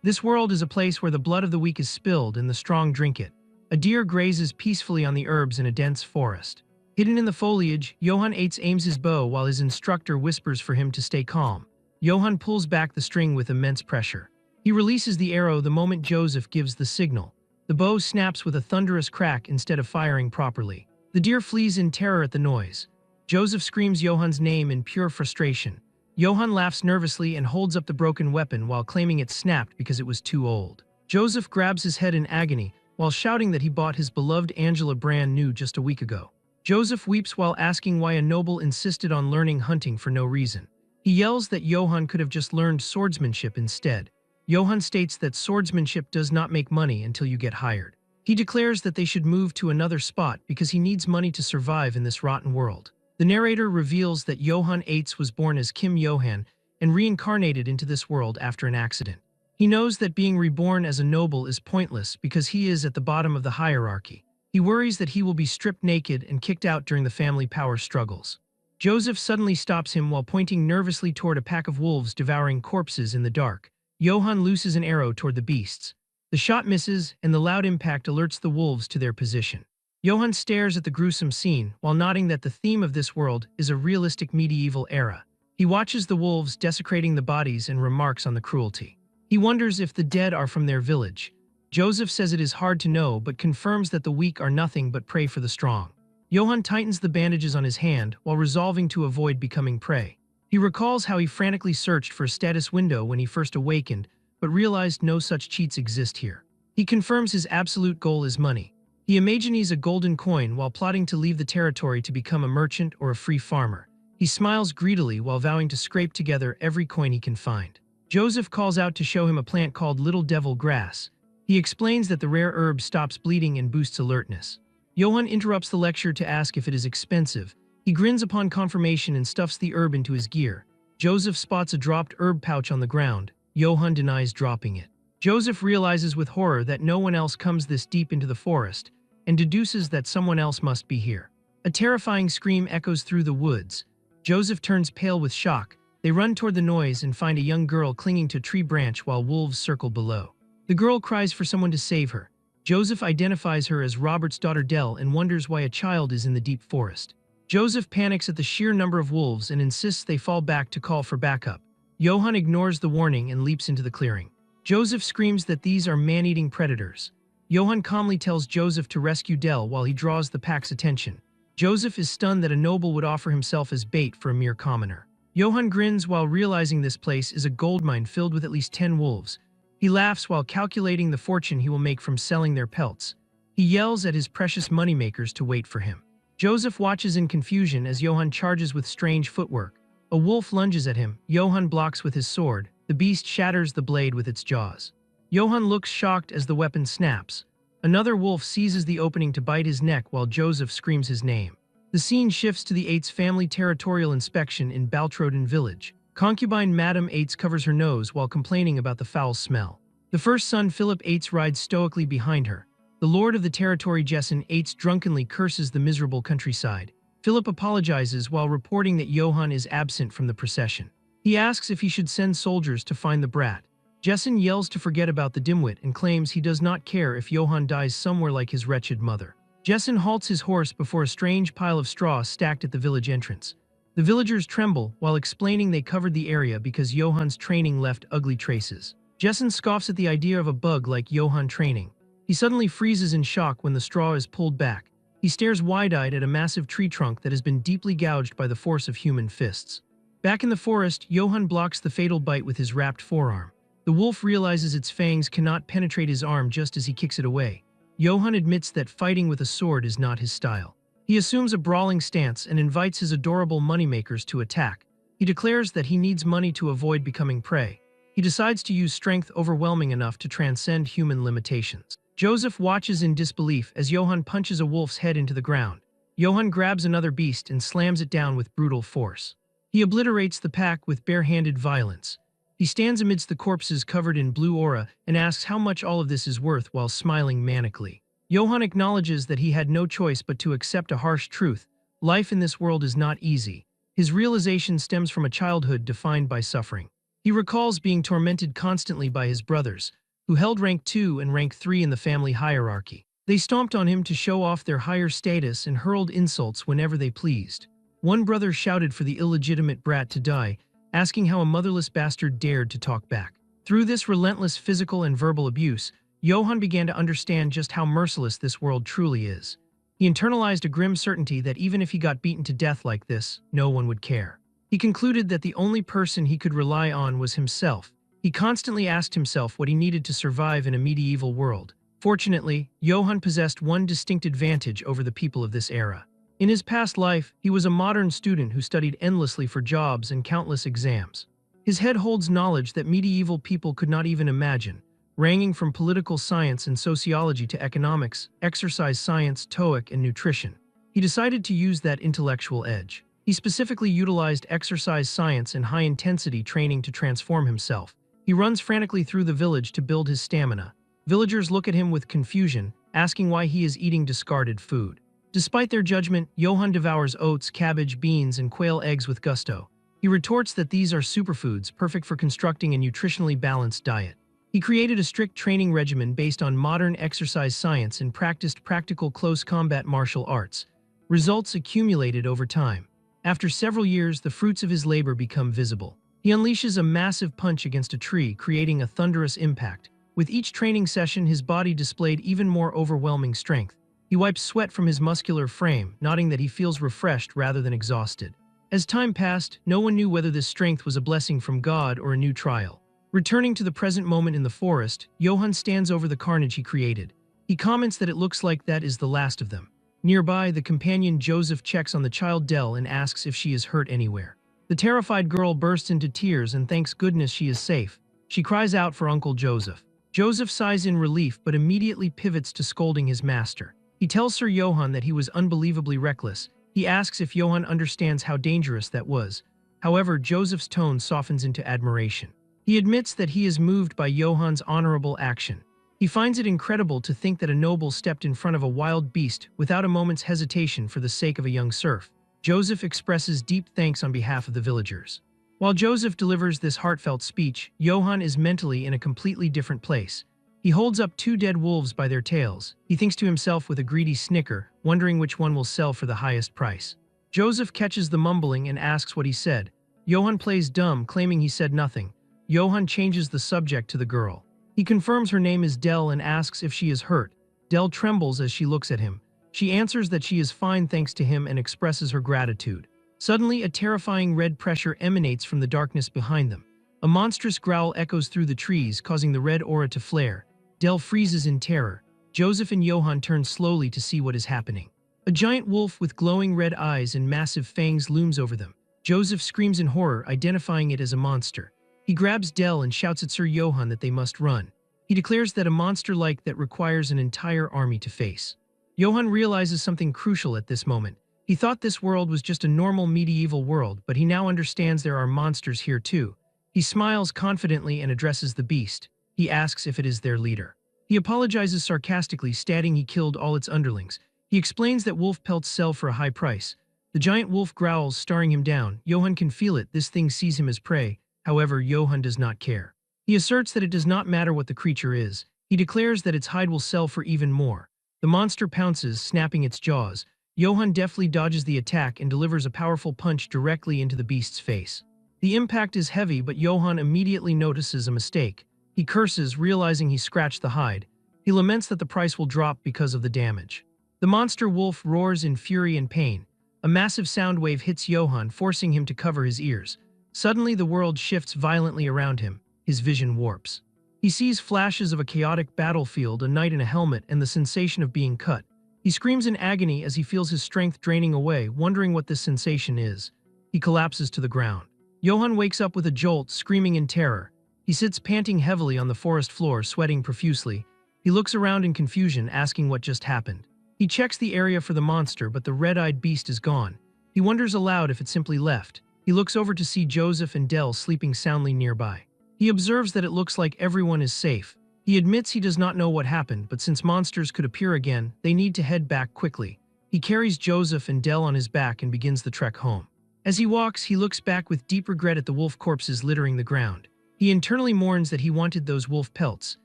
This world is a place where the blood of the weak is spilled and the strong drink it. A deer grazes peacefully on the herbs in a dense forest. Hidden in the foliage, Johann Eitz aims his bow while his instructor whispers for him to stay calm. Johann pulls back the string with immense pressure. He releases the arrow the moment Joseph gives the signal. The bow snaps with a thunderous crack instead of firing properly. The deer flees in terror at the noise. Joseph screams Johann's name in pure frustration. Johann laughs nervously and holds up the broken weapon while claiming it snapped because it was too old. Joseph grabs his head in agony while shouting that he bought his beloved Angela brand new just a week ago. Joseph weeps while asking why a noble insisted on learning hunting for no reason. He yells that Johann could have just learned swordsmanship instead. Johann states that swordsmanship does not make money until you get hired. He declares that they should move to another spot because he needs money to survive in this rotten world. The narrator reveals that Johann Eitz was born as Kim Johann and reincarnated into this world after an accident. He knows that being reborn as a noble is pointless because he is at the bottom of the hierarchy. He worries that he will be stripped naked and kicked out during the family power struggles. Joseph suddenly stops him while pointing nervously toward a pack of wolves devouring corpses in the dark. Johann looses an arrow toward the beasts. The shot misses, and the loud impact alerts the wolves to their position. Johann stares at the gruesome scene while nodding that the theme of this world is a realistic medieval era. He watches the wolves desecrating the bodies and remarks on the cruelty. He wonders if the dead are from their village. Joseph says it is hard to know but confirms that the weak are nothing but prey for the strong. Johann tightens the bandages on his hand while resolving to avoid becoming prey. He recalls how he frantically searched for a status window when he first awakened, but realized no such cheats exist here. He confirms his absolute goal is money. He imagines a golden coin while plotting to leave the territory to become a merchant or a free farmer. He smiles greedily while vowing to scrape together every coin he can find. Joseph calls out to show him a plant called Little Devil Grass. He explains that the rare herb stops bleeding and boosts alertness. Johann interrupts the lecture to ask if it is expensive. He grins upon confirmation and stuffs the herb into his gear. Joseph spots a dropped herb pouch on the ground. Johann denies dropping it. Joseph realizes with horror that no one else comes this deep into the forest, and deduces that someone else must be here. A terrifying scream echoes through the woods. Joseph turns pale with shock. They run toward the noise and find a young girl clinging to a tree branch while wolves circle below. The girl cries for someone to save her. Joseph identifies her as Robert's daughter Dell and wonders why a child is in the deep forest. Joseph panics at the sheer number of wolves and insists they fall back to call for backup. Johann ignores the warning and leaps into the clearing. Joseph screams that these are man-eating predators. Johann calmly tells Joseph to rescue Dell while he draws the pack's attention. Joseph is stunned that a noble would offer himself as bait for a mere commoner. Johann grins while realizing this place is a goldmine filled with at least 10 wolves. He laughs while calculating the fortune he will make from selling their pelts. He yells at his precious moneymakers to wait for him. Joseph watches in confusion as Johann charges with strange footwork. A wolf lunges at him. Johann blocks with his sword. The beast shatters the blade with its jaws. Johann looks shocked as the weapon snaps. Another wolf seizes the opening to bite his neck while Joseph screams his name. The scene shifts to the Eitz family territorial inspection in Baltroden village. Concubine Madame Eitz covers her nose while complaining about the foul smell. The first son Philip Eitz rides stoically behind her. The lord of the territory Jessen Eitz drunkenly curses the miserable countryside. Philip apologizes while reporting that Johann is absent from the procession. He asks if he should send soldiers to find the brat. Jessen yells to forget about the dimwit and claims he does not care if Johann dies somewhere like his wretched mother. Jessen halts his horse before a strange pile of straw stacked at the village entrance. The villagers tremble while explaining they covered the area because Johann's training left ugly traces. Jessen scoffs at the idea of a bug like Johann training. He suddenly freezes in shock when the straw is pulled back. He stares wide-eyed at a massive tree trunk that has been deeply gouged by the force of human fists. Back in the forest, Johann blocks the fatal bite with his wrapped forearm. The wolf realizes its fangs cannot penetrate his arm just as he kicks it away. Johann admits that fighting with a sword is not his style. He assumes a brawling stance and invites his adorable moneymakers to attack. He declares that he needs money to avoid becoming prey. He decides to use strength overwhelming enough to transcend human limitations. Joseph watches in disbelief as Johann punches a wolf's head into the ground. Johann grabs another beast and slams it down with brutal force. He obliterates the pack with bare-handed violence. He stands amidst the corpses covered in blue aura and asks how much all of this is worth while smiling manically. Johann acknowledges that he had no choice but to accept a harsh truth. Life in this world is not easy. His realization stems from a childhood defined by suffering. He recalls being tormented constantly by his brothers, who held rank 2 and rank 3 in the family hierarchy. They stomped on him to show off their higher status and hurled insults whenever they pleased. One brother shouted for the illegitimate brat to die, asking how a motherless bastard dared to talk back. Through this relentless physical and verbal abuse, Johann began to understand just how merciless this world truly is. He internalized a grim certainty that even if he got beaten to death like this, no one would care. He concluded that the only person he could rely on was himself. He constantly asked himself what he needed to survive in a medieval world. Fortunately, Johann possessed one distinct advantage over the people of this era. In his past life, he was a modern student who studied endlessly for jobs and countless exams. His head holds knowledge that medieval people could not even imagine, ranging from political science and sociology to economics, exercise science, TOEIC, and nutrition. He decided to use that intellectual edge. He specifically utilized exercise science and high-intensity training to transform himself. He runs frantically through the village to build his stamina. Villagers look at him with confusion, asking why he is eating discarded food. Despite their judgment, Johann devours oats, cabbage, beans, and quail eggs with gusto. He retorts that these are superfoods, perfect for constructing a nutritionally balanced diet. He created a strict training regimen based on modern exercise science and practiced practical close combat martial arts. Results accumulated over time. After several years, the fruits of his labor become visible. He unleashes a massive punch against a tree, creating a thunderous impact. With each training session, his body displayed even more overwhelming strength. He wipes sweat from his muscular frame, noting that he feels refreshed rather than exhausted. As time passed, no one knew whether this strength was a blessing from God or a new trial. Returning to the present moment in the forest, Johann stands over the carnage he created. He comments that it looks like that is the last of them. Nearby, the companion Joseph checks on the child Dell and asks if she is hurt anywhere. The terrified girl bursts into tears and thanks goodness she is safe. She cries out for Uncle Joseph. Joseph sighs in relief but immediately pivots to scolding his master. He tells Sir Johann that he was unbelievably reckless. He asks if Johann understands how dangerous that was. However, Joseph's tone softens into admiration. He admits that he is moved by Johann's honorable action. He finds it incredible to think that a noble stepped in front of a wild beast without a moment's hesitation for the sake of a young serf. Joseph expresses deep thanks on behalf of the villagers. While Joseph delivers this heartfelt speech, Johann is mentally in a completely different place. He holds up two dead wolves by their tails. He thinks to himself with a greedy snicker, wondering which one will sell for the highest price. Joseph catches the mumbling and asks what he said. Johann plays dumb, claiming he said nothing. Johann changes the subject to the girl. He confirms her name is Dell and asks if she is hurt. Dell trembles as she looks at him. She answers that she is fine thanks to him and expresses her gratitude. Suddenly, a terrifying red pressure emanates from the darkness behind them. A monstrous growl echoes through the trees, causing the red aura to flare. Dell freezes in terror. Joseph and Johann turn slowly to see what is happening. A giant wolf with glowing red eyes and massive fangs looms over them. Joseph screams in horror, identifying it as a monster. He grabs Dell and shouts at Sir Johann that they must run. He declares that a monster like that requires an entire army to face. Johann realizes something crucial at this moment. He thought this world was just a normal medieval world, but he now understands there are monsters here too. He smiles confidently and addresses the beast. He asks if it is their leader. He apologizes sarcastically, stating he killed all its underlings. He explains that wolf pelts sell for a high price. The giant wolf growls, staring him down. Johann can feel it. This thing sees him as prey. However, Johann does not care. He asserts that it does not matter what the creature is. He declares that its hide will sell for even more. The monster pounces, snapping its jaws. Johann deftly dodges the attack and delivers a powerful punch directly into the beast's face. The impact is heavy, but Johann immediately notices a mistake. He curses, realizing he scratched the hide. He laments that the price will drop because of the damage. The monster wolf roars in fury and pain. A massive sound wave hits Johann, forcing him to cover his ears. Suddenly, the world shifts violently around him. His vision warps. He sees flashes of a chaotic battlefield, a knight in a helmet, and the sensation of being cut. He screams in agony as he feels his strength draining away, wondering what this sensation is. He collapses to the ground. Johann wakes up with a jolt, screaming in terror. He sits panting heavily on the forest floor, sweating profusely. He looks around in confusion, asking what just happened. He checks the area for the monster, but the red-eyed beast is gone. He wonders aloud if it simply left. He looks over to see Joseph and Dell sleeping soundly nearby. He observes that it looks like everyone is safe. He admits he does not know what happened, but since monsters could appear again, they need to head back quickly. He carries Joseph and Dell on his back and begins the trek home. As he walks, he looks back with deep regret at the wolf corpses littering the ground. He internally mourns that he wanted those wolf pelts.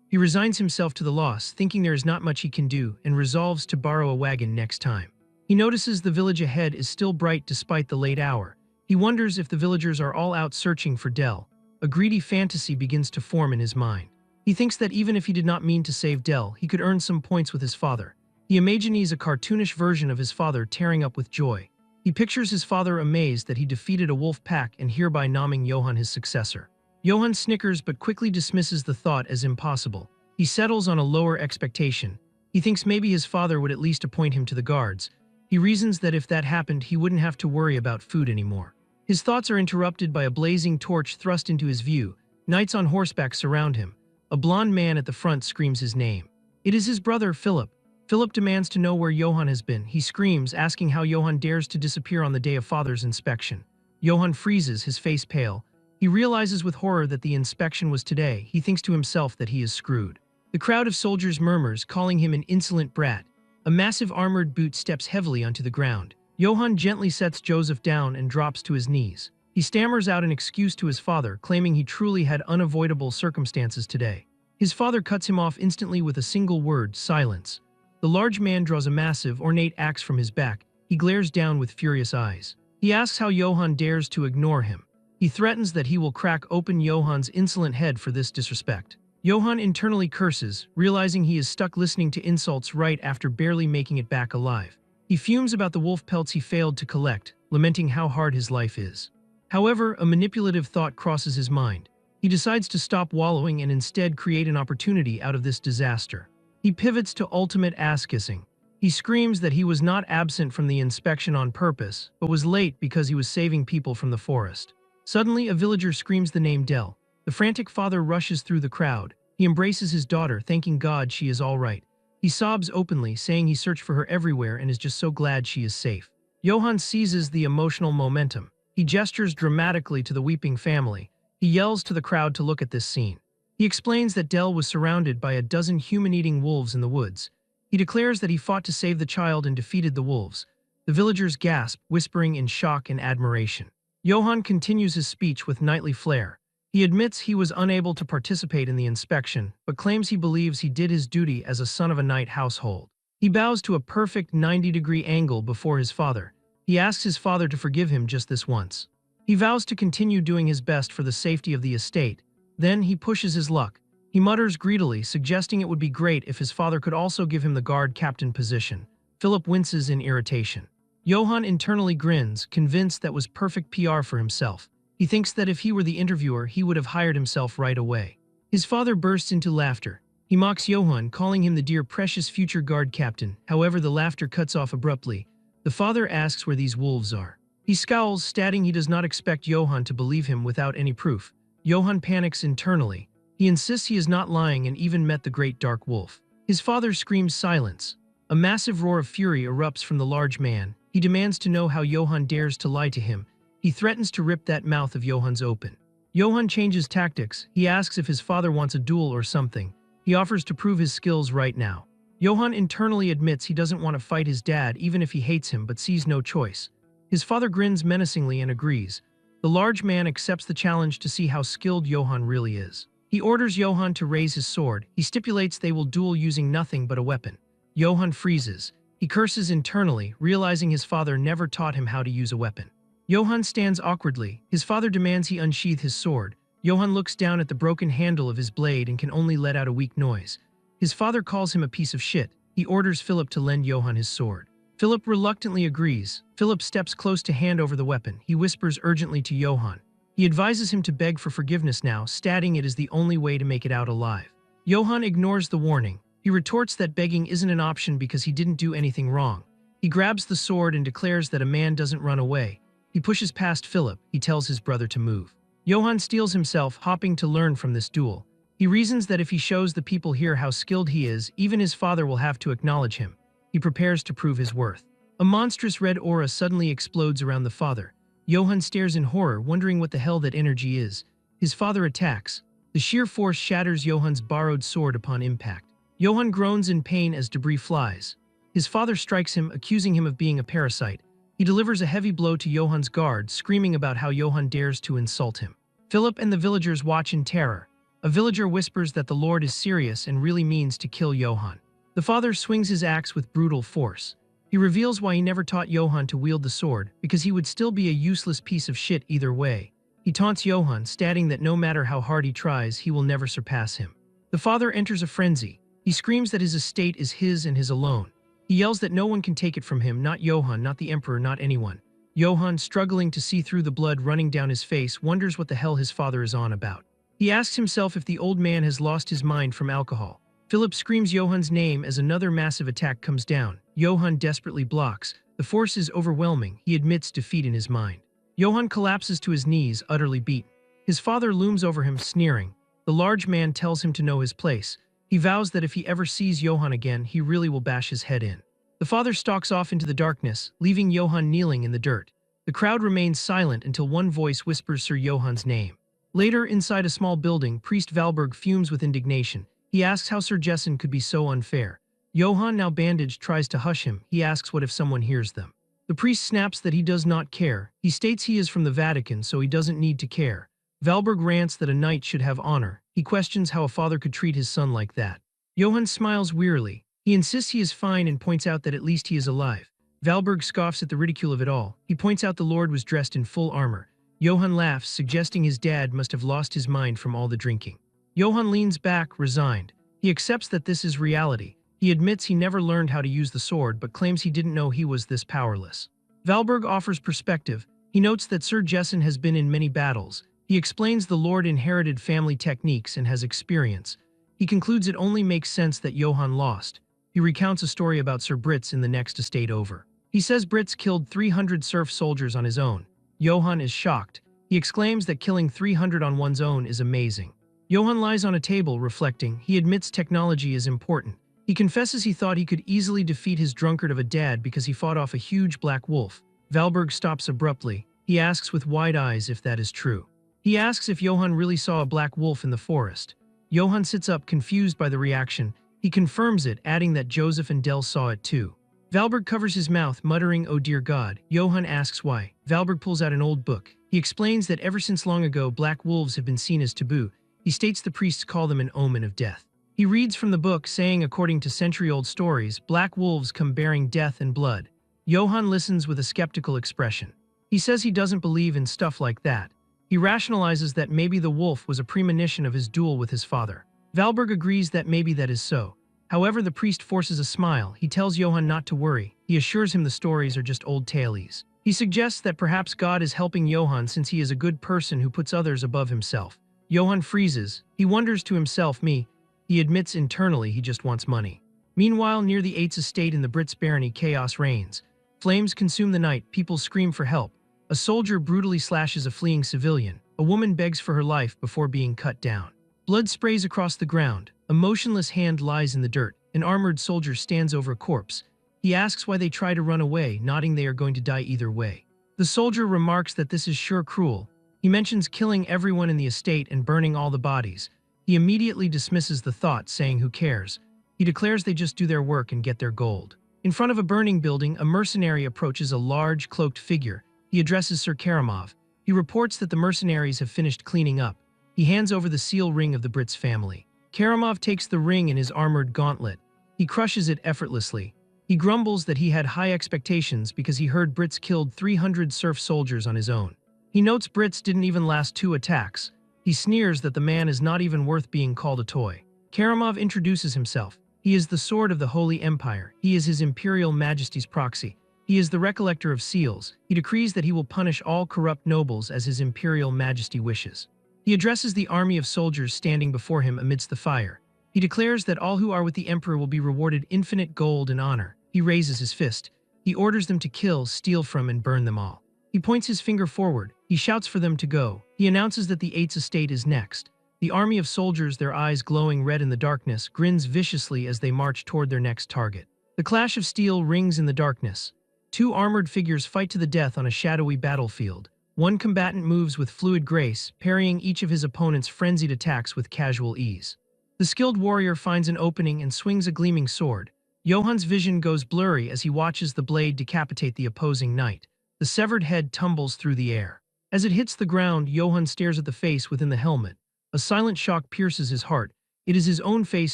He resigns himself to the loss, thinking there is not much he can do, and resolves to borrow a wagon next time. He notices the village ahead is still bright despite the late hour. He wonders if the villagers are all out searching for Dell. A greedy fantasy begins to form in his mind. He thinks that even if he did not mean to save Dell, he could earn some points with his father. He imagines a cartoonish version of his father tearing up with joy. He pictures his father amazed that he defeated a wolf pack and hereby naming Johann his successor. Johann snickers but quickly dismisses the thought as impossible. He settles on a lower expectation. He thinks maybe his father would at least appoint him to the guards. He reasons that if that happened, he wouldn't have to worry about food anymore. His thoughts are interrupted by a blazing torch thrust into his view. Knights on horseback surround him. A blond man at the front screams his name. It is his brother, Philip. Philip demands to know where Johann has been. He screams, asking how Johann dares to disappear on the day of father's inspection. Johann freezes, his face pale. He realizes with horror that the inspection was today. He thinks to himself that he is screwed. The crowd of soldiers murmurs, calling him an insolent brat. A massive armored boot steps heavily onto the ground. Johann gently sets Joseph down and drops to his knees. He stammers out an excuse to his father, claiming he truly had unavoidable circumstances today. His father cuts him off instantly with a single word: silence. The large man draws a massive, ornate axe from his back. He glares down with furious eyes. He asks how Johann dares to ignore him. He threatens that he will crack open Johann's insolent head for this disrespect. Johann internally curses, realizing he is stuck listening to insults right after barely making it back alive. He fumes about the wolf pelts he failed to collect, lamenting how hard his life is. However, a manipulative thought crosses his mind. He decides to stop wallowing and instead create an opportunity out of this disaster. He pivots to ultimate ass-kissing. He screams that he was not absent from the inspection on purpose, but was late because he was saving people from the forest. Suddenly, a villager screams the name Dell. The frantic father rushes through the crowd. He embraces his daughter, thanking God she is all right. He sobs openly, saying he searched for her everywhere and is just so glad she is safe. Johann seizes the emotional momentum. He gestures dramatically to the weeping family. He yells to the crowd to look at this scene. He explains that Dell was surrounded by a dozen human-eating wolves in the woods. He declares that he fought to save the child and defeated the wolves. The villagers gasp, whispering in shock and admiration. Johann continues his speech with knightly flair. He admits he was unable to participate in the inspection, but claims he believes he did his duty as a son of a knight household. He bows to a perfect 90-degree angle before his father. He asks his father to forgive him just this once. He vows to continue doing his best for the safety of the estate. Then he pushes his luck. He mutters greedily, suggesting it would be great if his father could also give him the guard captain position. Philip winces in irritation. Johann internally grins, convinced that was perfect PR for himself. He thinks that if he were the interviewer, he would have hired himself right away. His father bursts into laughter. He mocks Johann, calling him the dear precious future guard captain. However, the laughter cuts off abruptly. The father asks where these wolves are. He scowls, stating he does not expect Johann to believe him without any proof. Johann panics internally. He insists he is not lying and even met the great dark wolf. His father screams silence. A massive roar of fury erupts from the large man. He demands to know how Johann dares to lie to him. He threatens to rip that mouth of Johann's open. Johann changes tactics. He asks if his father wants a duel or something. He offers to prove his skills right now. Johann internally admits he doesn't want to fight his dad even if he hates him, but sees no choice. His father grins menacingly and agrees. The large man accepts the challenge to see how skilled Johann really is. He orders Johann to raise his sword. He stipulates they will duel using nothing but a weapon. Johann freezes. He curses internally, realizing his father never taught him how to use a weapon. Johann stands awkwardly. His father demands he unsheath his sword. Johann looks down at the broken handle of his blade and can only let out a weak noise. His father calls him a piece of shit. He orders Philip to lend Johann his sword. Philip reluctantly agrees. Philip steps close to hand over the weapon. He whispers urgently to Johann. He advises him to beg for forgiveness now, stating it is the only way to make it out alive. Johann ignores the warning. He retorts that begging isn't an option because he didn't do anything wrong. He grabs the sword and declares that a man doesn't run away. He pushes past Philip. He tells his brother to move. Johann steels himself, hopping to learn from this duel. He reasons that if he shows the people here how skilled he is, even his father will have to acknowledge him. He prepares to prove his worth. A monstrous red aura suddenly explodes around the father. Johann stares in horror, wondering what the hell that energy is. His father attacks. The sheer force shatters Johann's borrowed sword upon impact. Johann groans in pain as debris flies. His father strikes him, accusing him of being a parasite. He delivers a heavy blow to Johann's guard, screaming about how Johann dares to insult him. Philip and the villagers watch in terror. A villager whispers that the Lord is serious and really means to kill Johann. The father swings his axe with brutal force. He reveals why he never taught Johann to wield the sword, because he would still be a useless piece of shit either way. He taunts Johann, stating that no matter how hard he tries, he will never surpass him. The father enters a frenzy. He screams that his estate is his and his alone. He yells that no one can take it from him, not Johann, not the emperor, not anyone. Johann, struggling to see through the blood running down his face, wonders what the hell his father is on about. He asks himself if the old man has lost his mind from alcohol. Philip screams Johann's name as another massive attack comes down. Johann desperately blocks. The force is overwhelming. He admits defeat in his mind. Johann collapses to his knees, utterly beaten. His father looms over him, sneering. The large man tells him to know his place. He vows that if he ever sees Johann again, he really will bash his head in. The father stalks off into the darkness, leaving Johann kneeling in the dirt. The crowd remains silent until one voice whispers Sir Johann's name. Later, inside a small building, Priest Valberg fumes with indignation. He asks how Sir Jessen could be so unfair. Johann, now bandaged, tries to hush him. He asks what if someone hears them. The priest snaps that he does not care. He states he is from the Vatican, so he doesn't need to care. Valberg rants that a knight should have honor. He questions how a father could treat his son like that. Johann smiles wearily. He insists he is fine and points out that at least he is alive. Valberg scoffs at the ridicule of it all. He points out the Lord was dressed in full armor. Johann laughs, suggesting his dad must have lost his mind from all the drinking. Johann leans back, resigned. He accepts that this is reality. He admits he never learned how to use the sword, but claims he didn't know he was this powerless. Valberg offers perspective. He notes that Sir Jessen has been in many battles. He explains the Lord inherited family techniques and has experience. He concludes it only makes sense that Johann lost. He recounts a story about Sir Britz in the next estate over. He says Britz killed 300 serf soldiers on his own. Johann is shocked. He exclaims that killing 300 on one's own is amazing. Johann lies on a table, reflecting. He admits technology is important. He confesses he thought he could easily defeat his drunkard of a dad because he fought off a huge black wolf. Valberg stops abruptly. He asks with wide eyes if that is true. He asks if Johann really saw a black wolf in the forest. Johann sits up, confused by the reaction. He confirms it, adding that Joseph and Del saw it too. Valberg covers his mouth, muttering, "Oh dear God." Johann asks why. Valberg pulls out an old book. He explains that ever since long ago, black wolves have been seen as taboo. He states the priests call them an omen of death. He reads from the book, saying according to century-old stories, black wolves come bearing death and blood. Johann listens with a skeptical expression. He says he doesn't believe in stuff like that. He rationalizes that maybe the wolf was a premonition of his duel with his father. Valberg agrees that maybe that is so. However, the priest forces a smile. He tells Johann not to worry. He assures him the stories are just old tales. He suggests that perhaps God is helping Johann since he is a good person who puts others above himself. Johann freezes. He wonders to himself, me. He admits internally he just wants money. Meanwhile, near the Eights estate in the Britz barony, chaos reigns. Flames consume the night. People scream for help. A soldier brutally slashes a fleeing civilian. A woman begs for her life before being cut down. Blood sprays across the ground. A motionless hand lies in the dirt. An armored soldier stands over a corpse. He asks why they try to run away, nodding they are going to die either way. The soldier remarks that this is sure cruel. He mentions killing everyone in the estate and burning all the bodies. He immediately dismisses the thought, saying who cares. He declares they just do their work and get their gold. In front of a burning building, a mercenary approaches a large, cloaked figure. He addresses Sir Karamov. He reports that the mercenaries have finished cleaning up. He hands over the seal ring of the Britz family. Karamov takes the ring in his armored gauntlet. He crushes it effortlessly. He grumbles that he had high expectations because he heard Britz killed 300 serf soldiers on his own. He notes Britz didn't even last 2 attacks. He sneers that the man is not even worth being called a toy. Karamov introduces himself. He is the sword of the Holy Empire. He is His Imperial Majesty's proxy. He is the recollector of seals. He decrees that he will punish all corrupt nobles as His Imperial Majesty wishes. He addresses the army of soldiers standing before him amidst the fire. He declares that all who are with the Emperor will be rewarded infinite gold and honor. He raises his fist. He orders them to kill, steal from, and burn them all. He points his finger forward. He shouts for them to go. He announces that the Eights estate is next. The army of soldiers, their eyes glowing red in the darkness, grins viciously as they march toward their next target. The clash of steel rings in the darkness. 2 armored figures fight to the death on a shadowy battlefield. One combatant moves with fluid grace, parrying each of his opponent's frenzied attacks with casual ease. The skilled warrior finds an opening and swings a gleaming sword. Johann's vision goes blurry as he watches the blade decapitate the opposing knight. The severed head tumbles through the air. As it hits the ground, Johann stares at the face within the helmet. A silent shock pierces his heart. It is his own face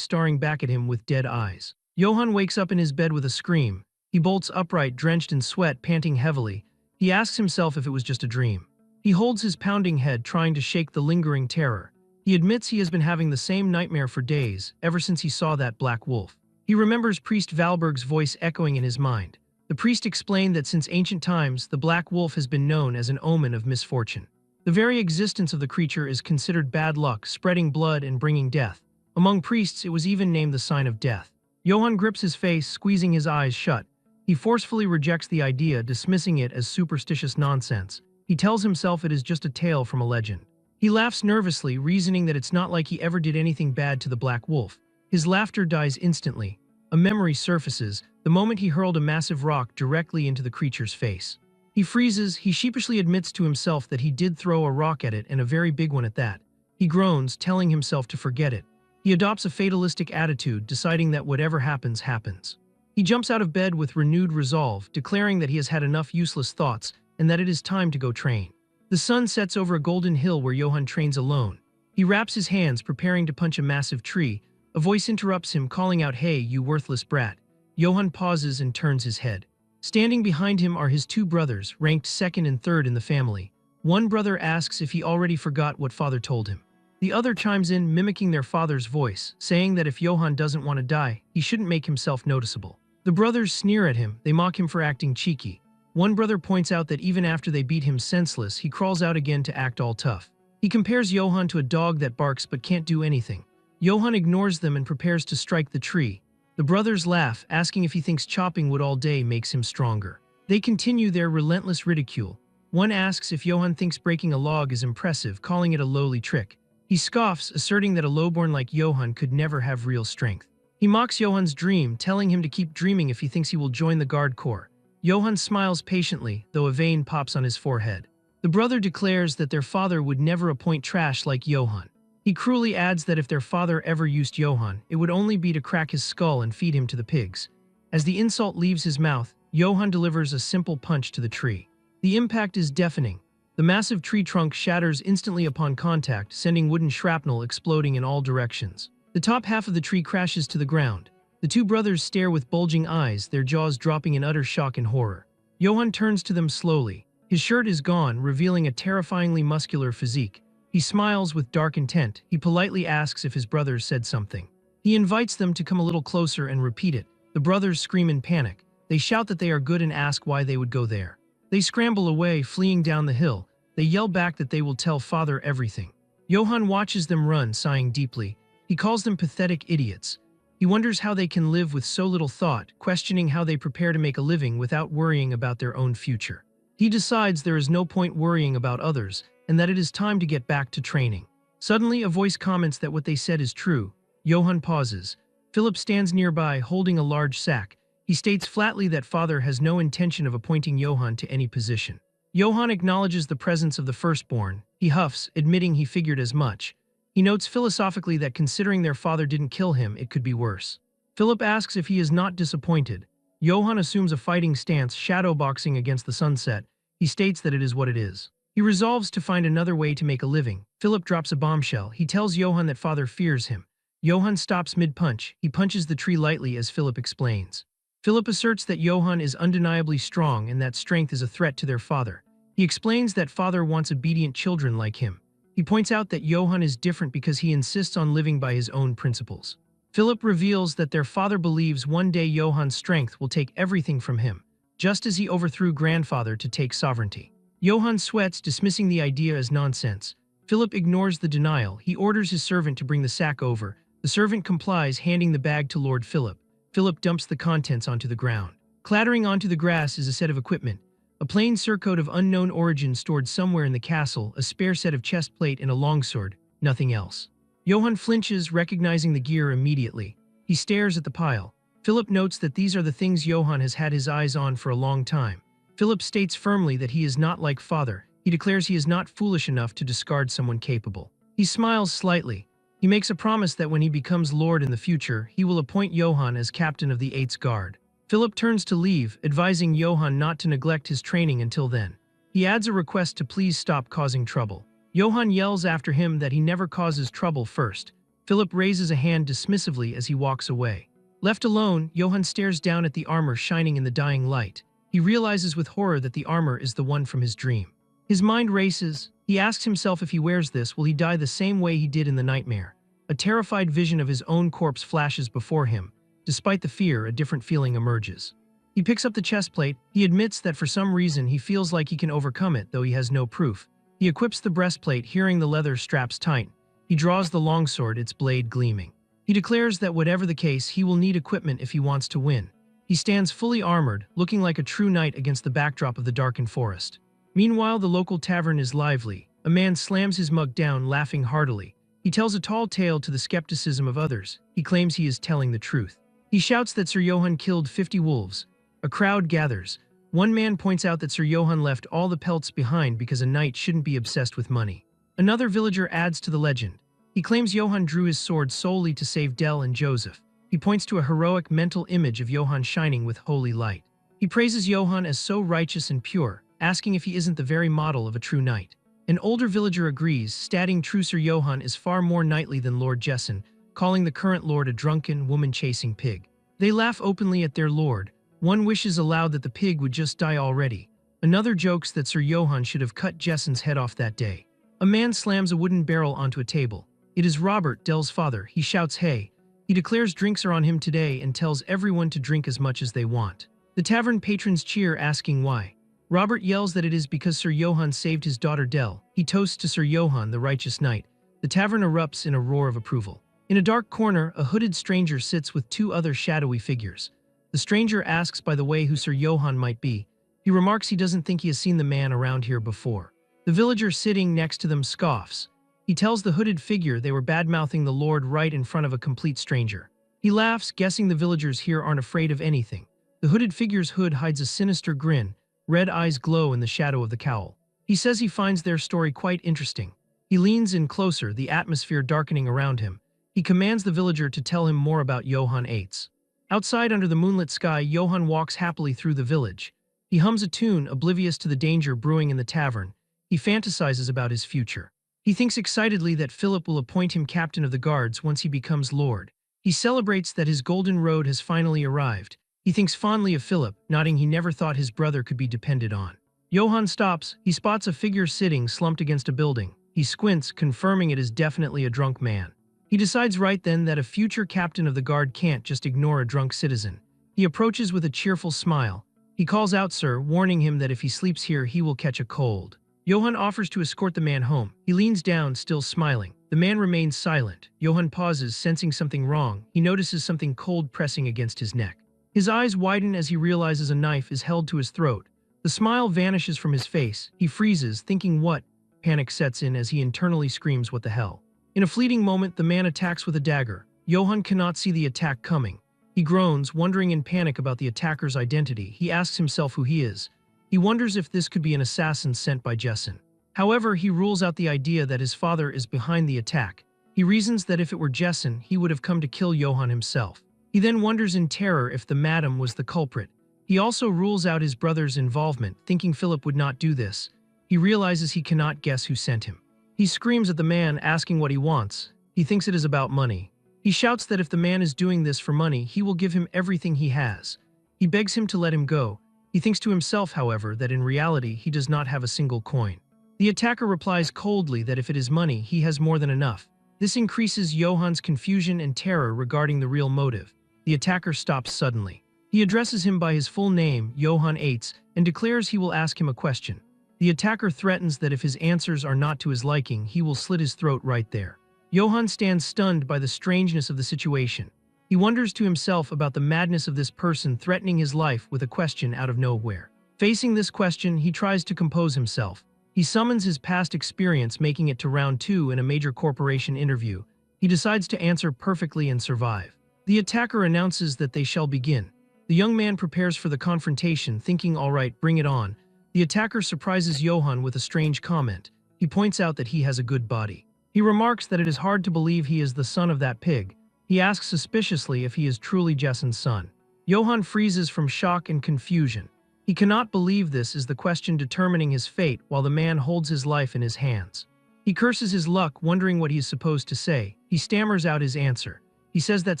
staring back at him with dead eyes. Johann wakes up in his bed with a scream. He bolts upright, drenched in sweat, panting heavily. He asks himself if it was just a dream. He holds his pounding head, trying to shake the lingering terror. He admits he has been having the same nightmare for days, ever since he saw that black wolf. He remembers Priest Valberg's voice echoing in his mind. The priest explained that since ancient times, the black wolf has been known as an omen of misfortune. The very existence of the creature is considered bad luck, spreading blood and bringing death. Among priests, it was even named the sign of death. Johann grips his face, squeezing his eyes shut. He forcefully rejects the idea, dismissing it as superstitious nonsense. He tells himself it is just a tale from a legend. He laughs nervously, reasoning that it's not like he ever did anything bad to the black wolf. His laughter dies instantly. A memory surfaces, the moment he hurled a massive rock directly into the creature's face. He freezes. He sheepishly admits to himself that he did throw a rock at it, and a very big one at that. He groans, telling himself to forget it. He adopts a fatalistic attitude, deciding that whatever happens, happens. He jumps out of bed with renewed resolve, declaring that he has had enough useless thoughts and that it is time to go train. The sun sets over a golden hill where Johann trains alone. He wraps his hands, preparing to punch a massive tree. A voice interrupts him, calling out, "Hey, you worthless brat." Johann pauses and turns his head. Standing behind him are his two brothers, ranked second and third in the family. One brother asks if he already forgot what father told him. The other chimes in, mimicking their father's voice, saying that if Johann doesn't want to die, he shouldn't make himself noticeable. The brothers sneer at him. They mock him for acting cheeky. One brother points out that even after they beat him senseless, he crawls out again to act all tough. He compares Johann to a dog that barks but can't do anything. Johann ignores them and prepares to strike the tree. The brothers laugh, asking if he thinks chopping wood all day makes him stronger. They continue their relentless ridicule. One asks if Johann thinks breaking a log is impressive, calling it a lowly trick. He scoffs, asserting that a lowborn like Johann could never have real strength. He mocks Johann's dream, telling him to keep dreaming if he thinks he will join the Guard Corps. Johann smiles patiently, though a vein pops on his forehead. The brother declares that their father would never appoint trash like Johann. He cruelly adds that if their father ever used Johann, it would only be to crack his skull and feed him to the pigs. As the insult leaves his mouth, Johann delivers a simple punch to the tree. The impact is deafening. The massive tree trunk shatters instantly upon contact, sending wooden shrapnel exploding in all directions. The top half of the tree crashes to the ground. The two brothers stare with bulging eyes, their jaws dropping in utter shock and horror. Johann turns to them slowly. His shirt is gone, revealing a terrifyingly muscular physique. He smiles with dark intent. He politely asks if his brothers said something. He invites them to come a little closer and repeat it. The brothers scream in panic. They shout that they are good and ask why they would go there. They scramble away, fleeing down the hill. They yell back that they will tell father everything. Johann watches them run, sighing deeply. He calls them pathetic idiots. He wonders how they can live with so little thought, questioning how they prepare to make a living without worrying about their own future. He decides there is no point worrying about others, and that it is time to get back to training. Suddenly, a voice comments that what they said is true. Johann pauses. Philip stands nearby, holding a large sack. He states flatly that father has no intention of appointing Johann to any position. Johann acknowledges the presence of the firstborn. He huffs, admitting he figured as much. He notes philosophically that considering their father didn't kill him, it could be worse. Philip asks if he is not disappointed. Johann assumes a fighting stance, shadowboxing against the sunset. He states that it is what it is. He resolves to find another way to make a living. Philip drops a bombshell. He tells Johann that father fears him. Johann stops mid-punch. He punches the tree lightly as Philip explains. Philip asserts that Johann is undeniably strong and that strength is a threat to their father. He explains that father wants obedient children like him. He points out that Johann is different because he insists on living by his own principles. Philip reveals that their father believes one day Johann's strength will take everything from him, just as he overthrew grandfather to take sovereignty. Johann sweats, dismissing the idea as nonsense. Philip ignores the denial. He orders his servant to bring the sack over. The servant complies, handing the bag to Lord Philip. Philip dumps the contents onto the ground. Clattering onto the grass is a set of equipment. A plain surcoat of unknown origin stored somewhere in the castle, a spare set of chest plate and a longsword, nothing else. Johann flinches, recognizing the gear immediately. He stares at the pile. Philip notes that these are the things Johann has had his eyes on for a long time. Philip states firmly that he is not like father. He declares he is not foolish enough to discard someone capable. He smiles slightly. He makes a promise that when he becomes lord in the future, he will appoint Johann as captain of the 8th Guard. Philip turns to leave, advising Johann not to neglect his training until then. He adds a request to please stop causing trouble. Johann yells after him that he never causes trouble first. Philip raises a hand dismissively as he walks away. Left alone, Johann stares down at the armor shining in the dying light. He realizes with horror that the armor is the one from his dream. His mind races. He asks himself if he wears this, will he die the same way he did in the nightmare? A terrified vision of his own corpse flashes before him. Despite the fear, a different feeling emerges. He picks up the chest plate. He admits that for some reason he feels like he can overcome it, though he has no proof. He equips the breastplate, hearing the leather straps tighten. He draws the longsword, its blade gleaming. He declares that whatever the case, he will need equipment if he wants to win. He stands fully armored, looking like a true knight against the backdrop of the darkened forest. Meanwhile, the local tavern is lively. A man slams his mug down, laughing heartily. He tells a tall tale to the skepticism of others. He claims he is telling the truth. He shouts that Sir Johann killed 50 wolves. A crowd gathers. One man points out that Sir Johann left all the pelts behind because a knight shouldn't be obsessed with money. Another villager adds to the legend. He claims Johann drew his sword solely to save Del and Joseph. He points to a heroic mental image of Johann shining with holy light. He praises Johann as so righteous and pure, asking if he isn't the very model of a true knight. An older villager agrees, stating true Sir Johann is far more knightly than Lord Jessen, calling the current lord a drunken, woman-chasing pig. They laugh openly at their lord. One wishes aloud that the pig would just die already. Another jokes that Sir Johann should have cut Jessen's head off that day. A man slams a wooden barrel onto a table. It is Robert, Del's father. He shouts, "Hey!" He declares drinks are on him today and tells everyone to drink as much as they want. The tavern patrons cheer, asking why. Robert yells that it is because Sir Johann saved his daughter Del. He toasts to Sir Johann, the righteous knight. The tavern erupts in a roar of approval. In a dark corner, a hooded stranger sits with two other shadowy figures. The stranger asks, by the way, who Sir Johann might be. He remarks he doesn't think he has seen the man around here before. The villager sitting next to them scoffs. He tells the hooded figure they were bad-mouthing the Lord right in front of a complete stranger. He laughs, guessing the villagers here aren't afraid of anything. The hooded figure's hood hides a sinister grin. Red eyes glow in the shadow of the cowl. He says he finds their story quite interesting. He leans in closer, the atmosphere darkening around him. He commands the villager to tell him more about Johann Eitz. Outside under the moonlit sky, Johann walks happily through the village. He hums a tune, oblivious to the danger brewing in the tavern. He fantasizes about his future. He thinks excitedly that Philip will appoint him captain of the guards once he becomes lord. He celebrates that his golden road has finally arrived. He thinks fondly of Philip, nodding he never thought his brother could be depended on. Johann stops. He spots a figure sitting slumped against a building. He squints, confirming it is definitely a drunk man. He decides right then that a future captain of the guard can't just ignore a drunk citizen. He approaches with a cheerful smile. He calls out Sir, warning him that if he sleeps here he will catch a cold. Johann offers to escort the man home. He leans down, still smiling. The man remains silent. Johann pauses, sensing something wrong. He notices something cold pressing against his neck. His eyes widen as he realizes a knife is held to his throat. The smile vanishes from his face. He freezes, thinking what? Panic sets in as he internally screams, "What the hell?" In a fleeting moment, the man attacks with a dagger. Johann cannot see the attack coming. He groans, wondering in panic about the attacker's identity. He asks himself who he is. He wonders if this could be an assassin sent by Jessen. However, he rules out the idea that his father is behind the attack. He reasons that if it were Jessen, he would have come to kill Johann himself. He then wonders in terror if the madam was the culprit. He also rules out his brother's involvement, thinking Philip would not do this. He realizes he cannot guess who sent him. He screams at the man, asking what he wants. He thinks it is about money. He shouts that if the man is doing this for money, he will give him everything he has. He begs him to let him go. He thinks to himself, however, that in reality he does not have a single coin. The attacker replies coldly that if it is money, he has more than enough. This increases Johann's confusion and terror regarding the real motive. The attacker stops suddenly. He addresses him by his full name, Johann Eitz, and declares he will ask him a question. The attacker threatens that if his answers are not to his liking, he will slit his throat right there. Johann stands stunned by the strangeness of the situation. He wonders to himself about the madness of this person threatening his life with a question out of nowhere. Facing this question, he tries to compose himself. He summons his past experience making it to round 2 in a major corporation interview. He decides to answer perfectly and survive. The attacker announces that they shall begin. The young man prepares for the confrontation, thinking, all right, bring it on. The attacker surprises Johann with a strange comment. He points out that he has a good body. He remarks that it is hard to believe he is the son of that pig. He asks suspiciously if he is truly Jessen's son. Johann freezes from shock and confusion. He cannot believe this is the question determining his fate while the man holds his life in his hands. He curses his luck, wondering what he is supposed to say. He stammers out his answer. He says that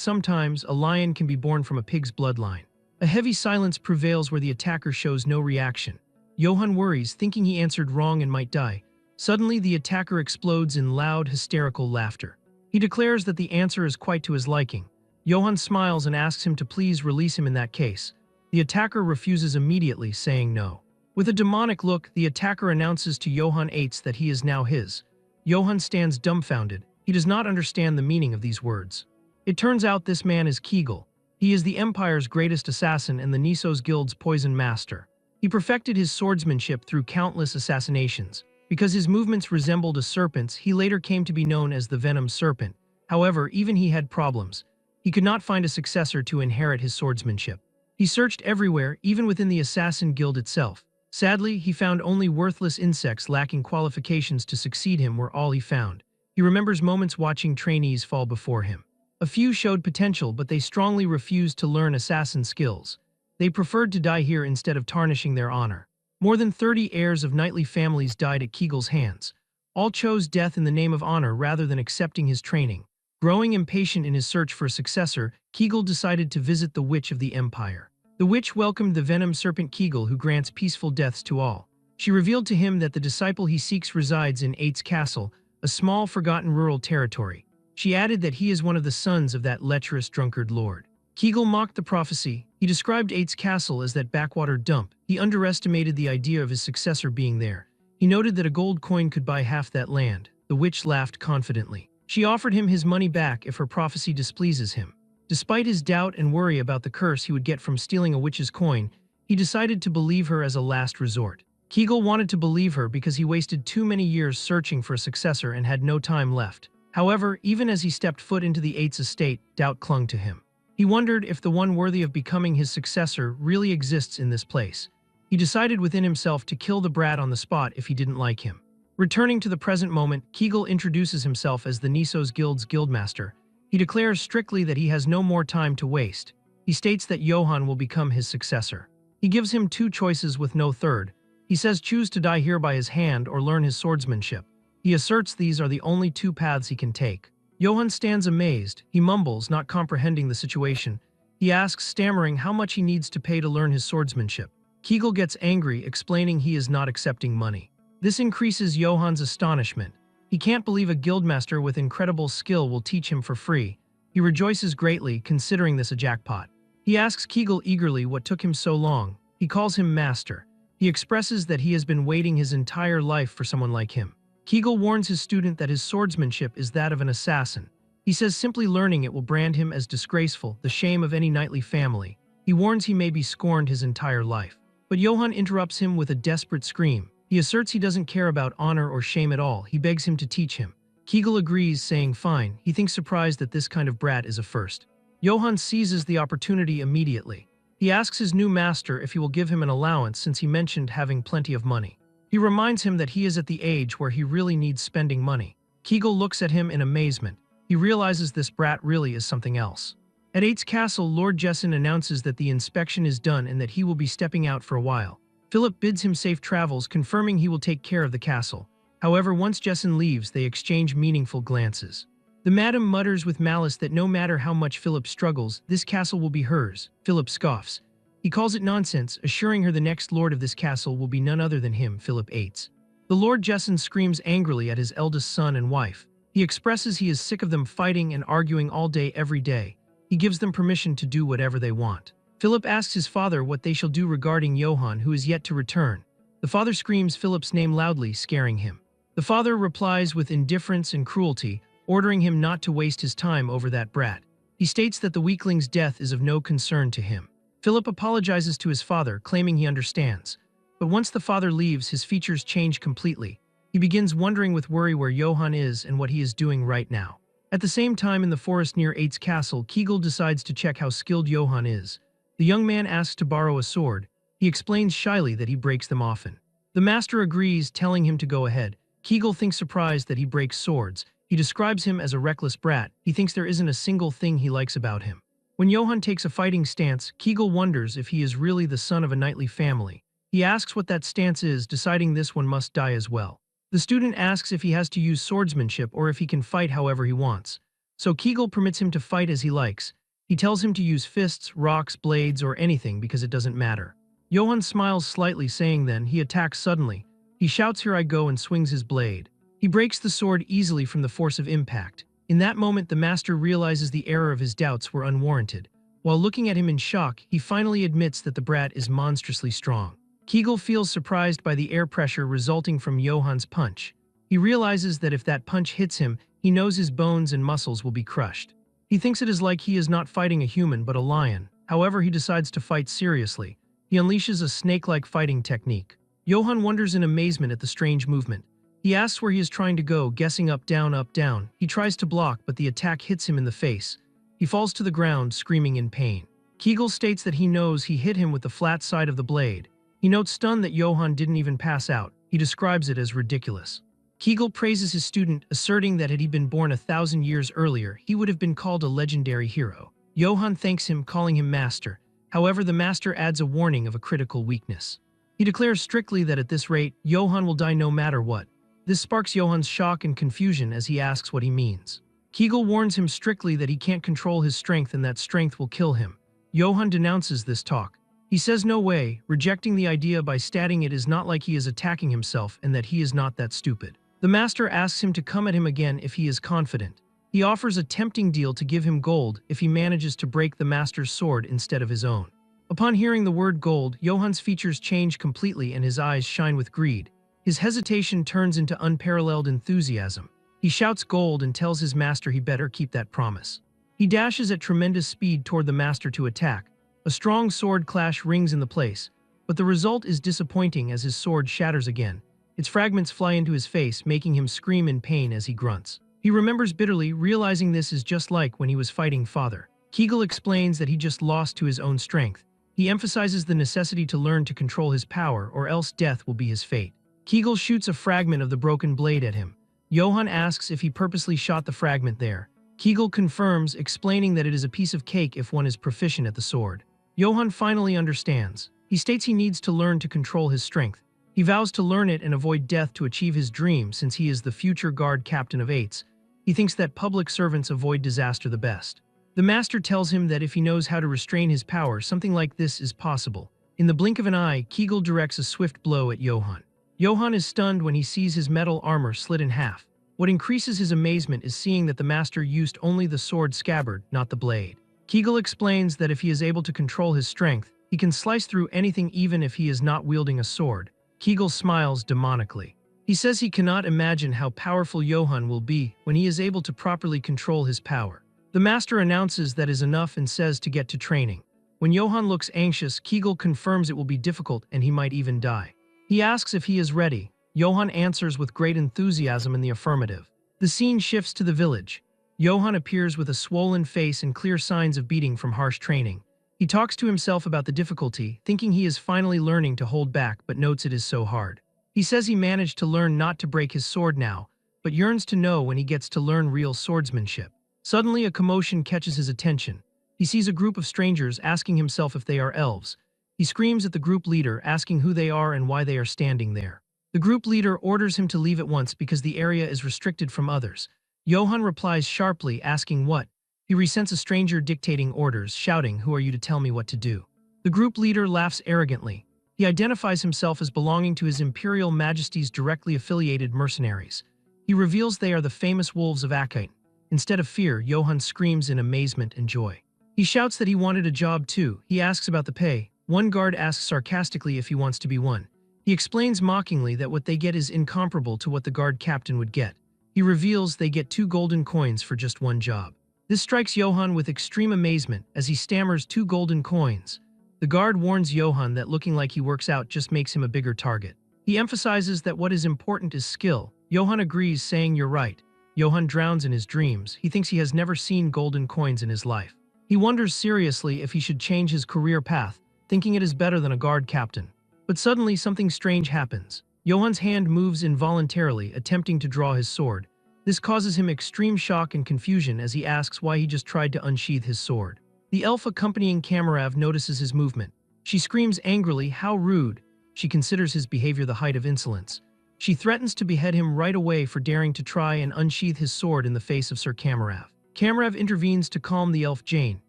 sometimes a lion can be born from a pig's bloodline. A heavy silence prevails where the attacker shows no reaction. Johann worries, thinking he answered wrong and might die. Suddenly, the attacker explodes in loud, hysterical laughter. He declares that the answer is quite to his liking. Johann smiles and asks him to please release him in that case. The attacker refuses immediately, saying no. With a demonic look, the attacker announces to Johann Eitz that he is now his. Johann stands dumbfounded. He does not understand the meaning of these words. It turns out this man is Kegel. He is the Empire's greatest assassin and the Nisos Guild's poison master. He perfected his swordsmanship through countless assassinations. Because his movements resembled a serpent's, he later came to be known as the Venom Serpent. However, even he had problems. He could not find a successor to inherit his swordsmanship. He searched everywhere, even within the Assassin Guild itself. Sadly, he found only worthless insects lacking qualifications to succeed him were all he found. He remembers moments watching trainees fall before him. A few showed potential, but they strongly refused to learn assassin skills. They preferred to die here instead of tarnishing their honor. More than 30 heirs of knightly families died at Kegel's hands. All chose death in the name of honor rather than accepting his training. Growing impatient in his search for a successor, Kegel decided to visit the Witch of the Empire. The witch welcomed the venom serpent Kegel, who grants peaceful deaths to all. She revealed to him that the disciple he seeks resides in Eitz Castle, a small, forgotten rural territory. She added that he is one of the sons of that lecherous drunkard lord. Kegel mocked the prophecy. He described Eitz Castle as that backwater dump. He underestimated the idea of his successor being there. He noted that a gold coin could buy half that land. The witch laughed confidently. She offered him his money back if her prophecy displeases him. Despite his doubt and worry about the curse he would get from stealing a witch's coin, he decided to believe her as a last resort. Kegel wanted to believe her because he wasted too many years searching for a successor and had no time left. However, even as he stepped foot into the Eitz estate, doubt clung to him. He wondered if the one worthy of becoming his successor really exists in this place. He decided within himself to kill the brat on the spot if he didn't like him. Returning to the present moment, Kegel introduces himself as the Nisos Guild's guildmaster. He declares strictly that he has no more time to waste. He states that Johann will become his successor. He gives him two choices with no third. He says choose to die here by his hand or learn his swordsmanship. He asserts these are the only two paths he can take. Johann stands amazed. He mumbles, not comprehending the situation. He asks, stammering, how much he needs to pay to learn his swordsmanship. Kegel gets angry, explaining he is not accepting money. This increases Johann's astonishment. He can't believe a guildmaster with incredible skill will teach him for free. He rejoices greatly, considering this a jackpot. He asks Kegel eagerly what took him so long. He calls him master. He expresses that he has been waiting his entire life for someone like him. Kegel warns his student that his swordsmanship is that of an assassin. He says simply learning it will brand him as disgraceful, the shame of any knightly family. He warns he may be scorned his entire life. But Johann interrupts him with a desperate scream. He asserts he doesn't care about honor or shame at all. He begs him to teach him. Kegel agrees, saying fine. He thinks surprised that this kind of brat is a first. Johann seizes the opportunity immediately. He asks his new master if he will give him an allowance since he mentioned having plenty of money. He reminds him that he is at the age where he really needs spending money. Kegel looks at him in amazement. He realizes this brat really is something else. At Eitz Castle, Lord Jessen announces that the inspection is done and that he will be stepping out for a while. Philip bids him safe travels, confirming he will take care of the castle. However, once Jessen leaves, they exchange meaningful glances. The madam mutters with malice that no matter how much Philip struggles, this castle will be hers. Philip scoffs. He calls it nonsense, assuring her the next lord of this castle will be none other than him, Philip Eitz. The Lord Jessen screams angrily at his eldest son and wife. He expresses he is sick of them fighting and arguing all day every day. He gives them permission to do whatever they want. Philip asks his father what they shall do regarding Johann, who is yet to return. The father screams Philip's name loudly, scaring him. The father replies with indifference and cruelty, ordering him not to waste his time over that brat. He states that the weakling's death is of no concern to him. Philip apologizes to his father, claiming he understands. But once the father leaves, his features change completely. He begins wondering with worry where Johann is and what he is doing right now. At the same time, in the forest near Eitz Castle, Kegel decides to check how skilled Johann is. The young man asks to borrow a sword. He explains shyly that he breaks them often. The master agrees, telling him to go ahead. Kegel thinks surprised that he breaks swords. He describes him as a reckless brat. He thinks there isn't a single thing he likes about him. When Johann takes a fighting stance, Kegel wonders if he is really the son of a knightly family. He asks what that stance is, deciding this one must die as well. The student asks if he has to use swordsmanship or if he can fight however he wants. So Kegel permits him to fight as he likes. He tells him to use fists, rocks, blades, or anything because it doesn't matter. Johann smiles slightly, saying then he attacks suddenly. He shouts, "Here I go," and swings his blade. He breaks the sword easily from the force of impact. In that moment, the master realizes the error of his doubts were unwarranted. While looking at him in shock, he finally admits that the brat is monstrously strong. Kegel feels surprised by the air pressure resulting from Johann's punch. He realizes that if that punch hits him, he knows his bones and muscles will be crushed. He thinks it is like he is not fighting a human but a lion. However, he decides to fight seriously. He unleashes a snake-like fighting technique. Johann wonders in amazement at the strange movement. He asks where he is trying to go, guessing up, down, up, down. He tries to block, but the attack hits him in the face. He falls to the ground, screaming in pain. Kegel states that he knows he hit him with the flat side of the blade. He notes stunned that Johann didn't even pass out. He describes it as ridiculous. Kegel praises his student, asserting that had he been born 1,000 years earlier, he would have been called a legendary hero. Johann thanks him, calling him master. However, the master adds a warning of a critical weakness. He declares strictly that at this rate, Johann will die no matter what. This sparks Johann's shock and confusion as he asks what he means. Kegel warns him strictly that he can't control his strength and that strength will kill him. Johann denounces this talk. He says no way, rejecting the idea by stating it is not like he is attacking himself and that he is not that stupid. The master asks him to come at him again if he is confident. He offers a tempting deal to give him gold if he manages to break the master's sword instead of his own. Upon hearing the word gold, Johann's features change completely and his eyes shine with greed. His hesitation turns into unparalleled enthusiasm. He shouts gold and tells his master he better keep that promise. He dashes at tremendous speed toward the master to attack. A strong sword clash rings in the place, but the result is disappointing as his sword shatters again. Its fragments fly into his face, making him scream in pain as he grunts. He remembers bitterly, realizing this is just like when he was fighting father. Kegel explains that he just lost to his own strength. He emphasizes the necessity to learn to control his power, or else death will be his fate. Kegel shoots a fragment of the broken blade at him. Johann asks if he purposely shot the fragment there. Kegel confirms, explaining that it is a piece of cake if one is proficient at the sword. Johann finally understands. He states he needs to learn to control his strength. He vows to learn it and avoid death to achieve his dream since he is the future guard captain of eights. He thinks that public servants avoid disaster the best. The master tells him that if he knows how to restrain his power, something like this is possible. In the blink of an eye, Kegel directs a swift blow at Johann. Johann is stunned when he sees his metal armor slit in half. What increases his amazement is seeing that the master used only the sword scabbard, not the blade. Kegel explains that if he is able to control his strength, he can slice through anything even if he is not wielding a sword. Kegel smiles demonically. He says he cannot imagine how powerful Johann will be when he is able to properly control his power. The master announces that is enough and says to get to training. When Johann looks anxious, Kegel confirms it will be difficult and he might even die. He asks if he is ready. Johann answers with great enthusiasm in the affirmative. The scene shifts to the village. Johann appears with a swollen face and clear signs of beating from harsh training. He talks to himself about the difficulty, thinking he is finally learning to hold back but notes it is so hard. He says he managed to learn not to break his sword now, but yearns to know when he gets to learn real swordsmanship. Suddenly, a commotion catches his attention. He sees a group of strangers, asking himself if they are elves. He screams at the group leader, asking who they are and why they are standing there. The group leader orders him to leave at once because the area is restricted from others. Johann replies sharply, asking what. He resents a stranger dictating orders, shouting, "Who are you to tell me what to do?" The group leader laughs arrogantly. He identifies himself as belonging to His Imperial Majesty's directly affiliated mercenaries. He reveals they are the famous wolves of Akite. Instead of fear, Johann screams in amazement and joy. He shouts that he wanted a job too. He asks about the pay. One guard asks sarcastically if he wants to be one. He explains mockingly that what they get is incomparable to what the guard captain would get. He reveals they get 2 golden coins for just one job. This strikes Johann with extreme amazement as he stammers 2 golden coins. The guard warns Johann that looking like he works out just makes him a bigger target. He emphasizes that what is important is skill. Johann agrees, saying, "You're right." Johann drowns in his dreams. He thinks he has never seen golden coins in his life. He wonders seriously if he should change his career path, thinking it is better than a guard captain. But suddenly something strange happens. Johann's hand moves involuntarily, attempting to draw his sword. This causes him extreme shock and confusion as he asks why he just tried to unsheath his sword. The elf accompanying Kamarav notices his movement. She screams angrily, "How rude!" She considers his behavior the height of insolence. She threatens to behead him right away for daring to try and unsheath his sword in the face of Sir Kamarav. Kamarav intervenes to calm the elf Jane.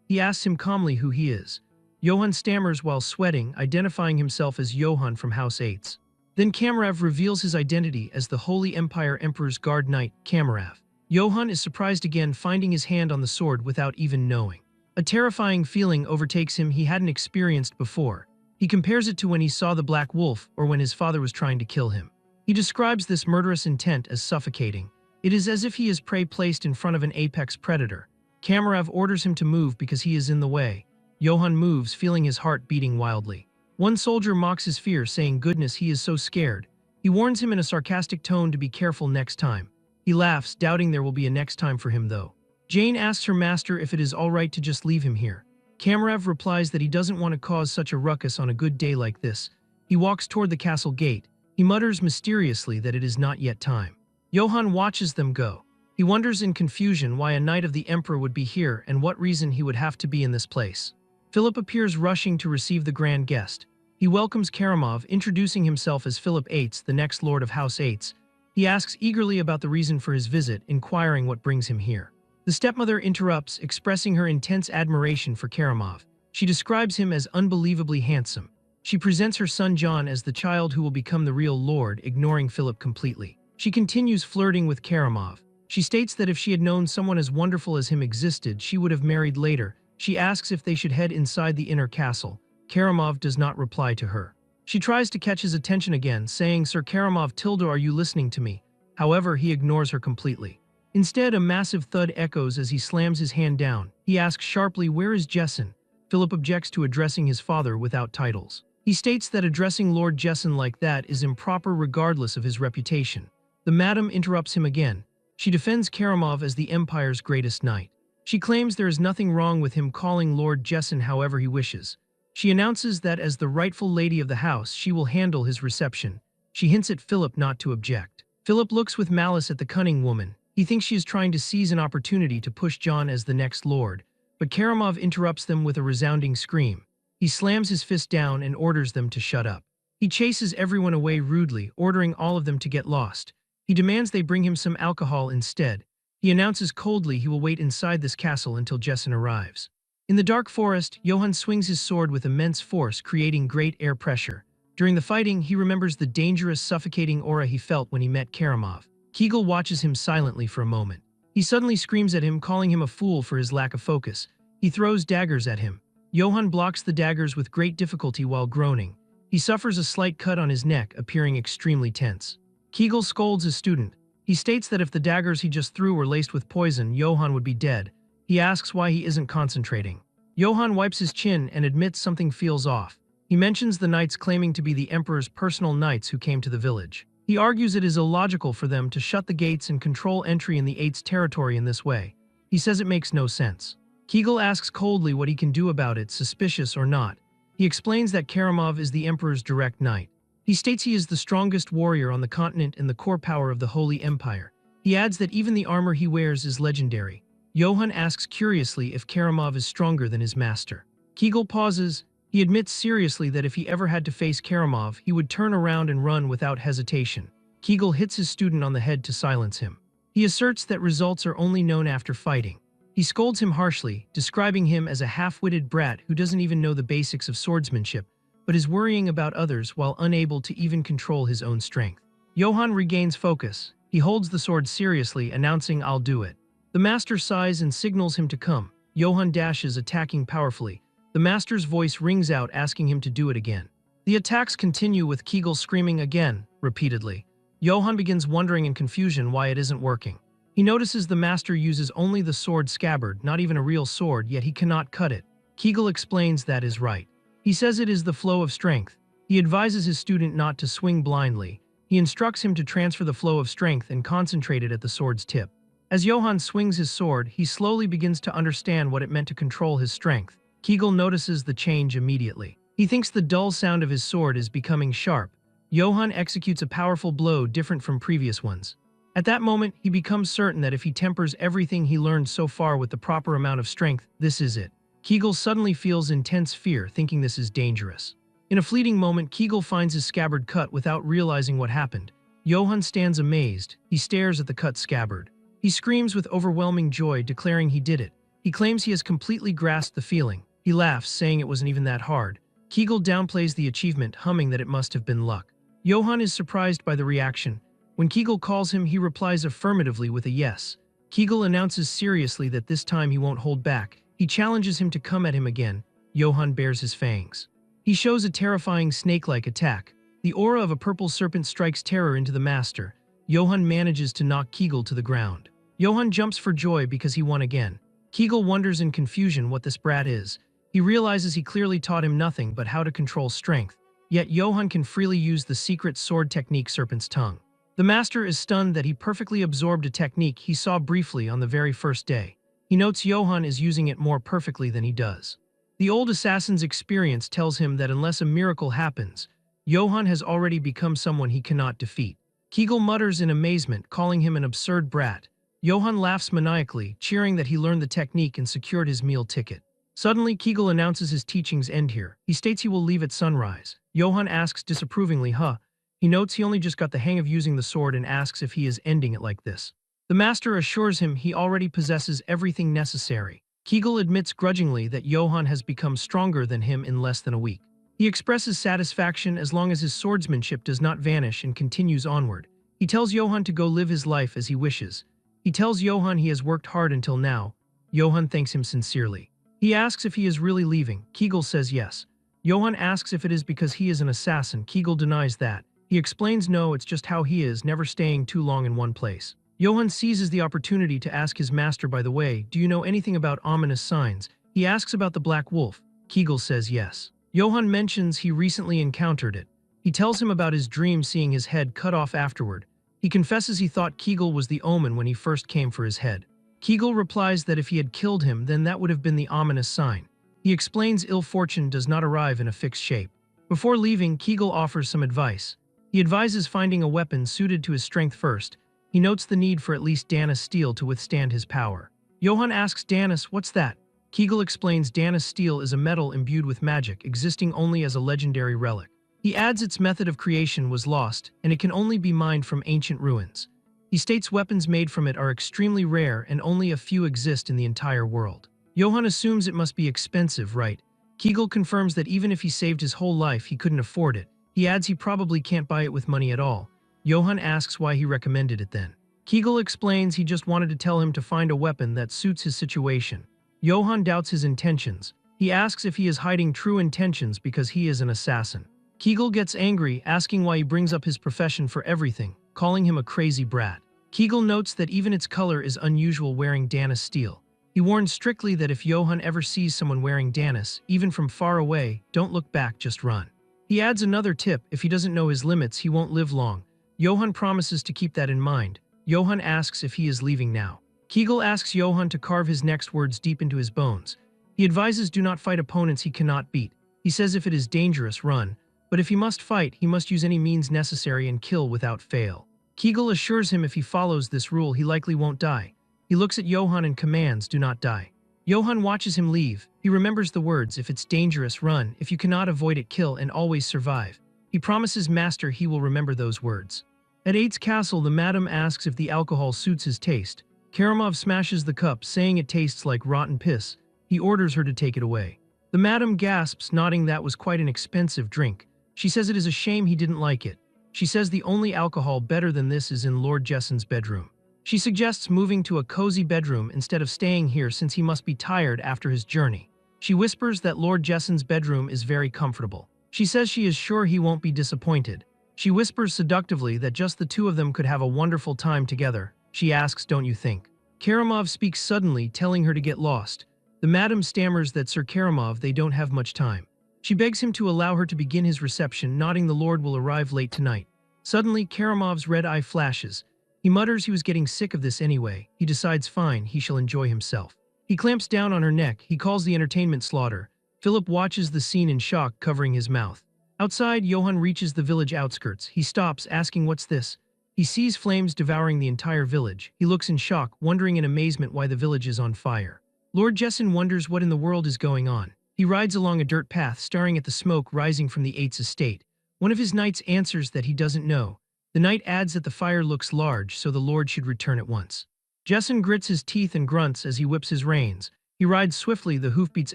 He asks him calmly who he is. Johann stammers while sweating, identifying himself as Johann from House 8. Then Kamarav reveals his identity as the Holy Empire Emperor's Guard Knight, Kamarav. Johann is surprised again, finding his hand on the sword without even knowing. A terrifying feeling overtakes him he hadn't experienced before. He compares it to when he saw the Black Wolf or when his father was trying to kill him. He describes this murderous intent as suffocating. It is as if he is prey placed in front of an apex predator. Kamarav orders him to move because he is in the way. Johann moves, feeling his heart beating wildly. One soldier mocks his fear, saying, "Goodness, he is so scared." He warns him in a sarcastic tone to be careful next time. He laughs, doubting there will be a next time for him though. Jane asks her master if it is all right to just leave him here. Kamarav replies that he doesn't want to cause such a ruckus on a good day like this. He walks toward the castle gate. He mutters mysteriously that it is not yet time. Johann watches them go. He wonders in confusion why a knight of the emperor would be here and what reason he would have to be in this place. Philip appears rushing to receive the grand guest. He welcomes Karamov, introducing himself as Philip VIII, the next lord of House 8. He asks eagerly about the reason for his visit, inquiring what brings him here. The stepmother interrupts, expressing her intense admiration for Karamov. She describes him as unbelievably handsome. She presents her son John as the child who will become the real lord, ignoring Philip completely. She continues flirting with Karamov. She states that if she had known someone as wonderful as him existed, she would have married later. She asks if they should head inside the inner castle. Karamov does not reply to her. She tries to catch his attention again, saying, "Sir Karamov Tilda, are you listening to me?" However, he ignores her completely. Instead, a massive thud echoes as he slams his hand down. He asks sharply, "Where is Jessen?" Philip objects to addressing his father without titles. He states that addressing Lord Jessen like that is improper regardless of his reputation. The madam interrupts him again. She defends Karamov as the Empire's greatest knight. She claims there is nothing wrong with him calling Lord Jessen however he wishes. She announces that as the rightful lady of the house, she will handle his reception. She hints at Philip not to object. Philip looks with malice at the cunning woman. He thinks she is trying to seize an opportunity to push John as the next lord, but Karamov interrupts them with a resounding scream. He slams his fist down and orders them to shut up. He chases everyone away rudely, ordering all of them to get lost. He demands they bring him some alcohol instead. He announces coldly he will wait inside this castle until Jessen arrives. In the dark forest, Johann swings his sword with immense force, creating great air pressure. During the fighting, he remembers the dangerous, suffocating aura he felt when he met Karamov. Kegel watches him silently for a moment. He suddenly screams at him, calling him a fool for his lack of focus. He throws daggers at him. Johann blocks the daggers with great difficulty while groaning. He suffers a slight cut on his neck, appearing extremely tense. Kegel scolds his student. He states that if the daggers he just threw were laced with poison, Johann would be dead. He asks why he isn't concentrating. Johann wipes his chin and admits something feels off. He mentions the knights claiming to be the emperor's personal knights who came to the village. He argues it is illogical for them to shut the gates and control entry in the 8's territory in this way. He says it makes no sense. Kegel asks coldly what he can do about it, suspicious or not. He explains that Karamov is the emperor's direct knight. He states he is the strongest warrior on the continent and the core power of the Holy Empire. He adds that even the armor he wears is legendary. Johann asks curiously if Karamov is stronger than his master. Kegel pauses. He admits seriously that if he ever had to face Karamov, he would turn around and run without hesitation. Kegel hits his student on the head to silence him. He asserts that results are only known after fighting. He scolds him harshly, describing him as a half-witted brat who doesn't even know the basics of swordsmanship, but is worrying about others while unable to even control his own strength. Johann regains focus. He holds the sword seriously, announcing, "I'll do it." The master sighs and signals him to come. Johann dashes, attacking powerfully. The master's voice rings out, asking him to do it again. The attacks continue with Kegel screaming again, repeatedly. Johann begins wondering in confusion why it isn't working. He notices the master uses only the sword scabbard, not even a real sword, yet he cannot cut it. Kegel explains that is right. He says it is the flow of strength. He advises his student not to swing blindly. He instructs him to transfer the flow of strength and concentrate it at the sword's tip. As Johann swings his sword, he slowly begins to understand what it meant to control his strength. Kegel notices the change immediately. He thinks the dull sound of his sword is becoming sharp. Johann executes a powerful blow different from previous ones. At that moment, he becomes certain that if he tempers everything he learned so far with the proper amount of strength, this is it. Kegel suddenly feels intense fear, thinking this is dangerous. In a fleeting moment, Kegel finds his scabbard cut without realizing what happened. Johann stands amazed. He stares at the cut scabbard. He screams with overwhelming joy, declaring he did it. He claims he has completely grasped the feeling. He laughs, saying it wasn't even that hard. Kegel downplays the achievement, humming that it must have been luck. Johann is surprised by the reaction. When Kegel calls him, he replies affirmatively with a yes. Kegel announces seriously that this time he won't hold back. He challenges him to come at him again. Johann bares his fangs. He shows a terrifying snake-like attack. The aura of a purple serpent strikes terror into the master. Johann manages to knock Kegel to the ground. Johann jumps for joy because he won again. Kegel wonders in confusion what this brat is. He realizes he clearly taught him nothing but how to control strength. Yet Johann can freely use the secret sword technique Serpent's Tongue. The master is stunned that he perfectly absorbed a technique he saw briefly on the very first day. He notes Johann is using it more perfectly than he does. The old assassin's experience tells him that unless a miracle happens, Johann has already become someone he cannot defeat. Kegel mutters in amazement, calling him an absurd brat. Johann laughs maniacally, cheering that he learned the technique and secured his meal ticket. Suddenly, Kegel announces his teachings end here. He states he will leave at sunrise. Johann asks disapprovingly, huh? He notes he only just got the hang of using the sword and asks if he is ending it like this. The master assures him he already possesses everything necessary. Kegel admits grudgingly that Johann has become stronger than him in less than a week. He expresses satisfaction as long as his swordsmanship does not vanish and continues onward. He tells Johann to go live his life as he wishes. He tells Johann he has worked hard until now. Johann thanks him sincerely. He asks if he is really leaving. Kegel says yes. Johann asks if it is because he is an assassin. Kegel denies that. He explains no, it's just how he is, never staying too long in one place. Johann seizes the opportunity to ask his master, by the way, do you know anything about ominous signs? He asks about the black wolf. Kegel says yes. Johann mentions he recently encountered it. He tells him about his dream seeing his head cut off afterward. He confesses he thought Kegel was the omen when he first came for his head. Kegel replies that if he had killed him, then that would have been the ominous sign. He explains ill fortune does not arrive in a fixed shape. Before leaving, Kegel offers some advice. He advises finding a weapon suited to his strength first. He notes the need for at least Dana's steel to withstand his power. Johann asks Danis, what's that? Kegel explains Dana's steel is a metal imbued with magic, existing only as a legendary relic. He adds its method of creation was lost, and it can only be mined from ancient ruins. He states weapons made from it are extremely rare and only a few exist in the entire world. Johann assumes it must be expensive, right? Kegel confirms that even if he saved his whole life, he couldn't afford it. He adds he probably can't buy it with money at all. Johann asks why he recommended it then. Kegel explains he just wanted to tell him to find a weapon that suits his situation. Johann doubts his intentions. He asks if he is hiding true intentions because he is an assassin. Kegel gets angry, asking why he brings up his profession for everything, calling him a crazy brat. Kegel notes that even its color is unusual wearing Dana's steel. He warns strictly that if Johann ever sees someone wearing Dana's, even from far away, don't look back, just run. He adds another tip, if he doesn't know his limits, he won't live long. Johann promises to keep that in mind. Johann asks if he is leaving now. Kegel asks Johann to carve his next words deep into his bones. He advises do not fight opponents he cannot beat. He says if it is dangerous, run. But if he must fight, he must use any means necessary and kill without fail. Kegel assures him if he follows this rule, he likely won't die. He looks at Johann and commands, do not die. Johann watches him leave. He remembers the words, if it's dangerous, run. If you cannot avoid it, kill, and always survive. He promises Master he will remember those words. At Eight's castle, the madam asks if the alcohol suits his taste. Karamov smashes the cup, saying it tastes like rotten piss. He orders her to take it away. The madam gasps, nodding that was quite an expensive drink. She says it is a shame he didn't like it. She says the only alcohol better than this is in Lord Jesson's bedroom. She suggests moving to a cozy bedroom instead of staying here since he must be tired after his journey. She whispers that Lord Jesson's bedroom is very comfortable. She says she is sure he won't be disappointed. She whispers seductively that just the two of them could have a wonderful time together. She asks, don't you think? Karamov speaks suddenly, telling her to get lost. The madam stammers that Sir Karamov, they don't have much time. She begs him to allow her to begin his reception, nodding the Lord will arrive late tonight. Suddenly, Karamov's red eye flashes. He mutters he was getting sick of this anyway. He decides fine, he shall enjoy himself. He clamps down on her neck. He calls the entertainment slaughter. Philip watches the scene in shock, covering his mouth. Outside, Johann reaches the village outskirts. He stops, asking what's this? He sees flames devouring the entire village. He looks in shock, wondering in amazement why the village is on fire. Lord Jesson wonders what in the world is going on. He rides along a dirt path staring at the smoke rising from the Eight's estate. One of his knights answers that he doesn't know. The knight adds that the fire looks large, so the lord should return at once. Jesson grits his teeth and grunts as he whips his reins. He rides swiftly, the hoofbeats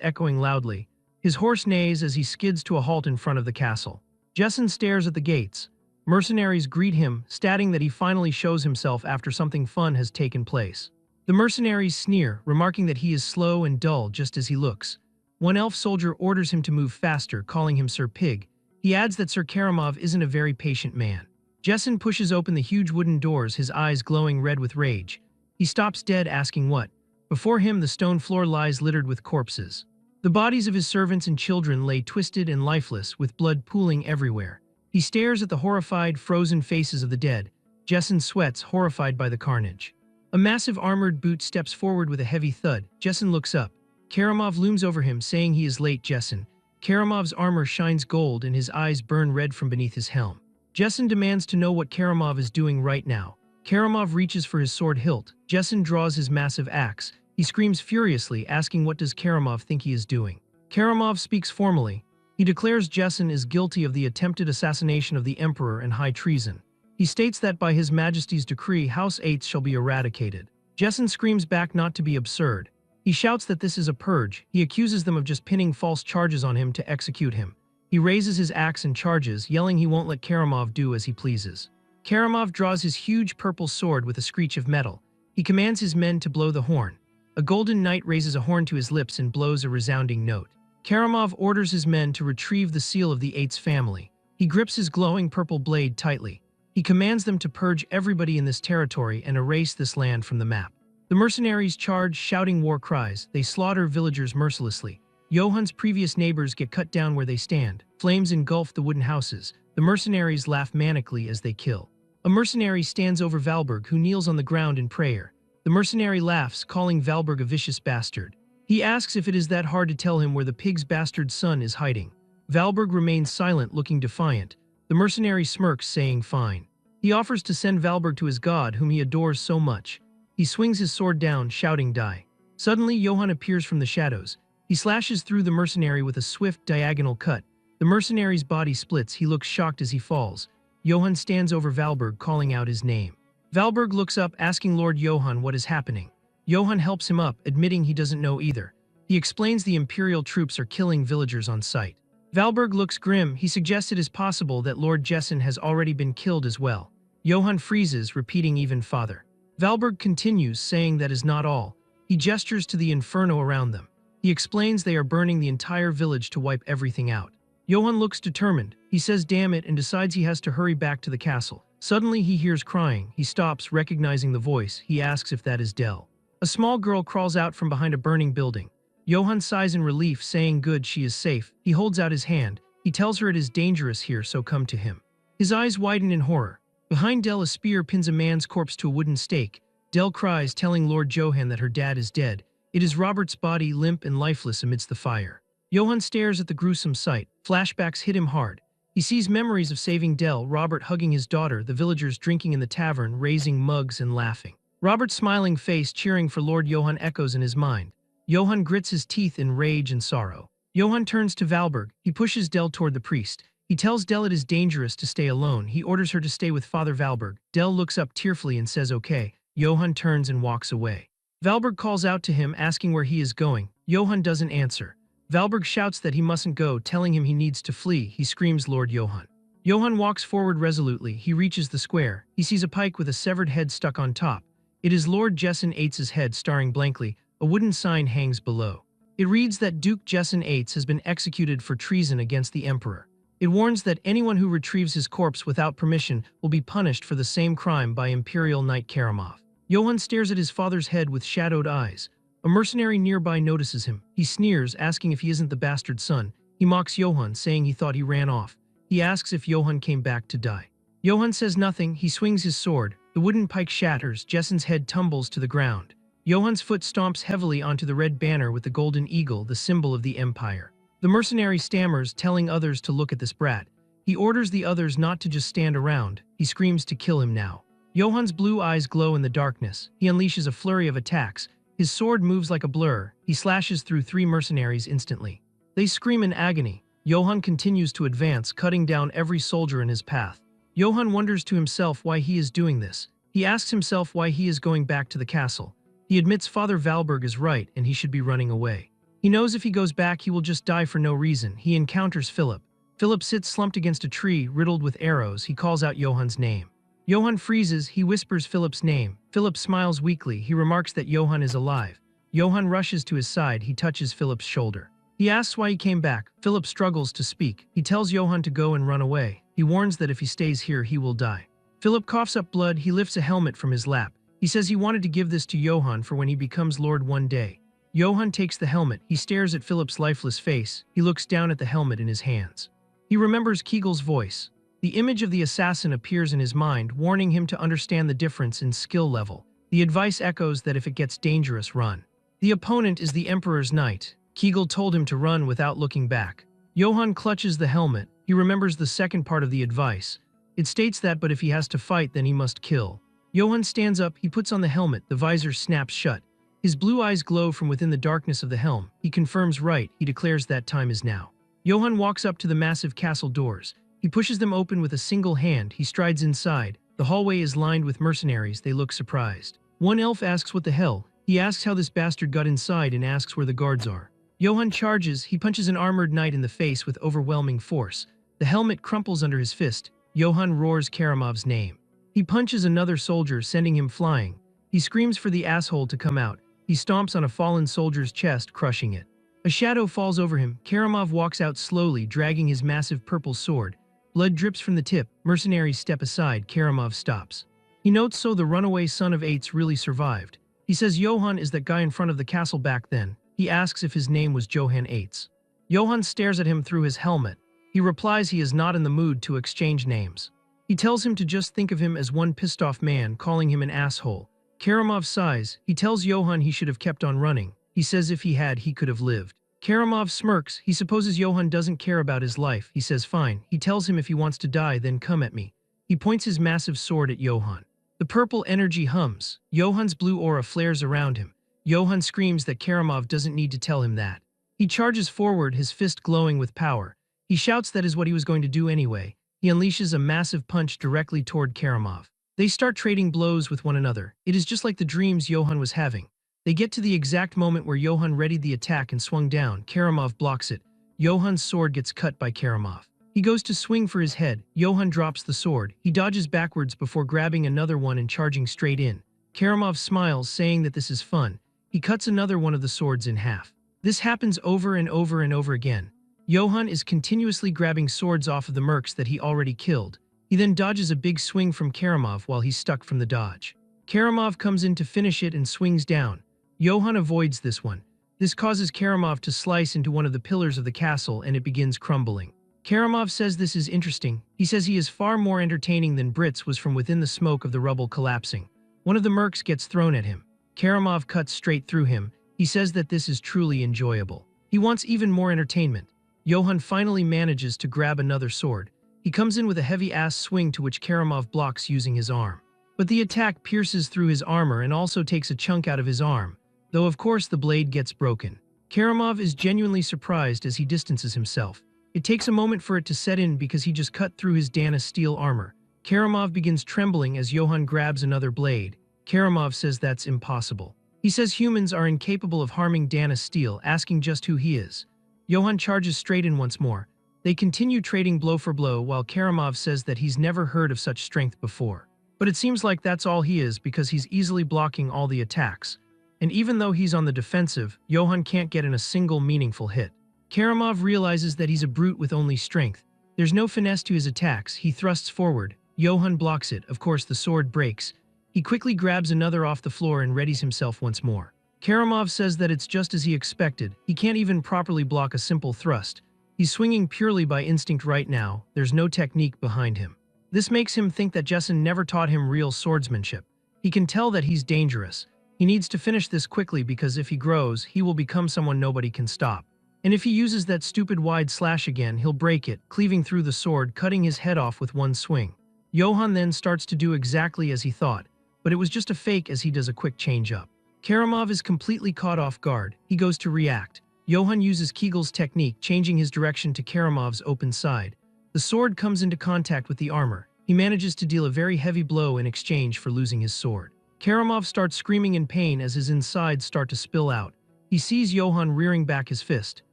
echoing loudly. His horse neighs as he skids to a halt in front of the castle. Jesson stares at the gates. Mercenaries greet him, stating that he finally shows himself after something fun has taken place. The mercenaries sneer, remarking that he is slow and dull just as he looks. One elf soldier orders him to move faster, calling him Sir Pig. He adds that Sir Karamov isn't a very patient man. Jesson pushes open the huge wooden doors, his eyes glowing red with rage. He stops dead, asking what. Before him, the stone floor lies littered with corpses. The bodies of his servants and children lay twisted and lifeless, with blood pooling everywhere. He stares at the horrified, frozen faces of the dead. Jesson sweats, horrified by the carnage. A massive armored boot steps forward with a heavy thud. Jesson looks up. Karamov looms over him, saying he is late. Jesson. Karamov's armor shines gold and his eyes burn red from beneath his helm. Jesson demands to know what Karamov is doing right now. Karamov reaches for his sword hilt. Jesson draws his massive axe. He screams furiously, asking what does Karamov think he is doing. Karamov speaks formally. He declares Jesson is guilty of the attempted assassination of the Emperor and high treason. He states that by His Majesty's decree, House Eights shall be eradicated. Jesson screams back not to be absurd. He shouts that this is a purge. He accuses them of just pinning false charges on him to execute him. He raises his axe and charges, yelling he won't let Karamov do as he pleases. Karamov draws his huge purple sword with a screech of metal. He commands his men to blow the horn. A golden knight raises a horn to his lips and blows a resounding note. Karamov orders his men to retrieve the seal of the Eight's family. He grips his glowing purple blade tightly. He commands them to purge everybody in this territory and erase this land from the map. The mercenaries charge, shouting war cries. They slaughter villagers mercilessly. Johann's previous neighbors get cut down where they stand. Flames engulf the wooden houses. The mercenaries laugh manically as they kill. A mercenary stands over Valberg, who kneels on the ground in prayer. The mercenary laughs, calling Valberg a vicious bastard. He asks if it is that hard to tell him where the pig's bastard son is hiding. Valberg remains silent, looking defiant. The mercenary smirks, saying fine. He offers to send Valberg to his god, whom he adores so much. He swings his sword down, shouting die. Suddenly, Johann appears from the shadows. He slashes through the mercenary with a swift, diagonal cut. The mercenary's body splits. He looks shocked as he falls. Johann stands over Valberg, calling out his name. Valberg looks up, asking Lord Johann what is happening. Johann helps him up, admitting he doesn't know either. He explains the Imperial troops are killing villagers on sight. Valberg looks grim. He suggests it is possible that Lord Jesson has already been killed as well. Johann freezes, repeating even father. Valberg continues, saying that is not all. He gestures to the inferno around them. He explains they are burning the entire village to wipe everything out. Johann looks determined. He says damn it and decides he has to hurry back to the castle. Suddenly he hears crying. He stops, recognizing the voice. He asks if that is Dell. A small girl crawls out from behind a burning building. Johann sighs in relief, saying good, she is safe. He holds out his hand. He tells her it is dangerous here, so come to him. His eyes widen in horror. Behind Dell, a spear pins a man's corpse to a wooden stake. Dell cries, telling Lord Johann that her dad is dead. It is Robert's body, limp and lifeless amidst the fire. Johann stares at the gruesome sight. Flashbacks hit him hard. He sees memories of saving Dell, Robert hugging his daughter, the villagers drinking in the tavern, raising mugs and laughing. Robert's smiling face cheering for Lord Johann echoes in his mind. Johann grits his teeth in rage and sorrow. Johann turns to Valberg. He pushes Dell toward the priest. He tells Dell it is dangerous to stay alone. He orders her to stay with Father Valberg. Dell looks up tearfully and says okay. Johann turns and walks away. Valberg calls out to him, asking where he is going. Johann doesn't answer. Valberg shouts that he mustn't go, telling him he needs to flee. He screams Lord Johann. Johann walks forward resolutely. He reaches the square. He sees a pike with a severed head stuck on top. It is Lord Jesson Eights' head, staring blankly. A wooden sign hangs below. It reads that Duke Jesson Eights has been executed for treason against the Emperor. It warns that anyone who retrieves his corpse without permission will be punished for the same crime by Imperial Knight Karamov. Johann stares at his father's head with shadowed eyes. A mercenary nearby notices him. He sneers, asking if he isn't the bastard son. He mocks Johann, saying he thought he ran off. He asks if Johann came back to die. Johann says nothing. He swings his sword. The wooden pike shatters. Jesson's head tumbles to the ground. Johann's foot stomps heavily onto the red banner with the golden eagle, the symbol of the Empire. The mercenary stammers, telling others to look at this brat. He orders the others not to just stand around. He screams to kill him now. Johann's blue eyes glow in the darkness. He unleashes a flurry of attacks. His sword moves like a blur. He slashes through 3 mercenaries instantly. They scream in agony. Johann continues to advance, cutting down every soldier in his path. Johann wonders to himself why he is doing this. He asks himself why he is going back to the castle. He admits Father Valberg is right and he should be running away. He knows if he goes back he will just die for no reason. He encounters Philip. Philip sits slumped against a tree, riddled with arrows. He calls out Johann's name. Johann freezes. He whispers Philip's name. Philip smiles weakly. He remarks that Johann is alive. Johann rushes to his side. He touches Philip's shoulder. He asks why he came back. Philip struggles to speak. He tells Johann to go and run away. He warns that if he stays here he will die. Philip coughs up blood. He lifts a helmet from his lap. He says he wanted to give this to Johann for when he becomes Lord one day. Johann takes the helmet. He stares at Philip's lifeless face. He looks down at the helmet in his hands. He remembers Kegel's voice. The image of the assassin appears in his mind, warning him to understand the difference in skill level. The advice echoes that if it gets dangerous, run. The opponent is the Emperor's knight. Kegel told him to run without looking back. Johann clutches the helmet. He remembers the second part of the advice. It states that but if he has to fight then he must kill. Johann stands up. He puts on the helmet. The visor snaps shut. His blue eyes glow from within the darkness of the helm. He confirms right. He declares that time is now. Johann walks up to the massive castle doors. He pushes them open with a single hand. He strides inside. The hallway is lined with mercenaries. They look surprised. One elf asks what the hell. He asks how this bastard got inside and asks where the guards are. Johann charges. He punches an armored knight in the face with overwhelming force. The helmet crumples under his fist. Johann roars Karamov's name. He punches another soldier, sending him flying. He screams for the asshole to come out. He stomps on a fallen soldier's chest, crushing it. A shadow falls over him. Karamov walks out slowly, dragging his massive purple sword. Blood drips from the tip. Mercenaries step aside. Karamov stops. He notes so the runaway son of Eights really survived. He says Johann is that guy in front of the castle back then. He asks if his name was Johann Eights. Johann stares at him through his helmet. He replies he is not in the mood to exchange names. He tells him to just think of him as one pissed-off man, calling him an asshole. Karamov sighs. He tells Johann he should have kept on running. He says if he had, he could have lived. Karamov smirks. He supposes Johann doesn't care about his life. He says fine. He tells him if he wants to die, then come at me. He points his massive sword at Johann. The purple energy hums. Johann's blue aura flares around him. Johann screams that Karamov doesn't need to tell him that. He charges forward, his fist glowing with power. He shouts that is what he was going to do anyway. He unleashes a massive punch directly toward Karamov. They start trading blows with one another. It is just like the dreams Johann was having. They get to the exact moment where Johann readied the attack and swung down. Karamov blocks it. Johann's sword gets cut by Karamov. He goes to swing for his head. Johann drops the sword. He dodges backwards before grabbing another one and charging straight in. Karamov smiles, saying that this is fun. He cuts another one of the swords in half. This happens over and over and over again. Johann is continuously grabbing swords off of the mercs that he already killed. He then dodges a big swing from Karamov while he's stuck from the dodge. Karamov comes in to finish it and swings down. Johann avoids this one. This causes Karamov to slice into one of the pillars of the castle and it begins crumbling. Karamov says this is interesting. He says he is far more entertaining than Brits was from within the smoke of the rubble collapsing. One of the mercs gets thrown at him. Karamov cuts straight through him. He says that this is truly enjoyable. He wants even more entertainment. Johann finally manages to grab another sword. He comes in with a heavy-ass swing to which Karamov blocks using his arm. But the attack pierces through his armor and also takes a chunk out of his arm, though of course the blade gets broken. Karamov is genuinely surprised as he distances himself. It takes a moment for it to set in because he just cut through his Dana steel armor. Karamov begins trembling as Johann grabs another blade. Karamov says that's impossible. He says humans are incapable of harming Dana steel, asking just who he is. Johann charges straight in once more. They continue trading blow for blow while Karamov says that he's never heard of such strength before. But it seems like that's all he is because he's easily blocking all the attacks. And even though he's on the defensive, Johann can't get in a single meaningful hit. Karamov realizes that he's a brute with only strength. There's no finesse to his attacks. He thrusts forward. Johann blocks it. Of course, the sword breaks. He quickly grabs another off the floor and readies himself once more. Karamov says that it's just as he expected. He can't even properly block a simple thrust. He's swinging purely by instinct right now. There's no technique behind him. This makes him think that Jessen never taught him real swordsmanship. He can tell that he's dangerous. He needs to finish this quickly because if he grows, he will become someone nobody can stop. And if he uses that stupid wide slash again, he'll break it, cleaving through the sword, cutting his head off with one swing. Johann then starts to do exactly as he thought, but it was just a fake as he does a quick change-up. Karamov is completely caught off guard. He goes to react. Johann uses Kegel's technique, changing his direction to Karamov's open side. The sword comes into contact with the armor. He manages to deal a very heavy blow in exchange for losing his sword. Karamov starts screaming in pain as his insides start to spill out. He sees Johann rearing back his fist.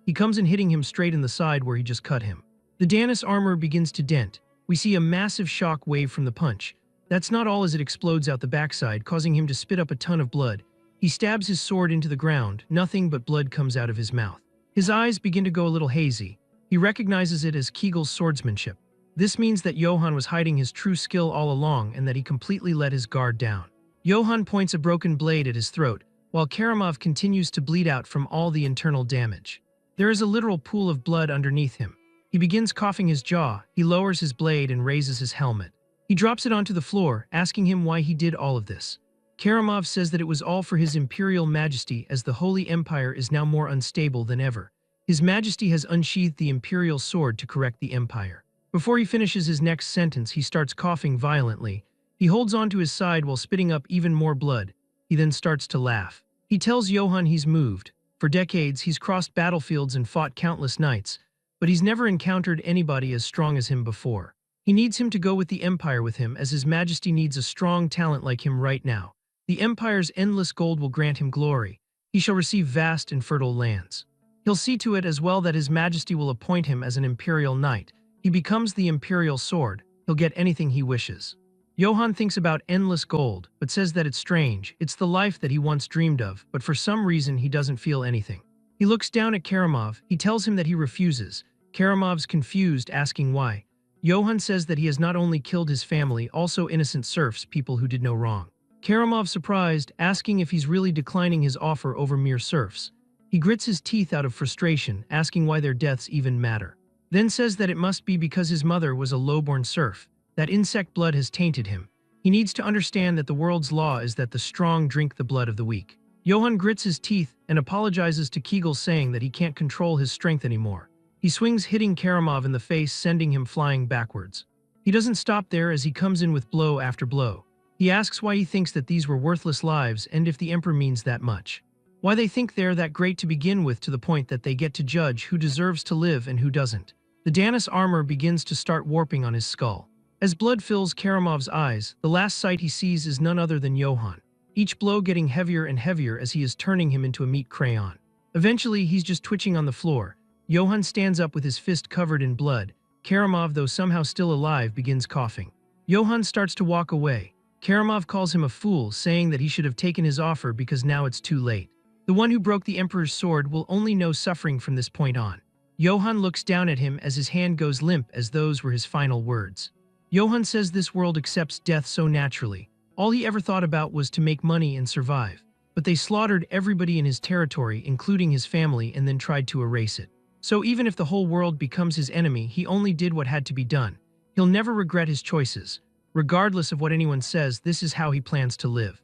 He comes in hitting him straight in the side where he just cut him. The Danis armor begins to dent. We see a massive shock wave from the punch. That's not all, as it explodes out the backside, causing him to spit up a ton of blood. He stabs his sword into the ground. Nothing but blood comes out of his mouth. His eyes begin to go a little hazy. He recognizes it as Kegel's swordsmanship. This means that Johann was hiding his true skill all along and that he completely let his guard down. Johann points a broken blade at his throat, while Karamov continues to bleed out from all the internal damage. There is a literal pool of blood underneath him. He begins coughing his jaw. He lowers his blade and raises his helmet. He drops it onto the floor, asking him why he did all of this. Karamov says that it was all for his Imperial Majesty, as the Holy Empire is now more unstable than ever. His Majesty has unsheathed the Imperial sword to correct the Empire. Before he finishes his next sentence, he starts coughing violently. He holds onto his side while spitting up even more blood. He then starts to laugh. He tells Johann he's moved. For decades, he's crossed battlefields and fought countless knights, but he's never encountered anybody as strong as him before. He needs him to go with the Empire with him, as His Majesty needs a strong talent like him right now. The Empire's endless gold will grant him glory. He shall receive vast and fertile lands. He'll see to it as well that His Majesty will appoint him as an Imperial Knight. He becomes the Imperial Sword. He'll get anything he wishes. Johann thinks about endless gold, but says that it's strange. It's the life that he once dreamed of, but for some reason he doesn't feel anything. He looks down at Karamov. He tells him that he refuses. Karamov's confused, asking why. Johann says that he has not only killed his family, also innocent serfs, people who did no wrong. Karamov surprised, asking if he's really declining his offer over mere serfs. He grits his teeth out of frustration, asking why their deaths even matter. Then says that it must be because his mother was a low-born serf. That insect blood has tainted him. He needs to understand that the world's law is that the strong drink the blood of the weak. Johann grits his teeth and apologizes to Kegel, saying that he can't control his strength anymore. He swings, hitting Karamov in the face, sending him flying backwards. He doesn't stop there, as he comes in with blow after blow. He asks why he thinks that these were worthless lives and if the Emperor means that much. Why they think they're that great to begin with, to the point that they get to judge who deserves to live and who doesn't. The Danis armor begins to start warping on his skull. As blood fills Karamov's eyes, the last sight he sees is none other than Johann. Each blow getting heavier and heavier as he is turning him into a meat crayon. Eventually, he's just twitching on the floor. Johann stands up with his fist covered in blood. Karamov, though somehow still alive, begins coughing. Johann starts to walk away. Karamov calls him a fool, saying that he should have taken his offer because now it's too late. The one who broke the Emperor's sword will only know suffering from this point on. Johann looks down at him as his hand goes limp, as those were his final words. Johann says this world accepts death so naturally. All he ever thought about was to make money and survive. But they slaughtered everybody in his territory, including his family, and then tried to erase it. So even if the whole world becomes his enemy, he only did what had to be done. He'll never regret his choices. Regardless of what anyone says, this is how he plans to live.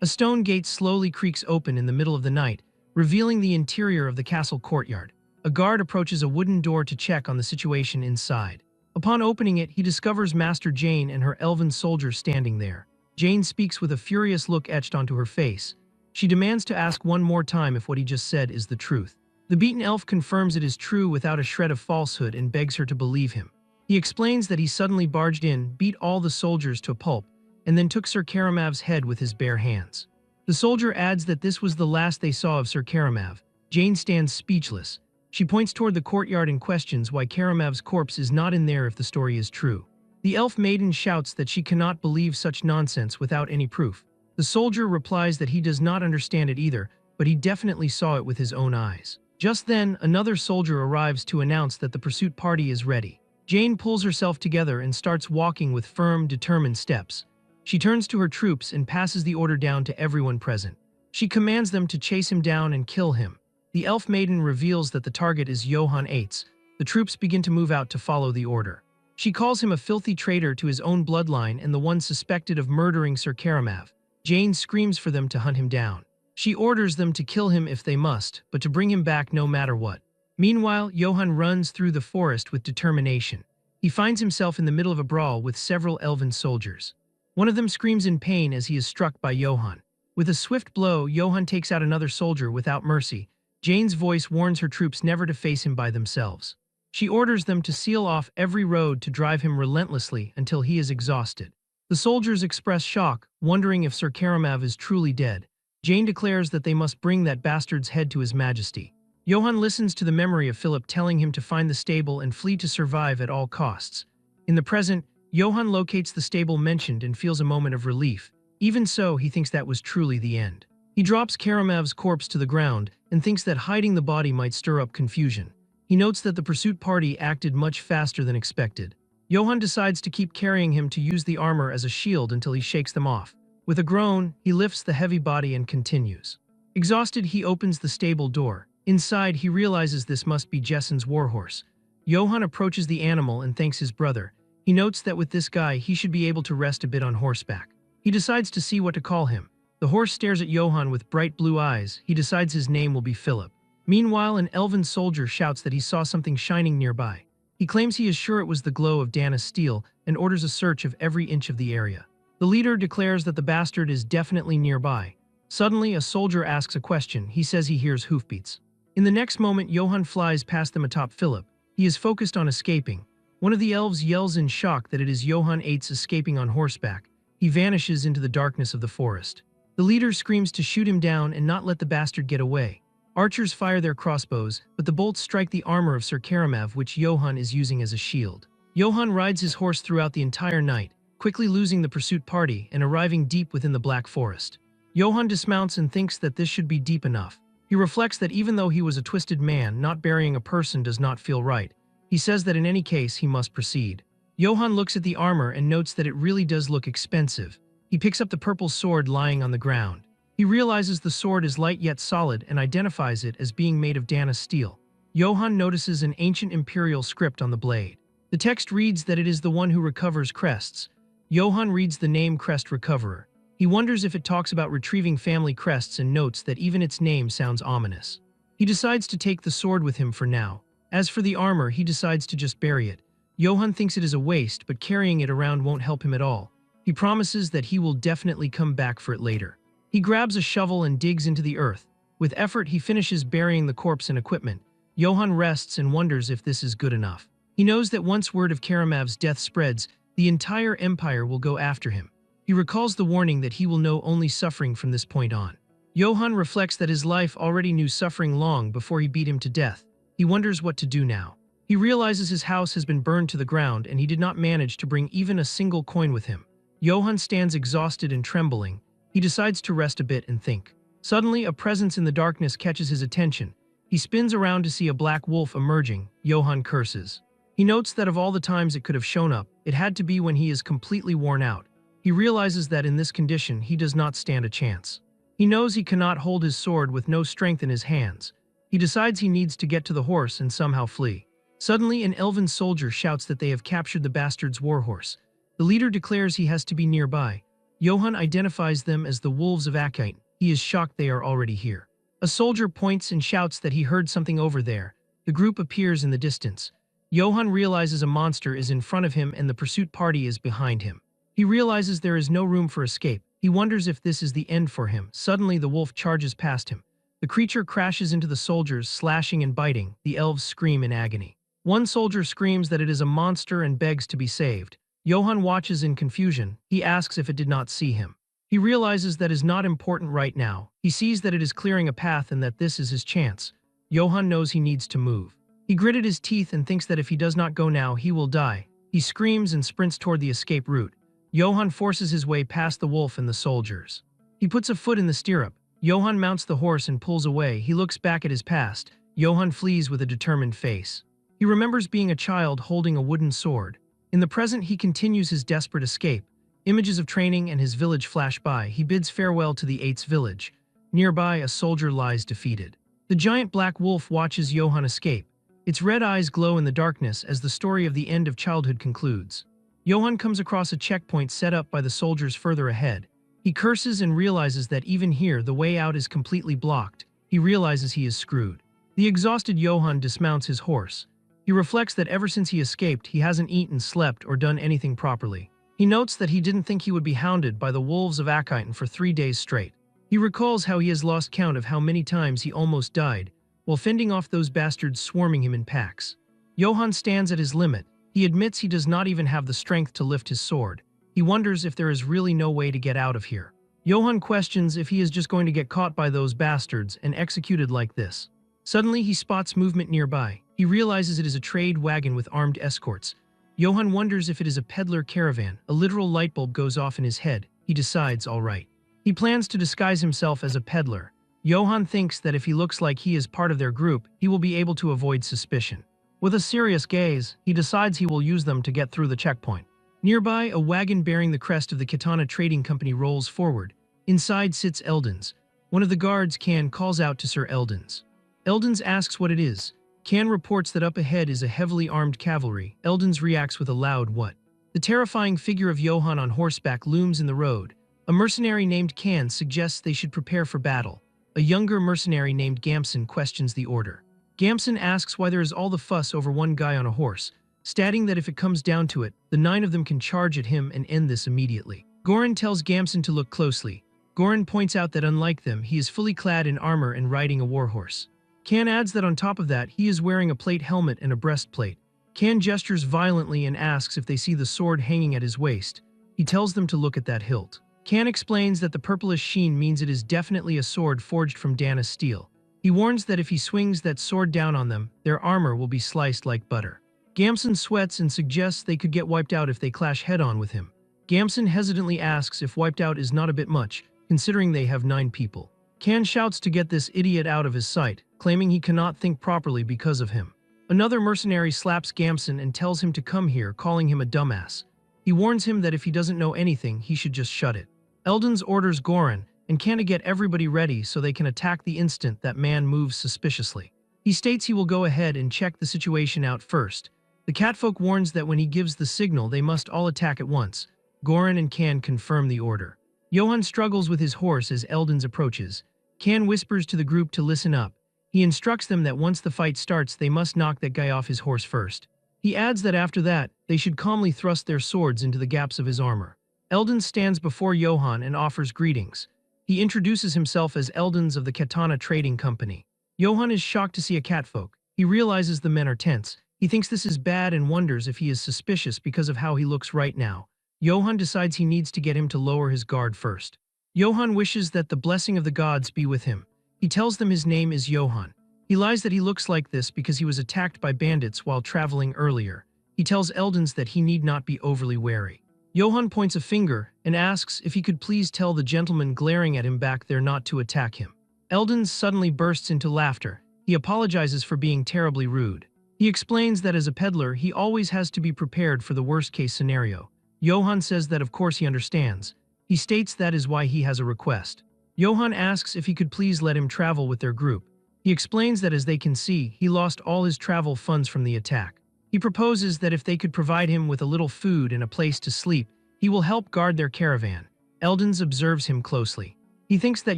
A stone gate slowly creaks open in the middle of the night, revealing the interior of the castle courtyard. A guard approaches a wooden door to check on the situation inside. Upon opening it, he discovers Master Jane and her elven soldier standing there. Jane speaks with a furious look etched onto her face. She demands to ask one more time if what he just said is the truth. The beaten elf confirms it is true without a shred of falsehood and begs her to believe him. He explains that he suddenly barged in, beat all the soldiers to a pulp, and then took Sir Karamov's head with his bare hands. The soldier adds that this was the last they saw of Sir Karamov. Jane stands speechless. She points toward the courtyard and questions why Karamov's corpse is not in there if the story is true. The elf maiden shouts that she cannot believe such nonsense without any proof. The soldier replies that he does not understand it either, but he definitely saw it with his own eyes. Just then, another soldier arrives to announce that the pursuit party is ready. Jane pulls herself together and starts walking with firm, determined steps. She turns to her troops and passes the order down to everyone present. She commands them to chase him down and kill him. The elf maiden reveals that the target is Johann Eitz. The troops begin to move out to follow the order. She calls him a filthy traitor to his own bloodline and the one suspected of murdering Sir Karamov. Jane screams for them to hunt him down. She orders them to kill him if they must, but to bring him back no matter what. Meanwhile, Johann runs through the forest with determination. He finds himself in the middle of a brawl with several elven soldiers. One of them screams in pain as he is struck by Johann. With a swift blow, Johann takes out another soldier without mercy. Jane's voice warns her troops never to face him by themselves. She orders them to seal off every road to drive him relentlessly until he is exhausted. The soldiers express shock, wondering if Sir Karamov is truly dead. Jane declares that they must bring that bastard's head to His Majesty. Johann listens to the memory of Philip telling him to find the stable and flee to survive at all costs. In the present, Johann locates the stable mentioned and feels a moment of relief. Even so, he thinks that was truly the end. He drops Karamov's corpse to the ground and thinks that hiding the body might stir up confusion. He notes that the pursuit party acted much faster than expected. Johann decides to keep carrying him to use the armor as a shield until he shakes them off. With a groan, he lifts the heavy body and continues. Exhausted, he opens the stable door. Inside, he realizes this must be Jessen's warhorse. Johann approaches the animal and thanks his brother. He notes that with this guy, he should be able to rest a bit on horseback. He decides to see what to call him. The horse stares at Johann with bright blue eyes. He decides his name will be Philip. Meanwhile, an elven soldier shouts that he saw something shining nearby. He claims he is sure it was the glow of Dana's steel and orders a search of every inch of the area. The leader declares that the bastard is definitely nearby. Suddenly, a soldier asks a question. He says he hears hoofbeats. In the next moment, Johann flies past them atop Philip. He is focused on escaping. One of the elves yells in shock that it is Johann Eitz escaping on horseback. He vanishes into the darkness of the forest. The leader screams to shoot him down and not let the bastard get away. Archers fire their crossbows, but the bolts strike the armor of Sir Karamov, which Johann is using as a shield. Johann rides his horse throughout the entire night, quickly losing the pursuit party and arriving deep within the Black Forest. Johann dismounts and thinks that this should be deep enough. He reflects that even though he was a twisted man, not burying a person does not feel right. He says that in any case, he must proceed. Johann looks at the armor and notes that it really does look expensive. He picks up the purple sword lying on the ground. He realizes the sword is light yet solid and identifies it as being made of Dana's steel. Johann notices an ancient imperial script on the blade. The text reads that it is the one who recovers crests. Johann reads the name Crest Recoverer. He wonders if it talks about retrieving family crests and notes that even its name sounds ominous. He decides to take the sword with him for now. As for the armor, he decides to just bury it. Johann thinks it is a waste, but carrying it around won't help him at all. He promises that he will definitely come back for it later. He grabs a shovel and digs into the earth. With effort, he finishes burying the corpse and equipment. Johann rests and wonders if this is good enough. He knows that once word of Karamov's death spreads, the entire empire will go after him. He recalls the warning that he will know only suffering from this point on. Johann reflects that his life already knew suffering long before he beat him to death. He wonders what to do now. He realizes his house has been burned to the ground and he did not manage to bring even a single coin with him. Johann stands exhausted and trembling. He decides to rest a bit and think. Suddenly, a presence in the darkness catches his attention. He spins around to see a black wolf emerging. Johann curses. He notes that of all the times it could have shown up, it had to be when he is completely worn out. He realizes that in this condition, he does not stand a chance. He knows he cannot hold his sword with no strength in his hands. He decides he needs to get to the horse and somehow flee. Suddenly, an elven soldier shouts that they have captured the bastard's warhorse. The leader declares he has to be nearby. Johann identifies them as the wolves of Akite. He is shocked they are already here. A soldier points and shouts that he heard something over there. The group appears in the distance. Johann realizes a monster is in front of him and the pursuit party is behind him. He realizes there is no room for escape. He wonders if this is the end for him. Suddenly, the wolf charges past him. The creature crashes into the soldiers, slashing and biting. The elves scream in agony. One soldier screams that it is a monster and begs to be saved. Johann watches in confusion. He asks if it did not see him. He realizes that is not important right now. He sees that it is clearing a path and that this is his chance. Johann knows he needs to move. He gritted his teeth and thinks that if he does not go now, he will die. He screams and sprints toward the escape route. Johann forces his way past the wolf and the soldiers. He puts a foot in the stirrup. Johann mounts the horse and pulls away. He looks back at his past. Johann flees with a determined face. He remembers being a child holding a wooden sword. In the present, he continues his desperate escape. Images of training and his village flash by. He bids farewell to the Eights village. Nearby, a soldier lies defeated. The giant black wolf watches Johann escape. Its red eyes glow in the darkness as the story of the end of childhood concludes. Johann comes across a checkpoint set up by the soldiers further ahead. He curses and realizes that even here the way out is completely blocked. He realizes he is screwed. The exhausted Johann dismounts his horse. He reflects that ever since he escaped, he hasn't eaten, slept, or done anything properly. He notes that he didn't think he would be hounded by the wolves of Akiten for 3 days straight. He recalls how he has lost count of how many times he almost died, while fending off those bastards swarming him in packs. Johann stands at his limit. He admits he does not even have the strength to lift his sword. He wonders if there is really no way to get out of here. Johann questions if he is just going to get caught by those bastards and executed like this. Suddenly, he spots movement nearby. He realizes it is a trade wagon with armed escorts. Johann wonders if it is a peddler caravan. A literal light bulb goes off in his head. He decides, all right. He plans to disguise himself as a peddler. Johann thinks that if he looks like he is part of their group, he will be able to avoid suspicion. With a serious gaze, he decides he will use them to get through the checkpoint. Nearby, a wagon bearing the crest of the Katana Trading Company rolls forward. Inside sits Eldens. One of the guards, Kan, calls out to Sir Eldens. Eldens asks what it is. Kan reports that up ahead is a heavily armed cavalry. Eldens reacts with a loud what. The terrifying figure of Johann on horseback looms in the road. A mercenary named Kan suggests they should prepare for battle. A younger mercenary named Gamson questions the order. Gamson asks why there is all the fuss over one guy on a horse, stating that if it comes down to it, the 9 of them can charge at him and end this immediately. Goran tells Gamson to look closely. Goran points out that unlike them, he is fully clad in armor and riding a warhorse. Kan adds that on top of that, he is wearing a plate helmet and a breastplate. Kan gestures violently and asks if they see the sword hanging at his waist. He tells them to look at that hilt. Kan explains that the purplish sheen means it is definitely a sword forged from Dana steel. He warns that if he swings that sword down on them, their armor will be sliced like butter. Gamson sweats and suggests they could get wiped out if they clash head-on with him. Gamson hesitantly asks if wiped out is not a bit much, considering they have 9 people. Kan shouts to get this idiot out of his sight, claiming he cannot think properly because of him. Another mercenary slaps Gamson and tells him to come here, calling him a dumbass. He warns him that if he doesn't know anything, he should just shut it. Eldens orders Goran and Kan to get everybody ready so they can attack the instant that man moves suspiciously. He states he will go ahead and check the situation out first. The catfolk warns that when he gives the signal, they must all attack at once. Goran and Kan confirm the order. Johann struggles with his horse as Eldens approaches. Kan whispers to the group to listen up. He instructs them that once the fight starts, they must knock that guy off his horse first. He adds that after that, they should calmly thrust their swords into the gaps of his armor. Eldens stands before Johann and offers greetings. He introduces himself as Eldens of the Katana Trading Company. Johann is shocked to see a catfolk. He realizes the men are tense. He thinks this is bad and wonders if he is suspicious because of how he looks right now. Johann decides he needs to get him to lower his guard first. Johann wishes that the blessing of the gods be with him. He tells them his name is Johann. He lies that he looks like this because he was attacked by bandits while traveling earlier. He tells Eldens that he need not be overly wary. Johann points a finger and asks if he could please tell the gentleman glaring at him back there not to attack him. Eldens suddenly bursts into laughter. He apologizes for being terribly rude. He explains that as a peddler, he always has to be prepared for the worst-case scenario. Johann says that of course he understands. He states that is why he has a request. Johann asks if he could please let him travel with their group. He explains that as they can see, he lost all his travel funds from the attack. He proposes that if they could provide him with a little food and a place to sleep, he will help guard their caravan. Eldens observes him closely. He thinks that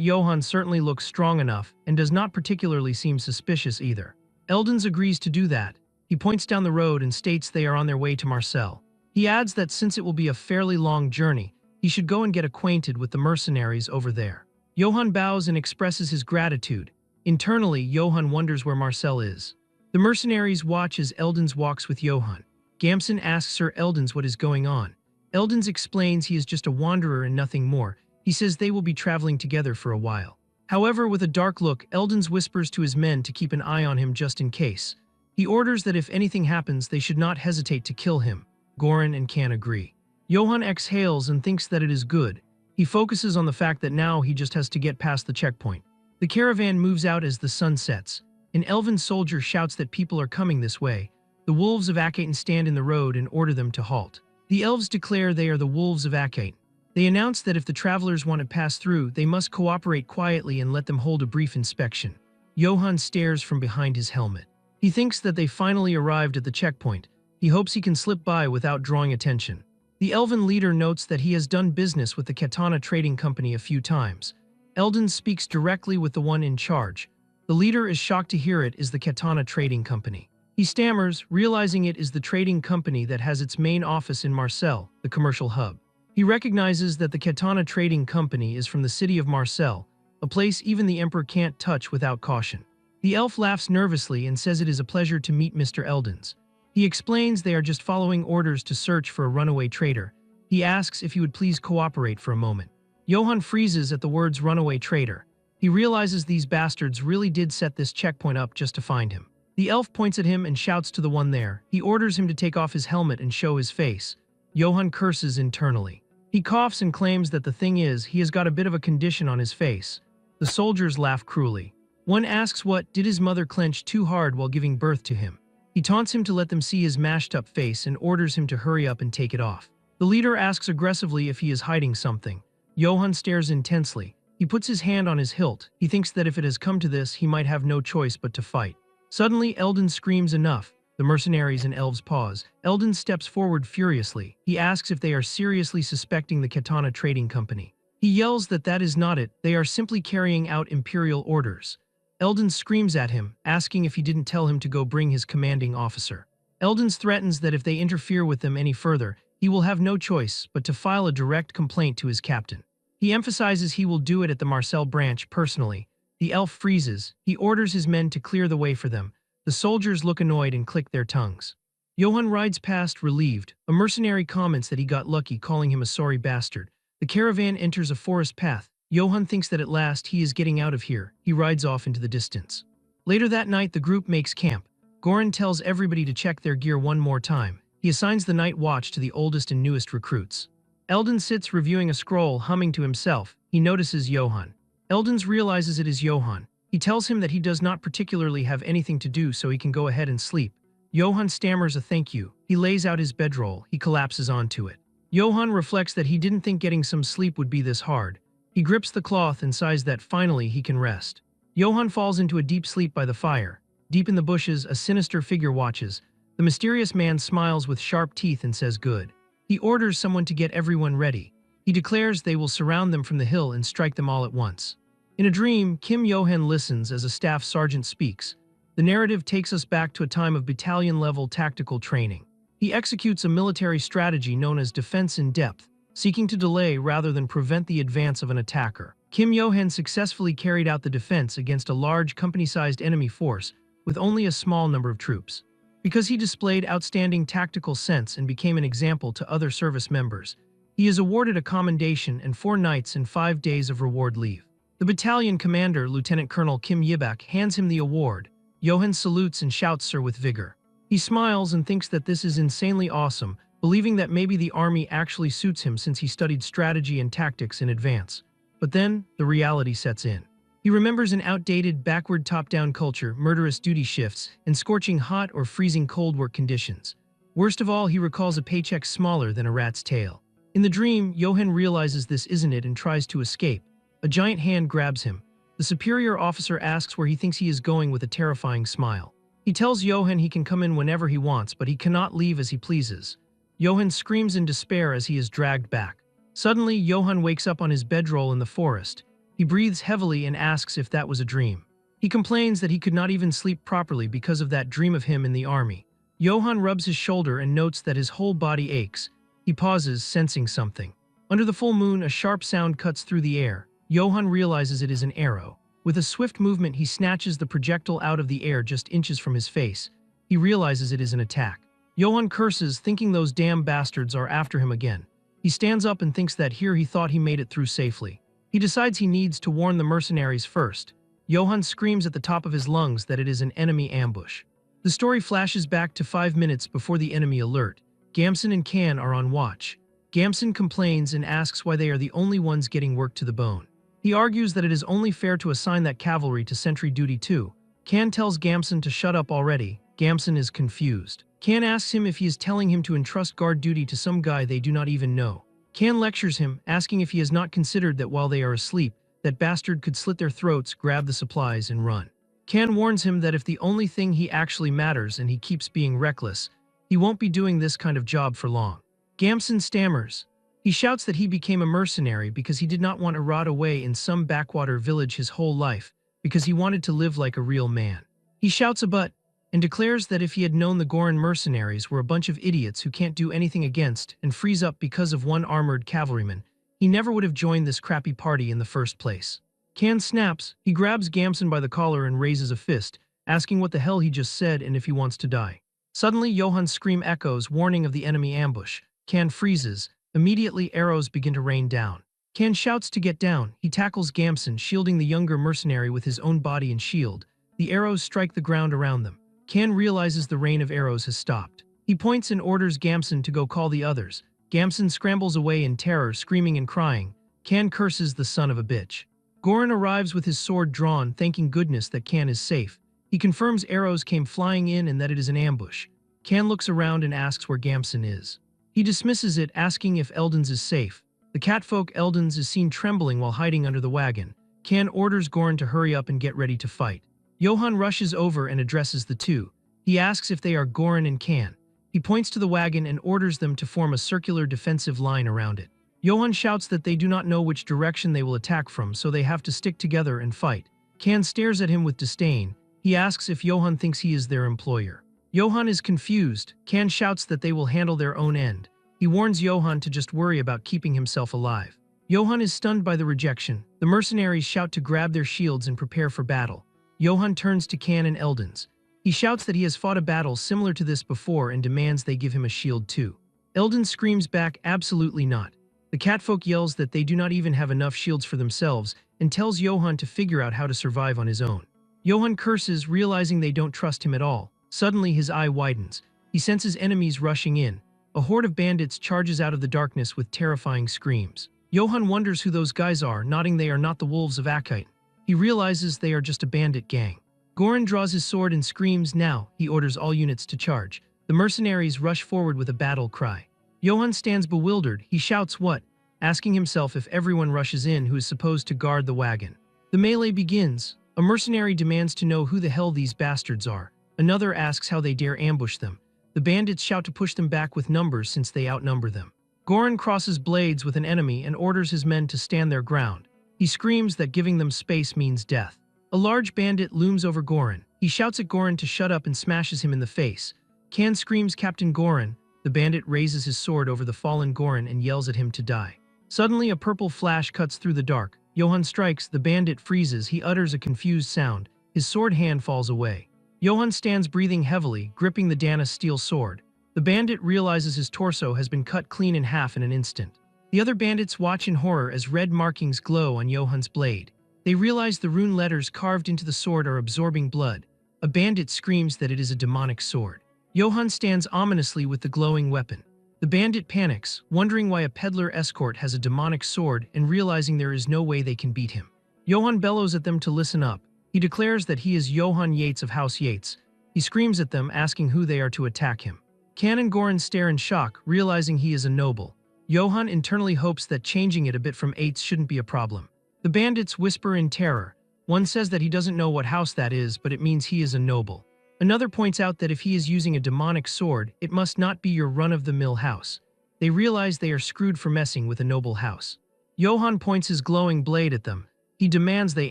Johann certainly looks strong enough and does not particularly seem suspicious either. Eldens agrees to do that. He points down the road and states they are on their way to Marseille. He adds that since it will be a fairly long journey, he should go and get acquainted with the mercenaries over there. Johann bows and expresses his gratitude. Internally, Johann wonders where Marseille is. The mercenaries watch as Eldens walks with Johann. Gamson asks Sir Eldens what is going on. Eldens explains he is just a wanderer and nothing more. He says they will be traveling together for a while. However, with a dark look, Eldens whispers to his men to keep an eye on him just in case. He orders that if anything happens, they should not hesitate to kill him. Goran and Kan agree. Johann exhales and thinks that it is good. He focuses on the fact that now he just has to get past the checkpoint. The caravan moves out as the sun sets. An elven soldier shouts that people are coming this way. The wolves of Akaten stand in the road and order them to halt. The elves declare they are the wolves of Akaten. They announce that if the travelers want to pass through, they must cooperate quietly and let them hold a brief inspection. Johann stares from behind his helmet. He thinks that they finally arrived at the checkpoint. He hopes he can slip by without drawing attention. The elven leader notes that he has done business with the Katana Trading Company a few times. Eldens speaks directly with the one in charge. The leader is shocked to hear it is the Katana Trading Company. He stammers, realizing it is the trading company that has its main office in Marseille, the commercial hub. He recognizes that the Katana Trading Company is from the city of Marseille. a place even the Emperor can't touch without caution. The elf laughs nervously and says it is a pleasure to meet Mr. Eldons. He explains they are just following orders to search for a runaway traitor. He asks if he would please cooperate for a moment. Johann freezes at the words runaway traitor. He realizes these bastards really did set this checkpoint up just to find him. The elf points at him and shouts to the one there. He orders him to take off his helmet and show his face. Johann curses internally. He coughs and claims that the thing is, he has got a bit of a condition on his face. The soldiers laugh cruelly. One asks what did his mother clench too hard while giving birth to him. He taunts him to let them see his mashed-up face and orders him to hurry up and take it off. The leader asks aggressively if he is hiding something. Johann stares intensely. He puts his hand on his hilt. He thinks that if it has come to this, he might have no choice but to fight. Suddenly, Eldon screams enough. The mercenaries and elves pause. Eldon steps forward furiously. He asks if they are seriously suspecting the Katana Trading Company. He yells that that is not it, they are simply carrying out imperial orders. Eldon screams at him, asking if he didn't tell him to go bring his commanding officer. Eldon threatens that if they interfere with them any further, he will have no choice but to file a direct complaint to his captain. He emphasizes he will do it at the Marcel branch personally. The elf freezes. He orders his men to clear the way for them. The soldiers look annoyed and click their tongues. Johann rides past, relieved. A mercenary comments that he got lucky, calling him a sorry bastard. The caravan enters a forest path. Johann thinks that at last he is getting out of here. He rides off into the distance. Later that night, the group makes camp. Goran tells everybody to check their gear one more time. He assigns the night watch to the oldest and newest recruits. Eldon sits reviewing a scroll, humming to himself. He notices Johann. Eldon realizes it is Johann. He tells him that he does not particularly have anything to do, so he can go ahead and sleep. Johann stammers a thank you. He lays out his bedroll. He collapses onto it. Johann reflects that he didn't think getting some sleep would be this hard. He grips the cloth and sighs that finally he can rest. Johann falls into a deep sleep by the fire. Deep in the bushes, a sinister figure watches. The mysterious man smiles with sharp teeth and says good. He orders someone to get everyone ready. He declares they will surround them from the hill and strike them all at once. In a dream, Kim Johann listens as a staff sergeant speaks. The narrative takes us back to a time of battalion-level tactical training. He executes a military strategy known as defense in depth, seeking to delay rather than prevent the advance of an attacker. Kim Johann successfully carried out the defense against a large company-sized enemy force with only a small number of troops. Because he displayed outstanding tactical sense and became an example to other service members, he is awarded a commendation and 4 nights and 5 days of reward leave. The battalion commander, Lieutenant Colonel Kim Yibak, hands him the award. Johann salutes and shouts "Sir" with vigor. He smiles and thinks that this is insanely awesome, believing that maybe the army actually suits him since he studied strategy and tactics in advance. But then, the reality sets in. He remembers an outdated, backward top-down culture, murderous duty shifts, and scorching hot or freezing cold work conditions. Worst of all, he recalls a paycheck smaller than a rat's tail. In the dream, Johann realizes this isn't it and tries to escape. A giant hand grabs him. The superior officer asks where he thinks he is going with a terrifying smile. He tells Johann he can come in whenever he wants, but he cannot leave as he pleases. Johann screams in despair as he is dragged back. Suddenly, Johann wakes up on his bedroll in the forest. He breathes heavily and asks if that was a dream. He complains that he could not even sleep properly because of that dream of him in the army. Johann rubs his shoulder and notes that his whole body aches. He pauses, sensing something. Under the full moon, a sharp sound cuts through the air. Johann realizes it is an arrow. With a swift movement, he snatches the projectile out of the air just inches from his face. He realizes it is an attack. Johann curses, thinking those damn bastards are after him again. He stands up and thinks that here he thought he made it through safely. He decides he needs to warn the mercenaries first. Johann screams at the top of his lungs that it is an enemy ambush. The story flashes back to 5 minutes before the enemy alert. Gamson and Can are on watch. Gamson complains and asks why they are the only ones getting worked to the bone. He argues that it is only fair to assign that cavalry to sentry duty too. Can tells Gamson to shut up already. Gamson is confused. Can asks him if he is telling him to entrust guard duty to some guy they do not even know. Can lectures him, asking if he has not considered that while they are asleep, that bastard could slit their throats, grab the supplies, and run. Can warns him that if the only thing he actually matters and he keeps being reckless, he won't be doing this kind of job for long. Gamson stammers. He shouts that he became a mercenary because he did not want to rot away in some backwater village his whole life, because he wanted to live like a real man. He shouts a but, and declares that if he had known the Goran mercenaries were a bunch of idiots who can't do anything against and freeze up because of one armored cavalryman, he never would have joined this crappy party in the first place. Can snaps. He grabs Gamson by the collar and raises a fist, asking what the hell he just said and if he wants to die. Suddenly, Johan's scream echoes, warning of the enemy ambush. Can freezes. Immediately, arrows begin to rain down. Can shouts to get down. He tackles Gamson, shielding the younger mercenary with his own body and shield. The arrows strike the ground around them. Can realizes the rain of arrows has stopped. He points and orders Gamson to go call the others. Gamson scrambles away in terror, screaming and crying. Can curses the son of a bitch. Goran arrives with his sword drawn, thanking goodness that Can is safe. He confirms arrows came flying in and that it is an ambush. Can looks around and asks where Gamson is. He dismisses it, asking if Eldons is safe. The catfolk Eldons is seen trembling while hiding under the wagon. Can orders Goran to hurry up and get ready to fight. Johan rushes over and addresses the two. He asks if they are Goran and Can. He points to the wagon and orders them to form a circular defensive line around it. Johan shouts that they do not know which direction they will attack from, so they have to stick together and fight. Can stares at him with disdain. He asks if Johan thinks he is their employer. Johan is confused. Can shouts that they will handle their own end. He warns Johan to just worry about keeping himself alive. Johan is stunned by the rejection. The mercenaries shout to grab their shields and prepare for battle. Johan turns to Can and Eldons. He shouts that he has fought a battle similar to this before and demands they give him a shield too. Eldon screams back, absolutely not. The catfolk yells that they do not even have enough shields for themselves and tells Johan to figure out how to survive on his own. Johan curses, realizing they don't trust him at all. Suddenly his eye widens. He senses enemies rushing in. A horde of bandits charges out of the darkness with terrifying screams. Johan wonders who those guys are, nodding they are not the wolves of Akite. He realizes they are just a bandit gang. Goran draws his sword and screams, now. He orders all units to charge. The mercenaries rush forward with a battle cry. Johan stands bewildered. He shouts what? Asking himself if everyone rushes in who is supposed to guard the wagon. The melee begins. A mercenary demands to know who the hell these bastards are. Another asks how they dare ambush them. The bandits shout to push them back with numbers since they outnumber them. Goran crosses blades with an enemy and orders his men to stand their ground. He screams that giving them space means death. A large bandit looms over Goran. He shouts at Goran to shut up and smashes him in the face. Can screams Captain Goran. The bandit raises his sword over the fallen Goran and yells at him to die. Suddenly a purple flash cuts through the dark. Johan strikes. The bandit freezes. He utters a confused sound. His sword hand falls away. Johan stands breathing heavily, gripping the Dana's steel sword. The bandit realizes his torso has been cut clean in half in an instant. The other bandits watch in horror as red markings glow on Johan's blade. They realize the rune letters carved into the sword are absorbing blood. A bandit screams that it is a demonic sword. Johan stands ominously with the glowing weapon. The bandit panics, wondering why a peddler escort has a demonic sword and realizing there is no way they can beat him. Johan bellows at them to listen up. He declares that he is Johan Yates of House Yates. He screams at them, asking who they are to attack him. Can and Goran stare in shock, realizing he is a noble. Johan internally hopes that changing it a bit from Yates shouldn't be a problem. The bandits whisper in terror. One says that he doesn't know what house that is, but it means he is a noble. Another points out that if he is using a demonic sword, it must not be your run-of-the-mill house. They realize they are screwed for messing with a noble house. Johan points his glowing blade at them. He demands they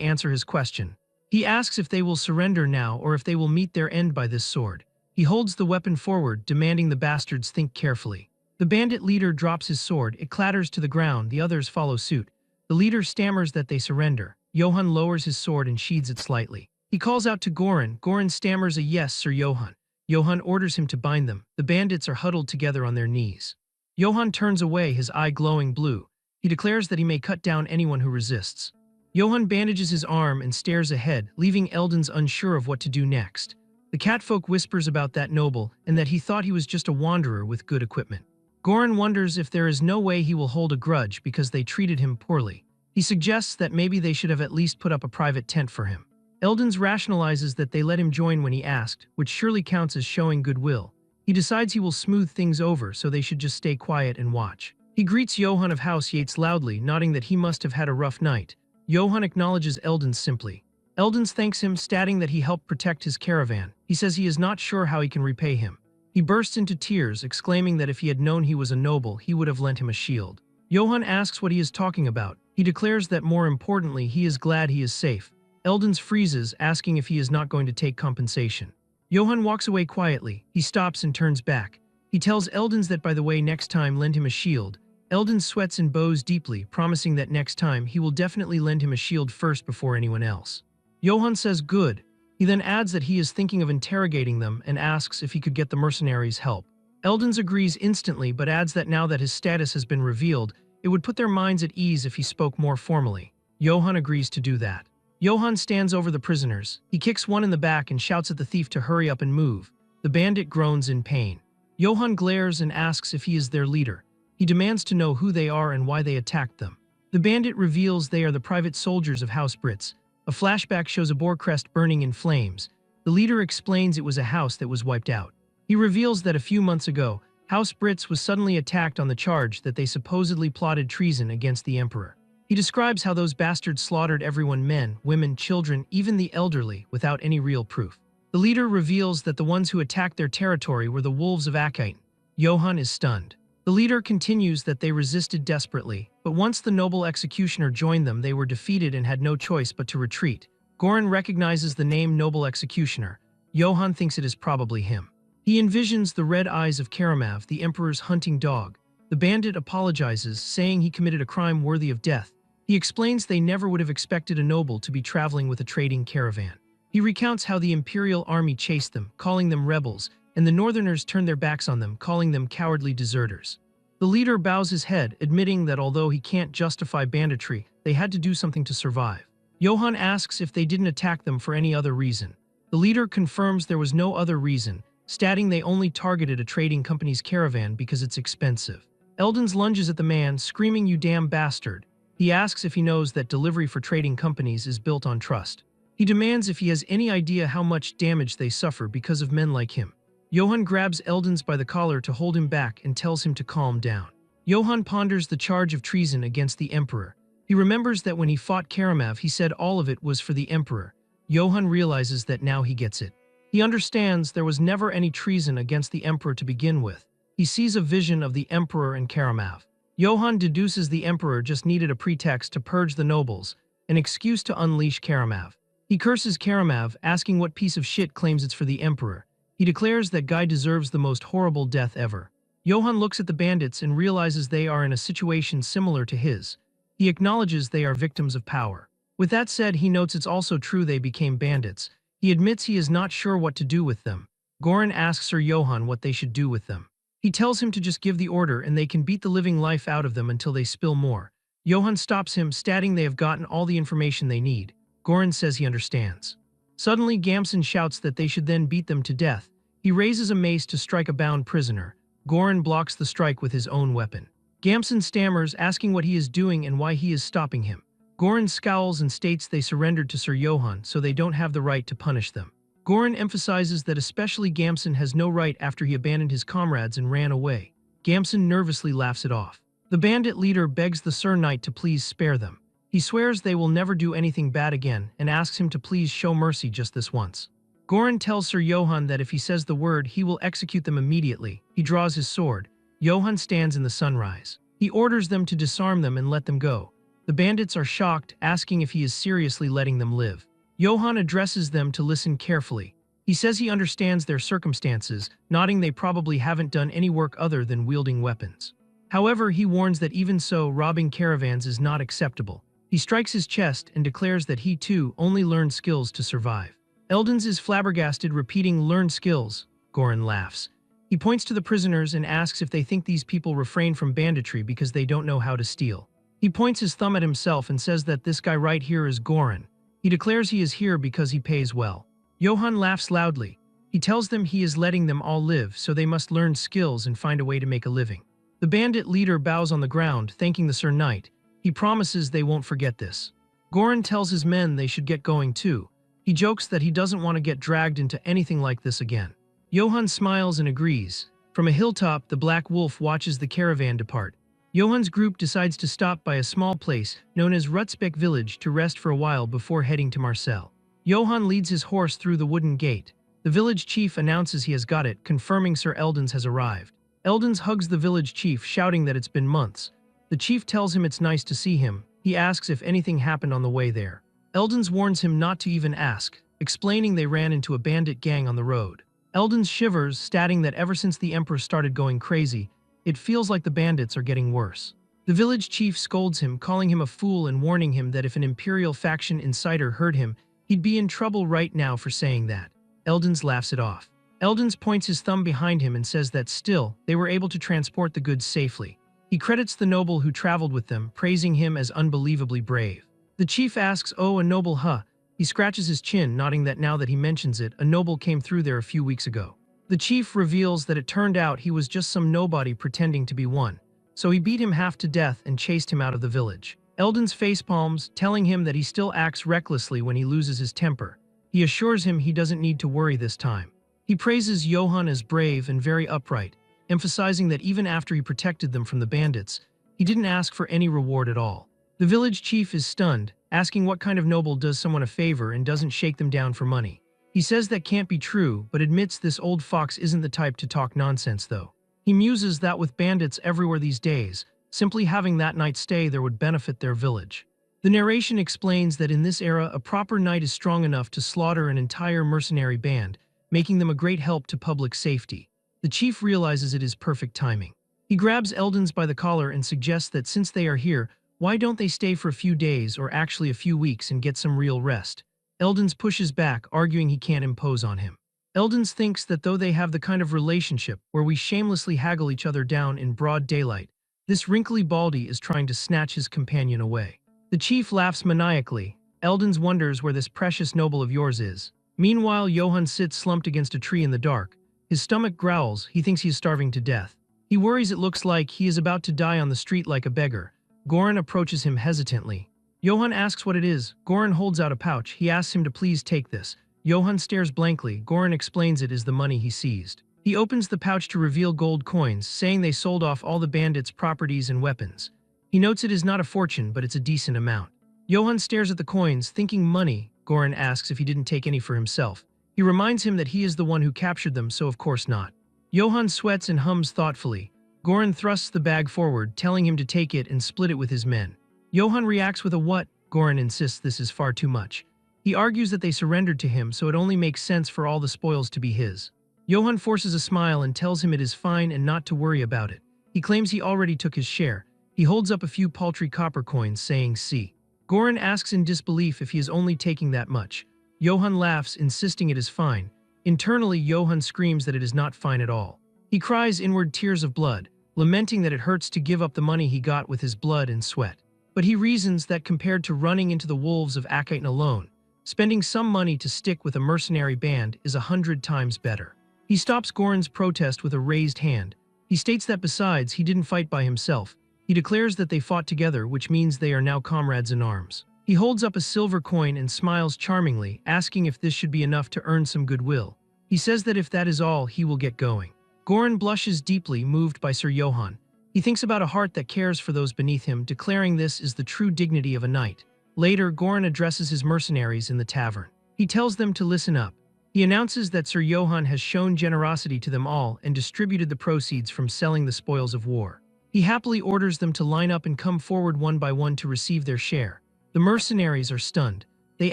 answer his question. He asks if they will surrender now or if they will meet their end by this sword. He holds the weapon forward, demanding the bastards think carefully. The bandit leader drops his sword. It clatters to the ground. The others follow suit. The leader stammers that they surrender. Johan lowers his sword and sheathes it slightly. He calls out to Goran. Goran stammers a yes, Sir Johan. Johan orders him to bind them. The bandits are huddled together on their knees. Johan turns away, his eye glowing blue. He declares that he may cut down anyone who resists. Johan bandages his arm and stares ahead, leaving Eldons unsure of what to do next. The catfolk whispers about that noble and that he thought he was just a wanderer with good equipment. Goran wonders if there is no way he will hold a grudge because they treated him poorly. He suggests that maybe they should have at least put up a private tent for him. Eldons rationalizes that they let him join when he asked, which surely counts as showing goodwill. He decides he will smooth things over, so they should just stay quiet and watch. He greets Johan of House Yates loudly, nodding that he must have had a rough night. Johan acknowledges Eldons simply. Eldons thanks him, stating that he helped protect his caravan. He says he is not sure how he can repay him. He bursts into tears, exclaiming that if he had known he was a noble, he would have lent him a shield. Johan asks what he is talking about. He declares that more importantly, he is glad he is safe. Eldons freezes, asking if he is not going to take compensation. Johan walks away quietly. He stops and turns back. He tells Eldons that by the way, next time lend him a shield. Eldon sweats and bows deeply, promising that next time he will definitely lend him a shield first before anyone else. Johann says good. He then adds that he is thinking of interrogating them and asks if he could get the mercenaries' help. Eldons agrees instantly but adds that now that his status has been revealed, it would put their minds at ease if he spoke more formally. Johann agrees to do that. Johann stands over the prisoners. He kicks one in the back and shouts at the thief to hurry up and move. The bandit groans in pain. Johann glares and asks if he is their leader. He demands to know who they are and why they attacked them. The bandit reveals they are the private soldiers of House Brits. A flashback shows a boar crest burning in flames. The leader explains it was a house that was wiped out. He reveals that a few months ago, House Brits was suddenly attacked on the charge that they supposedly plotted treason against the emperor. He describes how those bastards slaughtered everyone, men, women, children, even the elderly, without any real proof. The leader reveals that the ones who attacked their territory were the wolves of Akite. Johann is stunned. The leader continues that they resisted desperately, but once the noble executioner joined them, they were defeated and had no choice but to retreat. Goran recognizes the name Noble Executioner. Johann thinks it is probably him. He envisions the red eyes of Karamav, the emperor's hunting dog. The bandit apologizes, saying he committed a crime worthy of death. He explains they never would have expected a noble to be traveling with a trading caravan. He recounts how the imperial army chased them, calling them rebels, and the northerners turned their backs on them, calling them cowardly deserters. The leader bows his head, admitting that although he can't justify banditry, they had to do something to survive. Johann asks if they didn't attack them for any other reason. The leader confirms there was no other reason, stating they only targeted a trading company's caravan because it's expensive. Eldons lunges at the man, screaming, "You damn bastard." He asks if he knows that delivery for trading companies is built on trust. He demands if he has any idea how much damage they suffer because of men like him. Johann grabs Eldons by the collar to hold him back and tells him to calm down. Johann ponders the charge of treason against the emperor. He remembers that when he fought Karamav, he said all of it was for the emperor. Johann realizes that now he gets it. He understands there was never any treason against the emperor to begin with. He sees a vision of the emperor and Karamav. Johann deduces the emperor just needed a pretext to purge the nobles, an excuse to unleash Karamav. He curses Karamav, asking what piece of shit claims it's for the emperor. He declares that guy deserves the most horrible death ever. Johann looks at the bandits and realizes they are in a situation similar to his. He acknowledges they are victims of power. With that said, he notes it's also true they became bandits. He admits he is not sure what to do with them. Goran asks Sir Johann what they should do with them. He tells him to just give the order and they can beat the living life out of them until they spill more. Johann stops him, stating they have gotten all the information they need. Goran says he understands. Suddenly, Gamson shouts that they should then beat them to death. He raises a mace to strike a bound prisoner. Goran blocks the strike with his own weapon. Gamson stammers, asking what he is doing and why he is stopping him. Goran scowls and states they surrendered to Sir Johann, so they don't have the right to punish them. Goran emphasizes that especially Gamson has no right after he abandoned his comrades and ran away. Gamson nervously laughs it off. The bandit leader begs the Sir Knight to please spare them. He swears they will never do anything bad again and asks him to please show mercy just this once. Goran tells Sir Johann that if he says the word, he will execute them immediately. He draws his sword. Johann stands in the sunrise. He orders them to disarm them and let them go. The bandits are shocked, asking if he is seriously letting them live. Johann addresses them to listen carefully. He says he understands their circumstances, nodding they probably haven't done any work other than wielding weapons. However, he warns that even so, robbing caravans is not acceptable. He strikes his chest and declares that he too only learned skills to survive. Eldons is flabbergasted, repeating learned skills. Goran laughs. He points to the prisoners and asks if they think these people refrain from banditry because they don't know how to steal. He points his thumb at himself and says that this guy right here is Goran. He declares he is here because he pays well. Johann laughs loudly. He tells them he is letting them all live, so they must learn skills and find a way to make a living. The bandit leader bows on the ground, thanking the Sir Knight. He promises they won't forget this. Goran tells his men they should get going too. He jokes that he doesn't want to get dragged into anything like this again. Johann smiles and agrees. From a hilltop, the Black Wolf watches the caravan depart. Johann's group decides to stop by a small place known as Rutsbeck village to rest for a while before heading to Marseille. Johann leads his horse through the wooden gate. The village chief announces he has got it, confirming Sir Eldons has arrived. Eldons hugs the village chief, shouting that it's been months. The chief tells him it's nice to see him. He asks if anything happened on the way there. Eldons warns him not to even ask, explaining they ran into a bandit gang on the road. Eldons shivers, stating that ever since the Emperor started going crazy, It feels like the bandits are getting worse. The village chief scolds him, calling him a fool and warning him that if an imperial faction insider heard him, he'd be in trouble right now for saying that. Eldons laughs it off. Eldons points his thumb behind him and says that still, they were able to transport the goods safely. He credits the noble who traveled with them, praising him as unbelievably brave. The chief asks, "Oh, a noble, huh?" He scratches his chin, nodding that now that he mentions it, a noble came through there a few weeks ago. The chief reveals that it turned out he was just some nobody pretending to be one. So he beat him half to death and chased him out of the village. Eldon's facepalms, telling him that he still acts recklessly when he loses his temper. He assures him he doesn't need to worry this time. He praises Johann as brave and very upright, emphasizing that even after he protected them from the bandits, he didn't ask for any reward at all. The village chief is stunned, asking what kind of noble does someone a favor and doesn't shake them down for money. He says that can't be true, but admits this old fox isn't the type to talk nonsense though. He muses that with bandits everywhere these days, simply having that night stay there would benefit their village. The narration explains that in this era a proper knight is strong enough to slaughter an entire mercenary band, making them a great help to public safety. The chief realizes it is perfect timing. He grabs Eldons by the collar and suggests that since they are here, why don't they stay for a few days or actually a few weeks and get some real rest? Eldons pushes back, arguing he can't impose on him. Eldons thinks that though they have the kind of relationship where we shamelessly haggle each other down in broad daylight, this wrinkly baldy is trying to snatch his companion away. The chief laughs maniacally. Eldons wonders where this precious noble of yours is. Meanwhile, Johann sits slumped against a tree in the dark. His stomach growls, he thinks he is starving to death. He worries it looks like he is about to die on the street like a beggar. Goran approaches him hesitantly. Johann asks what it is. Goran holds out a pouch. He asks him to please take this. Johann stares blankly. Goran explains it is the money he seized. He opens the pouch to reveal gold coins, saying they sold off all the bandits' properties and weapons. He notes it is not a fortune, but it's a decent amount. Johann stares at the coins, thinking money. Goran asks if he didn't take any for himself. He reminds him that he is the one who captured them, so of course not. Johann sweats and hums thoughtfully. Goran thrusts the bag forward, telling him to take it and split it with his men. Johann reacts with a what? Goran insists this is far too much. He argues that they surrendered to him, so it only makes sense for all the spoils to be his. Johann forces a smile and tells him it is fine and not to worry about it. He claims he already took his share. He holds up a few paltry copper coins, saying, "See." Goran asks in disbelief if he is only taking that much. Johann laughs, insisting it is fine. Internally, Johann screams that it is not fine at all. He cries inward tears of blood, lamenting that it hurts to give up the money he got with his blood and sweat. But he reasons that compared to running into the wolves of ActionToon alone, spending some money to stick with a mercenary band is 100 times better. He stops Goran's protest with a raised hand. He states that besides, he didn't fight by himself. He declares that they fought together, which means they are now comrades in arms. He holds up a silver coin and smiles charmingly, asking if this should be enough to earn some goodwill. He says that if that is all, he will get going. Goran blushes deeply, moved by Sir Johann. He thinks about a heart that cares for those beneath him, declaring this is the true dignity of a knight. Later, Goran addresses his mercenaries in the tavern. He tells them to listen up. He announces that Sir Johann has shown generosity to them all and distributed the proceeds from selling the spoils of war. He happily orders them to line up and come forward one by one to receive their share. The mercenaries are stunned. They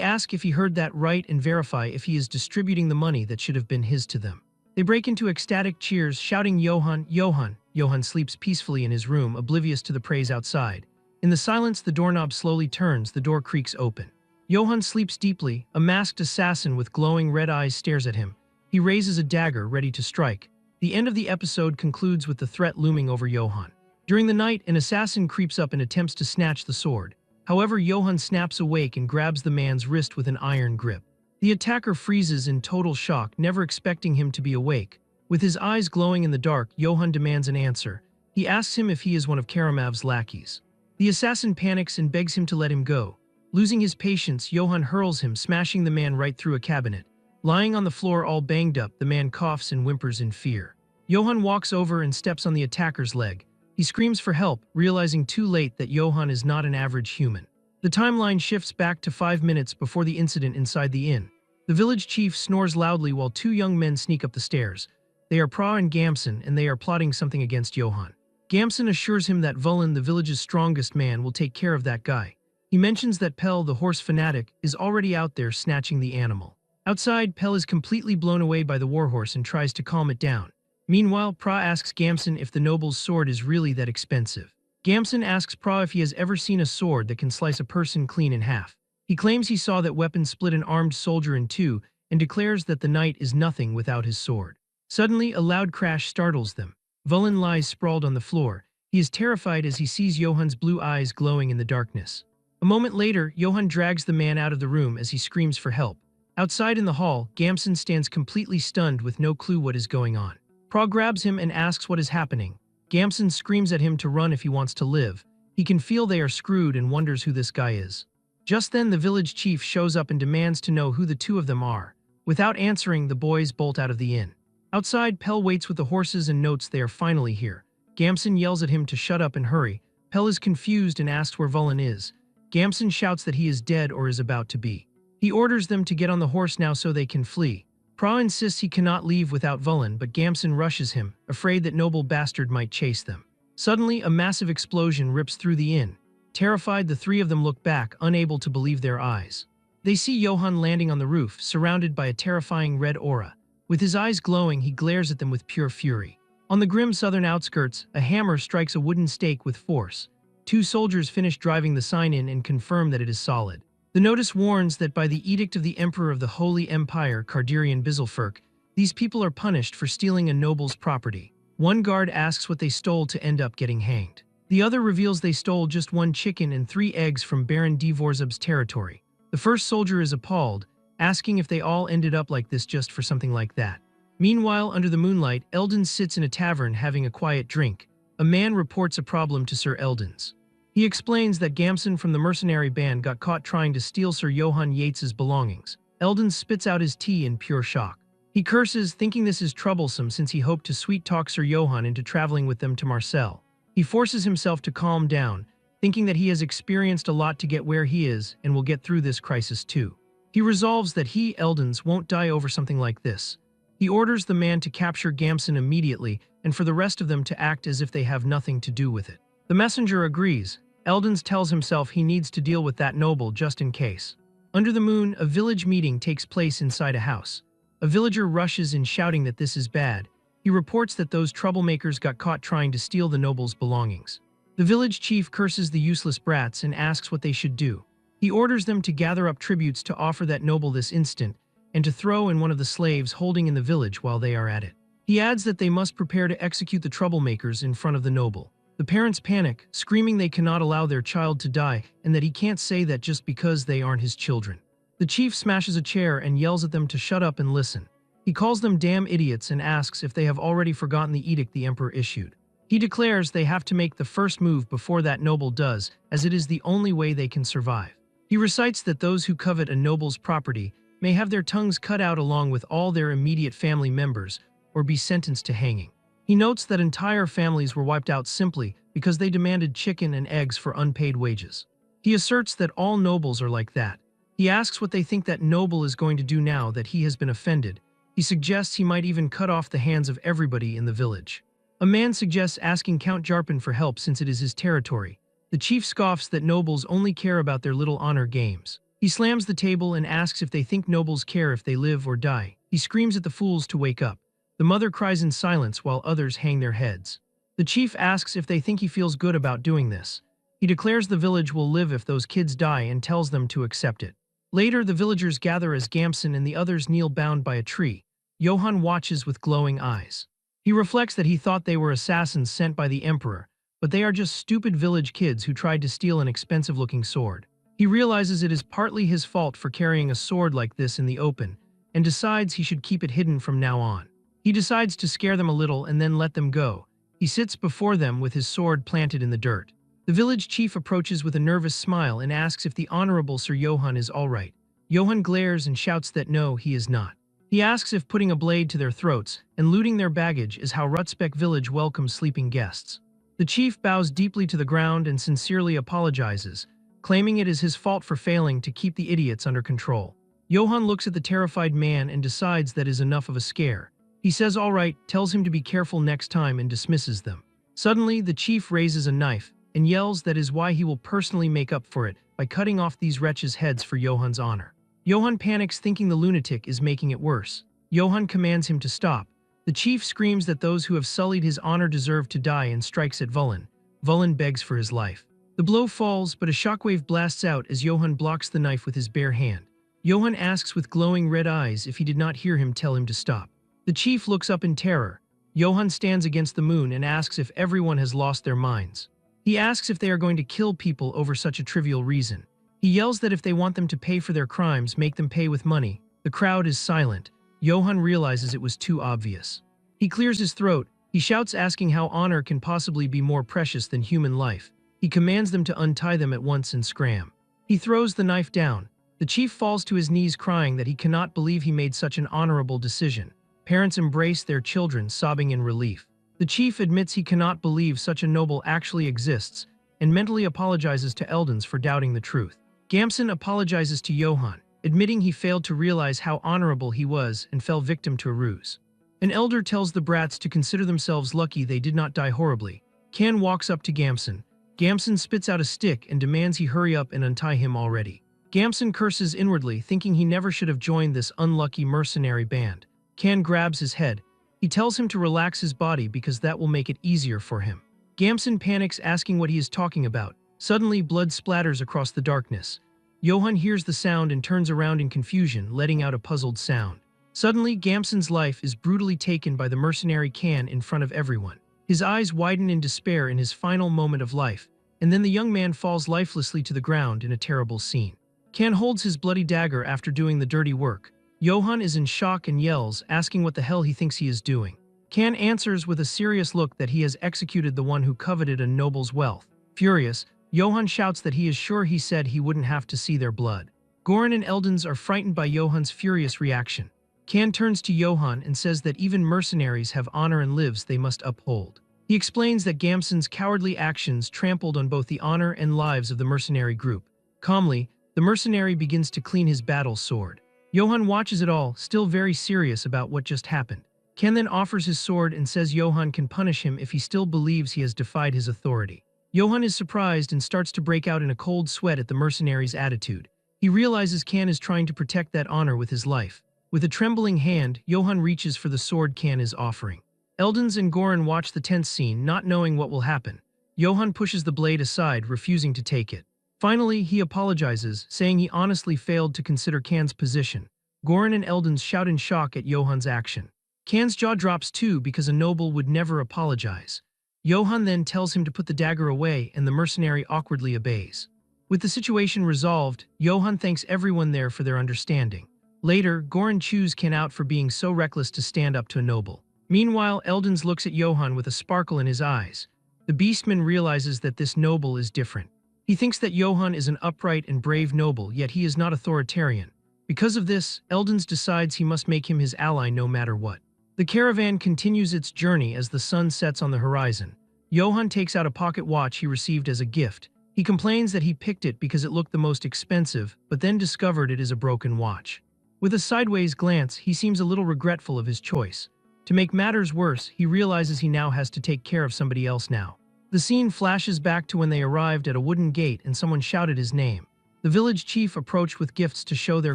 ask if he heard that right and verify if he is distributing the money that should have been his to them. They break into ecstatic cheers, shouting Johann, Johann. Johann sleeps peacefully in his room, oblivious to the praise outside. In the silence, the doorknob slowly turns, the door creaks open. Johann sleeps deeply. A masked assassin with glowing red eyes stares at him. He raises a dagger, ready to strike. The end of the episode concludes with the threat looming over Johann. During the night, an assassin creeps up and attempts to snatch the sword. However, Johann snaps awake and grabs the man's wrist with an iron grip. The attacker freezes in total shock, never expecting him to be awake. With his eyes glowing in the dark, Johann demands an answer. He asks him if he is one of Karamav's lackeys. The assassin panics and begs him to let him go. Losing his patience, Johann hurls him, smashing the man right through a cabinet. Lying on the floor all banged up, the man coughs and whimpers in fear. Johann walks over and steps on the attacker's leg. He screams for help, realizing too late that Johann is not an average human. The timeline shifts back to 5 minutes before the incident inside the inn. The village chief snores loudly while two young men sneak up the stairs. They are Pra and Gamson, and they are plotting something against Johann. Gamson assures him that Vulin, the village's strongest man, will take care of that guy. He mentions that Pell, the horse fanatic, is already out there snatching the animal. Outside, Pell is completely blown away by the warhorse and tries to calm it down. Meanwhile, Pra asks Gamson if the noble's sword is really that expensive. Gamson asks Pra if he has ever seen a sword that can slice a person clean in half. He claims he saw that weapon split an armed soldier in two and declares that the knight is nothing without his sword. Suddenly, a loud crash startles them. Vulin lies sprawled on the floor. He is terrified as he sees Johan's blue eyes glowing in the darkness. A moment later, Johan drags the man out of the room as he screams for help. Outside in the hall, Gamson stands completely stunned with no clue what is going on. Pra grabs him and asks what is happening. Gamson screams at him to run if he wants to live. He can feel they are screwed and wonders who this guy is. Just then, the village chief shows up and demands to know who the two of them are. Without answering, the boys bolt out of the inn. Outside, Pell waits with the horses and notes they are finally here. Gamson yells at him to shut up and hurry. Pell is confused and asks where Vulin is. Gamson shouts that he is dead or is about to be. He orders them to get on the horse now so they can flee. Pra insists he cannot leave without Vulin, but Gamson rushes him, afraid that noble bastard might chase them. Suddenly, a massive explosion rips through the inn. Terrified, the three of them look back, unable to believe their eyes. They see Johan landing on the roof, surrounded by a terrifying red aura. With his eyes glowing, he glares at them with pure fury. On the grim southern outskirts, a hammer strikes a wooden stake with force. Two soldiers finish driving the sign in and confirm that it is solid. The notice warns that by the edict of the Emperor of the Holy Empire, Cardirian Bizelferk, these people are punished for stealing a noble's property. One guard asks what they stole to end up getting hanged. The other reveals they stole just one chicken and 3 eggs from Baron Dvorzub's territory. The first soldier is appalled, asking if they all ended up like this just for something like that. Meanwhile, under the moonlight, Eldon sits in a tavern having a quiet drink. A man reports a problem to Sir Eldon's. He explains that Gamson from the mercenary band got caught trying to steal Sir Johan Yates's belongings. Eldon spits out his tea in pure shock. He curses, thinking this is troublesome since he hoped to sweet-talk Sir Johan into traveling with them to Marseille. He forces himself to calm down, thinking that he has experienced a lot to get where he is and will get through this crisis too. He resolves that he, Eldons, won't die over something like this. He orders the man to capture Gamson immediately and for the rest of them to act as if they have nothing to do with it. The messenger agrees. Eldons tells himself he needs to deal with that noble just in case. Under the moon, a village meeting takes place inside a house. A villager rushes in shouting that this is bad. He reports that those troublemakers got caught trying to steal the noble's belongings. The village chief curses the useless brats and asks what they should do. He orders them to gather up tributes to offer that noble this instant and to throw in one of the slaves holding in the village while they are at it. He adds that they must prepare to execute the troublemakers in front of the noble. The parents panic, screaming they cannot allow their child to die and that he can't say that just because they aren't his children. The chief smashes a chair and yells at them to shut up and listen. He calls them damn idiots and asks if they have already forgotten the edict the emperor issued. He declares they have to make the first move before that noble does, as it is the only way they can survive. He recites that those who covet a noble's property may have their tongues cut out along with all their immediate family members or be sentenced to hanging. He notes that entire families were wiped out simply because they demanded chicken and eggs for unpaid wages. He asserts that all nobles are like that. He asks what they think that noble is going to do now that he has been offended. He suggests he might even cut off the hands of everybody in the village. A man suggests asking Count Jarpan for help since it is his territory. The chief scoffs that nobles only care about their little honor games. He slams the table and asks if they think nobles care if they live or die. He screams at the fools to wake up. The mother cries in silence while others hang their heads. The chief asks if they think he feels good about doing this. He declares the village will live if those kids die and tells them to accept it. Later, the villagers gather as Gamson and the others kneel bound by a tree. Johan watches with glowing eyes. He reflects that he thought they were assassins sent by the emperor, but they are just stupid village kids who tried to steal an expensive-looking sword. He realizes it is partly his fault for carrying a sword like this in the open, and decides he should keep it hidden from now on. He decides to scare them a little and then let them go. He sits before them with his sword planted in the dirt. The village chief approaches with a nervous smile and asks if the honorable Sir Johan is all right. Johan glares and shouts that no, he is not. He asks if putting a blade to their throats and looting their baggage is how Rutsbeck village welcomes sleeping guests. The chief bows deeply to the ground and sincerely apologizes, claiming it is his fault for failing to keep the idiots under control. Johan looks at the terrified man and decides that is enough of a scare. He says all right, tells him to be careful next time and dismisses them. Suddenly, the chief raises a knife and yells that is why he will personally make up for it by cutting off these wretches' heads for Johan's honor. Johan panics thinking the lunatic is making it worse. Johan commands him to stop. The chief screams that those who have sullied his honor deserve to die and strikes at Vulin. Vulin begs for his life. The blow falls, but a shockwave blasts out as Johann blocks the knife with his bare hand. Johann asks with glowing red eyes if he did not hear him tell him to stop. The chief looks up in terror. Johann stands against the moon and asks if everyone has lost their minds. He asks if they are going to kill people over such a trivial reason. He yells that if they want them to pay for their crimes, make them pay with money. The crowd is silent. Johann realizes it was too obvious. He clears his throat. He shouts asking how honor can possibly be more precious than human life. He commands them to untie them at once and scram. He throws the knife down. The chief falls to his knees crying that he cannot believe he made such an honorable decision. Parents embrace their children, sobbing in relief. The chief admits he cannot believe such a noble actually exists and mentally apologizes to Eldons for doubting the truth. Gamson apologizes to Johann, admitting he failed to realize how honorable he was and fell victim to a ruse. An elder tells the brats to consider themselves lucky they did not die horribly. Can walks up to Gamson. Gamson spits out a stick and demands he hurry up and untie him already. Gamson curses inwardly, thinking he never should have joined this unlucky mercenary band. Can grabs his head. He tells him to relax his body because that will make it easier for him. Gamson panics, asking what he is talking about. Suddenly, blood splatters across the darkness. Johann hears the sound and turns around in confusion, letting out a puzzled sound. Suddenly, Gamson's life is brutally taken by the mercenary Can in front of everyone. His eyes widen in despair in his final moment of life, and then the young man falls lifelessly to the ground in a terrible scene. Can holds his bloody dagger after doing the dirty work. Johann is in shock and yells, asking what the hell he thinks he is doing. Can answers with a serious look that he has executed the one who coveted a noble's wealth. Furious, Johann shouts that he is sure he said he wouldn't have to see their blood. Goran and Eldons are frightened by Johann's furious reaction. Can turns to Johann and says that even mercenaries have honor and lives they must uphold. He explains that Gamson's cowardly actions trampled on both the honor and lives of the mercenary group. Calmly, the mercenary begins to clean his battle sword. Johann watches it all, still very serious about what just happened. Ken then offers his sword and says Johann can punish him if he still believes he has defied his authority. Johann is surprised and starts to break out in a cold sweat at the mercenary's attitude. He realizes Can is trying to protect that honor with his life. With a trembling hand, Johann reaches for the sword Can is offering. Eldons and Goran watch the tense scene, not knowing what will happen. Johann pushes the blade aside, refusing to take it. Finally, he apologizes, saying he honestly failed to consider Can's position. Goran and Eldons shout in shock at Johann's action. Can's jaw drops too because a noble would never apologize. Johann then tells him to put the dagger away and the mercenary awkwardly obeys. With the situation resolved, Johann thanks everyone there for their understanding. Later, Goran chews Can out for being so reckless to stand up to a noble. Meanwhile, Eldons looks at Johann with a sparkle in his eyes. The beastman realizes that this noble is different. He thinks that Johann is an upright and brave noble, yet he is not authoritarian. Because of this, Eldons decides he must make him his ally no matter what. The caravan continues its journey as the sun sets on the horizon. Johann takes out a pocket watch he received as a gift. He complains that he picked it because it looked the most expensive, but then discovered it is a broken watch. With a sideways glance, he seems a little regretful of his choice. To make matters worse, he realizes he now has to take care of somebody else now. The scene flashes back to when they arrived at a wooden gate and someone shouted his name. The village chief approached with gifts to show their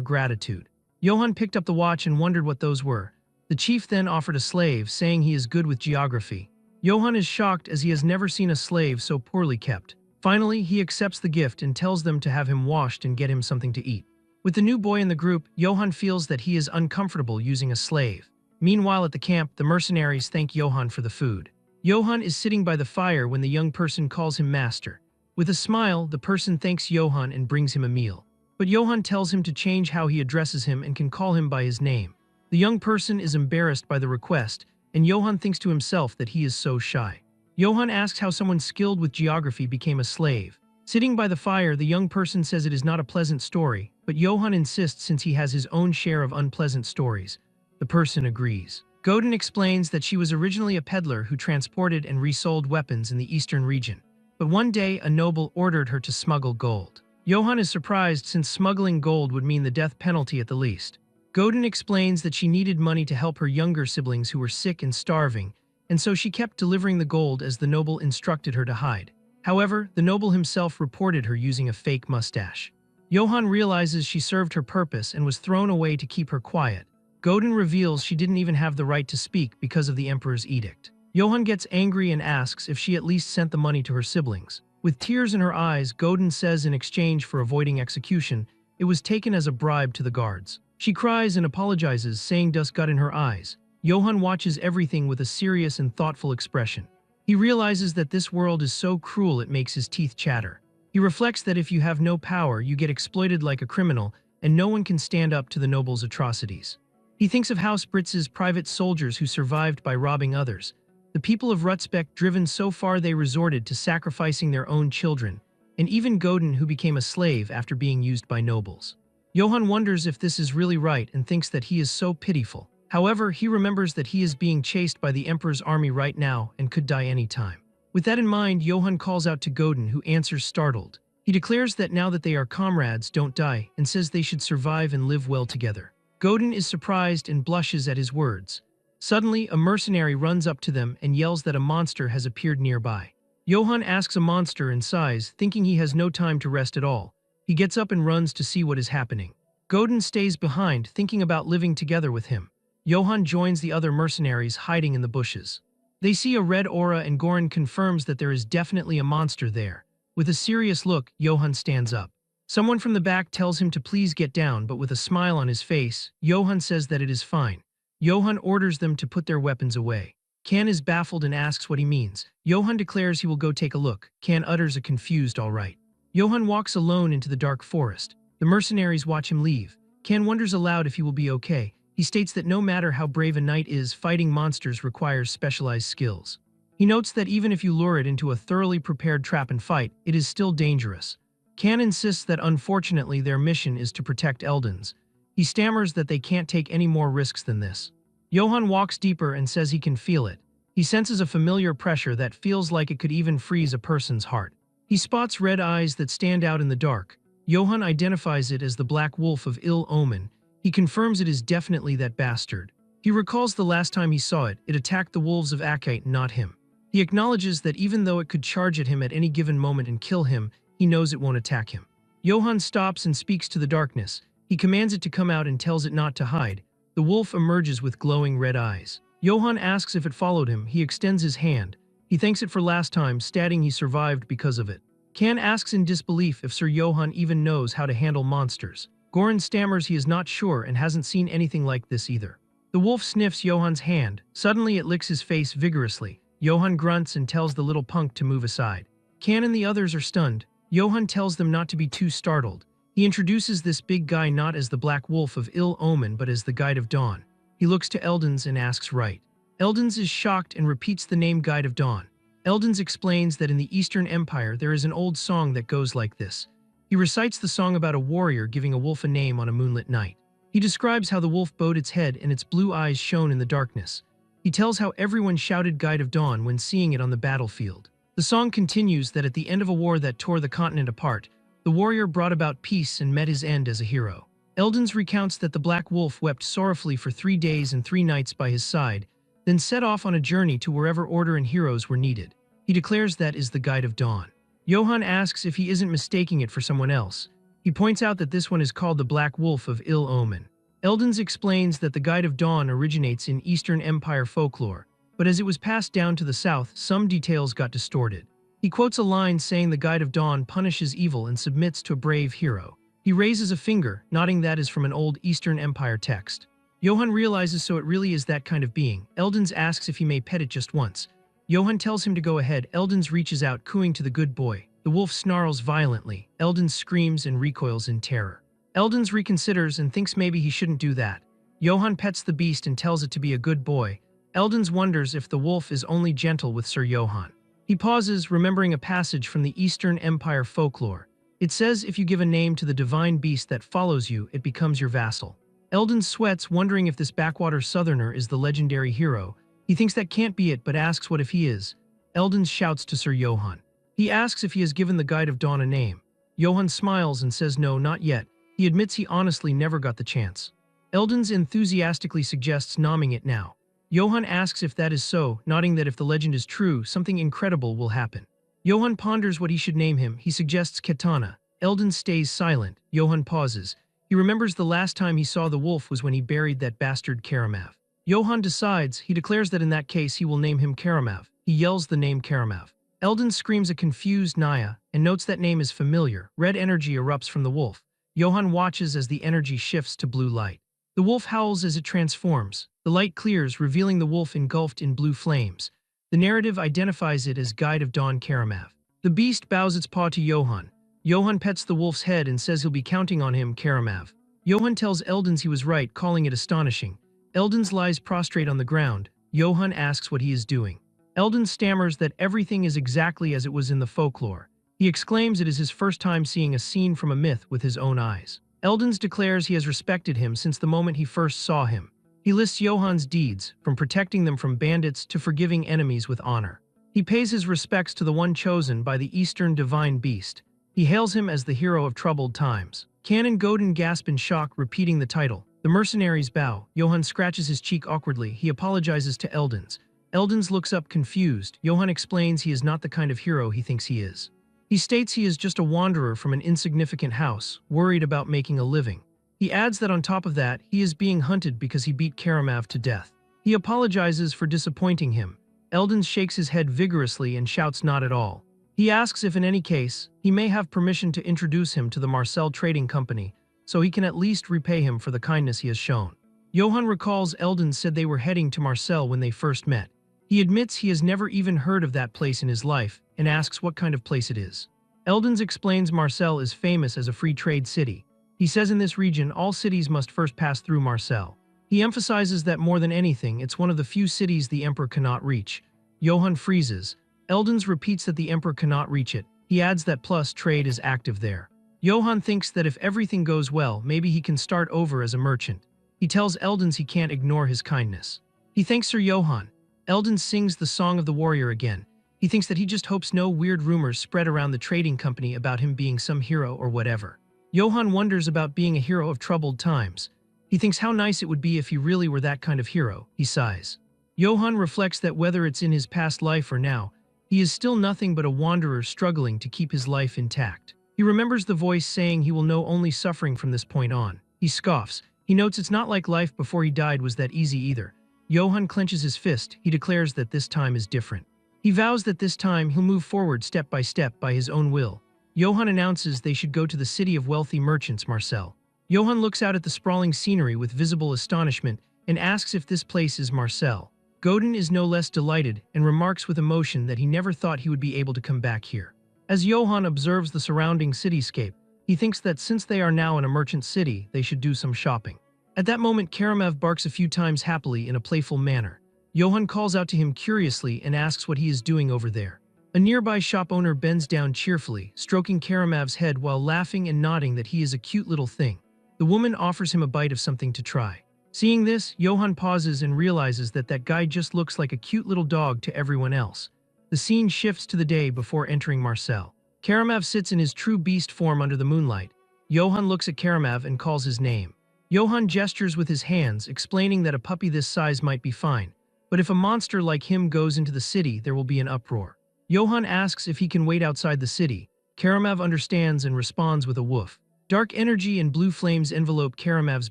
gratitude. Johann picked up the watch and wondered what those were. The chief then offered a slave, saying he is good with geography. Johann is shocked as he has never seen a slave so poorly kept. Finally, he accepts the gift and tells them to have him washed and get him something to eat. With the new boy in the group, Johann feels that he is uncomfortable using a slave. Meanwhile at the camp, the mercenaries thank Johann for the food. Johann is sitting by the fire when the young person calls him master. With a smile, the person thanks Johann and brings him a meal. But Johann tells him to change how he addresses him and can call him by his name. The young person is embarrassed by the request, and Johann thinks to himself that he is so shy. Johann asks how someone skilled with geography became a slave. Sitting by the fire, the young person says it is not a pleasant story, but Johann insists since he has his own share of unpleasant stories. The person agrees. Godin explains that she was originally a peddler who transported and resold weapons in the eastern region. But one day, a noble ordered her to smuggle gold. Johann is surprised since smuggling gold would mean the death penalty at the least. Godin explains that she needed money to help her younger siblings who were sick and starving, and so she kept delivering the gold as the noble instructed her to hide. However, the noble himself reported her using a fake mustache. Johann realizes she served her purpose and was thrown away to keep her quiet. Godin reveals she didn't even have the right to speak because of the Emperor's edict. Johann gets angry and asks if she at least sent the money to her siblings. With tears in her eyes, Godin says in exchange for avoiding execution, it was taken as a bribe to the guards. She cries and apologizes, saying dust got in her eyes. Johann watches everything with a serious and thoughtful expression. He realizes that this world is so cruel it makes his teeth chatter. He reflects that if you have no power, you get exploited like a criminal, and no one can stand up to the noble's atrocities. He thinks of House Britz's private soldiers who survived by robbing others, the people of Rutzbeck driven so far they resorted to sacrificing their own children, and even Godin who became a slave after being used by nobles. Johann wonders if this is really right and thinks that he is so pitiful. However, he remembers that he is being chased by the Emperor's army right now and could die any time. With that in mind, Johann calls out to Godin, who answers startled. He declares that now that they are comrades, don't die, and says they should survive and live well together. Godin is surprised and blushes at his words. Suddenly, a mercenary runs up to them and yells that a monster has appeared nearby. Johann asks a monster in size, thinking he has no time to rest at all. He gets up and runs to see what is happening. Godin stays behind, thinking about living together with him. Johann joins the other mercenaries hiding in the bushes. They see a red aura and Goran confirms that there is definitely a monster there. With a serious look, Johann stands up. Someone from the back tells him to please get down, but with a smile on his face, Johann says that it is fine. Johann orders them to put their weapons away. Kan is baffled and asks what he means. Johann declares he will go take a look. Kan utters a confused all right. Johann walks alone into the dark forest. The mercenaries watch him leave. Kan wonders aloud if he will be okay. He states that no matter how brave a knight is, fighting monsters requires specialized skills. He notes that even if you lure it into a thoroughly prepared trap and fight, it is still dangerous. Kan insists that unfortunately their mission is to protect Eldons. He stammers that they can't take any more risks than this. Johann walks deeper and says he can feel it. He senses a familiar pressure that feels like it could even freeze a person's heart. He spots red eyes that stand out in the dark. Johann identifies it as the Black Wolf of Ill Omen. He confirms it is definitely that bastard. He recalls the last time he saw it, it attacked the wolves of Akite, not him. He acknowledges that even though it could charge at him at any given moment and kill him, he knows it won't attack him. Johann stops and speaks to the darkness. He commands it to come out and tells it not to hide. The wolf emerges with glowing red eyes. Johann asks if it followed him. He extends his hand. He thanks it for last time, stating he survived because of it. Kan asks in disbelief if Sir Johann even knows how to handle monsters. Goran stammers he is not sure and hasn't seen anything like this either. The wolf sniffs Johann's hand. Suddenly it licks his face vigorously. Johann grunts and tells the little punk to move aside. Kan and the others are stunned. Johann tells them not to be too startled. He introduces this big guy not as the Black Wolf of Ill Omen but as the Guide of Dawn. He looks to Eldons and asks right. Eldons is shocked and repeats the name Guide of Dawn. Eldons explains that in the Eastern Empire there is an old song that goes like this. He recites the song about a warrior giving a wolf a name on a moonlit night. He describes how the wolf bowed its head and its blue eyes shone in the darkness. He tells how everyone shouted Guide of Dawn when seeing it on the battlefield. The song continues that at the end of a war that tore the continent apart, the warrior brought about peace and met his end as a hero. Eldons recounts that the Black Wolf wept sorrowfully for 3 days and 3 nights by his side, then set off on a journey to wherever order and heroes were needed. He declares that is the Guide of Dawn. Johann asks if he isn't mistaking it for someone else. He points out that this one is called the Black Wolf of Ill Omen. Eldons explains that the Guide of Dawn originates in Eastern Empire folklore, but as it was passed down to the south, some details got distorted. He quotes a line saying the Guide of Dawn punishes evil and submits to a brave hero. He raises a finger, nodding that is from an old Eastern Empire text. Johann realizes so it really is that kind of being. Eldons asks if he may pet it just once. Johann tells him to go ahead. Eldons reaches out, cooing to the good boy. The wolf snarls violently. Eldons screams and recoils in terror. Eldons reconsiders and thinks maybe he shouldn't do that. Johann pets the beast and tells it to be a good boy. Eldons wonders if the wolf is only gentle with Sir Johann. He pauses, remembering a passage from the Eastern Empire folklore. It says if you give a name to the divine beast that follows you, it becomes your vassal. Eldon sweats, wondering if this backwater southerner is the legendary hero. He thinks that can't be it, but asks what if he is. Eldon shouts to Sir Johann. He asks if he has given the Guide of Dawn a name. Johann smiles and says no, not yet. He admits he honestly never got the chance. Eldons enthusiastically suggests naming it now. Johann asks if that is so, nodding that if the legend is true, something incredible will happen. Johann ponders what he should name him. He suggests Katana. Eldon stays silent. Johann pauses. He remembers the last time he saw the wolf was when he buried that bastard Karamav. Johann decides, he declares that in that case he will name him Karamav. He yells the name Karamav. Eldon screams a confused Naya and notes that name is familiar. Red energy erupts from the wolf. Johann watches as the energy shifts to blue light. The wolf howls as it transforms. The light clears, revealing the wolf engulfed in blue flames. The narrative identifies it as Guide of Dawn Karamav. The beast bows its paw to Johann. Johann pets the wolf's head and says he'll be counting on him, Karamav. Johann tells Eldons he was right, calling it astonishing. Eldons lies prostrate on the ground. Johann asks what he is doing. Eldon stammers that everything is exactly as it was in the folklore. He exclaims it is his first time seeing a scene from a myth with his own eyes. Eldons declares he has respected him since the moment he first saw him. He lists Johann's deeds, from protecting them from bandits to forgiving enemies with honor. He pays his respects to the one chosen by the Eastern divine beast. He hails him as the hero of troubled times. Canon Godin gasp in shock, repeating the title. The mercenaries bow. Johann scratches his cheek awkwardly. He apologizes to Eldons. Eldons looks up confused. Johann explains he is not the kind of hero he thinks he is. He states he is just a wanderer from an insignificant house, worried about making a living. He adds that on top of that, he is being hunted because he beat Karamav to death. He apologizes for disappointing him. Eldons shakes his head vigorously and shouts not at all. He asks if in any case, he may have permission to introduce him to the Marcel Trading Company, so he can at least repay him for the kindness he has shown. Johann recalls Eldons said they were heading to Marcel when they first met. He admits he has never even heard of that place in his life and asks what kind of place it is. Eldons explains Marcel is famous as a free trade city. He says in this region all cities must first pass through Marcel. He emphasizes that more than anything, it's one of the few cities the Emperor cannot reach. Johann freezes. Eldons repeats that the Emperor cannot reach it. He adds that plus trade is active there. Johann thinks that if everything goes well, maybe he can start over as a merchant. He tells Eldons he can't ignore his kindness. He thanks Sir Johann. Eldons sings the Song of the Warrior again. He thinks that he just hopes no weird rumors spread around the trading company about him being some hero or whatever. Johann wonders about being a hero of troubled times. He thinks how nice it would be if he really were that kind of hero. He sighs. Johann reflects that whether it's in his past life or now, he is still nothing but a wanderer struggling to keep his life intact. He remembers the voice saying he will know only suffering from this point on. He scoffs. He notes it's not like life before he died was that easy either. Johann clenches his fist. He declares that this time is different. He vows that this time he'll move forward step by his own will. Johann announces they should go to the city of wealthy merchants, Marcel. Johann looks out at the sprawling scenery with visible astonishment and asks if this place is Marcel. Godin is no less delighted and remarks with emotion that he never thought he would be able to come back here. As Johann observes the surrounding cityscape, he thinks that since they are now in a merchant city, they should do some shopping. At that moment, Karamav barks a few times happily in a playful manner. Johann calls out to him curiously and asks what he is doing over there. A nearby shop owner bends down cheerfully, stroking Karamav's head while laughing and nodding that he is a cute little thing. The woman offers him a bite of something to try. Seeing this, Johann pauses and realizes that that guy just looks like a cute little dog to everyone else. The scene shifts to the day before entering Marcel. Karamav sits in his true beast form under the moonlight. Johann looks at Karamav and calls his name. Johann gestures with his hands, explaining that a puppy this size might be fine, but if a monster like him goes into the city, there will be an uproar. Johann asks if he can wait outside the city. Karamav understands and responds with a woof. Dark energy and blue flames envelope Karamav's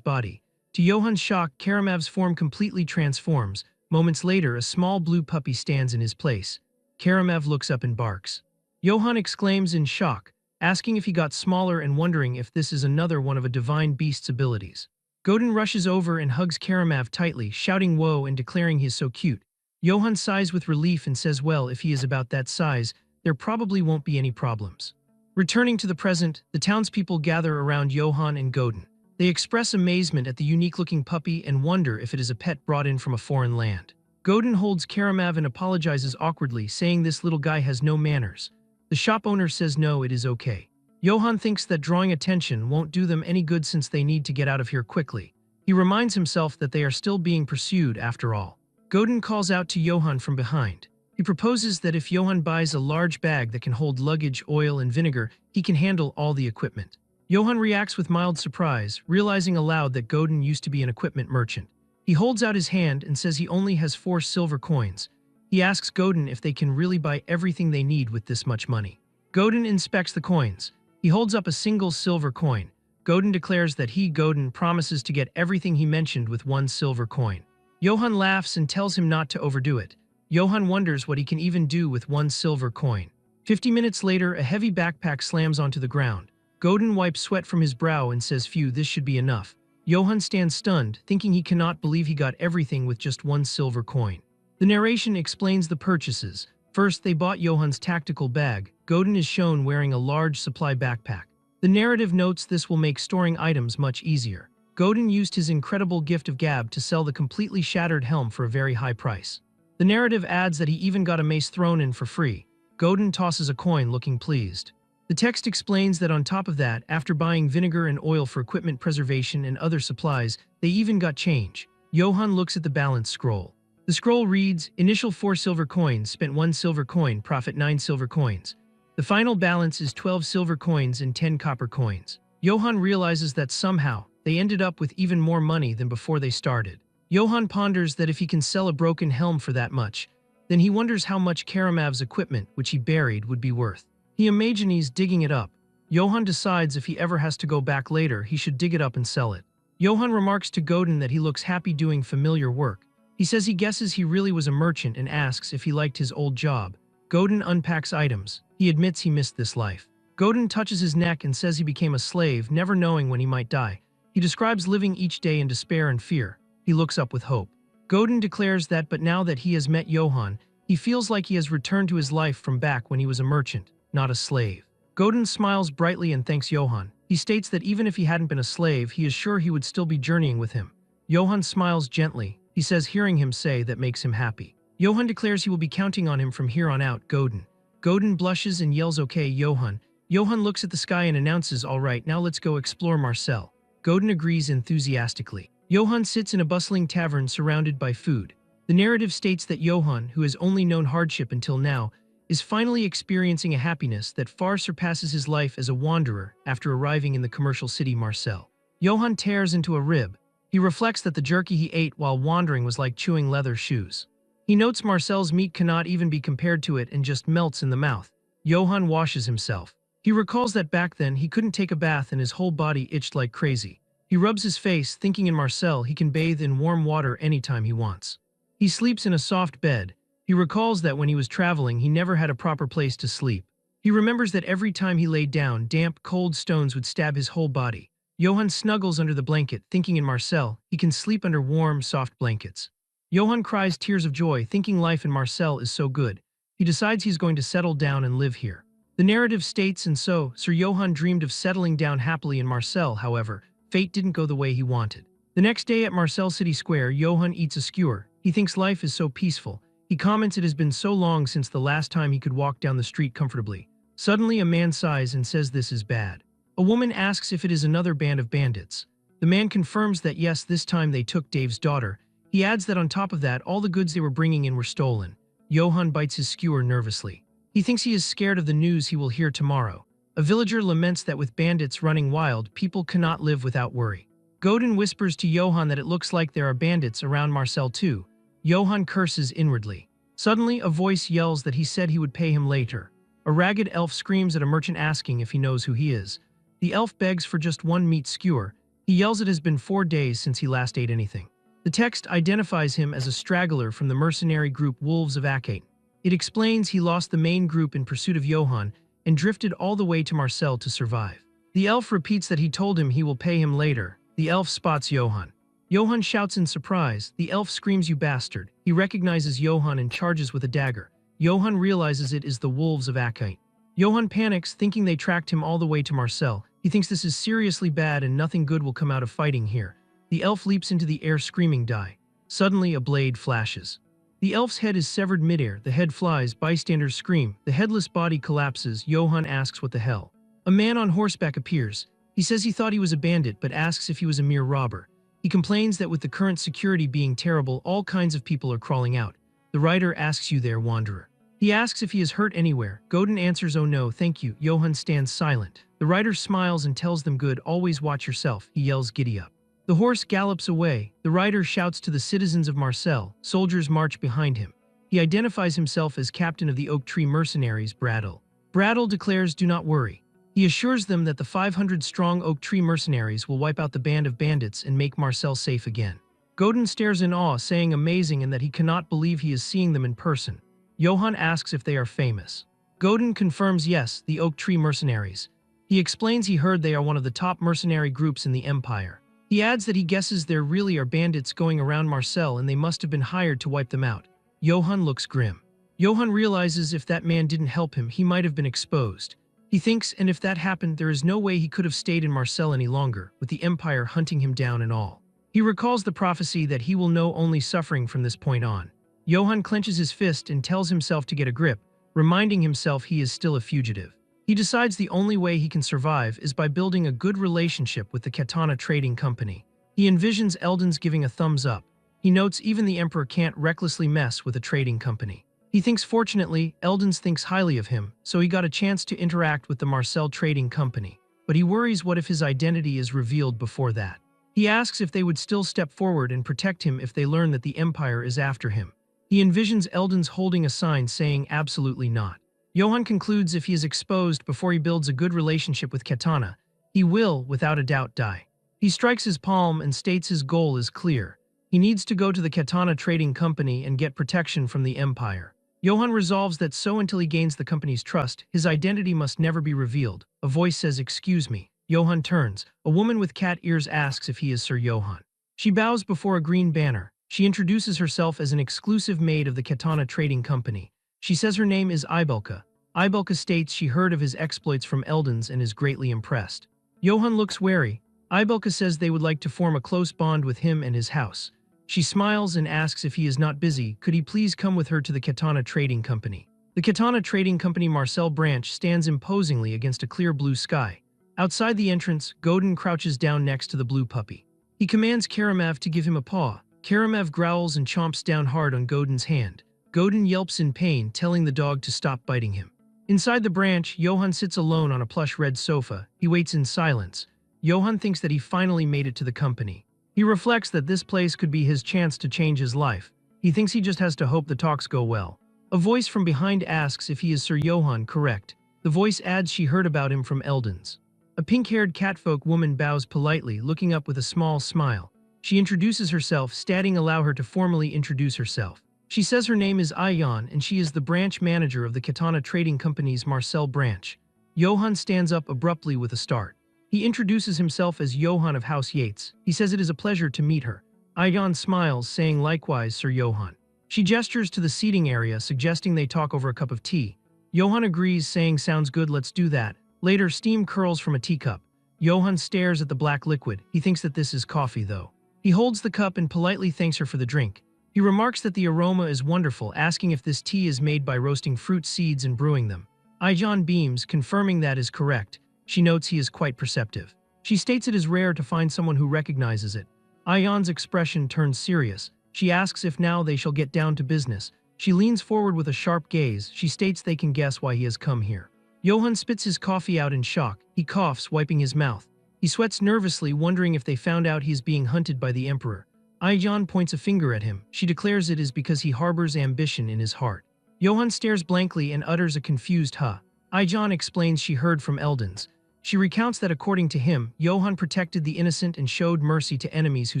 body. To Johann's shock, Karamav's form completely transforms. Moments later, a small blue puppy stands in his place. Karamav looks up and barks. Johann exclaims in shock, asking if he got smaller and wondering if this is another one of a divine beast's abilities. Godin rushes over and hugs Karamav tightly, shouting woe and declaring he is so cute. Johann sighs with relief and says well, if he is about that size, there probably won't be any problems. Returning to the present, the townspeople gather around Johann and Godin. They express amazement at the unique-looking puppy and wonder if it is a pet brought in from a foreign land. Godin holds Karamav and apologizes awkwardly, saying this little guy has no manners. The shop owner says no, it is okay. Johann thinks that drawing attention won't do them any good since they need to get out of here quickly. He reminds himself that they are still being pursued after all. Godin calls out to Johann from behind. He proposes that if Johann buys a large bag that can hold luggage, oil, and vinegar, he can handle all the equipment. Johann reacts with mild surprise, realizing aloud that Godin used to be an equipment merchant. He holds out his hand and says he only has 4 silver coins. He asks Godin if they can really buy everything they need with this much money. Godin inspects the coins. He holds up a single silver coin. Godin declares that he, Godin, promises to get everything he mentioned with 1 silver coin. Johann laughs and tells him not to overdo it. Johann wonders what he can even do with 1 silver coin. 50 minutes later, a heavy backpack slams onto the ground. Godin wipes sweat from his brow and says, "Phew, this should be enough." Johann stands stunned, thinking he cannot believe he got everything with just 1 silver coin. The narration explains the purchases. First, they bought Johann's tactical bag. Godin is shown wearing a large supply backpack. The narrative notes this will make storing items much easier. Godin used his incredible gift of gab to sell the completely shattered helm for a very high price. The narrative adds that he even got a mace thrown in for free. Godin tosses a coin, looking pleased. The text explains that on top of that, after buying vinegar and oil for equipment preservation and other supplies, they even got change. Johann looks at the balance scroll. The scroll reads, "Initial 4 silver coins, spent 1 silver coin, profit 9 silver coins. The final balance is 12 silver coins and 10 copper coins." Johann realizes that somehow, they ended up with even more money than before they started. Johann ponders that if he can sell a broken helm for that much, then he wonders how much Karamav's equipment, which he buried, would be worth. He imagines digging it up. Johann decides if he ever has to go back later, he should dig it up and sell it. Johann remarks to Godin that he looks happy doing familiar work. He says he guesses he really was a merchant and asks if he liked his old job. Godin unpacks items. He admits he missed this life. Godin touches his neck and says he became a slave, never knowing when he might die. He describes living each day in despair and fear. He looks up with hope. Godin declares that but now that he has met Johann, he feels like he has returned to his life from back when he was a merchant, not a slave. Godin smiles brightly and thanks Johann. He states that even if he hadn't been a slave, he is sure he would still be journeying with him. Johann smiles gently. He says hearing him say that makes him happy. Johann declares he will be counting on him from here on out, Godin. Godin blushes and yells, "Okay, Johann." Johann looks at the sky and announces, "All right, now let's go explore Marcel." Godin agrees enthusiastically. Johann sits in a bustling tavern surrounded by food. The narrative states that Johann, who has only known hardship until now, is finally experiencing a happiness that far surpasses his life as a wanderer after arriving in the commercial city Marcel. Johann tears into a rib. He reflects that the jerky he ate while wandering was like chewing leather shoes. He notes Marcel's meat cannot even be compared to it and just melts in the mouth. Johann washes himself. He recalls that back then he couldn't take a bath and his whole body itched like crazy. He rubs his face, thinking in Marcel he can bathe in warm water anytime he wants. He sleeps in a soft bed. He recalls that when he was traveling, he never had a proper place to sleep. He remembers that every time he laid down, damp, cold stones would stab his whole body. Johann snuggles under the blanket, thinking in Marcel he can sleep under warm, soft blankets. Johann cries tears of joy, thinking life in Marcel is so good. He decides he's going to settle down and live here. The narrative states, and so, Sir Johann dreamed of settling down happily in Marcel. However, fate didn't go the way he wanted. The next day at Marcel City Square, Johann eats a skewer. He thinks life is so peaceful. He comments it has been so long since the last time he could walk down the street comfortably. Suddenly, a man sighs and says this is bad. A woman asks if it is another band of bandits. The man confirms that yes, this time they took Dave's daughter. He adds that on top of that, all the goods they were bringing in were stolen. Johann bites his skewer nervously. He thinks he is scared of the news he will hear tomorrow. A villager laments that with bandits running wild, people cannot live without worry. Godin whispers to Johann that it looks like there are bandits around Marcel too. Johann curses inwardly. Suddenly, a voice yells that he said he would pay him later. A ragged elf screams at a merchant asking if he knows who he is. The elf begs for just 1 meat skewer. He yells it has been 4 days since he last ate anything. The text identifies him as a straggler from the mercenary group Wolves of Acate. It explains he lost the main group in pursuit of Johann and drifted all the way to Marcel to survive. The elf repeats that he told him he will pay him later. The elf spots Johann. Johann shouts in surprise. The elf screams, "You bastard." He recognizes Johann and charges with a dagger. Johann realizes it is the Wolves of Acate. Johann panics, thinking they tracked him all the way to Marcel. He thinks this is seriously bad and nothing good will come out of fighting here. The elf leaps into the air screaming, "Die." Suddenly, a blade flashes. The elf's head is severed midair. The head flies. Bystanders scream. The headless body collapses. Johann asks what the hell. A man on horseback appears. He says he thought he was a bandit but asks if he was a mere robber. He complains that with the current security being terrible, all kinds of people are crawling out. The writer asks, "You there, wanderer?" He asks if he is hurt anywhere. Godin answers, "Oh no, thank you." Johann stands silent. The writer smiles and tells them, "Good, always watch yourself." He yells, "Giddy up." The horse gallops away. The writer shouts to the citizens of Marcel. Soldiers march behind him. He identifies himself as captain of the Oak Tree Mercenaries, Bradle. Bradle declares, "Do not worry. He assures them that the 500-strong oak tree mercenaries will wipe out the band of bandits and make Marcel safe again. Godin stares in awe, saying amazing and that he cannot believe he is seeing them in person. Johann asks if they are famous. Godin confirms yes, the oak tree mercenaries. He explains he heard they are one of the top mercenary groups in the Empire. He adds that he guesses there really are bandits going around Marcel and they must have been hired to wipe them out. Johann looks grim. Johann realizes if that man didn't help him, he might have been exposed. He thinks, and if that happened, there is no way he could have stayed in Marcel any longer, with the Empire hunting him down and all. He recalls the prophecy that he will know only suffering from this point on. Johann clenches his fist and tells himself to get a grip, reminding himself he is still a fugitive. He decides the only way he can survive is by building a good relationship with the Katana Trading Company. He envisions Eldon's giving a thumbs up. He notes even the Emperor can't recklessly mess with a trading company. He thinks fortunately, Eldon's thinks highly of him, so he got a chance to interact with the Marcel Trading Company. But he worries what if his identity is revealed before that. He asks if they would still step forward and protect him if they learn that the Empire is after him. He envisions Eldon's holding a sign saying absolutely not. Johann concludes if he is exposed before he builds a good relationship with Katana, he will, without a doubt, die. He strikes his palm and states his goal is clear. He needs to go to the Katana Trading Company and get protection from the Empire. Johann resolves that so until he gains the company's trust, his identity must never be revealed. A voice says, "Excuse me." Johann turns. A woman with cat ears asks if he is Sir Johann. She bows before a green banner. She introduces herself as an exclusive maid of the Katana Trading Company. She says her name is Ibelka. Ibelka states she heard of his exploits from Eldon's and is greatly impressed. Johann looks wary. Ibelka says they would like to form a close bond with him and his house. She smiles and asks if he is not busy, could he please come with her to the Katana Trading Company. The Katana Trading Company Marcel branch stands imposingly against a clear blue sky. Outside the entrance, Godin crouches down next to the blue puppy. He commands Karamev to give him a paw. Karamev growls and chomps down hard on Godin's hand. Godin yelps in pain, telling the dog to stop biting him. Inside the branch, Johann sits alone on a plush red sofa. He waits in silence. Johann thinks that he finally made it to the company. He reflects that this place could be his chance to change his life. He thinks he just has to hope the talks go well. A voice from behind asks if he is Sir Johann correct. The voice adds she heard about him from Eldon's. A pink-haired catfolk woman bows politely, looking up with a small smile. She introduces herself, stating allow her to formally introduce herself. She says her name is Ayan and she is the branch manager of the Katana Trading Company's Marcel branch. Johann stands up abruptly with a start. He introduces himself as Johann of House Yates. He says it is a pleasure to meet her. Ayan smiles, saying likewise, Sir Johann. She gestures to the seating area, suggesting they talk over a cup of tea. Johann agrees, saying sounds good, let's do that. Later, steam curls from a teacup. Johann stares at the black liquid. He thinks that this is coffee, though. He holds the cup and politely thanks her for the drink. He remarks that the aroma is wonderful, asking if this tea is made by roasting fruit seeds and brewing them. Ayan beams, confirming that is correct. She notes he is quite perceptive. She states it is rare to find someone who recognizes it. Ayan's expression turns serious. She asks if now they shall get down to business. She leans forward with a sharp gaze. She states they can guess why he has come here. Johann spits his coffee out in shock. He coughs, wiping his mouth. He sweats nervously, wondering if they found out he is being hunted by the Emperor. Ayan points a finger at him. She declares it is because he harbors ambition in his heart. Johann stares blankly and utters a confused huh. Ayan explains she heard from Eldon's. She recounts that according to him, Johann protected the innocent and showed mercy to enemies who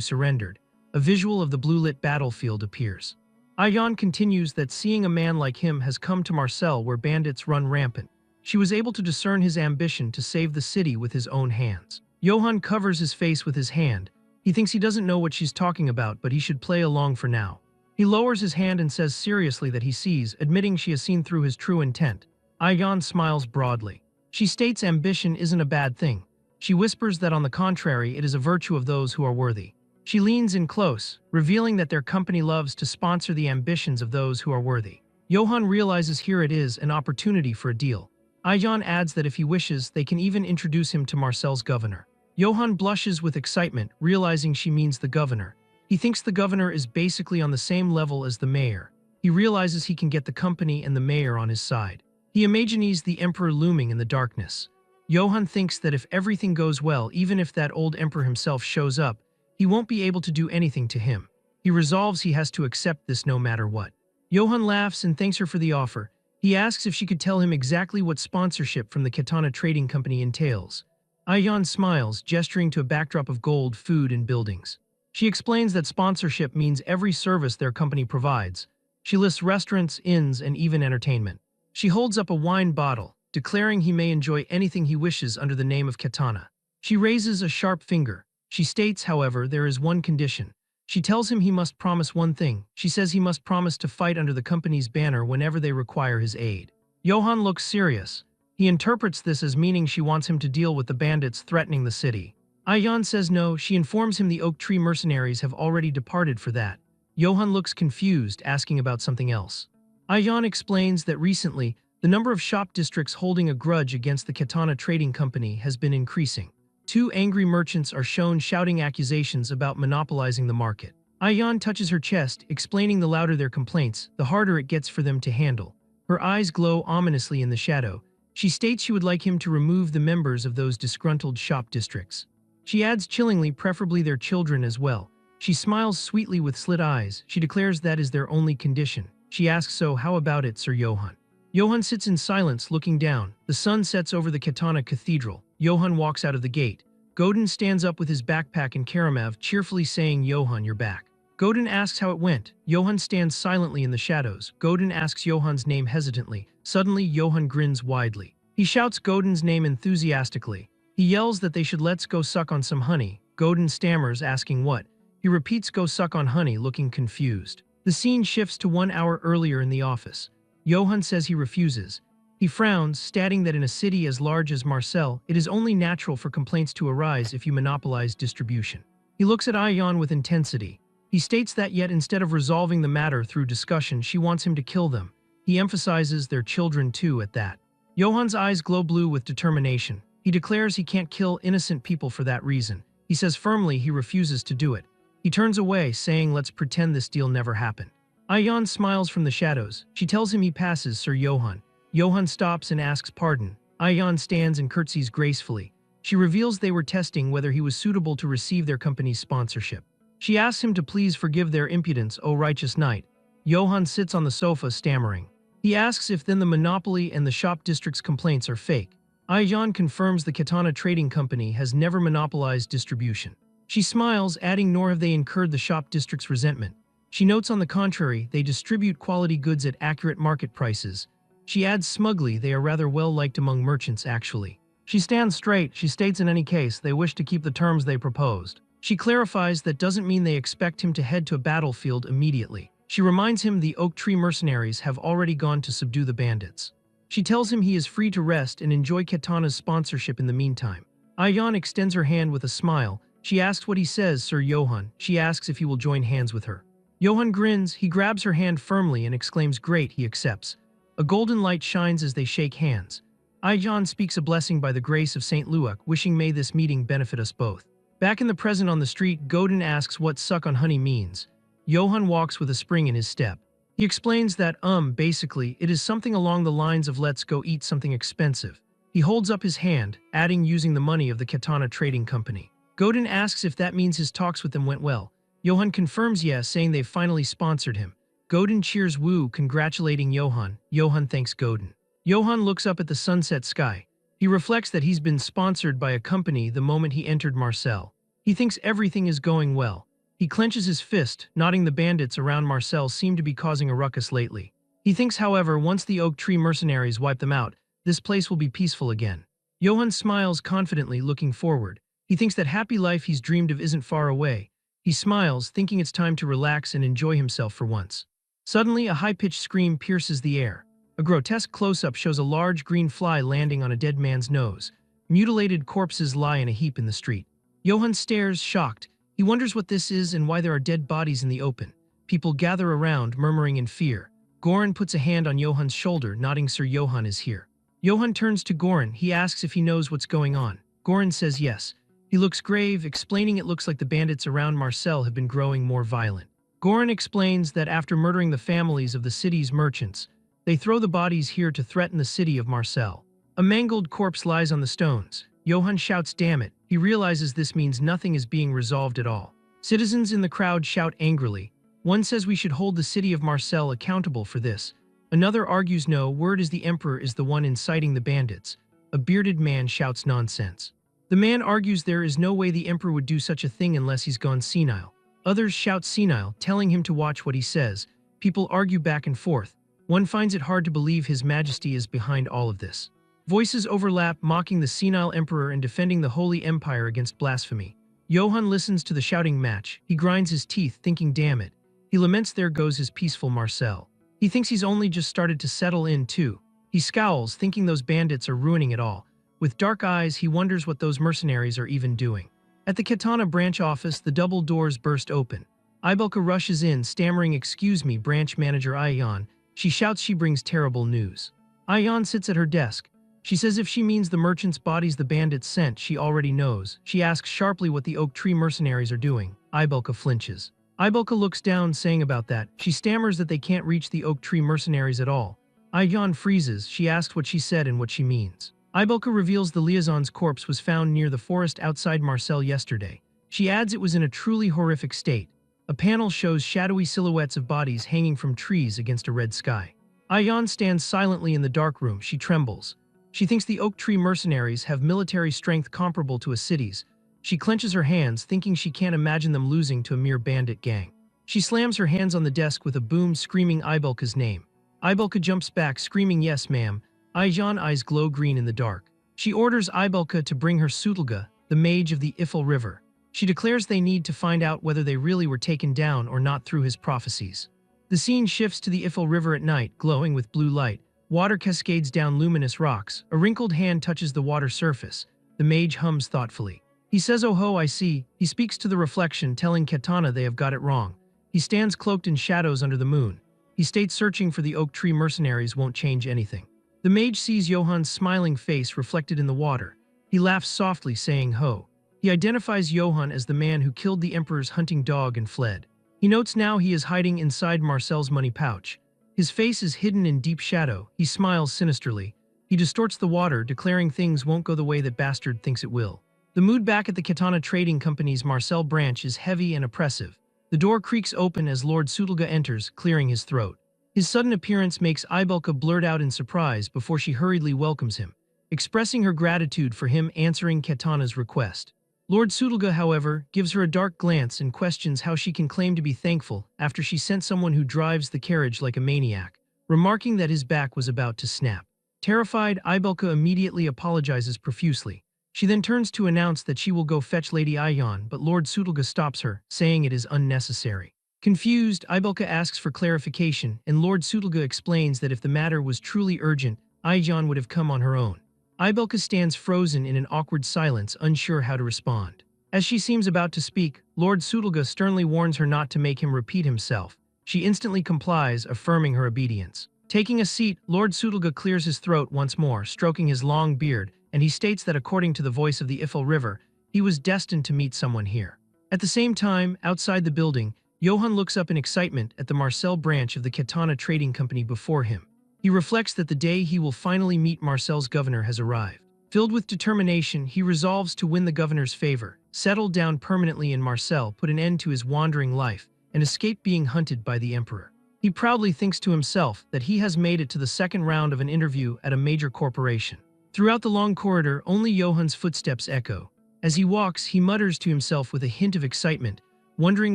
surrendered. A visual of the blue-lit battlefield appears. Ayan continues that seeing a man like him has come to Marcel where bandits run rampant. She was able to discern his ambition to save the city with his own hands. Johann covers his face with his hand. He thinks he doesn't know what she's talking about, but he should play along for now. He lowers his hand and says seriously that he sees, admitting she has seen through his true intent. Ayan smiles broadly. She states ambition isn't a bad thing. She whispers that on the contrary, it is a virtue of those who are worthy. She leans in close, revealing that their company loves to sponsor the ambitions of those who are worthy. Johann realizes here it is an opportunity for a deal. Ayan adds that if he wishes, they can even introduce him to Marcel's governor. Johann blushes with excitement, realizing she means the governor. He thinks the governor is basically on the same level as the mayor. He realizes he can get the company and the mayor on his side. He imagines the emperor looming in the darkness. Johann thinks that if everything goes well, even if that old emperor himself shows up, he won't be able to do anything to him. He resolves he has to accept this no matter what. Johann laughs and thanks her for the offer. He asks if she could tell him exactly what sponsorship from the Katana Trading Company entails. Ayan smiles, gesturing to a backdrop of gold, food, and buildings. She explains that sponsorship means every service their company provides. She lists restaurants, inns, and even entertainment. She holds up a wine bottle, declaring he may enjoy anything he wishes under the name of Katana. She raises a sharp finger. She states, however, there is one condition. She tells him he must promise one thing. She says he must promise to fight under the company's banner whenever they require his aid. Johan looks serious. He interprets this as meaning she wants him to deal with the bandits threatening the city. Ayan says no. She informs him the Oak Tree mercenaries have already departed for that. Johan looks confused, asking about something else. Ayan explains that recently, the number of shop districts holding a grudge against the Katana Trading Company has been increasing. Two angry merchants are shown shouting accusations about monopolizing the market. Ayan touches her chest, explaining the louder their complaints, the harder it gets for them to handle. Her eyes glow ominously in the shadow. She states she would like him to remove the members of those disgruntled shop districts. She adds chillingly, preferably their children as well. She smiles sweetly with slit eyes. She declares that is their only condition. She asks, so how about it, Sir Johan? Johan sits in silence, looking down. The sun sets over the Katana Cathedral. Johan walks out of the gate. Godin stands up with his backpack and Karamav, cheerfully saying, Johan, you're back. Godin asks how it went. Johan stands silently in the shadows. Godin asks Johan's name hesitantly. Suddenly, Johan grins widely. He shouts Godin's name enthusiastically. He yells that they should let's go suck on some honey. Godin stammers, asking what. He repeats go suck on honey, looking confused. The scene shifts to 1 hour earlier in the office. Johan says he refuses. He frowns, stating that in a city as large as Marseille, it is only natural for complaints to arise if you monopolize distribution. He looks at Ayan with intensity. He states that yet instead of resolving the matter through discussion, she wants him to kill them. He emphasizes their children too at that. Johan's eyes glow blue with determination. He declares he can't kill innocent people for that reason. He says firmly he refuses to do it. He turns away, saying let's pretend this deal never happened. Ayan smiles from the shadows. She tells him he passes Sir Johan. Johan stops and asks pardon. Ayan stands and curtsies gracefully. She reveals they were testing whether he was suitable to receive their company's sponsorship. She asks him to please forgive their impudence, O righteous knight. Johan sits on the sofa, stammering. He asks if then the monopoly and the shop district's complaints are fake. Ayan confirms the Katana Trading Company has never monopolized distribution. She smiles, adding nor have they incurred the shop district's resentment. She notes on the contrary, they distribute quality goods at accurate market prices. She adds smugly they are rather well liked among merchants actually. She stands straight. She states in any case they wish to keep the terms they proposed. She clarifies that doesn't mean they expect him to head to a battlefield immediately. She reminds him the Oak Tree mercenaries have already gone to subdue the bandits. She tells him he is free to rest and enjoy Katana's sponsorship in the meantime. Ayan extends her hand with a smile. She asks what he says, Sir Johan. She asks if he will join hands with her. Johan grins. He grabs her hand firmly and exclaims great. He accepts. A golden light shines as they shake hands. Ayan speaks a blessing by the grace of St. Luak, wishing may this meeting benefit us both. Back in the present on the street, Godin asks what suck on honey means. Johan walks with a spring in his step. He explains that, basically, it is something along the lines of let's go eat something expensive. He holds up his hand, adding using the money of the Katana Trading Company. Godin asks if that means his talks with them went well. Johan confirms yes, saying they've finally sponsored him. Godin cheers Wu, congratulating Johan. Johan thanks Godin. Johan looks up at the sunset sky. He reflects that he's been sponsored by a company the moment he entered Marseille. He thinks everything is going well. He clenches his fist, nodding the bandits around Marseille seem to be causing a ruckus lately. He thinks, however, once the Oak Tree mercenaries wipe them out, this place will be peaceful again. Johan smiles confidently, looking forward. He thinks that happy life he's dreamed of isn't far away. He smiles, thinking it's time to relax and enjoy himself for once. Suddenly, a high-pitched scream pierces the air. A grotesque close-up shows a large green fly landing on a dead man's nose. Mutilated corpses lie in a heap in the street. Johan stares, shocked. He wonders what this is and why there are dead bodies in the open. People gather around, murmuring in fear. Goran puts a hand on Johan's shoulder, nodding Sir Johan is here. Johan turns to Goran. He asks if he knows what's going on. Goran says yes. He looks grave, explaining it looks like the bandits around Marseille have been growing more violent. Goran explains that after murdering the families of the city's merchants, they throw the bodies here to threaten the city of Marseille. A mangled corpse lies on the stones. Johan shouts, damn it. He realizes this means nothing is being resolved at all. Citizens in the crowd shout angrily. One says we should hold the city of Marseille accountable for this. Another argues no, word is the emperor is the one inciting the bandits. A bearded man shouts nonsense. The man argues there is no way the emperor would do such a thing unless he's gone senile. Others shout senile, telling him to watch what he says. People argue back and forth. One finds it hard to believe His Majesty is behind all of this. Voices overlap, mocking the senile emperor and defending the Holy Empire against blasphemy. Johann listens to the shouting match. He grinds his teeth, thinking, damn it. He laments there goes his peaceful Marcel. He thinks he's only just started to settle in too. He scowls, thinking those bandits are ruining it all. With dark eyes, he wonders what those mercenaries are even doing. At the Katana branch office, the double doors burst open. Ibelka rushes in, stammering, excuse me, branch manager Ayan. She shouts she brings terrible news. Ayan sits at her desk. She says if she means the merchant's bodies the bandits sent, she already knows. She asks sharply what the Oak Tree mercenaries are doing. Ibelka flinches. Ibelka looks down, saying about that. She stammers that they can't reach the Oak Tree mercenaries at all. Ayan freezes. She asks what she said and what she means. Ibelka reveals the liaison's corpse was found near the forest outside Marseille yesterday. She adds it was in a truly horrific state. A panel shows shadowy silhouettes of bodies hanging from trees against a red sky. Ayan stands silently in the dark room. She trembles. She thinks the Oak Tree mercenaries have military strength comparable to a city's. She clenches her hands, thinking she can't imagine them losing to a mere bandit gang. She slams her hands on the desk with a boom, screaming Ibelka's name. Ibelka jumps back, screaming, yes, ma'am. Ayan's eyes glow green in the dark. She orders Ibelka to bring her Sutulga, the mage of the Ifel River. She declares they need to find out whether they really were taken down or not through his prophecies. The scene shifts to the Ifel River at night, glowing with blue light. Water cascades down luminous rocks. A wrinkled hand touches the water surface. The mage hums thoughtfully. He says, oh ho, I see. He speaks to the reflection, telling Katana they have got it wrong. He stands cloaked in shadows under the moon. He states searching for the Oak Tree mercenaries won't change anything. The mage sees Johann's smiling face reflected in the water. He laughs softly, saying, ho. He identifies Johann as the man who killed the emperor's hunting dog and fled. He notes now he is hiding inside Marcel's money pouch. His face is hidden in deep shadow. He smiles sinisterly. He distorts the water, declaring things won't go the way that bastard thinks it will. The mood back at the Katana Trading Company's Marcel branch is heavy and oppressive. The door creaks open as Lord Sutulga enters, clearing his throat. His sudden appearance makes Ibelka blurt out in surprise before she hurriedly welcomes him, expressing her gratitude for him answering Katana's request. Lord Sutulga, however, gives her a dark glance and questions how she can claim to be thankful after she sent someone who drives the carriage like a maniac, remarking that his back was about to snap. Terrified, Ibelka immediately apologizes profusely. She then turns to announce that she will go fetch Lady Ayan, but Lord Sutulga stops her, saying it is unnecessary. Confused, Ibelka asks for clarification, and Lord Sutulga explains that if the matter was truly urgent, Ayan would have come on her own. Ibelka stands frozen in an awkward silence, unsure how to respond. As she seems about to speak, Lord Sutulga sternly warns her not to make him repeat himself. She instantly complies, affirming her obedience. Taking a seat, Lord Sutulga clears his throat once more, stroking his long beard, and he states that according to the voice of the Ifel River, he was destined to meet someone here. At the same time, outside the building, Johann looks up in excitement at the Marcel branch of the Katana Trading Company before him. He reflects that the day he will finally meet Marcel's governor has arrived. Filled with determination, he resolves to win the governor's favor, settle down permanently in Marcel, put an end to his wandering life, and escape being hunted by the emperor. He proudly thinks to himself that he has made it to the second round of an interview at a major corporation. Throughout the long corridor, only Johann's footsteps echo. As he walks, he mutters to himself with a hint of excitement, wondering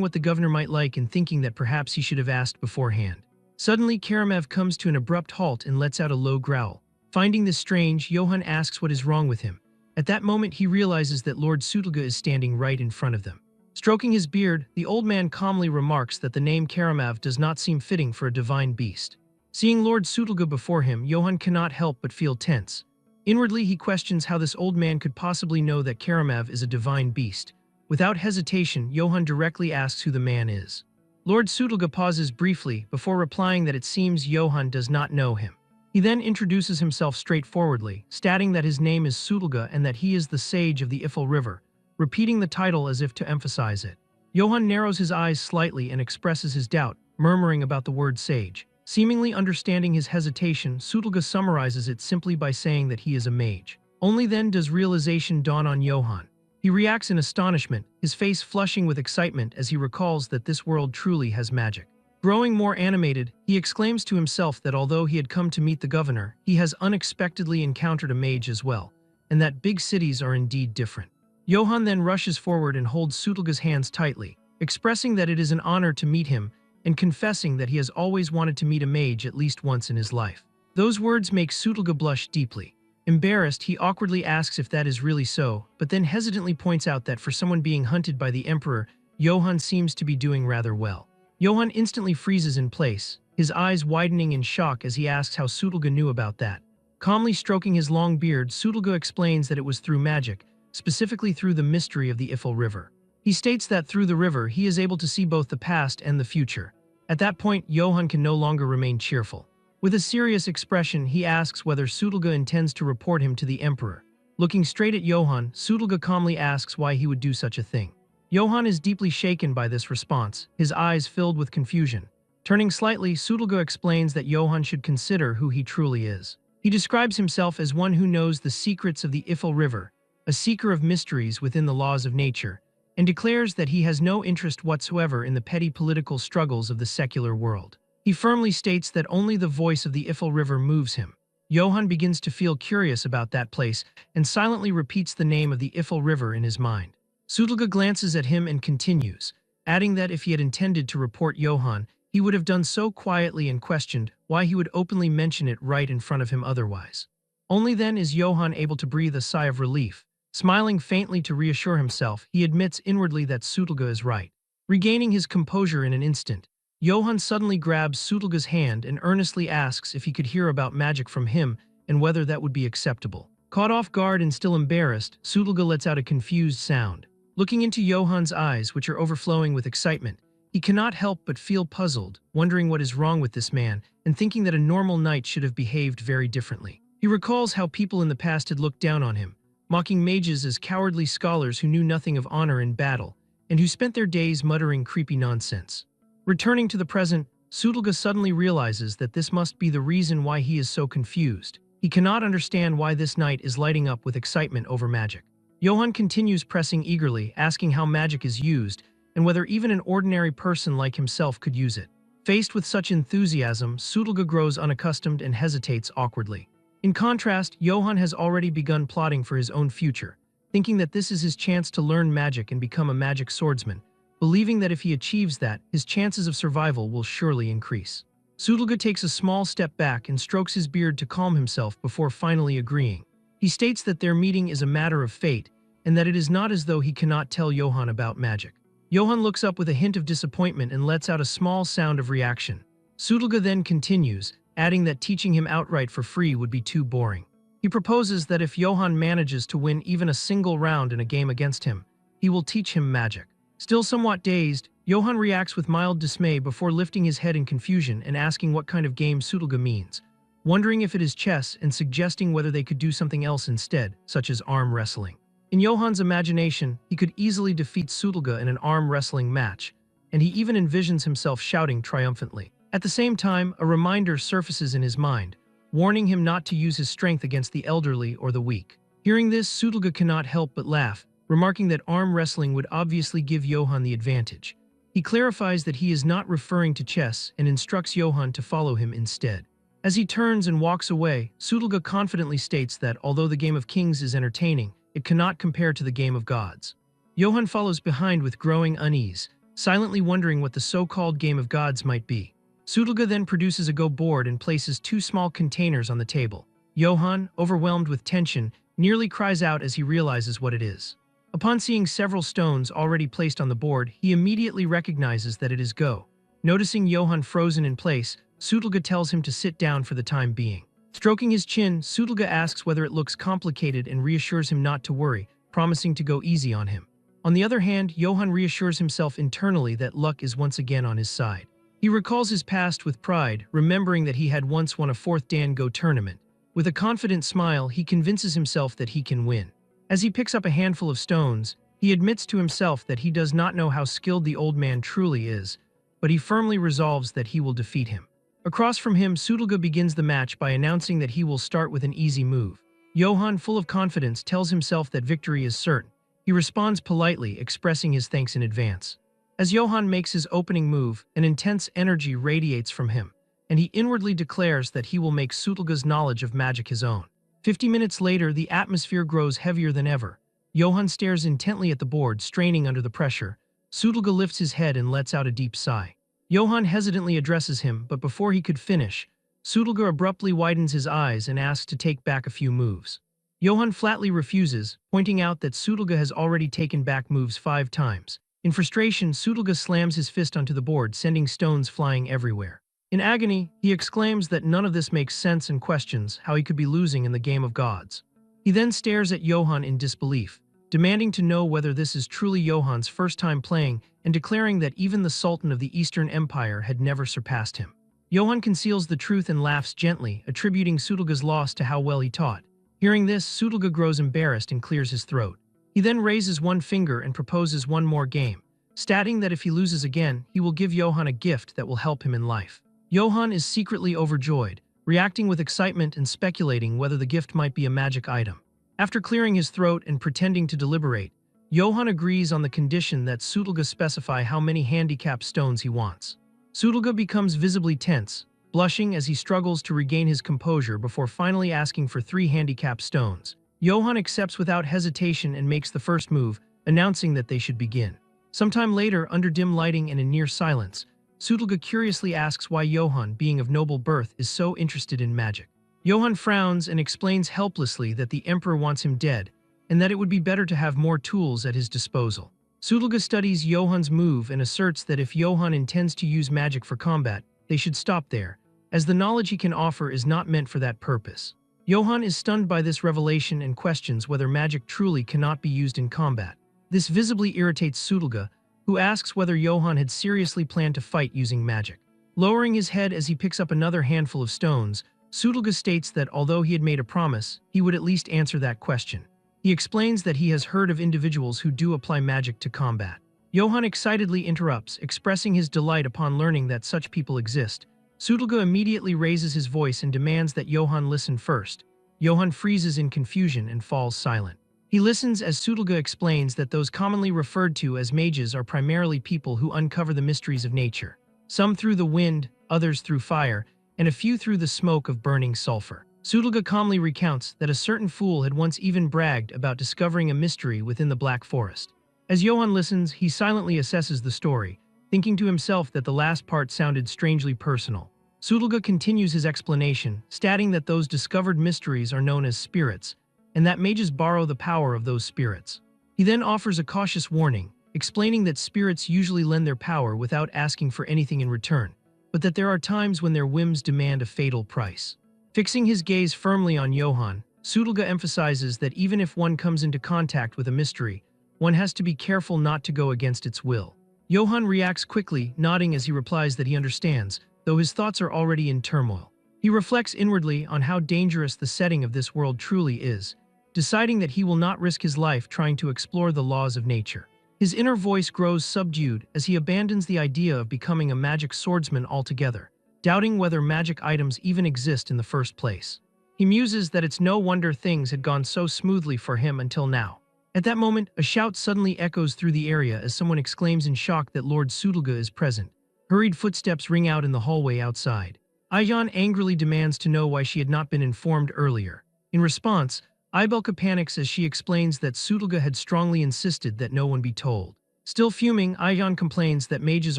what the governor might like and thinking that perhaps he should have asked beforehand. Suddenly, Karamev comes to an abrupt halt and lets out a low growl. Finding this strange, Johann asks what is wrong with him. At that moment, he realizes that Lord Sutulga is standing right in front of them. Stroking his beard, the old man calmly remarks that the name Karamev does not seem fitting for a divine beast. Seeing Lord Sutulga before him, Johann cannot help but feel tense. Inwardly, he questions how this old man could possibly know that Karamev is a divine beast. Without hesitation, Johann directly asks who the man is. Lord Sutulga pauses briefly before replying that it seems Johann does not know him. He then introduces himself straightforwardly, stating that his name is Sutulga and that he is the sage of the Ifel River, repeating the title as if to emphasize it. Johann narrows his eyes slightly and expresses his doubt, murmuring about the word sage. Seemingly understanding his hesitation, Sutulga summarizes it simply by saying that he is a mage. Only then does realization dawn on Johann. He reacts in astonishment, his face flushing with excitement as he recalls that this world truly has magic. Growing more animated, he exclaims to himself that although he had come to meet the governor, he has unexpectedly encountered a mage as well, and that big cities are indeed different. Johann then rushes forward and holds Sutulga's hands tightly, expressing that it is an honor to meet him and confessing that he has always wanted to meet a mage at least once in his life. Those words make Sutulga blush deeply. Embarrassed, he awkwardly asks if that is really so, but then hesitantly points out that for someone being hunted by the emperor, Johann seems to be doing rather well. Johann instantly freezes in place, his eyes widening in shock as he asks how Sutulga knew about that. Calmly stroking his long beard, Sutulga explains that it was through magic, specifically through the mystery of the Ifel River. He states that through the river he is able to see both the past and the future. At that point, Johann can no longer remain cheerful. With a serious expression, he asks whether Sutulga intends to report him to the emperor. Looking straight at Johann, Sutulga calmly asks why he would do such a thing. Johann is deeply shaken by this response, his eyes filled with confusion. Turning slightly, Sutulga explains that Johann should consider who he truly is. He describes himself as one who knows the secrets of the Ifel River, a seeker of mysteries within the laws of nature, and declares that he has no interest whatsoever in the petty political struggles of the secular world. He firmly states that only the voice of the Ifel River moves him. Johann begins to feel curious about that place and silently repeats the name of the Ifel River in his mind. Sutulga glances at him and continues, adding that if he had intended to report Johann, he would have done so quietly and questioned why he would openly mention it right in front of him otherwise. Only then is Johann able to breathe a sigh of relief. Smiling faintly to reassure himself, he admits inwardly that Sutulga is right. Regaining his composure in an instant, Johann suddenly grabs Sutulga's hand and earnestly asks if he could hear about magic from him and whether that would be acceptable. Caught off guard and still embarrassed, Sutulga lets out a confused sound. Looking into Johann's eyes, which are overflowing with excitement, he cannot help but feel puzzled, wondering what is wrong with this man and thinking that a normal knight should have behaved very differently. He recalls how people in the past had looked down on him, mocking mages as cowardly scholars who knew nothing of honor in battle and who spent their days muttering creepy nonsense. Returning to the present, Sutulga suddenly realizes that this must be the reason why he is so confused. He cannot understand why this knight is lighting up with excitement over magic. Johann continues pressing eagerly, asking how magic is used and whether even an ordinary person like himself could use it. Faced with such enthusiasm, Sutulga grows unaccustomed and hesitates awkwardly. In contrast, Johann has already begun plotting for his own future, thinking that this is his chance to learn magic and become a magic swordsman, believing that if he achieves that, his chances of survival will surely increase. Sutulga takes a small step back and strokes his beard to calm himself before finally agreeing. He states that their meeting is a matter of fate and that it is not as though he cannot tell Johann about magic. Johann looks up with a hint of disappointment and lets out a small sound of reaction. Sutulga then continues, adding that teaching him outright for free would be too boring. He proposes that if Johann manages to win even a single round in a game against him, he will teach him magic. Still somewhat dazed, Johann reacts with mild dismay before lifting his head in confusion and asking what kind of game Sutulga means, wondering if it is chess and suggesting whether they could do something else instead, such as arm wrestling. In Johann's imagination, he could easily defeat Sutulga in an arm wrestling match, and he even envisions himself shouting triumphantly. At the same time, a reminder surfaces in his mind, warning him not to use his strength against the elderly or the weak. Hearing this, Sutulga cannot help but laugh, remarking that arm wrestling would obviously give Johann the advantage. He clarifies that he is not referring to chess and instructs Johann to follow him instead. As he turns and walks away, Sutulga confidently states that although the game of kings is entertaining, it cannot compare to the game of gods. Johann follows behind with growing unease, silently wondering what the so-called game of gods might be. Sutulga then produces a Go board and places two small containers on the table. Johann, overwhelmed with tension, nearly cries out as he realizes what it is. Upon seeing several stones already placed on the board, he immediately recognizes that it is Go. Noticing Johann frozen in place, Sutulga tells him to sit down for the time being. Stroking his chin, Sutulga asks whether it looks complicated and reassures him not to worry, promising to go easy on him. On the other hand, Johann reassures himself internally that luck is once again on his side. He recalls his past with pride, remembering that he had once won a 4th Dan Go tournament. With a confident smile, he convinces himself that he can win. As he picks up a handful of stones, he admits to himself that he does not know how skilled the old man truly is, but he firmly resolves that he will defeat him. Across from him, Sutulga begins the match by announcing that he will start with an easy move. Johann, full of confidence, tells himself that victory is certain. He responds politely, expressing his thanks in advance. As Johann makes his opening move, an intense energy radiates from him, and he inwardly declares that he will make Sutelga's knowledge of magic his own. 50 minutes later, the atmosphere grows heavier than ever. Johann stares intently at the board, straining under the pressure. Sutelga lifts his head and lets out a deep sigh. Johann hesitantly addresses him, but before he could finish, Sutelga abruptly widens his eyes and asks to take back a few moves. Johann flatly refuses, pointing out that Sutelga has already taken back moves 5 times. In frustration, Sutelga slams his fist onto the board, sending stones flying everywhere. In agony, he exclaims that none of this makes sense and questions how he could be losing in the game of gods. He then stares at Johann in disbelief, demanding to know whether this is truly Johann's first time playing and declaring that even the Sultan of the Eastern Empire had never surpassed him. Johann conceals the truth and laughs gently, attributing Sutelga's loss to how well he taught. Hearing this, Sutelga grows embarrassed and clears his throat. He then raises one finger and proposes one more game, stating that if he loses again, he will give Johann a gift that will help him in life. Johann is secretly overjoyed, reacting with excitement and speculating whether the gift might be a magic item. After clearing his throat and pretending to deliberate, Johann agrees on the condition that Sutelga specify how many handicap stones he wants. Sutelga becomes visibly tense, blushing as he struggles to regain his composure before finally asking for 3 handicap stones. Johann accepts without hesitation and makes the first move, announcing that they should begin. Sometime later, under dim lighting and in near silence, Sutelga curiously asks why Johann, being of noble birth, is so interested in magic. Johann frowns and explains helplessly that the Emperor wants him dead, and that it would be better to have more tools at his disposal. Sutelga studies Johann's move and asserts that if Johann intends to use magic for combat, they should stop there, as the knowledge he can offer is not meant for that purpose. Johann is stunned by this revelation and questions whether magic truly cannot be used in combat. This visibly irritates Sutelga, who asks whether Johann had seriously planned to fight using magic. Lowering his head as he picks up another handful of stones, Sutelga states that although he had made a promise, he would at least answer that question. He explains that he has heard of individuals who do apply magic to combat. Johann excitedly interrupts, expressing his delight upon learning that such people exist. Sutelga immediately raises his voice and demands that Johann listen first. Johann freezes in confusion and falls silent. He listens as Sutelga explains that those commonly referred to as mages are primarily people who uncover the mysteries of nature. Some through the wind, others through fire, and a few through the smoke of burning sulfur. Sutelga calmly recounts that a certain fool had once even bragged about discovering a mystery within the Black Forest. As Johann listens, he silently assesses the story, thinking to himself that the last part sounded strangely personal. Sutelga continues his explanation, stating that those discovered mysteries are known as spirits, and that mages borrow the power of those spirits. He then offers a cautious warning, explaining that spirits usually lend their power without asking for anything in return, but that there are times when their whims demand a fatal price. Fixing his gaze firmly on Johann, Sutelga emphasizes that even if one comes into contact with a mystery, one has to be careful not to go against its will. Johann reacts quickly, nodding as he replies that he understands, though his thoughts are already in turmoil. He reflects inwardly on how dangerous the setting of this world truly is, deciding that he will not risk his life trying to explore the laws of nature. His inner voice grows subdued as he abandons the idea of becoming a magic swordsman altogether, doubting whether magic items even exist in the first place. He muses that it's no wonder things had gone so smoothly for him until now. At that moment, a shout suddenly echoes through the area as someone exclaims in shock that Lord Sutelga is present. Hurried footsteps ring out in the hallway outside. Ayan angrily demands to know why she had not been informed earlier. In response, Ibelka panics as she explains that Sutelga had strongly insisted that no one be told. Still fuming, Ayan complains that mages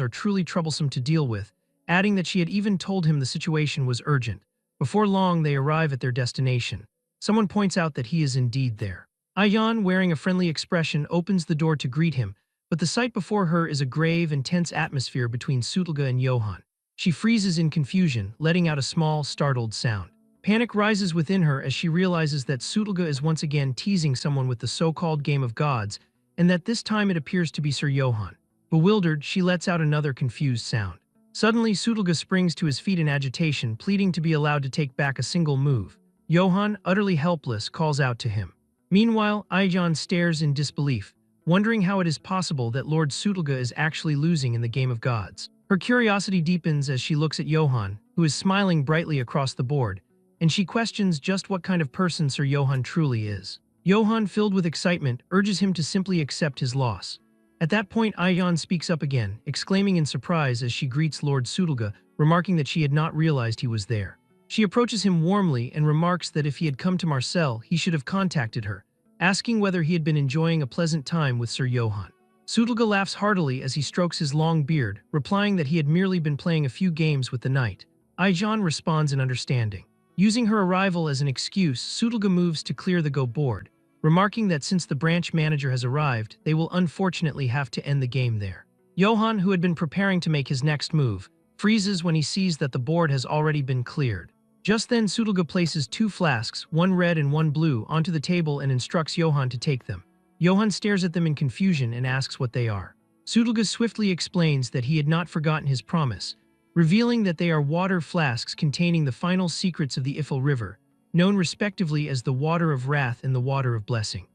are truly troublesome to deal with, adding that she had even told him the situation was urgent. Before long, they arrive at their destination. Someone points out that he is indeed there. Ayan, wearing a friendly expression, opens the door to greet him, but the sight before her is a grave and tense atmosphere between Sutelga and Johann. She freezes in confusion, letting out a small, startled sound. Panic rises within her as she realizes that Sutelga is once again teasing someone with the so-called game of gods, and that this time it appears to be Sir Johann. Bewildered, she lets out another confused sound. Suddenly, Sutelga springs to his feet in agitation, pleading to be allowed to take back a single move. Johann, utterly helpless, calls out to him. Meanwhile, Ayan stares in disbelief, wondering how it is possible that Lord Sutelga is actually losing in the game of gods. Her curiosity deepens as she looks at Johann, who is smiling brightly across the board, and she questions just what kind of person Sir Johann truly is. Johann, filled with excitement, urges him to simply accept his loss. At that point, Ayan speaks up again, exclaiming in surprise as she greets Lord Sudolga, remarking that she had not realized he was there. She approaches him warmly and remarks that if he had come to Marcel, he should have contacted her, asking whether he had been enjoying a pleasant time with Sir Johann. Sudolga laughs heartily as he strokes his long beard, replying that he had merely been playing a few games with the knight. Aijan responds in understanding. Using her arrival as an excuse, Sudolga moves to clear the go board, remarking that since the branch manager has arrived, they will unfortunately have to end the game there. Johann, who had been preparing to make his next move, freezes when he sees that the board has already been cleared. Just then, Sudolga places 2 flasks, one red and one blue, onto the table and instructs Johann to take them. Johann stares at them in confusion and asks what they are. Sudolga swiftly explains that he had not forgotten his promise, revealing that they are water flasks containing the final secrets of the Ifil River, known respectively as the Water of Wrath and the Water of Blessing.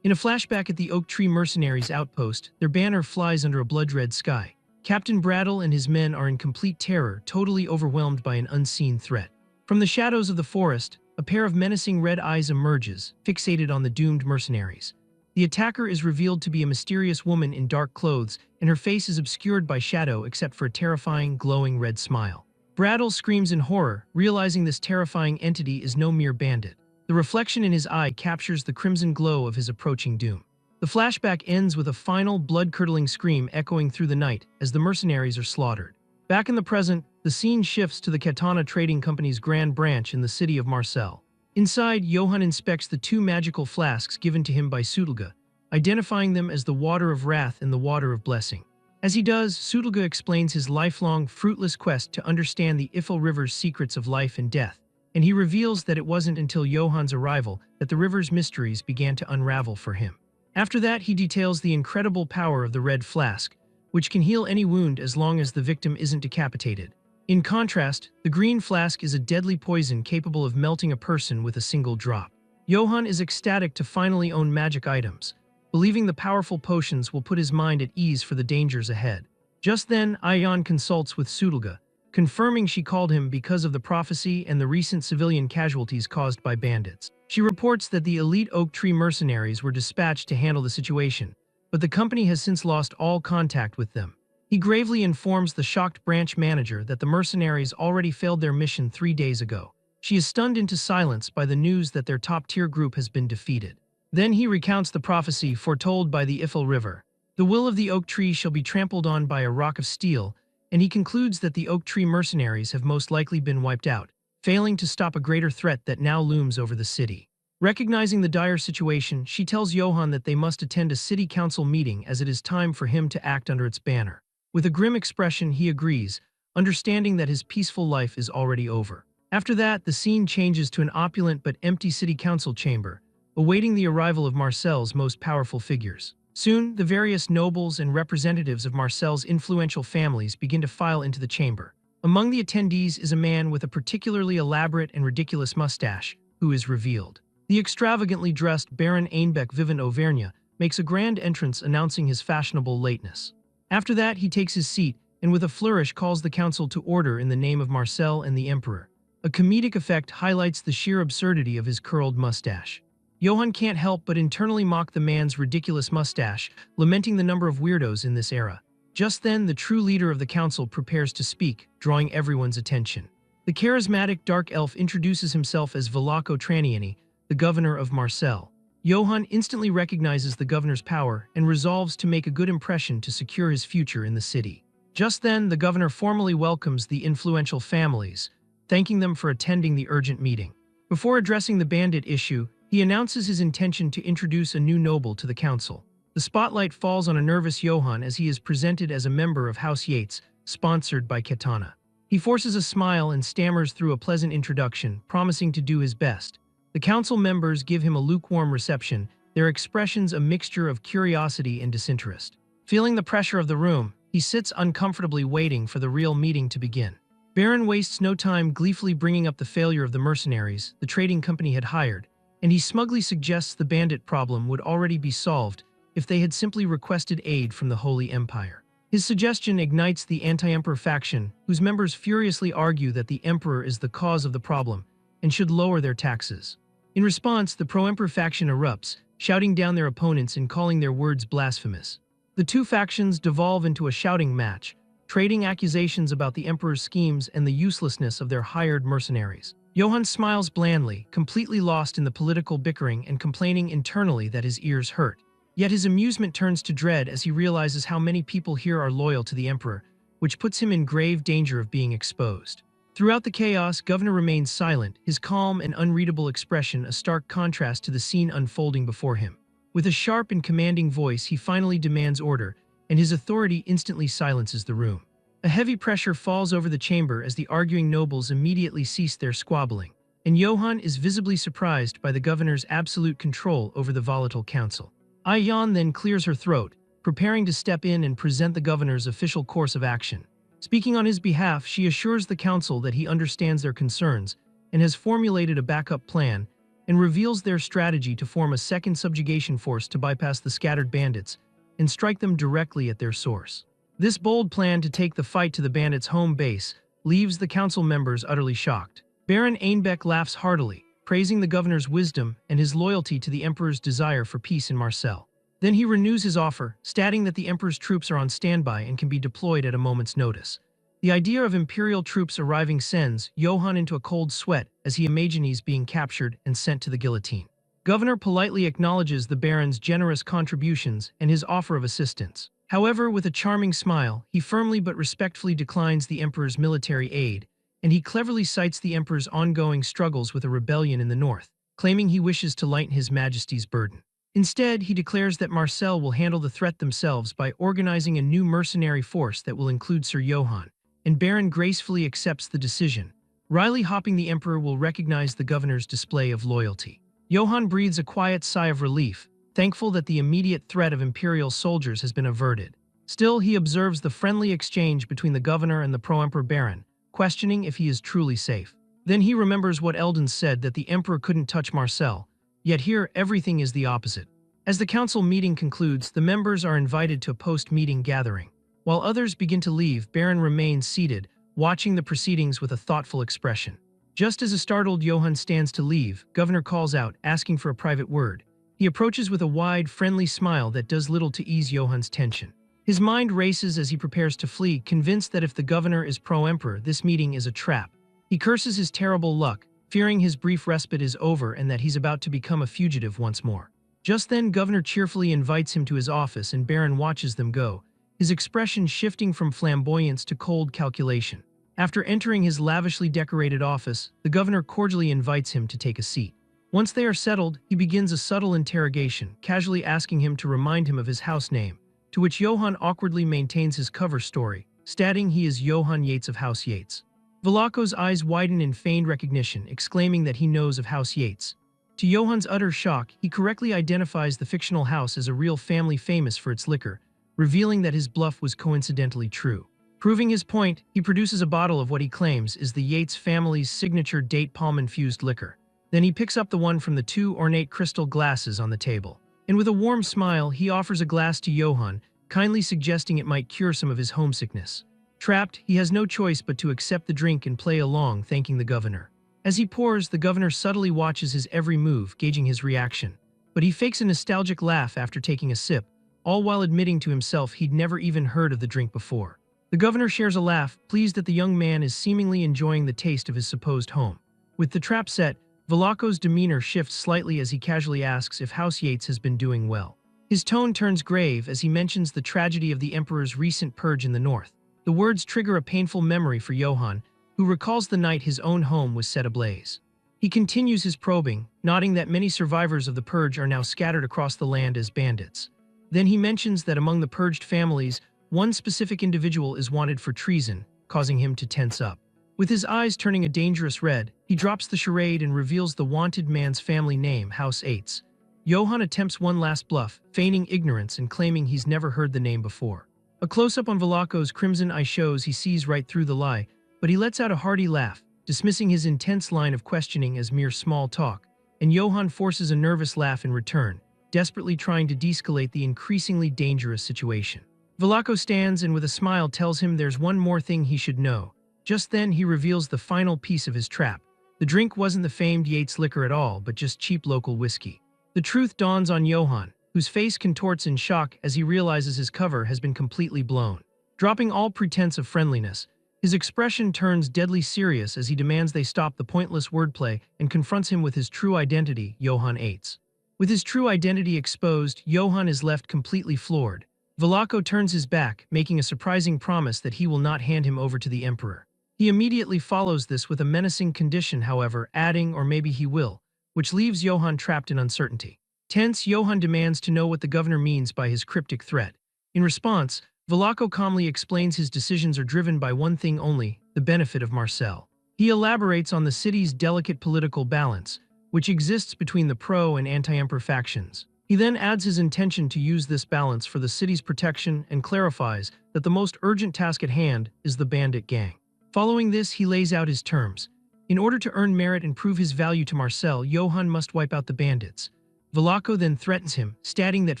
In a flashback at the Oak Tree Mercenaries' outpost, their banner flies under a blood-red sky. Captain Brattle and his men are in complete terror, totally overwhelmed by an unseen threat. From the shadows of the forest, a pair of menacing red eyes emerges, fixated on the doomed mercenaries. The attacker is revealed to be a mysterious woman in dark clothes, and her face is obscured by shadow except for a terrifying, glowing red smile. Brattle screams in horror, realizing this terrifying entity is no mere bandit. The reflection in his eye captures the crimson glow of his approaching doom. The flashback ends with a final, blood-curdling scream echoing through the night as the mercenaries are slaughtered. Back in the present, the scene shifts to the Katana Trading Company's Grand Branch in the city of Marcel. Inside, Johann inspects the 2 magical flasks given to him by Sudolga, identifying them as the Water of Wrath and the Water of Blessing. As he does, Sudolga explains his lifelong, fruitless quest to understand the Ifil River's secrets of life and death, and he reveals that it wasn't until Johann's arrival that the river's mysteries began to unravel for him. After that, he details the incredible power of the red flask, which can heal any wound as long as the victim isn't decapitated. In contrast, the green flask is a deadly poison capable of melting a person with a single drop. Johann is ecstatic to finally own magic items, believing the powerful potions will put his mind at ease for the dangers ahead. Just then, Ayan consults with Sudolga, confirming she called him because of the prophecy and the recent civilian casualties caused by bandits. She reports that the elite Oak Tree mercenaries were dispatched to handle the situation, but the company has since lost all contact with them. He gravely informs the shocked branch manager that the mercenaries already failed their mission 3 days ago. She is stunned into silence by the news that their top-tier group has been defeated. Then he recounts the prophecy foretold by the Ifil River. The will of the oak tree shall be trampled on by a rock of steel, and he concludes that the Oak Tree mercenaries have most likely been wiped out, failing to stop a greater threat that now looms over the city. Recognizing the dire situation, she tells Johann that they must attend a city council meeting as it is time for him to act under its banner. With a grim expression, he agrees, understanding that his peaceful life is already over. After that, the scene changes to an opulent but empty city council chamber, awaiting the arrival of Marcel's most powerful figures. Soon, the various nobles and representatives of Marcel's influential families begin to file into the chamber. Among the attendees is a man with a particularly elaborate and ridiculous mustache, who is revealed. The extravagantly dressed Baron Einbeck Vivant Auvergne makes a grand entrance announcing his fashionable lateness. After that, he takes his seat and with a flourish calls the council to order in the name of Marcel and the Emperor. A comedic effect highlights the sheer absurdity of his curled mustache. Johann can't help but internally mock the man's ridiculous mustache, lamenting the number of weirdos in this era. Just then, the true leader of the council prepares to speak, drawing everyone's attention. The charismatic dark elf introduces himself as Velako Traniani, the governor of Marcel. Johann instantly recognizes the governor's power and resolves to make a good impression to secure his future in the city. Just then, the governor formally welcomes the influential families, thanking them for attending the urgent meeting. Before addressing the bandit issue, he announces his intention to introduce a new noble to the council. The spotlight falls on a nervous Johann as he is presented as a member of House Yates, sponsored by Katana. He forces a smile and stammers through a pleasant introduction, promising to do his best. The council members give him a lukewarm reception, their expressions a mixture of curiosity and disinterest. Feeling the pressure of the room, he sits uncomfortably waiting for the real meeting to begin. Baron wastes no time gleefully bringing up the failure of the mercenaries the trading company had hired, and he smugly suggests the bandit problem would already be solved if they had simply requested aid from the Holy Empire. His suggestion ignites the anti-emperor faction, whose members furiously argue that the emperor is the cause of the problem and should lower their taxes. In response, the pro-emperor faction erupts, shouting down their opponents and calling their words blasphemous. The two factions devolve into a shouting match, trading accusations about the Emperor's schemes and the uselessness of their hired mercenaries. Johann smiles blandly, completely lost in the political bickering and complaining internally that his ears hurt. Yet his amusement turns to dread as he realizes how many people here are loyal to the Emperor, which puts him in grave danger of being exposed. Throughout the chaos, Governor remains silent, his calm and unreadable expression a stark contrast to the scene unfolding before him. With a sharp and commanding voice, he finally demands order, and his authority instantly silences the room. A heavy pressure falls over the chamber as the arguing nobles immediately cease their squabbling, and Johann is visibly surprised by the governor's absolute control over the volatile council. Ayan then clears her throat, preparing to step in and present the governor's official course of action. Speaking on his behalf, she assures the council that he understands their concerns and has formulated a backup plan, and reveals their strategy to form a second subjugation force to bypass the scattered bandits and strike them directly at their source. This bold plan to take the fight to the bandits' home base leaves the council members utterly shocked. Baron Einbeck laughs heartily, praising the governor's wisdom and his loyalty to the emperor's desire for peace in Marseille. Then he renews his offer, stating that the emperor's troops are on standby and can be deployed at a moment's notice. The idea of imperial troops arriving sends Johann into a cold sweat as he imagines being captured and sent to the guillotine. Governor politely acknowledges the baron's generous contributions and his offer of assistance. However, with a charming smile, he firmly but respectfully declines the emperor's military aid, and he cleverly cites the emperor's ongoing struggles with a rebellion in the north, claiming he wishes to lighten his majesty's burden. Instead, he declares that Marseille will handle the threat themselves by organizing a new mercenary force that will include Sir Johann, and Baron gracefully accepts the decision. Wryly hopping, the emperor will recognize the governor's display of loyalty. Johann breathes a quiet sigh of relief, thankful that the immediate threat of imperial soldiers has been averted. Still, he observes the friendly exchange between the governor and the pro-emperor baron, questioning if he is truly safe. Then he remembers what Eldon said, that the emperor couldn't touch Marseille, yet here everything is the opposite. As the council meeting concludes, the members are invited to a post-meeting gathering. While others begin to leave, Baron remains seated, watching the proceedings with a thoughtful expression. Just as a startled Johann stands to leave, Governor calls out, asking for a private word. He approaches with a wide, friendly smile that does little to ease Johann's tension. His mind races as he prepares to flee, convinced that if the governor is pro-emperor, this meeting is a trap. He curses his terrible luck, fearing his brief respite is over and that he's about to become a fugitive once more. Just then, Governor cheerfully invites him to his office and Baron watches them go, his expression shifting from flamboyance to cold calculation. After entering his lavishly decorated office, the governor cordially invites him to take a seat. Once they are settled, he begins a subtle interrogation, casually asking him to remind him of his house name, to which Johann awkwardly maintains his cover story, stating he is Johann Yates of House Yates. Velaco's eyes widen in feigned recognition, exclaiming that he knows of House Yates. To Johann's utter shock, he correctly identifies the fictional house as a real family famous for its liquor, revealing that his bluff was coincidentally true. Proving his point, he produces a bottle of what he claims is the Yates family's signature date palm-infused liquor. Then he picks up the one from the two ornate crystal glasses on the table. And with a warm smile, he offers a glass to Johann, kindly suggesting it might cure some of his homesickness. Trapped, he has no choice but to accept the drink and play along, thanking the governor. As he pours, the governor subtly watches his every move, gauging his reaction. But he fakes a nostalgic laugh after taking a sip, all while admitting to himself he'd never even heard of the drink before. The governor shares a laugh, pleased that the young man is seemingly enjoying the taste of his supposed home. With the trap set, Velaco's demeanor shifts slightly as he casually asks if House Yates has been doing well. His tone turns grave as he mentions the tragedy of the emperor's recent purge in the north. The words trigger a painful memory for Johann, who recalls the night his own home was set ablaze. He continues his probing, noting that many survivors of the purge are now scattered across the land as bandits. Then he mentions that among the purged families, one specific individual is wanted for treason, causing him to tense up. With his eyes turning a dangerous red, he drops the charade and reveals the wanted man's family name, House Yates. Johann attempts one last bluff, feigning ignorance and claiming he's never heard the name before. A close-up on Velaco's crimson eye shows he sees right through the lie, but he lets out a hearty laugh, dismissing his intense line of questioning as mere small talk, and Johann forces a nervous laugh in return, desperately trying to de-escalate the increasingly dangerous situation. Velaco stands and with a smile tells him there's one more thing he should know. Just then, he reveals the final piece of his trap. The drink wasn't the famed Yates liquor at all, but just cheap local whiskey. The truth dawns on Johann, who whose face contorts in shock as he realizes his cover has been completely blown. Dropping all pretense of friendliness, his expression turns deadly serious as he demands they stop the pointless wordplay and confronts him with his true identity, Johann 8. With his true identity exposed, Johann is left completely floored. Vlaco turns his back, making a surprising promise that he will not hand him over to the Emperor. He immediately follows this with a menacing condition, however, adding, or maybe he will, which leaves Johann trapped in uncertainty. Tense, Johann demands to know what the governor means by his cryptic threat. In response, Vlaco calmly explains his decisions are driven by one thing only, the benefit of Marcel. He elaborates on the city's delicate political balance, which exists between the pro- and anti-emperor factions. He then adds his intention to use this balance for the city's protection and clarifies that the most urgent task at hand is the bandit gang. Following this, he lays out his terms. In order to earn merit and prove his value to Marcel, Johann must wipe out the bandits. Vlaco then threatens him, stating that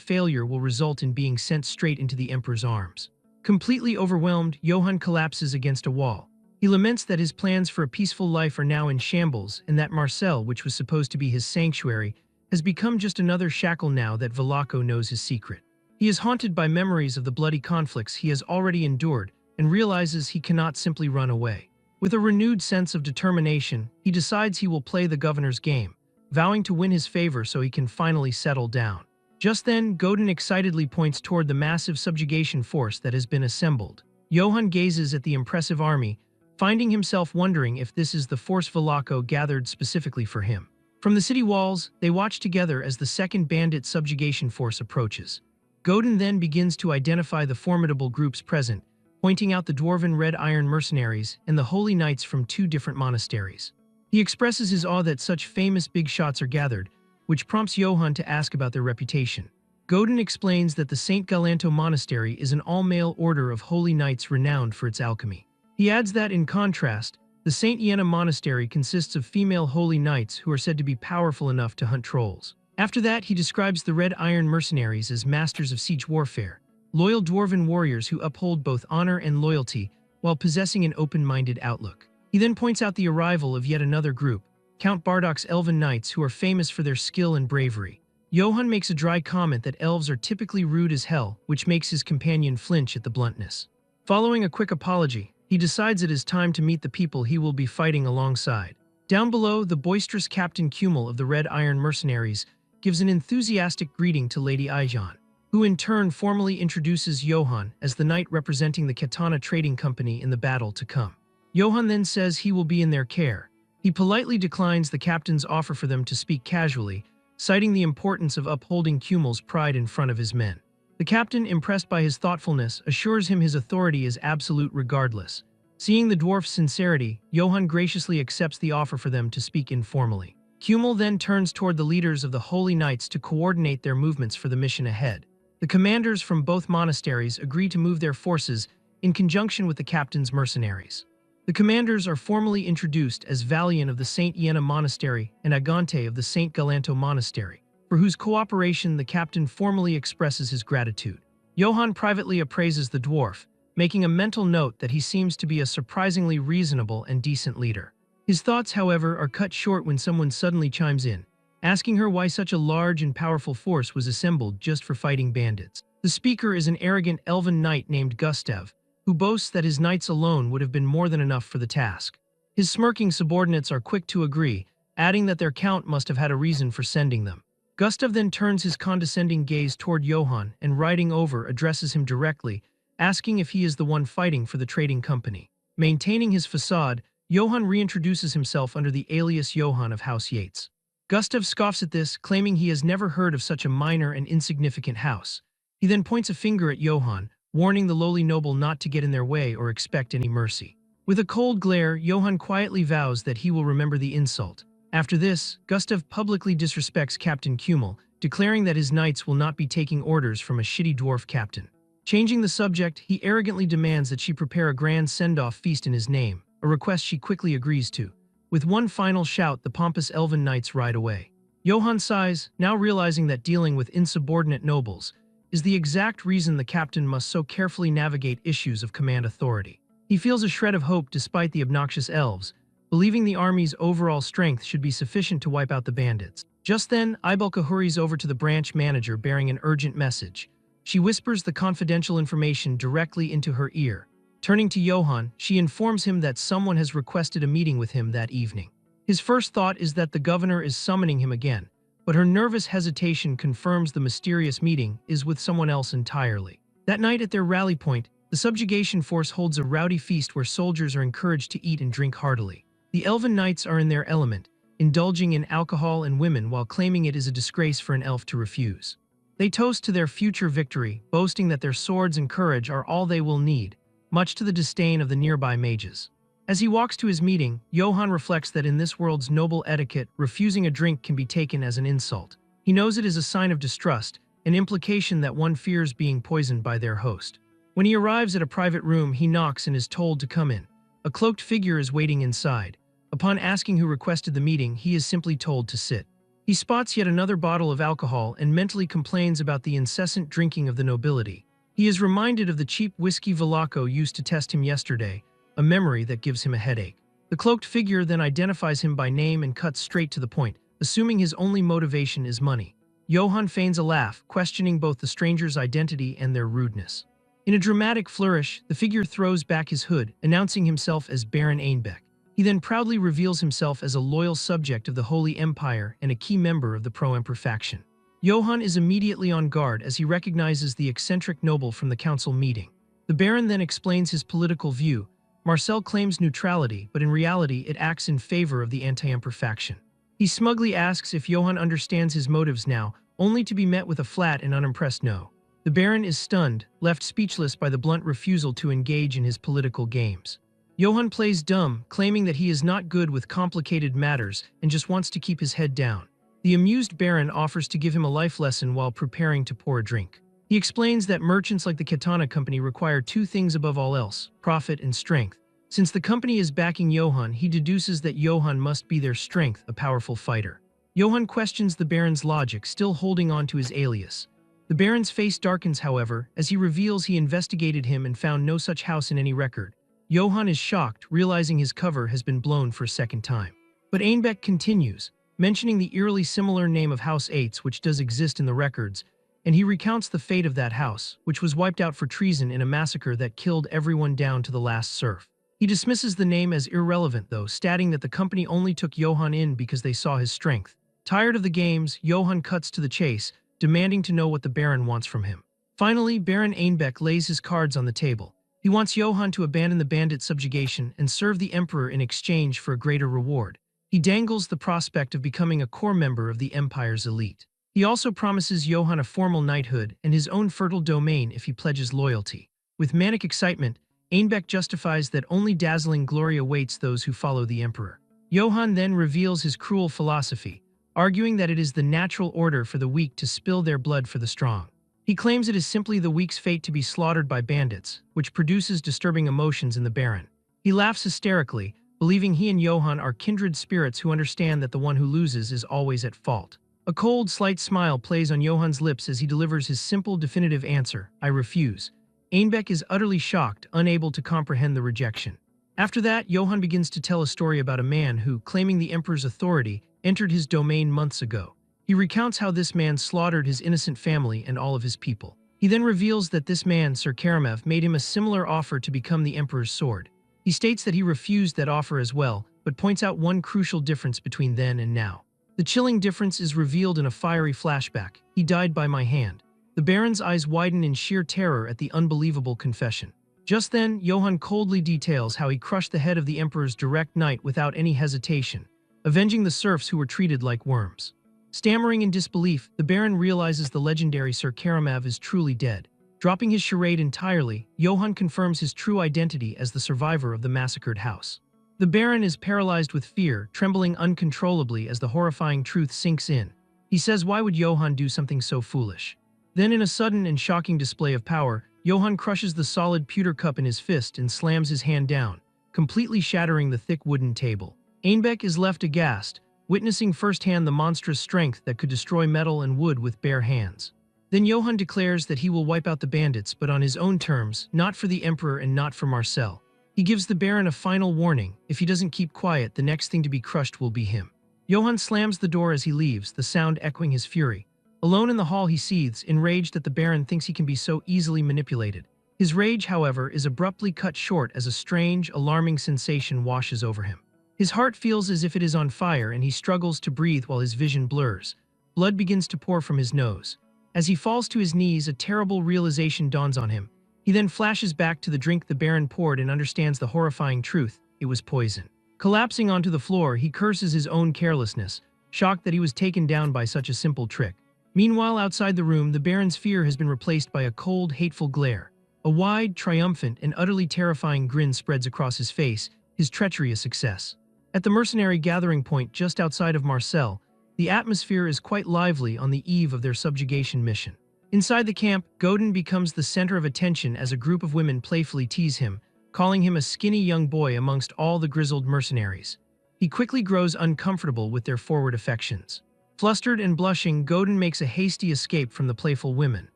failure will result in being sent straight into the Emperor's arms. Completely overwhelmed, Johann collapses against a wall. He laments that his plans for a peaceful life are now in shambles and that Marcel, which was supposed to be his sanctuary, has become just another shackle now that Vlaco knows his secret. He is haunted by memories of the bloody conflicts he has already endured and realizes he cannot simply run away. With a renewed sense of determination, he decides he will play the governor's game, vowing to win his favor so he can finally settle down. Just then, Godin excitedly points toward the massive subjugation force that has been assembled. Johann gazes at the impressive army, finding himself wondering if this is the force Vlaco gathered specifically for him. From the city walls, they watch together as the second bandit subjugation force approaches. Godin then begins to identify the formidable groups present, pointing out the dwarven red iron mercenaries and the holy knights from two different monasteries. He expresses his awe that such famous big shots are gathered, which prompts Johann to ask about their reputation. Godin explains that the St. Galanto Monastery is an all-male order of holy knights renowned for its alchemy. He adds that, in contrast, the St. Iena Monastery consists of female holy knights who are said to be powerful enough to hunt trolls. After that, he describes the red iron mercenaries as masters of siege warfare, loyal dwarven warriors who uphold both honor and loyalty while possessing an open-minded outlook. He then points out the arrival of yet another group, Count Bardak's elven knights, who are famous for their skill and bravery. Johann makes a dry comment that elves are typically rude as hell, which makes his companion flinch at the bluntness. Following a quick apology, he decides it is time to meet the people he will be fighting alongside. Down below, the boisterous Captain Kumel of the Red Iron Mercenaries gives an enthusiastic greeting to Lady Aijan, who in turn formally introduces Johann as the knight representing the Katana Trading Company in the battle to come. Johann then says he will be in their care. He politely declines the captain's offer for them to speak casually, citing the importance of upholding Kumel's pride in front of his men. The captain, impressed by his thoughtfulness, assures him his authority is absolute regardless. Seeing the dwarf's sincerity, Johann graciously accepts the offer for them to speak informally. Kumel then turns toward the leaders of the Holy Knights to coordinate their movements for the mission ahead. The commanders from both monasteries agree to move their forces in conjunction with the captain's mercenaries. The commanders are formally introduced as Valian of the St. Iena Monastery and Agante of the St. Galanto Monastery, for whose cooperation the captain formally expresses his gratitude. Johann privately appraises the dwarf, making a mental note that he seems to be a surprisingly reasonable and decent leader. His thoughts, however, are cut short when someone suddenly chimes in, asking her why such a large and powerful force was assembled just for fighting bandits. The speaker is an arrogant elven knight named Gustav, who boasts that his knights alone would have been more than enough for the task. His smirking subordinates are quick to agree, adding that their count must have had a reason for sending them. Gustav then turns his condescending gaze toward Johann and, riding over, addresses him directly, asking if he is the one fighting for the trading company. Maintaining his facade, Johann reintroduces himself under the alias Johann of House Yates. Gustav scoffs at this, claiming he has never heard of such a minor and insignificant house. He then points a finger at Johann, warning the lowly noble not to get in their way or expect any mercy. With a cold glare, Johann quietly vows that he will remember the insult. After this, Gustav publicly disrespects Captain Kumel, declaring that his knights will not be taking orders from a shitty dwarf captain. Changing the subject, he arrogantly demands that she prepare a grand send-off feast in his name, a request she quickly agrees to. With one final shout, the pompous elven knights ride away. Johann sighs, now realizing that dealing with insubordinate nobles is the exact reason the captain must so carefully navigate issues of command authority. He feels a shred of hope despite the obnoxious elves, believing the army's overall strength should be sufficient to wipe out the bandits. Just then, Ibelka hurries over to the branch manager bearing an urgent message. She whispers the confidential information directly into her ear. Turning to Johann, she informs him that someone has requested a meeting with him that evening. His first thought is that the governor is summoning him again, but her nervous hesitation confirms the mysterious meeting is with someone else entirely. That night at their rally point, the subjugation force holds a rowdy feast where soldiers are encouraged to eat and drink heartily. The elven knights are in their element, indulging in alcohol and women while claiming it is a disgrace for an elf to refuse. They toast to their future victory, boasting that their swords and courage are all they will need, much to the disdain of the nearby mages. As he walks to his meeting, Johann reflects that in this world's noble etiquette, refusing a drink can be taken as an insult. He knows it is a sign of distrust, an implication that one fears being poisoned by their host. When he arrives at a private room, he knocks and is told to come in. A cloaked figure is waiting inside. Upon asking who requested the meeting, he is simply told to sit. He spots yet another bottle of alcohol and mentally complains about the incessant drinking of the nobility. He is reminded of the cheap whiskey Velaco used to test him yesterday, a memory that gives him a headache. The cloaked figure then identifies him by name and cuts straight to the point, assuming his only motivation is money. Johann feigns a laugh, questioning both the stranger's identity and their rudeness. In a dramatic flourish, the figure throws back his hood, announcing himself as Baron Einbeck. He then proudly reveals himself as a loyal subject of the Holy Empire and a key member of the pro-emperor faction. Johann is immediately on guard as he recognizes the eccentric noble from the council meeting. The Baron then explains his political view. Marcel claims neutrality, but in reality it acts in favor of the anti-emperor faction. He smugly asks if Johann understands his motives now, only to be met with a flat and unimpressed no. The Baron is stunned, left speechless by the blunt refusal to engage in his political games. Johann plays dumb, claiming that he is not good with complicated matters and just wants to keep his head down. The amused Baron offers to give him a life lesson while preparing to pour a drink. He explains that merchants like the Katana Company require two things above all else: profit and strength. Since the company is backing Johann, he deduces that Johann must be their strength, a powerful fighter. Johann questions the Baron's logic, still holding on to his alias. The Baron's face darkens, however, as he reveals he investigated him and found no such house in any record. Johann is shocked, realizing his cover has been blown for a second time. But Einbeck continues, mentioning the eerily similar name of House Eights, which does exist in the records, and he recounts the fate of that house, which was wiped out for treason in a massacre that killed everyone down to the last serf. He dismisses the name as irrelevant, though, stating that the company only took Johann in because they saw his strength. Tired of the games, Johann cuts to the chase, demanding to know what the Baron wants from him. Finally, Baron Einbeck lays his cards on the table. He wants Johann to abandon the bandit subjugation and serve the Emperor in exchange for a greater reward. He dangles the prospect of becoming a core member of the Empire's elite. He also promises Johann a formal knighthood and his own fertile domain if he pledges loyalty. With manic excitement, Einbeck justifies that only dazzling glory awaits those who follow the Emperor. Johann then reveals his cruel philosophy, arguing that it is the natural order for the weak to spill their blood for the strong. He claims it is simply the weak's fate to be slaughtered by bandits, which produces disturbing emotions in the Baron. He laughs hysterically, believing he and Johann are kindred spirits who understand that the one who loses is always at fault. A cold, slight smile plays on Johann's lips as he delivers his simple, definitive answer: I refuse. Einbeck is utterly shocked, unable to comprehend the rejection. After that, Johann begins to tell a story about a man who, claiming the Emperor's authority, entered his domain months ago. He recounts how this man slaughtered his innocent family and all of his people. He then reveals that this man, Sir Karamev, made him a similar offer to become the Emperor's sword. He states that he refused that offer as well, but points out one crucial difference between then and now. The chilling difference is revealed in a fiery flashback: he died by my hand. The Baron's eyes widen in sheer terror at the unbelievable confession. Just then, Johann coldly details how he crushed the head of the Emperor's direct knight without any hesitation, avenging the serfs who were treated like worms. Stammering in disbelief, the Baron realizes the legendary Sir Karamev is truly dead. Dropping his charade entirely, Johann confirms his true identity as the survivor of the massacred house. The Baron is paralyzed with fear, trembling uncontrollably as the horrifying truth sinks in. He says, why would Johann do something so foolish? Then, in a sudden and shocking display of power, Johann crushes the solid pewter cup in his fist and slams his hand down, completely shattering the thick wooden table. Einbeck is left aghast, witnessing firsthand the monstrous strength that could destroy metal and wood with bare hands. Then Johann declares that he will wipe out the bandits, but on his own terms, not for the Emperor and not for Marcel. He gives the Baron a final warning: if he doesn't keep quiet, the next thing to be crushed will be him. Johann slams the door as he leaves, the sound echoing his fury. Alone in the hall he seethes, enraged that the Baron thinks he can be so easily manipulated. His rage, however, is abruptly cut short as a strange, alarming sensation washes over him. His heart feels as if it is on fire and he struggles to breathe while his vision blurs. Blood begins to pour from his nose. As he falls to his knees, a terrible realization dawns on him. He then flashes back to the drink the Baron poured and understands the horrifying truth: it was poison. Collapsing onto the floor, he curses his own carelessness, shocked that he was taken down by such a simple trick. Meanwhile, outside the room, the Baron's fear has been replaced by a cold, hateful glare. A wide, triumphant, and utterly terrifying grin spreads across his face, his treachery a success. At the mercenary gathering point just outside of Marseille, the atmosphere is quite lively on the eve of their subjugation mission. Inside the camp, Godin becomes the center of attention as a group of women playfully tease him, calling him a skinny young boy amongst all the grizzled mercenaries. He quickly grows uncomfortable with their forward affections. Flustered and blushing, Godin makes a hasty escape from the playful women.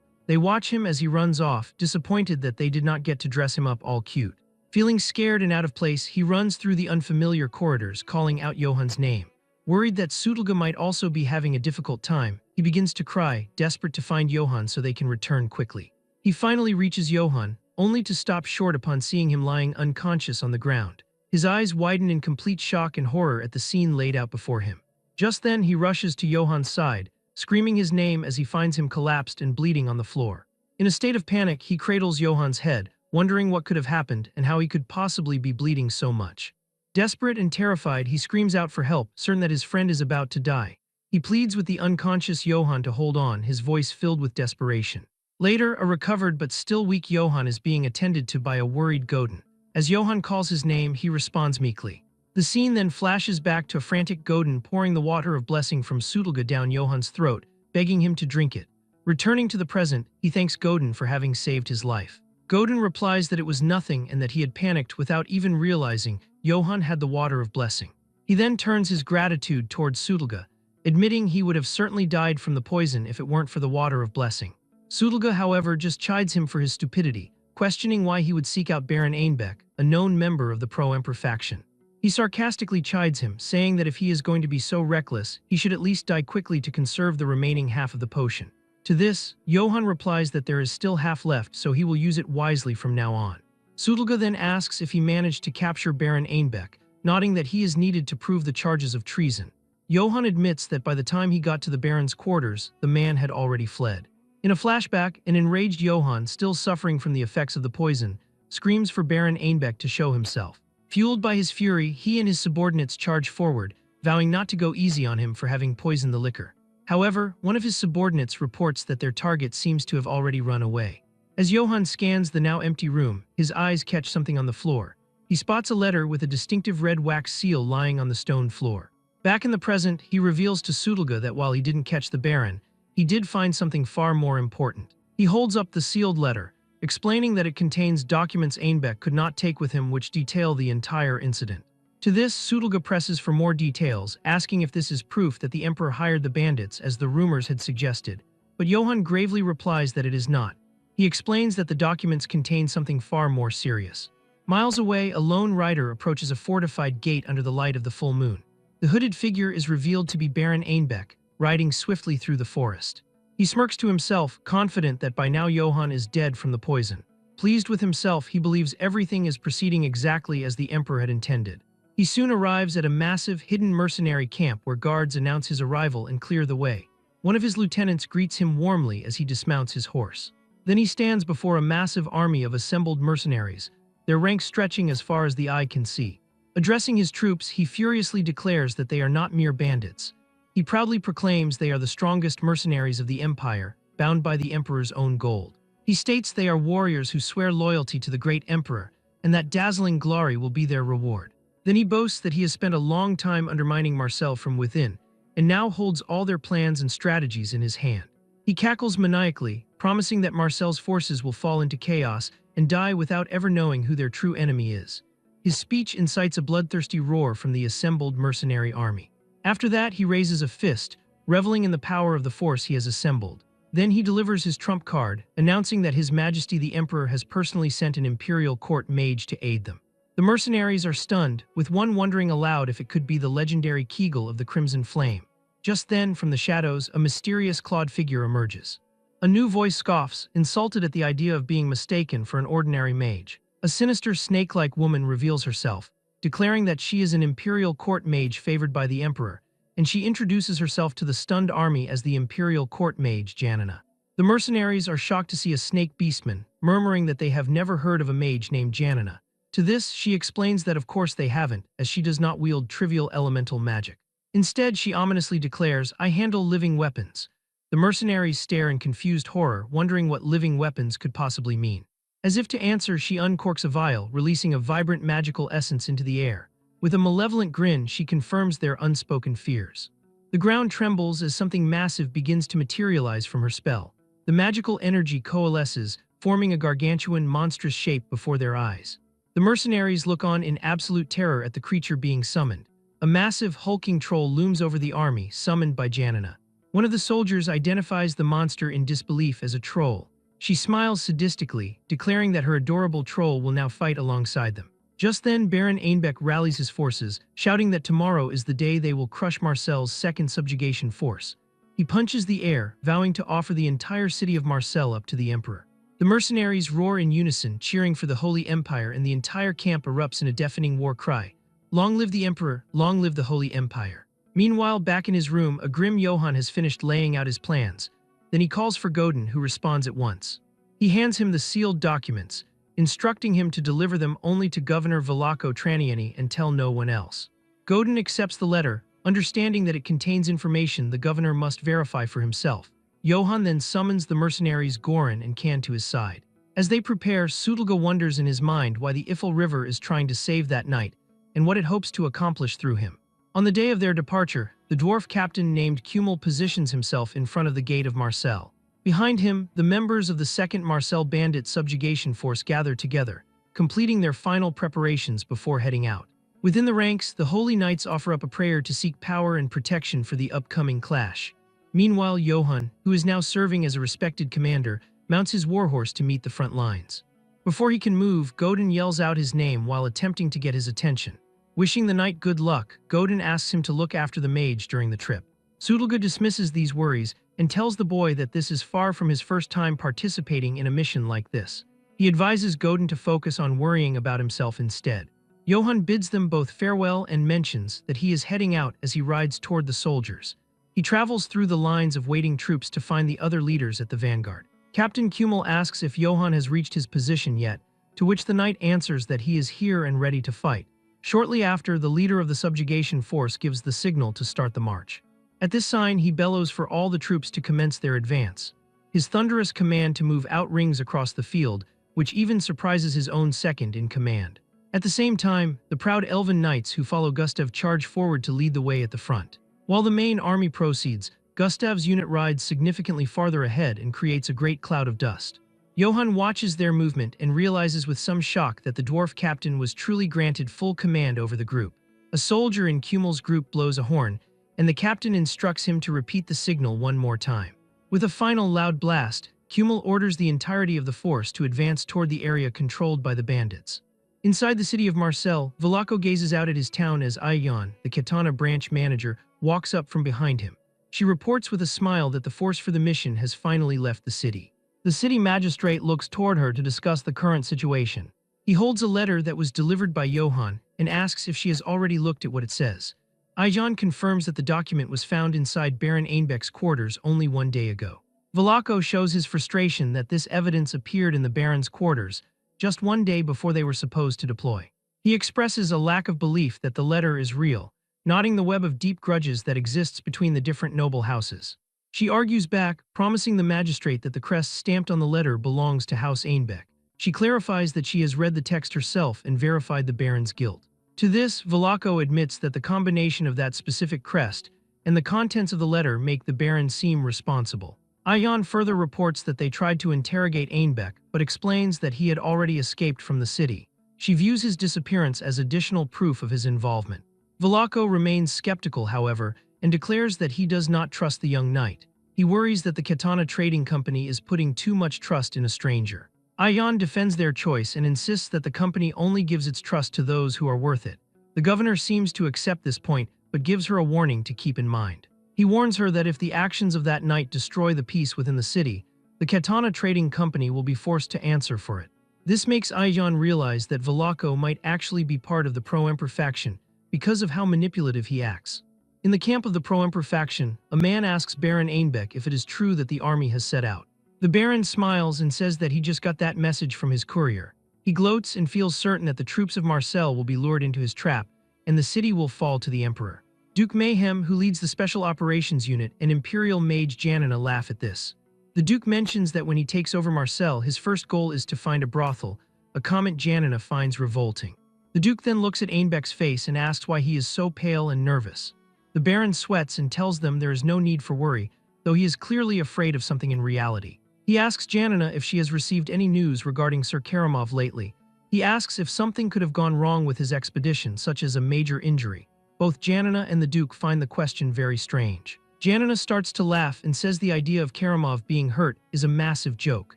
They watch him as he runs off, disappointed that they did not get to dress him up all cute. Feeling scared and out of place, he runs through the unfamiliar corridors, calling out Johann's name. Worried that Sutulga might also be having a difficult time, he begins to cry, desperate to find Johann so they can return quickly. He finally reaches Johann, only to stop short upon seeing him lying unconscious on the ground. His eyes widen in complete shock and horror at the scene laid out before him. Just then, he rushes to Johann's side, screaming his name as he finds him collapsed and bleeding on the floor. In a state of panic, he cradles Johann's head, wondering what could have happened and how he could possibly be bleeding so much. Desperate and terrified, he screams out for help, certain that his friend is about to die. He pleads with the unconscious Johann to hold on, his voice filled with desperation. Later, a recovered but still weak Johann is being attended to by a worried Godin. As Johann calls his name, he responds meekly. The scene then flashes back to a frantic Godin pouring the water of blessing from Sutulga down Johann's throat, begging him to drink it. Returning to the present, he thanks Godin for having saved his life. Godin replies that it was nothing and that he had panicked without even realizing Johann had the water of blessing. He then turns his gratitude towards Sutulga, admitting he would have certainly died from the poison if it weren't for the water of blessing. Sutulga, however, just chides him for his stupidity, questioning why he would seek out Baron Einbeck, a known member of the pro-Emperor faction. He sarcastically chides him, saying that if he is going to be so reckless, he should at least die quickly to conserve the remaining half of the potion. To this, Johann replies that there is still half left, so he will use it wisely from now on. Sutulga then asks if he managed to capture Baron Einbeck, nodding that he is needed to prove the charges of treason. Johann admits that by the time he got to the Baron's quarters, the man had already fled. In a flashback, an enraged Johann, still suffering from the effects of the poison, screams for Baron Einbeck to show himself. Fueled by his fury, he and his subordinates charge forward, vowing not to go easy on him for having poisoned the liquor. However, one of his subordinates reports that their target seems to have already run away. As Johann scans the now empty room, his eyes catch something on the floor. He spots a letter with a distinctive red wax seal lying on the stone floor. Back in the present, he reveals to Sutulga that while he didn't catch the Baron, he did find something far more important. He holds up the sealed letter, explaining that it contains documents Einbeck could not take with him which detail the entire incident. To this, Sutulga presses for more details, asking if this is proof that the Emperor hired the bandits as the rumors had suggested. But Johann gravely replies that it is not. He explains that the documents contain something far more serious. Miles away, a lone rider approaches a fortified gate under the light of the full moon. The hooded figure is revealed to be Baron Einbeck, riding swiftly through the forest. He smirks to himself, confident that by now Johann is dead from the poison. Pleased with himself, he believes everything is proceeding exactly as the Emperor had intended. He soon arrives at a massive, hidden mercenary camp where guards announce his arrival and clear the way. One of his lieutenants greets him warmly as he dismounts his horse. Then he stands before a massive army of assembled mercenaries, their ranks stretching as far as the eye can see. Addressing his troops, he furiously declares that they are not mere bandits. He proudly proclaims they are the strongest mercenaries of the Empire, bound by the Emperor's own gold. He states they are warriors who swear loyalty to the great Emperor, and that dazzling glory will be their reward. Then he boasts that he has spent a long time undermining Marseille from within, and now holds all their plans and strategies in his hand. He cackles maniacally, promising that Marseille's forces will fall into chaos and die without ever knowing who their true enemy is. His speech incites a bloodthirsty roar from the assembled mercenary army. After that, he raises a fist, reveling in the power of the force he has assembled. Then he delivers his trump card, announcing that His Majesty the Emperor has personally sent an imperial court mage to aid them. The mercenaries are stunned, with one wondering aloud if it could be the legendary Kegel of the Crimson Flame. Just then, from the shadows, a mysterious clawed figure emerges. A new voice scoffs, insulted at the idea of being mistaken for an ordinary mage. A sinister snake-like woman reveals herself, declaring that she is an imperial court mage favored by the emperor, and she introduces herself to the stunned army as the imperial court mage Janina. The mercenaries are shocked to see a snake beastman, murmuring that they have never heard of a mage named Janina. To this, she explains that of course they haven't, as she does not wield trivial elemental magic. Instead, she ominously declares, "I handle living weapons." The mercenaries stare in confused horror, wondering what living weapons could possibly mean. As if to answer, she uncorks a vial, releasing a vibrant magical essence into the air. With a malevolent grin, she confirms their unspoken fears. The ground trembles as something massive begins to materialize from her spell. The magical energy coalesces, forming a gargantuan, monstrous shape before their eyes. The mercenaries look on in absolute terror at the creature being summoned. A massive, hulking troll looms over the army, summoned by Janina. One of the soldiers identifies the monster in disbelief as a troll. She smiles sadistically, declaring that her adorable troll will now fight alongside them. Just then, Baron Einbeck rallies his forces, shouting that tomorrow is the day they will crush Marcel's second subjugation force. He punches the air, vowing to offer the entire city of Marcel up to the emperor. The mercenaries roar in unison, cheering for the Holy Empire, and the entire camp erupts in a deafening war cry. Long live the Emperor, long live the Holy Empire. Meanwhile, back in his room, a grim Johann has finished laying out his plans. Then he calls for Godin, who responds at once. He hands him the sealed documents, instructing him to deliver them only to Governor Velako Traniani and tell no one else. Godin accepts the letter, understanding that it contains information the governor must verify for himself. Johann then summons the mercenaries Goran and Kan to his side. As they prepare, Sutulga wonders in his mind why the Ifel River is trying to save that knight, and what it hopes to accomplish through him. On the day of their departure, the dwarf captain named Kumel positions himself in front of the gate of Marcel. Behind him, the members of the 2nd Marcel Bandit Subjugation Force gather together, completing their final preparations before heading out. Within the ranks, the Holy Knights offer up a prayer to seek power and protection for the upcoming clash. Meanwhile, Johann, who is now serving as a respected commander, mounts his warhorse to meet the front lines. Before he can move, Godin yells out his name while attempting to get his attention. Wishing the knight good luck, Godin asks him to look after the mage during the trip. Sutulga dismisses these worries and tells the boy that this is far from his first time participating in a mission like this. He advises Godin to focus on worrying about himself instead. Johann bids them both farewell and mentions that he is heading out as he rides toward the soldiers. He travels through the lines of waiting troops to find the other leaders at the vanguard. Captain Kumel asks if Johann has reached his position yet, to which the knight answers that he is here and ready to fight. Shortly after, the leader of the subjugation force gives the signal to start the march. At this sign, he bellows for all the troops to commence their advance. His thunderous command to move out rings across the field, which even surprises his own second in command. At the same time, the proud elven knights who follow Gustav charge forward to lead the way at the front. While the main army proceeds, Gustav's unit rides significantly farther ahead and creates a great cloud of dust. Johann watches their movement and realizes with some shock that the dwarf captain was truly granted full command over the group. A soldier in Kumel's group blows a horn, and the captain instructs him to repeat the signal one more time. With a final loud blast, Kumel orders the entirety of the force to advance toward the area controlled by the bandits. Inside the city of Marcel, Velako gazes out at his town as Ayan, the Katana branch manager, walks up from behind him. She reports with a smile that the force for the mission has finally left the city. The city magistrate looks toward her to discuss the current situation. He holds a letter that was delivered by Johann and asks if she has already looked at what it says. Ayan confirms that the document was found inside Baron Einbeck's quarters only one day ago. Velako shows his frustration that this evidence appeared in the Baron's quarters just one day before they were supposed to deploy. He expresses a lack of belief that the letter is real, knotting the web of deep grudges that exists between the different noble houses. She argues back, promising the magistrate that the crest stamped on the letter belongs to House Einbeck. She clarifies that she has read the text herself and verified the Baron's guilt. To this, Velako admits that the combination of that specific crest and the contents of the letter make the Baron seem responsible. Ayan further reports that they tried to interrogate Einbeck, but explains that he had already escaped from the city. She views his disappearance as additional proof of his involvement. Velako remains skeptical, however, and declares that he does not trust the young knight. He worries that the Katana Trading Company is putting too much trust in a stranger. Ayan defends their choice and insists that the company only gives its trust to those who are worth it. The governor seems to accept this point, but gives her a warning to keep in mind. He warns her that if the actions of that night destroy the peace within the city, the Katana Trading Company will be forced to answer for it. This makes Ayan realize that Velako might actually be part of the pro-emperor faction because of how manipulative he acts. In the camp of the pro-emperor faction, a man asks Baron Einbeck if it is true that the army has set out. The Baron smiles and says that he just got that message from his courier. He gloats and feels certain that the troops of Marcel will be lured into his trap, and the city will fall to the Emperor. Duke Mayhem, who leads the Special Operations Unit, and Imperial Mage Janina laugh at this. The Duke mentions that when he takes over Marcel, his first goal is to find a brothel, a comment Janina finds revolting. The Duke then looks at Einbeck's face and asks why he is so pale and nervous. The Baron sweats and tells them there is no need for worry, though he is clearly afraid of something in reality. He asks Janina if she has received any news regarding Sir Karamov lately. He asks if something could have gone wrong with his expedition, such as a major injury. Both Janina and the Duke find the question very strange. Janina starts to laugh and says the idea of Karamov being hurt is a massive joke.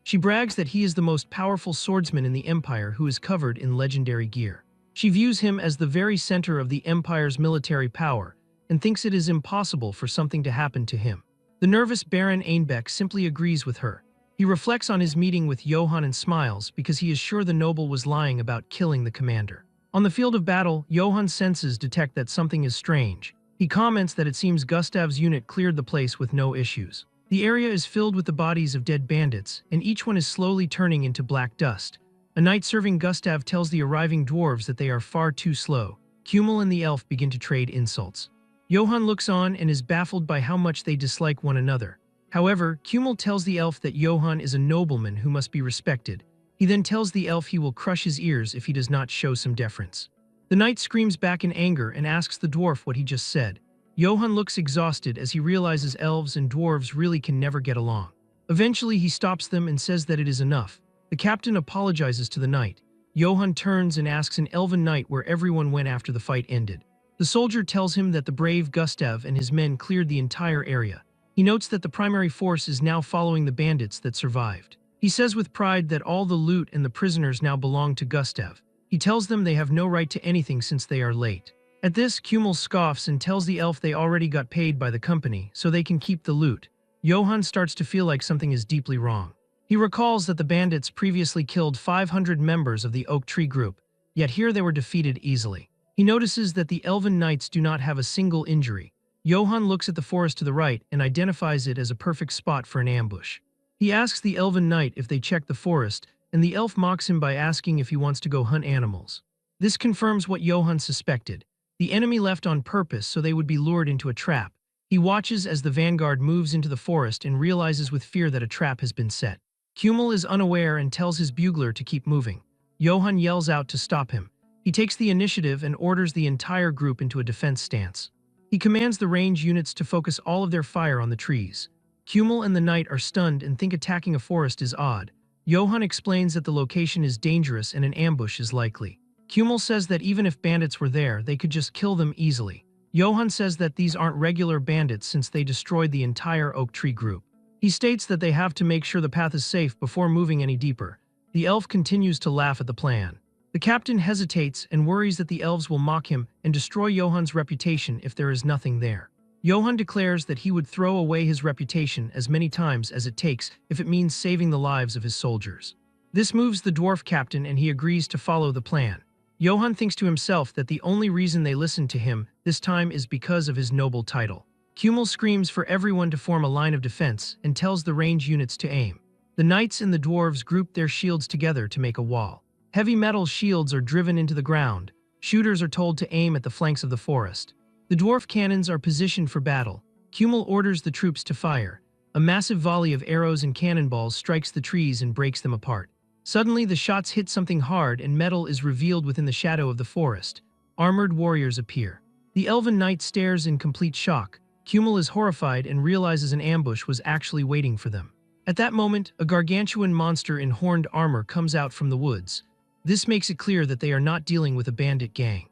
She brags that he is the most powerful swordsman in the Empire who is covered in legendary gear. She views him as the very center of the Empire's military power and thinks it is impossible for something to happen to him. The nervous Baron Einbeck simply agrees with her. He reflects on his meeting with Johann and smiles because he is sure the noble was lying about killing the commander. On the field of battle, Johann's senses detect that something is strange. He comments that it seems Gustav's unit cleared the place with no issues. The area is filled with the bodies of dead bandits, and each one is slowly turning into black dust. A knight serving Gustav tells the arriving dwarves that they are far too slow. Kummel and the elf begin to trade insults. Johann looks on and is baffled by how much they dislike one another. However, Kummel tells the elf that Johann is a nobleman who must be respected. He then tells the elf he will crush his ears if he does not show some deference. The knight screams back in anger and asks the dwarf what he just said. Johann looks exhausted as he realizes elves and dwarves really can never get along. Eventually, he stops them and says that it is enough. The captain apologizes to the knight. Johann turns and asks an elven knight where everyone went after the fight ended. The soldier tells him that the brave Gustav and his men cleared the entire area. He notes that the primary force is now following the bandits that survived. He says with pride that all the loot and the prisoners now belong to Gustav. He tells them they have no right to anything since they are late. At this, Kummel scoffs and tells the elf they already got paid by the company, so they can keep the loot. Johann starts to feel like something is deeply wrong. He recalls that the bandits previously killed 500 members of the Oak Tree group, yet here they were defeated easily. He notices that the elven knights do not have a single injury. Johann looks at the forest to the right and identifies it as a perfect spot for an ambush. He asks the elven knight if they check the forest, and the elf mocks him by asking if he wants to go hunt animals. This confirms what Johann suspected. The enemy left on purpose so they would be lured into a trap. He watches as the vanguard moves into the forest and realizes with fear that a trap has been set. Kummel is unaware and tells his bugler to keep moving. Johann yells out to stop him. He takes the initiative and orders the entire group into a defense stance. He commands the range units to focus all of their fire on the trees. Kummel and the knight are stunned and think attacking a forest is odd. Johann explains that the location is dangerous and an ambush is likely. Kummel says that even if bandits were there, they could just kill them easily. Johann says that these aren't regular bandits since they destroyed the entire Oak Tree group. He states that they have to make sure the path is safe before moving any deeper. The elf continues to laugh at the plan. The captain hesitates and worries that the elves will mock him and destroy Johann's reputation if there is nothing there. Johann declares that he would throw away his reputation as many times as it takes if it means saving the lives of his soldiers. This moves the dwarf captain and he agrees to follow the plan. Johann thinks to himself that the only reason they listened to him this time is because of his noble title. Kummel screams for everyone to form a line of defense and tells the range units to aim. The knights and the dwarves group their shields together to make a wall. Heavy metal shields are driven into the ground. Shooters are told to aim at the flanks of the forest. The dwarf cannons are positioned for battle. Kummel orders the troops to fire. A massive volley of arrows and cannonballs strikes the trees and breaks them apart. Suddenly, the shots hit something hard and metal is revealed within the shadow of the forest. Armored warriors appear. The elven knight stares in complete shock. Kummel is horrified and realizes an ambush was actually waiting for them. At that moment, a gargantuan monster in horned armor comes out from the woods. This makes it clear that they are not dealing with a bandit gang.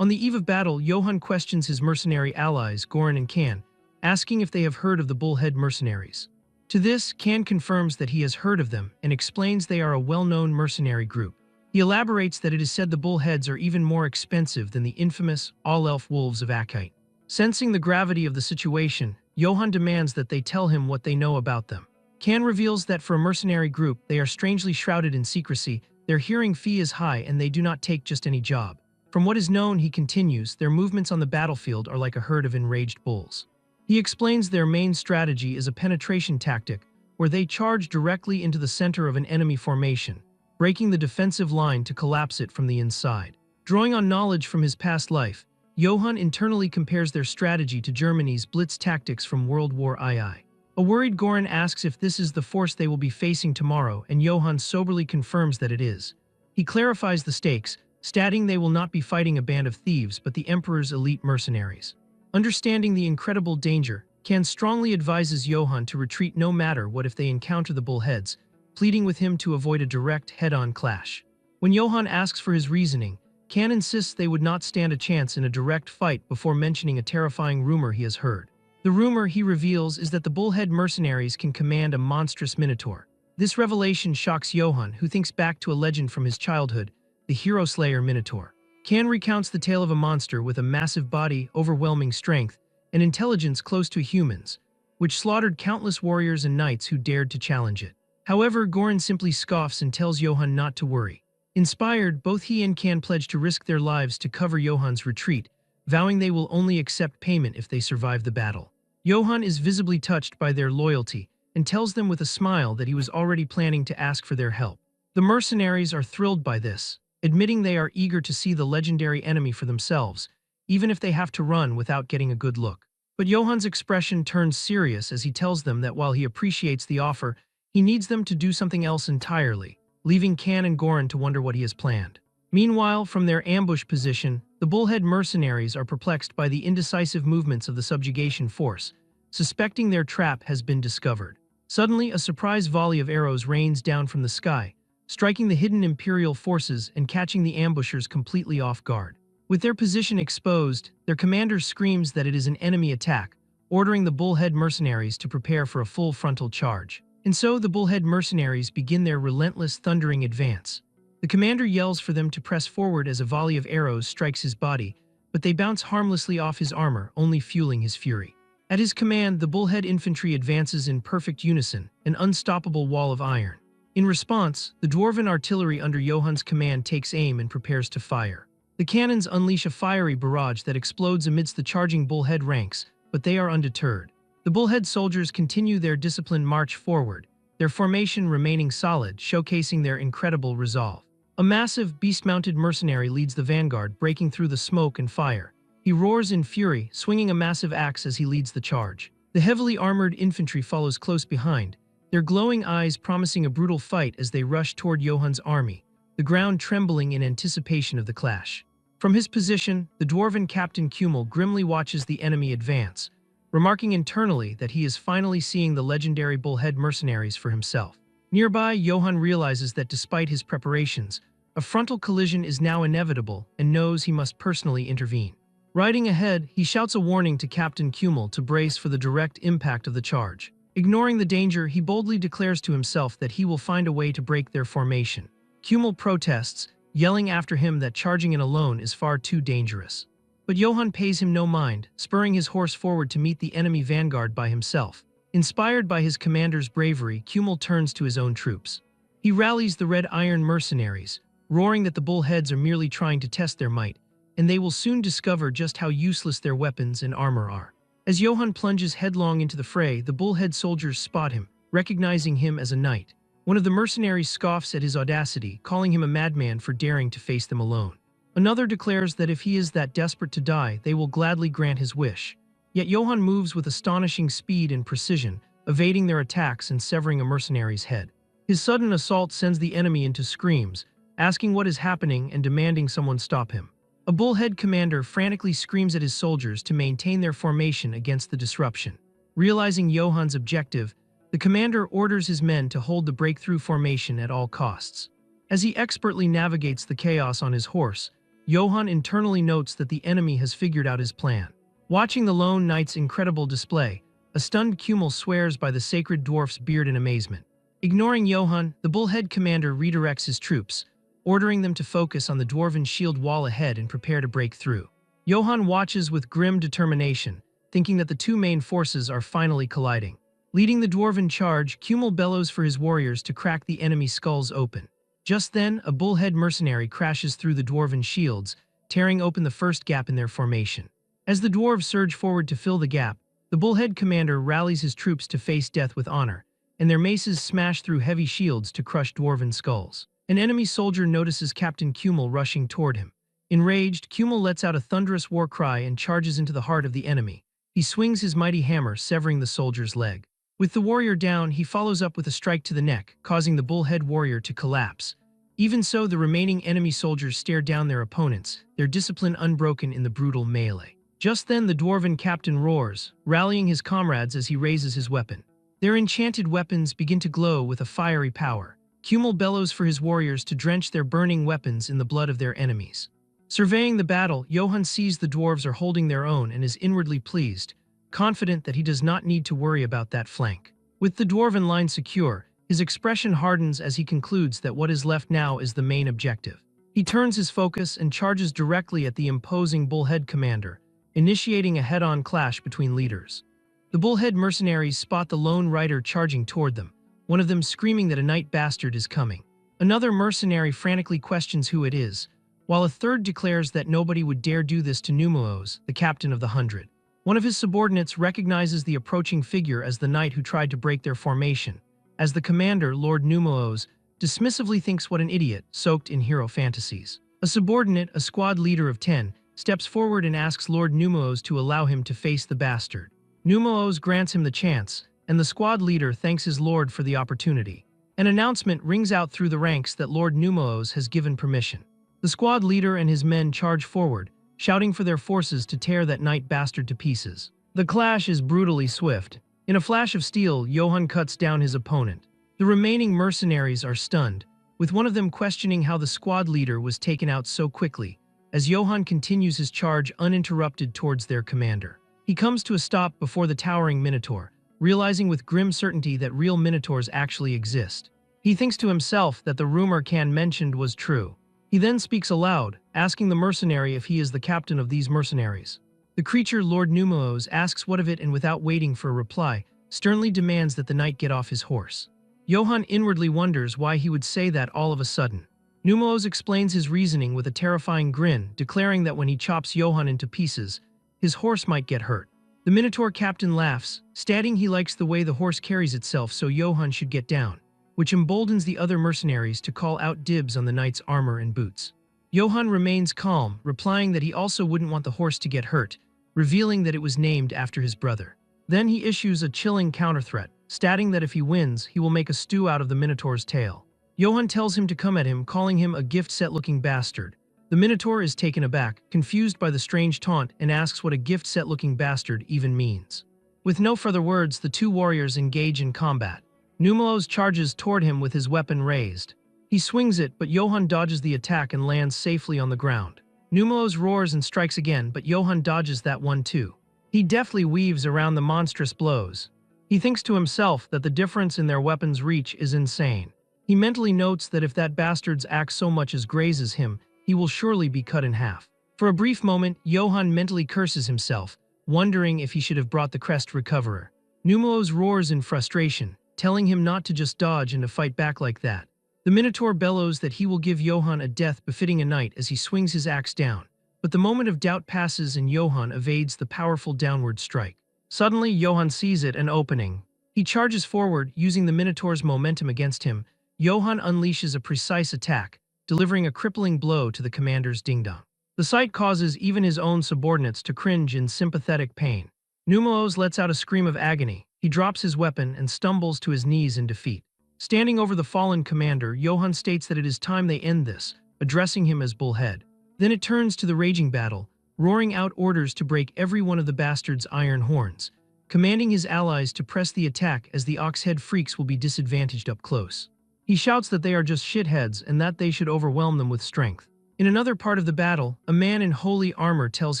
On the eve of battle, Johann questions his mercenary allies, Goran and Kan, asking if they have heard of the Bullhead mercenaries. To this, Can confirms that he has heard of them and explains they are a well-known mercenary group. He elaborates that it is said the bullheads are even more expensive than the infamous all-elf wolves of Akite. Sensing the gravity of the situation, Johan demands that they tell him what they know about them. Can reveals that for a mercenary group, they are strangely shrouded in secrecy, their hearing fee is high and they do not take just any job. From what is known, he continues, their movements on the battlefield are like a herd of enraged bulls. He explains their main strategy is a penetration tactic, where they charge directly into the center of an enemy formation, breaking the defensive line to collapse it from the inside. Drawing on knowledge from his past life, Johann internally compares their strategy to Germany's Blitz tactics from World War II. A worried Goran asks if this is the force they will be facing tomorrow, and Johann soberly confirms that it is. He clarifies the stakes, stating they will not be fighting a band of thieves but the Emperor's elite mercenaries. Understanding the incredible danger, Can strongly advises Johann to retreat no matter what if they encounter the bullheads, pleading with him to avoid a direct head-on clash. When Johann asks for his reasoning, Can insists they would not stand a chance in a direct fight before mentioning a terrifying rumor he has heard. The rumor, he reveals, is that the bullhead mercenaries can command a monstrous minotaur. This revelation shocks Johann, who thinks back to a legend from his childhood, the hero slayer Minotaur. Can recounts the tale of a monster with a massive body, overwhelming strength, and intelligence close to humans, which slaughtered countless warriors and knights who dared to challenge it. However, Goran simply scoffs and tells Johann not to worry. Inspired, both he and Can pledge to risk their lives to cover Johann's retreat, vowing they will only accept payment if they survive the battle. Johann is visibly touched by their loyalty and tells them with a smile that he was already planning to ask for their help. The mercenaries are thrilled by this, admitting they are eager to see the legendary enemy for themselves, even if they have to run without getting a good look. But Johann's expression turns serious as he tells them that while he appreciates the offer, he needs them to do something else entirely, leaving Can and Goran to wonder what he has planned. Meanwhile, from their ambush position, the bullhead mercenaries are perplexed by the indecisive movements of the subjugation force, suspecting their trap has been discovered. Suddenly, a surprise volley of arrows rains down from the sky, striking the hidden Imperial forces and catching the ambushers completely off guard. With their position exposed, their commander screams that it is an enemy attack, ordering the bullhead mercenaries to prepare for a full frontal charge. And so the bullhead mercenaries begin their relentless, thundering advance. The commander yells for them to press forward as a volley of arrows strikes his body, but they bounce harmlessly off his armor, only fueling his fury. At his command, the bullhead infantry advances in perfect unison, an unstoppable wall of iron. In response, the dwarven artillery under Johann's command takes aim and prepares to fire. The cannons unleash a fiery barrage that explodes amidst the charging bullhead ranks, but they are undeterred. The bullhead soldiers continue their disciplined march forward, their formation remaining solid, showcasing their incredible resolve. A massive, beast-mounted mercenary leads the vanguard, breaking through the smoke and fire. He roars in fury, swinging a massive axe as he leads the charge. The heavily armored infantry follows close behind, their glowing eyes promising a brutal fight as they rush toward Johann's army, the ground trembling in anticipation of the clash. From his position, the dwarven Captain Kummel grimly watches the enemy advance, remarking internally that he is finally seeing the legendary bullhead mercenaries for himself. Nearby, Johann realizes that despite his preparations, a frontal collision is now inevitable and knows he must personally intervene. Riding ahead, he shouts a warning to Captain Kummel to brace for the direct impact of the charge. Ignoring the danger, he boldly declares to himself that he will find a way to break their formation. Kummel protests, yelling after him that charging in alone is far too dangerous. But Johann pays him no mind, spurring his horse forward to meet the enemy vanguard by himself. Inspired by his commander's bravery, Kummel turns to his own troops. He rallies the Red Iron mercenaries, roaring that the bullheads are merely trying to test their might, and they will soon discover just how useless their weapons and armor are. As Johann plunges headlong into the fray, the bullhead soldiers spot him, recognizing him as a knight. One of the mercenaries scoffs at his audacity, calling him a madman for daring to face them alone. Another declares that if he is that desperate to die, they will gladly grant his wish. Yet Johann moves with astonishing speed and precision, evading their attacks and severing a mercenary's head. His sudden assault sends the enemy into screams, asking what is happening and demanding someone stop him. A bullhead commander frantically screams at his soldiers to maintain their formation against the disruption. Realizing Johann's objective, the commander orders his men to hold the breakthrough formation at all costs. As he expertly navigates the chaos on his horse, Johann internally notes that the enemy has figured out his plan. Watching the lone knight's incredible display, A stunned Kumel swears by the sacred dwarf's beard in amazement. Ignoring Johann, the bullhead commander redirects his troops, ordering them to focus on the dwarven shield wall ahead and prepare to break through. Johann watches with grim determination, thinking that the two main forces are finally colliding. Leading the dwarven charge, Kumel bellows for his warriors to crack the enemy skulls open. Just then, a bullhead mercenary crashes through the dwarven shields, tearing open the first gap in their formation. As the dwarves surge forward to fill the gap, the bullhead commander rallies his troops to face death with honor, and their maces smash through heavy shields to crush dwarven skulls. An enemy soldier notices Captain Kumel rushing toward him. Enraged, Kumel lets out a thunderous war cry and charges into the heart of the enemy. He swings his mighty hammer, severing the soldier's leg. With the warrior down, he follows up with a strike to the neck, causing the bullhead warrior to collapse. Even so, the remaining enemy soldiers stare down their opponents, their discipline unbroken in the brutal melee. Just then, the dwarven captain roars, rallying his comrades as he raises his weapon. Their enchanted weapons begin to glow with a fiery power. Kumel bellows for his warriors to drench their burning weapons in the blood of their enemies. Surveying the battle, Johann sees the dwarves are holding their own and is inwardly pleased, confident that he does not need to worry about that flank. With the dwarven line secure, his expression hardens as he concludes that what is left now is the main objective. He turns his focus and charges directly at the imposing bullhead commander, initiating a head-on clash between leaders. The bullhead mercenaries spot the lone rider charging toward them, one of them screaming that a night bastard is coming. Another mercenary frantically questions who it is, while a third declares that nobody would dare do this to Numeros, the captain of the 100. One of his subordinates recognizes the approaching figure as the knight who tried to break their formation, as the commander, Lord Numeros, dismissively thinks what an idiot, soaked in hero fantasies. A subordinate, a squad leader of 10, steps forward and asks Lord Numeros to allow him to face the bastard. Numeros grants him the chance, and the squad leader thanks his lord for the opportunity. An announcement rings out through the ranks that Lord Numeros has given permission. The squad leader and his men charge forward, shouting for their forces to tear that night bastard to pieces. The clash is brutally swift. In a flash of steel, Johann cuts down his opponent. The remaining mercenaries are stunned, with one of them questioning how the squad leader was taken out so quickly, as Johann continues his charge uninterrupted towards their commander. He comes to a stop before the towering minotaur, realizing with grim certainty that real minotaurs actually exist. He thinks to himself that the rumor Can mentioned was true. He then speaks aloud, asking the mercenary if he is the captain of these mercenaries. The creature, Lord Numeros, asks what of it and without waiting for a reply, sternly demands that the knight get off his horse. Johann inwardly wonders why he would say that all of a sudden. Numeros explains his reasoning with a terrifying grin, declaring that when he chops Johann into pieces, his horse might get hurt. The Minotaur captain laughs, stating he likes the way the horse carries itself, so Johann should get down, which emboldens the other mercenaries to call out dibs on the knight's armor and boots. Johann remains calm, replying that he also wouldn't want the horse to get hurt, revealing that it was named after his brother. Then he issues a chilling counterthreat, stating that if he wins, he will make a stew out of the Minotaur's tail. Johann tells him to come at him, calling him a gift-set-looking bastard. The Minotaur is taken aback, confused by the strange taunt, and asks what a gift-set-looking bastard even means. With no further words, the two warriors engage in combat. Numeros charges toward him with his weapon raised. He swings it, but Johann dodges the attack and lands safely on the ground. Numeros roars and strikes again, but Johann dodges that one too. He deftly weaves around the monstrous blows. He thinks to himself that the difference in their weapons' reach is insane. He mentally notes that if that bastard's axe so much as grazes him, he will surely be cut in half. For a brief moment, Johann mentally curses himself, wondering if he should have brought the crest recoverer. Numeros roars in frustration, telling him not to just dodge and to fight back like that. The Minotaur bellows that he will give Johann a death befitting a knight as he swings his axe down. But the moment of doubt passes and Johann evades the powerful downward strike. Suddenly, Johann sees it, an opening. He charges forward, using the Minotaur's momentum against him. Johann unleashes a precise attack, delivering a crippling blow to the commander's ding-dong. The sight causes even his own subordinates to cringe in sympathetic pain. Numeros lets out a scream of agony. He drops his weapon and stumbles to his knees in defeat. Standing over the fallen commander, Johann states that it is time they end this, addressing him as Bullhead. Then it turns to the raging battle, roaring out orders to break every one of the bastard's iron horns, commanding his allies to press the attack as the oxhead freaks will be disadvantaged up close. He shouts that they are just shitheads and that they should overwhelm them with strength. In another part of the battle, a man in holy armor tells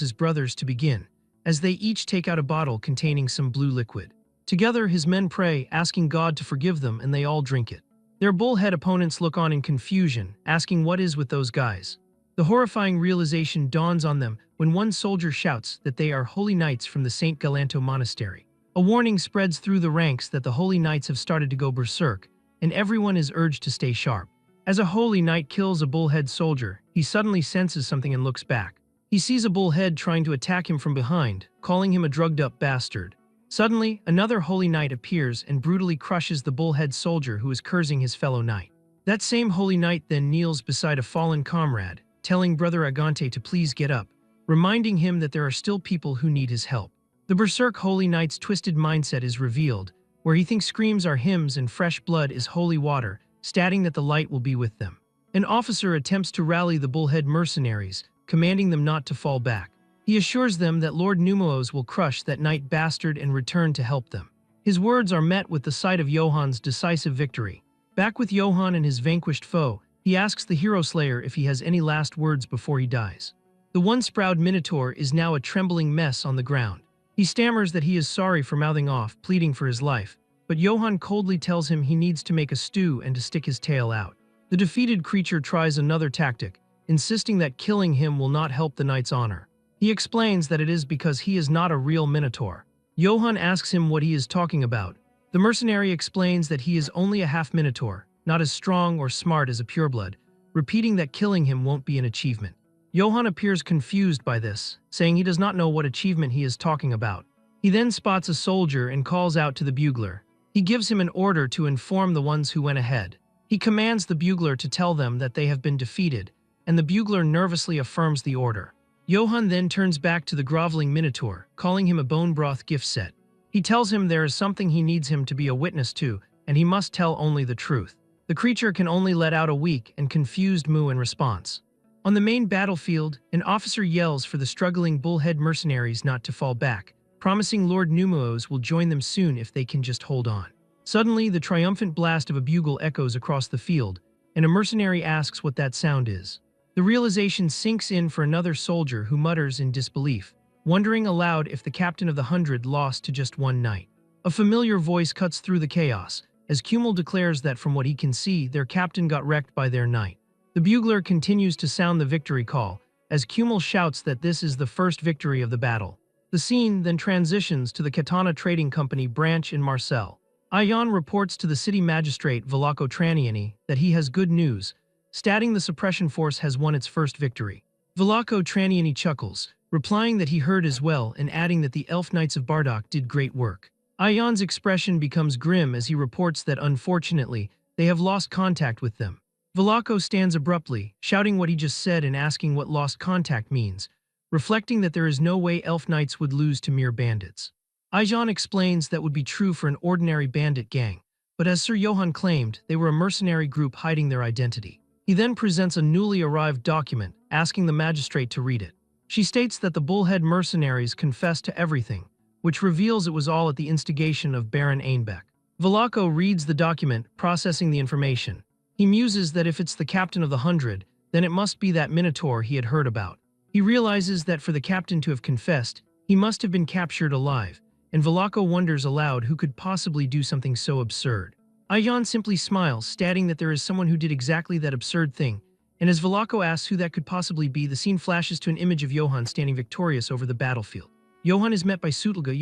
his brothers to begin, as they each take out a bottle containing some blue liquid. Together, his men pray, asking God to forgive them, and they all drink it. Their bullhead opponents look on in confusion, asking what is with those guys. The horrifying realization dawns on them when one soldier shouts that they are holy knights from the St. Galanto monastery. A warning spreads through the ranks that the holy knights have started to go berserk, and everyone is urged to stay sharp. As a holy knight kills a bullhead soldier, he suddenly senses something and looks back. He sees a bullhead trying to attack him from behind, calling him a drugged-up bastard. Suddenly, another holy knight appears and brutally crushes the bullhead soldier who is cursing his fellow knight. That same holy knight then kneels beside a fallen comrade, telling Brother Agante to please get up, reminding him that there are still people who need his help. The berserk holy knight's twisted mindset is revealed, where he thinks screams are hymns and fresh blood is holy water, stating that the light will be with them. An officer attempts to rally the bullhead mercenaries, commanding them not to fall back. He assures them that Lord Numos will crush that knight bastard and return to help them. His words are met with the sight of Johan's decisive victory. Back with Johan and his vanquished foe, he asks the hero slayer if he has any last words before he dies. The once-proud Minotaur is now a trembling mess on the ground. He stammers that he is sorry for mouthing off, pleading for his life, but Johan coldly tells him he needs to make a stew and to stick his tail out. The defeated creature tries another tactic, insisting that killing him will not help the knight's honor. He explains that it is because he is not a real Minotaur. Johan asks him what he is talking about. The mercenary explains that he is only a half-Minotaur, not as strong or smart as a pureblood, repeating that killing him won't be an achievement. Johan appears confused by this, saying he does not know what achievement he is talking about. He then spots a soldier and calls out to the bugler. He gives him an order to inform the ones who went ahead. He commands the bugler to tell them that they have been defeated, and the bugler nervously affirms the order. Johan then turns back to the groveling Minotaur, calling him a bone broth gift set. He tells him there is something he needs him to be a witness to, and he must tell only the truth. The creature can only let out a weak and confused moo in response. On the main battlefield, an officer yells for the struggling bullhead mercenaries not to fall back, promising Lord Numos will join them soon if they can just hold on. Suddenly, the triumphant blast of a bugle echoes across the field, and a mercenary asks what that sound is. The realization sinks in for another soldier who mutters in disbelief, wondering aloud if the captain of the 100 lost to just one knight. A familiar voice cuts through the chaos, as Kummel declares that from what he can see, their captain got wrecked by their knight. The bugler continues to sound the victory call, as Kummel shouts that this is the first victory of the battle. The scene then transitions to the Katana Trading Company branch in Marseille. Ayan reports to the city magistrate Velako Traniani that he has good news, stating the suppression force has won its first victory. Velako Traniani chuckles, replying that he heard as well and adding that the Elf Knights of Bardock did great work. Ayan's expression becomes grim as he reports that unfortunately, they have lost contact with them. Velako stands abruptly, shouting what he just said and asking what lost contact means, reflecting that there is no way Elf Knights would lose to mere bandits. Ayan explains that would be true for an ordinary bandit gang, but as Sir Johan claimed, they were a mercenary group hiding their identity. He then presents a newly arrived document, asking the magistrate to read it. She states that the bullhead mercenaries confessed to everything, which reveals it was all at the instigation of Baron Einbeck. Velako reads the document, processing the information. He muses that if it's the captain of the 100, then it must be that Minotaur he had heard about. He realizes that for the captain to have confessed, he must have been captured alive, and Velako wonders aloud who could possibly do something so absurd. Ayan simply smiles, stating that there is someone who did exactly that absurd thing, and as Velako asks who that could possibly be, the scene flashes to an image of Johan standing victorious over the battlefield. Johan is met by Sutelga,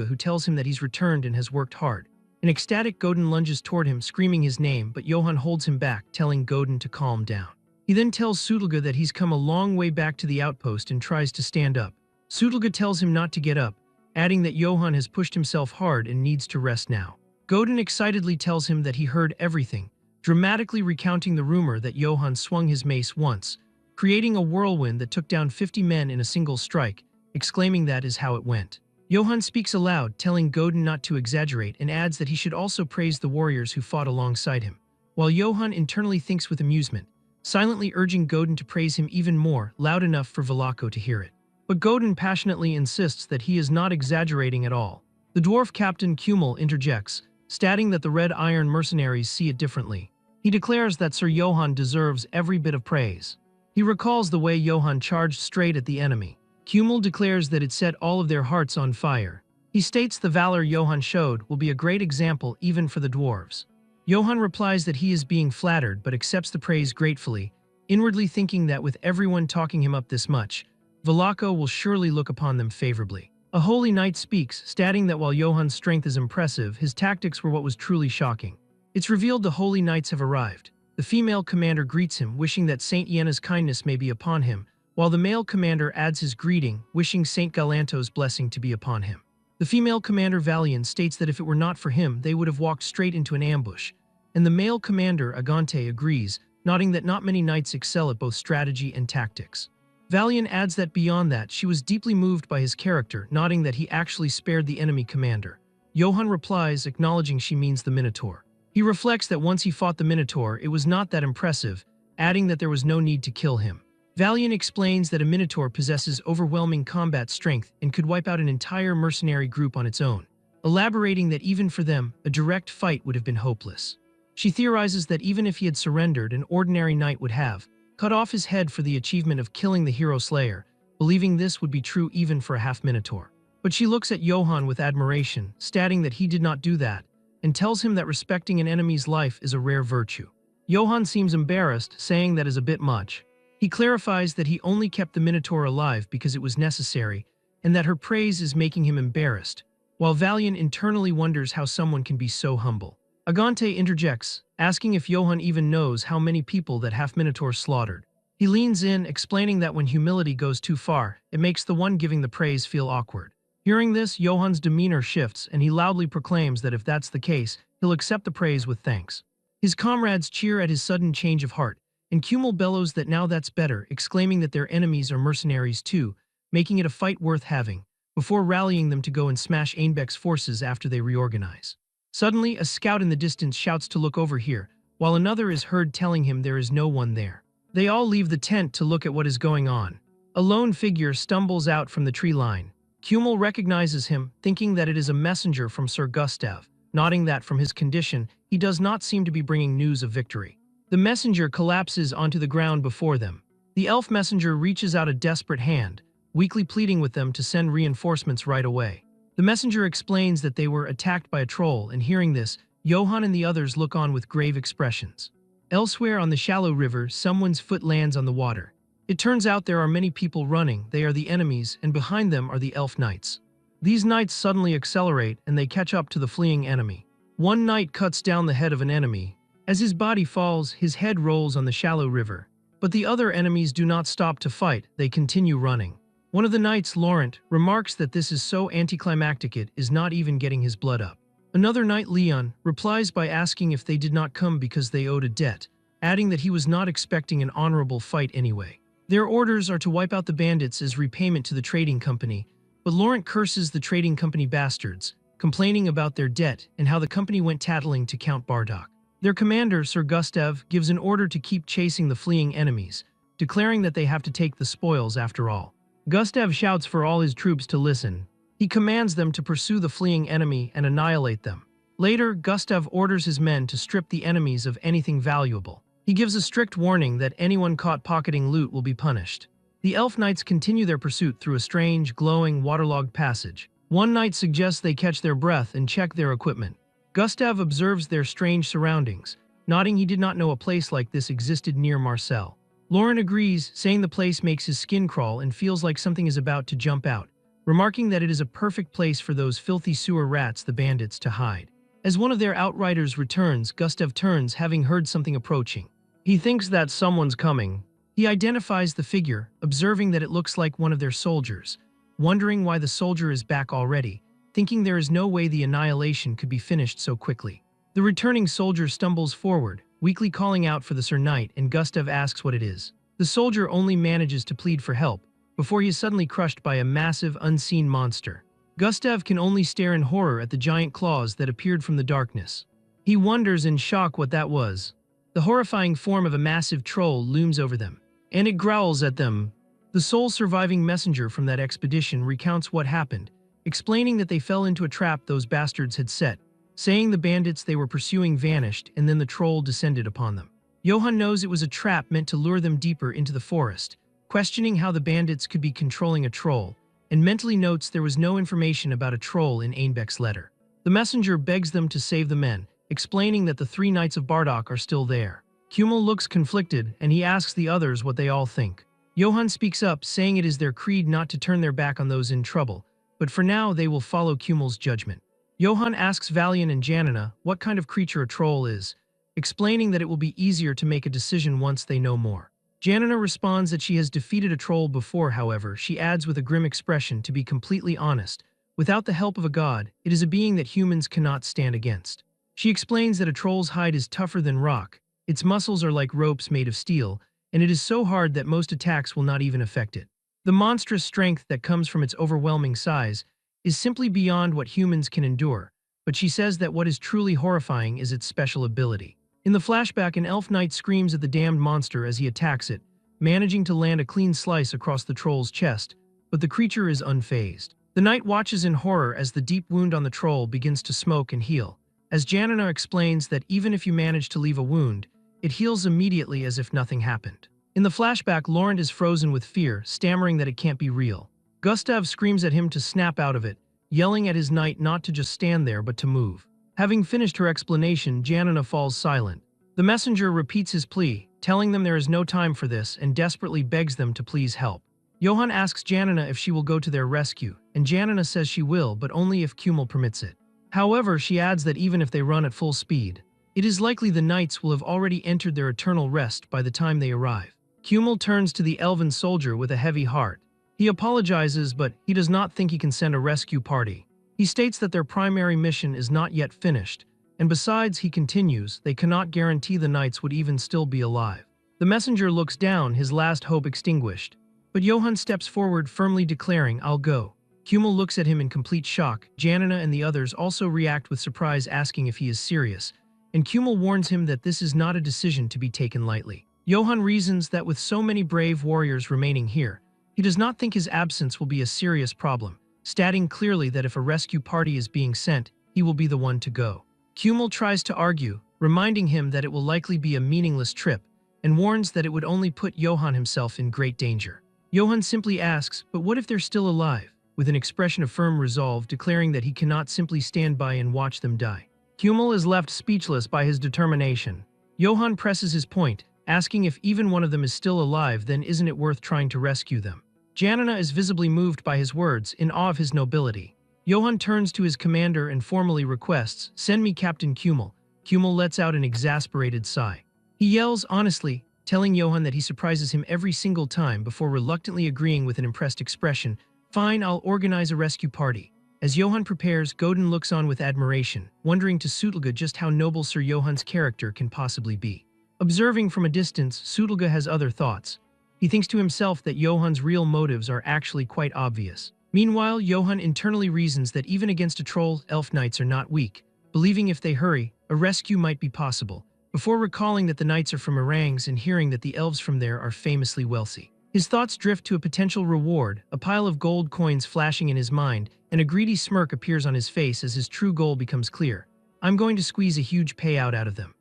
who tells him that he's returned and has worked hard. An ecstatic Godin lunges toward him, screaming his name, but Johan holds him back, telling Godin to calm down. He then tells Sutelga that he's come a long way back to the outpost and tries to stand up. Sutelga tells him not to get up, adding that Johan has pushed himself hard and needs to rest now. Godin excitedly tells him that he heard everything, dramatically recounting the rumor that Johan swung his mace once, creating a whirlwind that took down 50 men in a single strike, exclaiming that is how it went. Johan speaks aloud, telling Godin not to exaggerate, and adds that he should also praise the warriors who fought alongside him, while Johan internally thinks with amusement, silently urging Godin to praise him even more, loud enough for Velako to hear it. But Godin passionately insists that he is not exaggerating at all. The dwarf captain Kummel interjects, stating that the Red Iron mercenaries see it differently. He declares that Sir Johan deserves every bit of praise. He recalls the way Johan charged straight at the enemy. Kummel declares that it set all of their hearts on fire. He states the valor Johann showed will be a great example even for the dwarves. Johann replies that he is being flattered but accepts the praise gratefully, inwardly thinking that with everyone talking him up this much, Velako will surely look upon them favorably. A holy knight speaks, stating that while Johann's strength is impressive, his tactics were what was truly shocking. It's revealed the holy knights have arrived. The female commander greets him, wishing that Saint Yena's kindness may be upon him, while the male commander adds his greeting, wishing Saint Galanto's blessing to be upon him. The female commander Valian states that if it were not for him, they would have walked straight into an ambush, and the male commander Agante agrees, noting that not many knights excel at both strategy and tactics. Valian adds that beyond that, she was deeply moved by his character, noting that he actually spared the enemy commander. Johann replies, acknowledging she means the Minotaur. He reflects that once he fought the Minotaur, it was not that impressive, adding that there was no need to kill him. Valian explains that a Minotaur possesses overwhelming combat strength and could wipe out an entire mercenary group on its own, elaborating that even for them, a direct fight would have been hopeless. She theorizes that even if he had surrendered, an ordinary knight would have cut off his head for the achievement of killing the hero slayer, believing this would be true even for a half-Minotaur. But she looks at Johann with admiration, stating that he did not do that, and tells him that respecting an enemy's life is a rare virtue. Johann seems embarrassed, saying that is a bit much. He clarifies that he only kept the Minotaur alive because it was necessary, and that her praise is making him embarrassed, while Valian internally wonders how someone can be so humble. Agante interjects, asking if Johann even knows how many people that half-Minotaur slaughtered. He leans in, explaining that when humility goes too far, it makes the one giving the praise feel awkward. Hearing this, Johann's demeanor shifts, and he loudly proclaims that if that's the case, he'll accept the praise with thanks. His comrades cheer at his sudden change of heart, and Kummel bellows that now that's better, exclaiming that their enemies are mercenaries too, making it a fight worth having, before rallying them to go and smash Einbeck's forces after they reorganize. Suddenly, a scout in the distance shouts to look over here, while another is heard telling him there is no one there. They all leave the tent to look at what is going on. A lone figure stumbles out from the tree line. Kummel recognizes him, thinking that it is a messenger from Sir Gustav, noting that from his condition, he does not seem to be bringing news of victory. The messenger collapses onto the ground before them. The elf messenger reaches out a desperate hand, weakly pleading with them to send reinforcements right away. The messenger explains that they were attacked by a troll, and hearing this, Johann and the others look on with grave expressions. Elsewhere on the shallow river, someone's foot lands on the water. It turns out there are many people running, they are the enemies, and behind them are the elf knights. These knights suddenly accelerate, and they catch up to the fleeing enemy. One knight cuts down the head of an enemy. As his body falls, his head rolls on the shallow river. But the other enemies do not stop to fight, they continue running. One of the knights, Laurent, remarks that this is so anticlimactic it is not even getting his blood up. Another knight, Leon, replies by asking if they did not come because they owed a debt, adding that he was not expecting an honorable fight anyway. Their orders are to wipe out the bandits as repayment to the trading company, but Laurent curses the trading company bastards, complaining about their debt and how the company went tattling to Count Bardock. Their commander, Sir Gustav, gives an order to keep chasing the fleeing enemies, declaring that they have to take the spoils after all. Gustav shouts for all his troops to listen. He commands them to pursue the fleeing enemy and annihilate them. Later, Gustav orders his men to strip the enemies of anything valuable. He gives a strict warning that anyone caught pocketing loot will be punished. The elf knights continue their pursuit through a strange, glowing, waterlogged passage. One knight suggests they catch their breath and check their equipment. Gustav observes their strange surroundings, nodding he did not know a place like this existed near Marseille. Laurent agrees, saying the place makes his skin crawl and feels like something is about to jump out, remarking that it is a perfect place for those filthy sewer rats, the bandits, to hide. As one of their outriders returns, Gustav turns, having heard something approaching. He thinks that someone's coming. He identifies the figure, observing that it looks like one of their soldiers, wondering why the soldier is back already, thinking there is no way the annihilation could be finished so quickly. The returning soldier stumbles forward, weakly calling out for the Sir Knight, and Gustav asks what it is. The soldier only manages to plead for help, before he is suddenly crushed by a massive, unseen monster. Gustav can only stare in horror at the giant claws that appeared from the darkness. He wonders in shock what that was. The horrifying form of a massive troll looms over them, and it growls at them. The sole surviving messenger from that expedition recounts what happened, explaining that they fell into a trap those bastards had set, saying the bandits they were pursuing vanished and then the troll descended upon them. Johann knows it was a trap meant to lure them deeper into the forest, questioning how the bandits could be controlling a troll, and mentally notes there was no information about a troll in Ainbek's letter. The messenger begs them to save the men, explaining that the 3 knights of Bardock are still there. Kummel looks conflicted, and he asks the others what they all think. Johann speaks up, saying it is their creed not to turn their back on those in trouble, but for now they will follow Kummel's judgment. Johann asks Valian and Janina what kind of creature a troll is, explaining that it will be easier to make a decision once they know more. Janina responds that she has defeated a troll before, however, she adds with a grim expression, to be completely honest, without the help of a god, it is a being that humans cannot stand against. She explains that a troll's hide is tougher than rock, its muscles are like ropes made of steel, and it is so hard that most attacks will not even affect it. The monstrous strength that comes from its overwhelming size is simply beyond what humans can endure, but she says that what is truly horrifying is its special ability. In the flashback, an elf knight screams at the damned monster as he attacks it, managing to land a clean slice across the troll's chest, but the creature is unfazed. The knight watches in horror as the deep wound on the troll begins to smoke and heal. As Janina explains that even if you manage to leave a wound, it heals immediately as if nothing happened. In the flashback, Laurent is frozen with fear, stammering that it can't be real. Gustav screams at him to snap out of it, yelling at his knight not to just stand there but to move. Having finished her explanation, Janina falls silent. The messenger repeats his plea, telling them there is no time for this and desperately begs them to please help. Johann asks Janina if she will go to their rescue, and Janina says she will, but only if Kummel permits it. However, she adds that even if they run at full speed, it is likely the knights will have already entered their eternal rest by the time they arrive. Kummel turns to the elven soldier with a heavy heart. He apologizes, but he does not think he can send a rescue party. He states that their primary mission is not yet finished, and besides, he continues, they cannot guarantee the knights would even still be alive. The messenger looks down, his last hope extinguished. But Johann steps forward, firmly declaring, "I'll go." Kummel looks at him in complete shock. Janina and the others also react with surprise, asking if he is serious, and Kummel warns him that this is not a decision to be taken lightly. Johann reasons that with so many brave warriors remaining here, he does not think his absence will be a serious problem, stating clearly that if a rescue party is being sent, he will be the one to go. Kummel tries to argue, reminding him that it will likely be a meaningless trip, and warns that it would only put Johann himself in great danger. Johann simply asks, but what if they're still alive? With an expression of firm resolve, declaring that he cannot simply stand by and watch them die. Kummel is left speechless by his determination. Johann presses his point, asking if even one of them is still alive, then isn't it worth trying to rescue them? Janina is visibly moved by his words, in awe of his nobility. Johann turns to his commander and formally requests, "Send me Captain Kummel." Kummel lets out an exasperated sigh. He yells honestly, telling Johann that he surprises him every single time before reluctantly agreeing with an impressed expression, "Fine, I'll organize a rescue party." As Johann prepares, Godin looks on with admiration, wondering to Sutelga just how noble Sir Johann's character can possibly be. Observing from a distance, Sutelga has other thoughts. He thinks to himself that Johann's real motives are actually quite obvious. Meanwhile, Johann internally reasons that even against a troll, elf knights are not weak, believing if they hurry, a rescue might be possible, before recalling that the knights are from Orangs and hearing that the elves from there are famously wealthy. His thoughts drift to a potential reward, a pile of gold coins flashing in his mind, and a greedy smirk appears on his face as his true goal becomes clear. "I'm going to squeeze a huge payout out of them."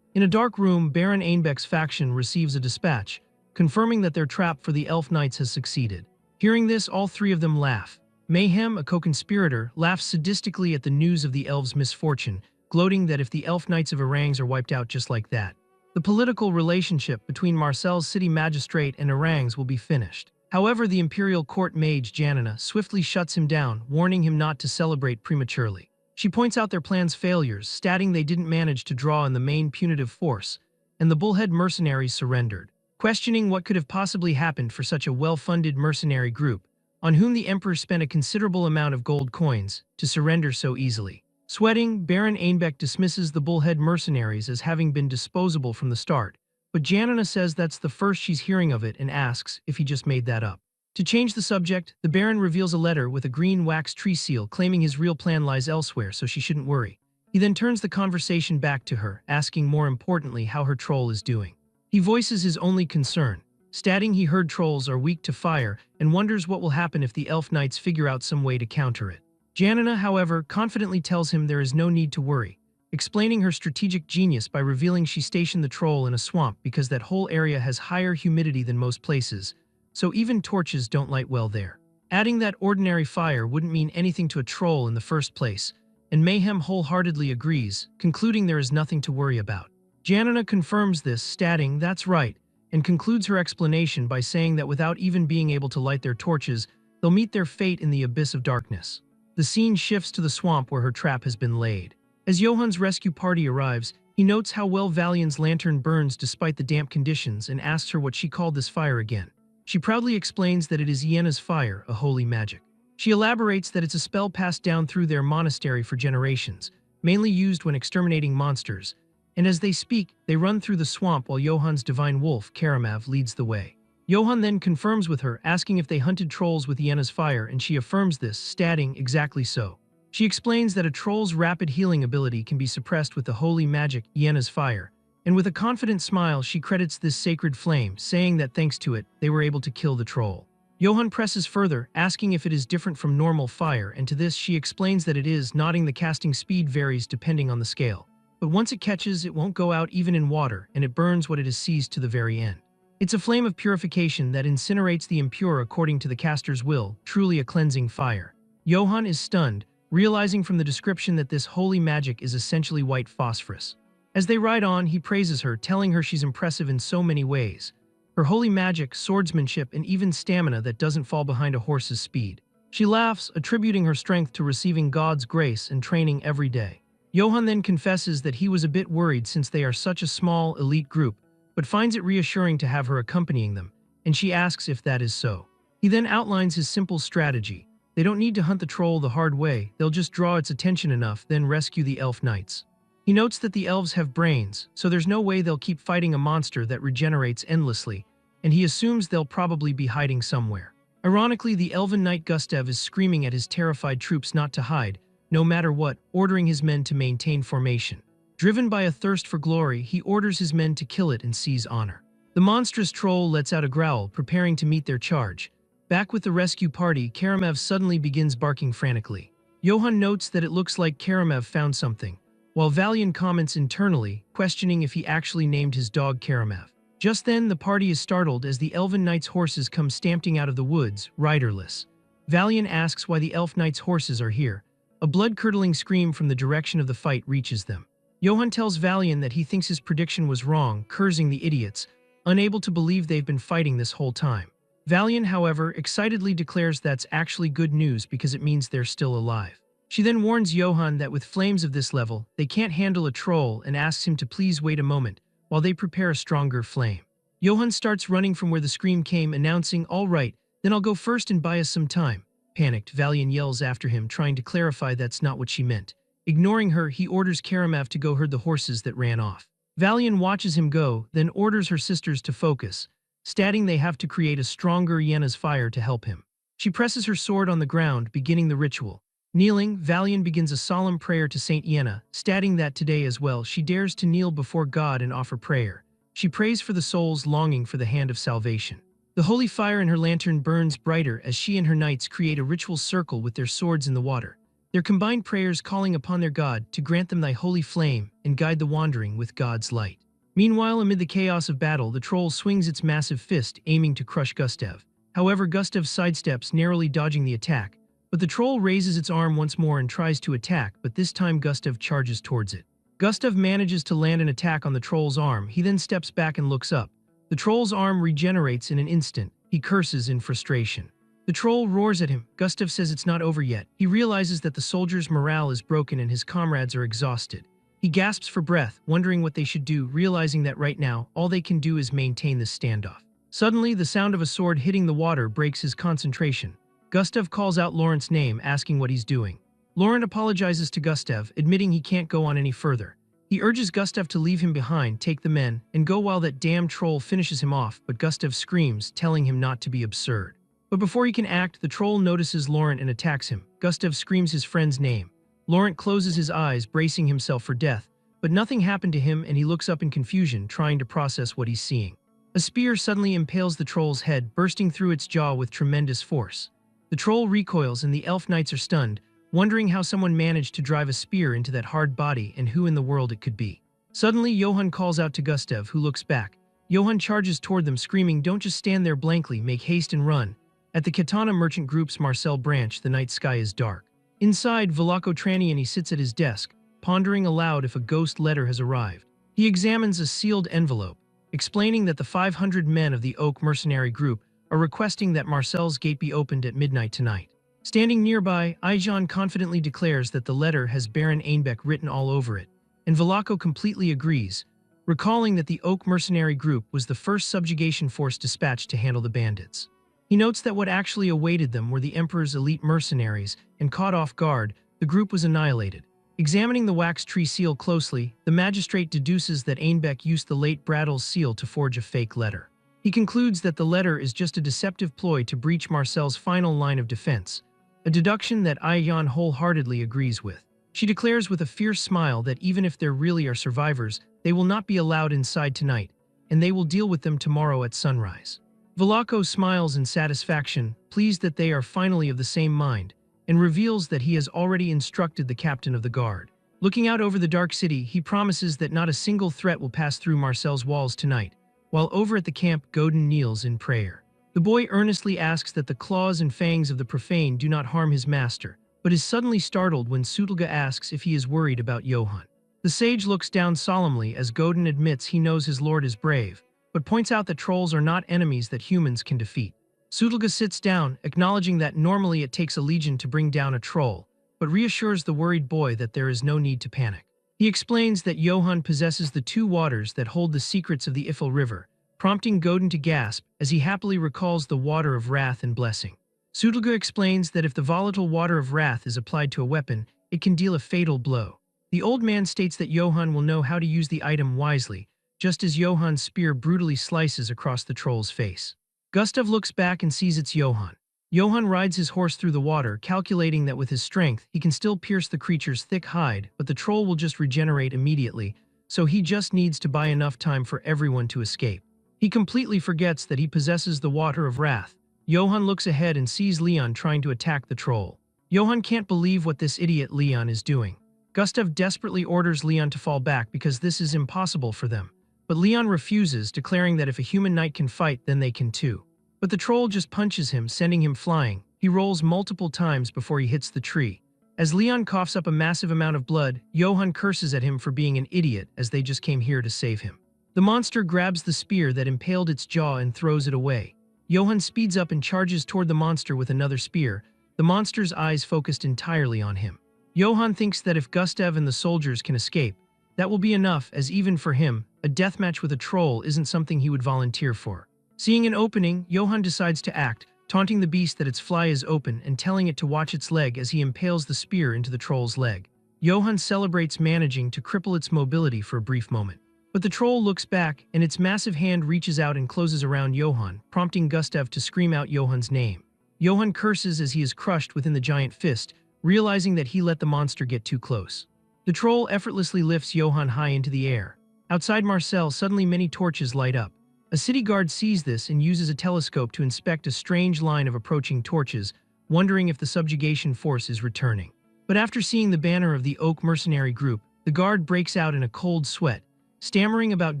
In a dark room, Baron Ainbek's faction receives a dispatch, confirming that their trap for the elf knights has succeeded. Hearing this, all 3 of them laugh. Mayhem, a co-conspirator, laughs sadistically at the news of the elves' misfortune, gloating that if the elf knights of Orangs are wiped out just like that, the political relationship between Marcel's city magistrate and Orangs will be finished. However, the imperial court mage Janina swiftly shuts him down, warning him not to celebrate prematurely. She points out their plan's failures, stating they didn't manage to draw in the main punitive force, and the bullhead mercenaries surrendered. Questioning what could have possibly happened for such a well-funded mercenary group, on whom the emperor spent a considerable amount of gold coins, to surrender so easily. Sweating, Baron Ainbek dismisses the bullhead mercenaries as having been disposable from the start, but Janina says that's the first she's hearing of it and asks if he just made that up. To change the subject, the Baron reveals a letter with a green wax tree seal claiming his real plan lies elsewhere, so she shouldn't worry. He then turns the conversation back to her, asking more importantly how her troll is doing. He voices his only concern, stating he heard trolls are weak to fire and wonders what will happen if the elf knights figure out some way to counter it. Janina, however, confidently tells him there is no need to worry, explaining her strategic genius by revealing she stationed the troll in a swamp because that whole area has higher humidity than most places, so even torches don't light well there. adding that ordinary fire wouldn't mean anything to a troll in the first place, and Mayhem wholeheartedly agrees, concluding there is nothing to worry about. Janina confirms this, stating, "That's right," and concludes her explanation by saying that without even being able to light their torches, they'll meet their fate in the abyss of darkness. The scene shifts to the swamp where her trap has been laid. As Johan's rescue party arrives, he notes how well Valian's lantern burns despite the damp conditions and asks her what she called this fire again. She proudly explains that it is Yenna's fire, a holy magic. She elaborates that it's a spell passed down through their monastery for generations, mainly used when exterminating monsters, and as they speak, they run through the swamp while Johan's divine wolf, Karamav, leads the way. Johan then confirms with her, asking if they hunted trolls with Yenna's fire, and she affirms this, stating, "Exactly so." She explains that a troll's rapid healing ability can be suppressed with the holy magic, Yenna's fire, and with a confident smile she credits this sacred flame, saying that thanks to it, they were able to kill the troll. Johan presses further, asking if it is different from normal fire, and to this she explains that it is, nodding the casting speed varies depending on the scale. But once it catches, it won't go out even in water, and it burns what it has seized to the very end. It's a flame of purification that incinerates the impure according to the caster's will, truly a cleansing fire. Johan is stunned, realizing from the description that this holy magic is essentially white phosphorus. As they ride on, he praises her, telling her she's impressive in so many ways. Her holy magic, swordsmanship, and even stamina that doesn't fall behind a horse's speed. She laughs, attributing her strength to receiving God's grace and training every day. Johan then confesses that he was a bit worried since they are such a small, elite group, but finds it reassuring to have her accompanying them, and she asks if that is so. He then outlines his simple strategy. They don't need to hunt the troll the hard way, they'll just draw its attention enough, then rescue the elf knights. He notes that the elves have brains, so there's no way they'll keep fighting a monster that regenerates endlessly, and he assumes they'll probably be hiding somewhere. Ironically, the elven knight Gustav is screaming at his terrified troops not to hide, no matter what, ordering his men to maintain formation. Driven by a thirst for glory, he orders his men to kill it and seize honor. The monstrous troll lets out a growl, preparing to meet their charge. Back with the rescue party, Karamav suddenly begins barking frantically. Johan notes that it looks like Karamav found something, while Valian comments internally, questioning if he actually named his dog Karamav. Just then, the party is startled as the Elven Knight's horses come stamping out of the woods, riderless. Valian asks why the Elf Knight's horses are here. A blood-curdling scream from the direction of the fight reaches them. Johan tells Valian that he thinks his prediction was wrong, cursing the idiots, unable to believe they've been fighting this whole time. Valian, however, excitedly declares that's actually good news because it means they're still alive. She then warns Johan that with flames of this level, they can't handle a troll and asks him to please wait a moment while they prepare a stronger flame. Johan starts running from where the scream came, announcing, "All right, then I'll go first and buy us some time." Panicked, Valian yells after him, trying to clarify that's not what she meant. Ignoring her, he orders Karamav to go herd the horses that ran off. Valian watches him go, then orders her sisters to focus, stating they have to create a stronger Yenna's fire to help him. She presses her sword on the ground, beginning the ritual. Kneeling, Valian begins a solemn prayer to Saint Yenna, stating that today as well she dares to kneel before God and offer prayer. She prays for the souls longing for the hand of salvation. The holy fire in her lantern burns brighter as she and her knights create a ritual circle with their swords in the water, their combined prayers calling upon their God to grant them thy holy flame and guide the wandering with God's light. Meanwhile, amid the chaos of battle, the troll swings its massive fist, aiming to crush Gustav. However, Gustav sidesteps, narrowly dodging the attack. But the troll raises its arm once more and tries to attack, but this time Gustav charges towards it. Gustav manages to land an attack on the troll's arm. He then steps back and looks up. The troll's arm regenerates in an instant. He curses in frustration. The troll roars at him. Gustav says it's not over yet. He realizes that the soldier's morale is broken and his comrades are exhausted. He gasps for breath, wondering what they should do, realizing that right now, all they can do is maintain this standoff. Suddenly, the sound of a sword hitting the water breaks his concentration. Gustav calls out Laurent's name, asking what he's doing. Laurent apologizes to Gustav, admitting he can't go on any further. He urges Gustav to leave him behind, take the men, and go while that damn troll finishes him off, but Gustav screams, telling him not to be absurd. But before he can act, the troll notices Laurent and attacks him. Gustav screams his friend's name. Laurent closes his eyes, bracing himself for death, but nothing happened to him and he looks up in confusion, trying to process what he's seeing. A spear suddenly impales the troll's head, bursting through its jaw with tremendous force. The troll recoils and the elf knights are stunned, wondering how someone managed to drive a spear into that hard body and who in the world it could be. Suddenly, Johan calls out to Gustav, who looks back. Johan charges toward them, screaming, "Don't just stand there blankly, make haste and run." At the Katana Merchant Group's Marcel branch, the night sky is dark. Inside, Velako Traniani sits at his desk, pondering aloud if a ghost letter has arrived. He examines a sealed envelope, explaining that the 500 men of the Oak Mercenary Group are requesting that Marcel's gate be opened at midnight tonight. Standing nearby, Aijan confidently declares that the letter has Baron Ainbeck written all over it, and Velako completely agrees, recalling that the Oak Mercenary Group was the first subjugation force dispatched to handle the bandits. He notes that what actually awaited them were the Emperor's elite mercenaries, and caught off guard, the group was annihilated. Examining the wax tree seal closely, the magistrate deduces that Ainbeck used the late Brattle's seal to forge a fake letter. He concludes that the letter is just a deceptive ploy to breach Marcel's final line of defense, a deduction that Aiyan wholeheartedly agrees with. She declares with a fierce smile that even if there really are survivors, they will not be allowed inside tonight, and they will deal with them tomorrow at sunrise. Velako smiles in satisfaction, pleased that they are finally of the same mind, and reveals that he has already instructed the captain of the guard. Looking out over the dark city, he promises that not a single threat will pass through Marcel's walls tonight, while over at the camp, Godin kneels in prayer. The boy earnestly asks that the claws and fangs of the profane do not harm his master, but is suddenly startled when Sutulga asks if he is worried about Johann. The sage looks down solemnly as Godin admits he knows his lord is brave, but points out that trolls are not enemies that humans can defeat. Sutulga sits down, acknowledging that normally it takes a legion to bring down a troll, but reassures the worried boy that there is no need to panic. He explains that Johann possesses the two waters that hold the secrets of the Ifil River, prompting Godin to gasp as he happily recalls the water of wrath and blessing. Sutulga explains that if the volatile water of wrath is applied to a weapon, it can deal a fatal blow. The old man states that Johann will know how to use the item wisely, just as Johann's spear brutally slices across the troll's face. Gustav looks back and sees it's Johann. Johann rides his horse through the water, calculating that with his strength, he can still pierce the creature's thick hide, but the troll will just regenerate immediately, so he just needs to buy enough time for everyone to escape. He completely forgets that he possesses the water of wrath. Johann looks ahead and sees Leon trying to attack the troll. Johann can't believe what this idiot Leon is doing. Gustav desperately orders Leon to fall back because this is impossible for them. But Leon refuses, declaring that if a human knight can fight, then they can too. But the troll just punches him, sending him flying. He rolls multiple times before he hits the tree. As Leon coughs up a massive amount of blood, Johann curses at him for being an idiot, as they just came here to save him. The monster grabs the spear that impaled its jaw and throws it away. Johann speeds up and charges toward the monster with another spear, the monster's eyes focused entirely on him. Johann thinks that if Gustav and the soldiers can escape, that will be enough, as even for him, a deathmatch with a troll isn't something he would volunteer for. Seeing an opening, Johann decides to act, taunting the beast that its fly is open and telling it to watch its leg as he impales the spear into the troll's leg. Johann celebrates managing to cripple its mobility for a brief moment. But the troll looks back, and its massive hand reaches out and closes around Johann, prompting Gustav to scream out Johann's name. Johann curses as he is crushed within the giant fist, realizing that he let the monster get too close. The troll effortlessly lifts Johann high into the air. Outside Marcel, suddenly many torches light up. A city guard sees this and uses a telescope to inspect a strange line of approaching torches, wondering if the subjugation force is returning. But after seeing the banner of the Oak Mercenary Group, the guard breaks out in a cold sweat, stammering about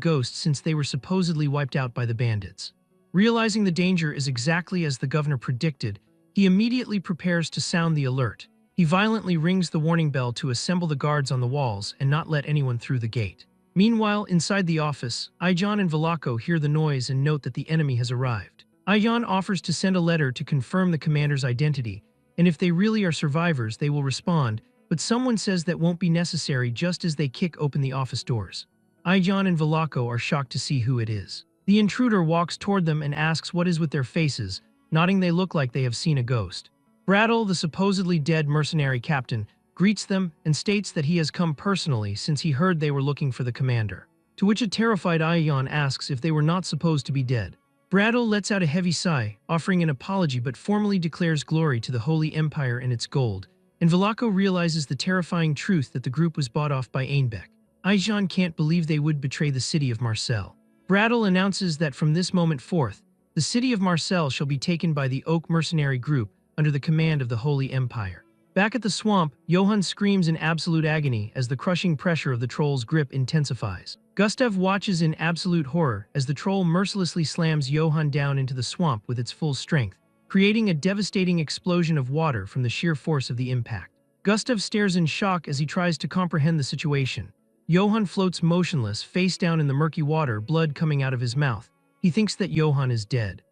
ghosts since they were supposedly wiped out by the bandits. Realizing the danger is exactly as the governor predicted, he immediately prepares to sound the alert. He violently rings the warning bell to assemble the guards on the walls and not let anyone through the gate. Meanwhile, inside the office, Aijan and Velako hear the noise and note that the enemy has arrived. Aijan offers to send a letter to confirm the commander's identity, and if they really are survivors, they will respond, but someone says that won't be necessary just as they kick open the office doors. Aijan and Velako are shocked to see who it is. The intruder walks toward them and asks what is with their faces, nodding they look like they have seen a ghost. Brattle, the supposedly dead mercenary captain, greets them and states that he has come personally since he heard they were looking for the commander. To which a terrified Aiyan asks if they were not supposed to be dead. Brattle lets out a heavy sigh, offering an apology but formally declares glory to the Holy Empire and its gold, and Velako realizes the terrifying truth that the group was bought off by Ainbeck. Aijan can't believe they would betray the city of Marcel. Brattle announces that from this moment forth, the city of Marcel shall be taken by the Oak Mercenary Group under the command of the Holy Empire. Back at the swamp, Johann screams in absolute agony as the crushing pressure of the troll's grip intensifies. Gustav watches in absolute horror as the troll mercilessly slams Johann down into the swamp with its full strength, creating a devastating explosion of water from the sheer force of the impact. Gustav stares in shock as he tries to comprehend the situation. Johann floats motionless, face down in the murky water, blood coming out of his mouth. He thinks that Johann is dead.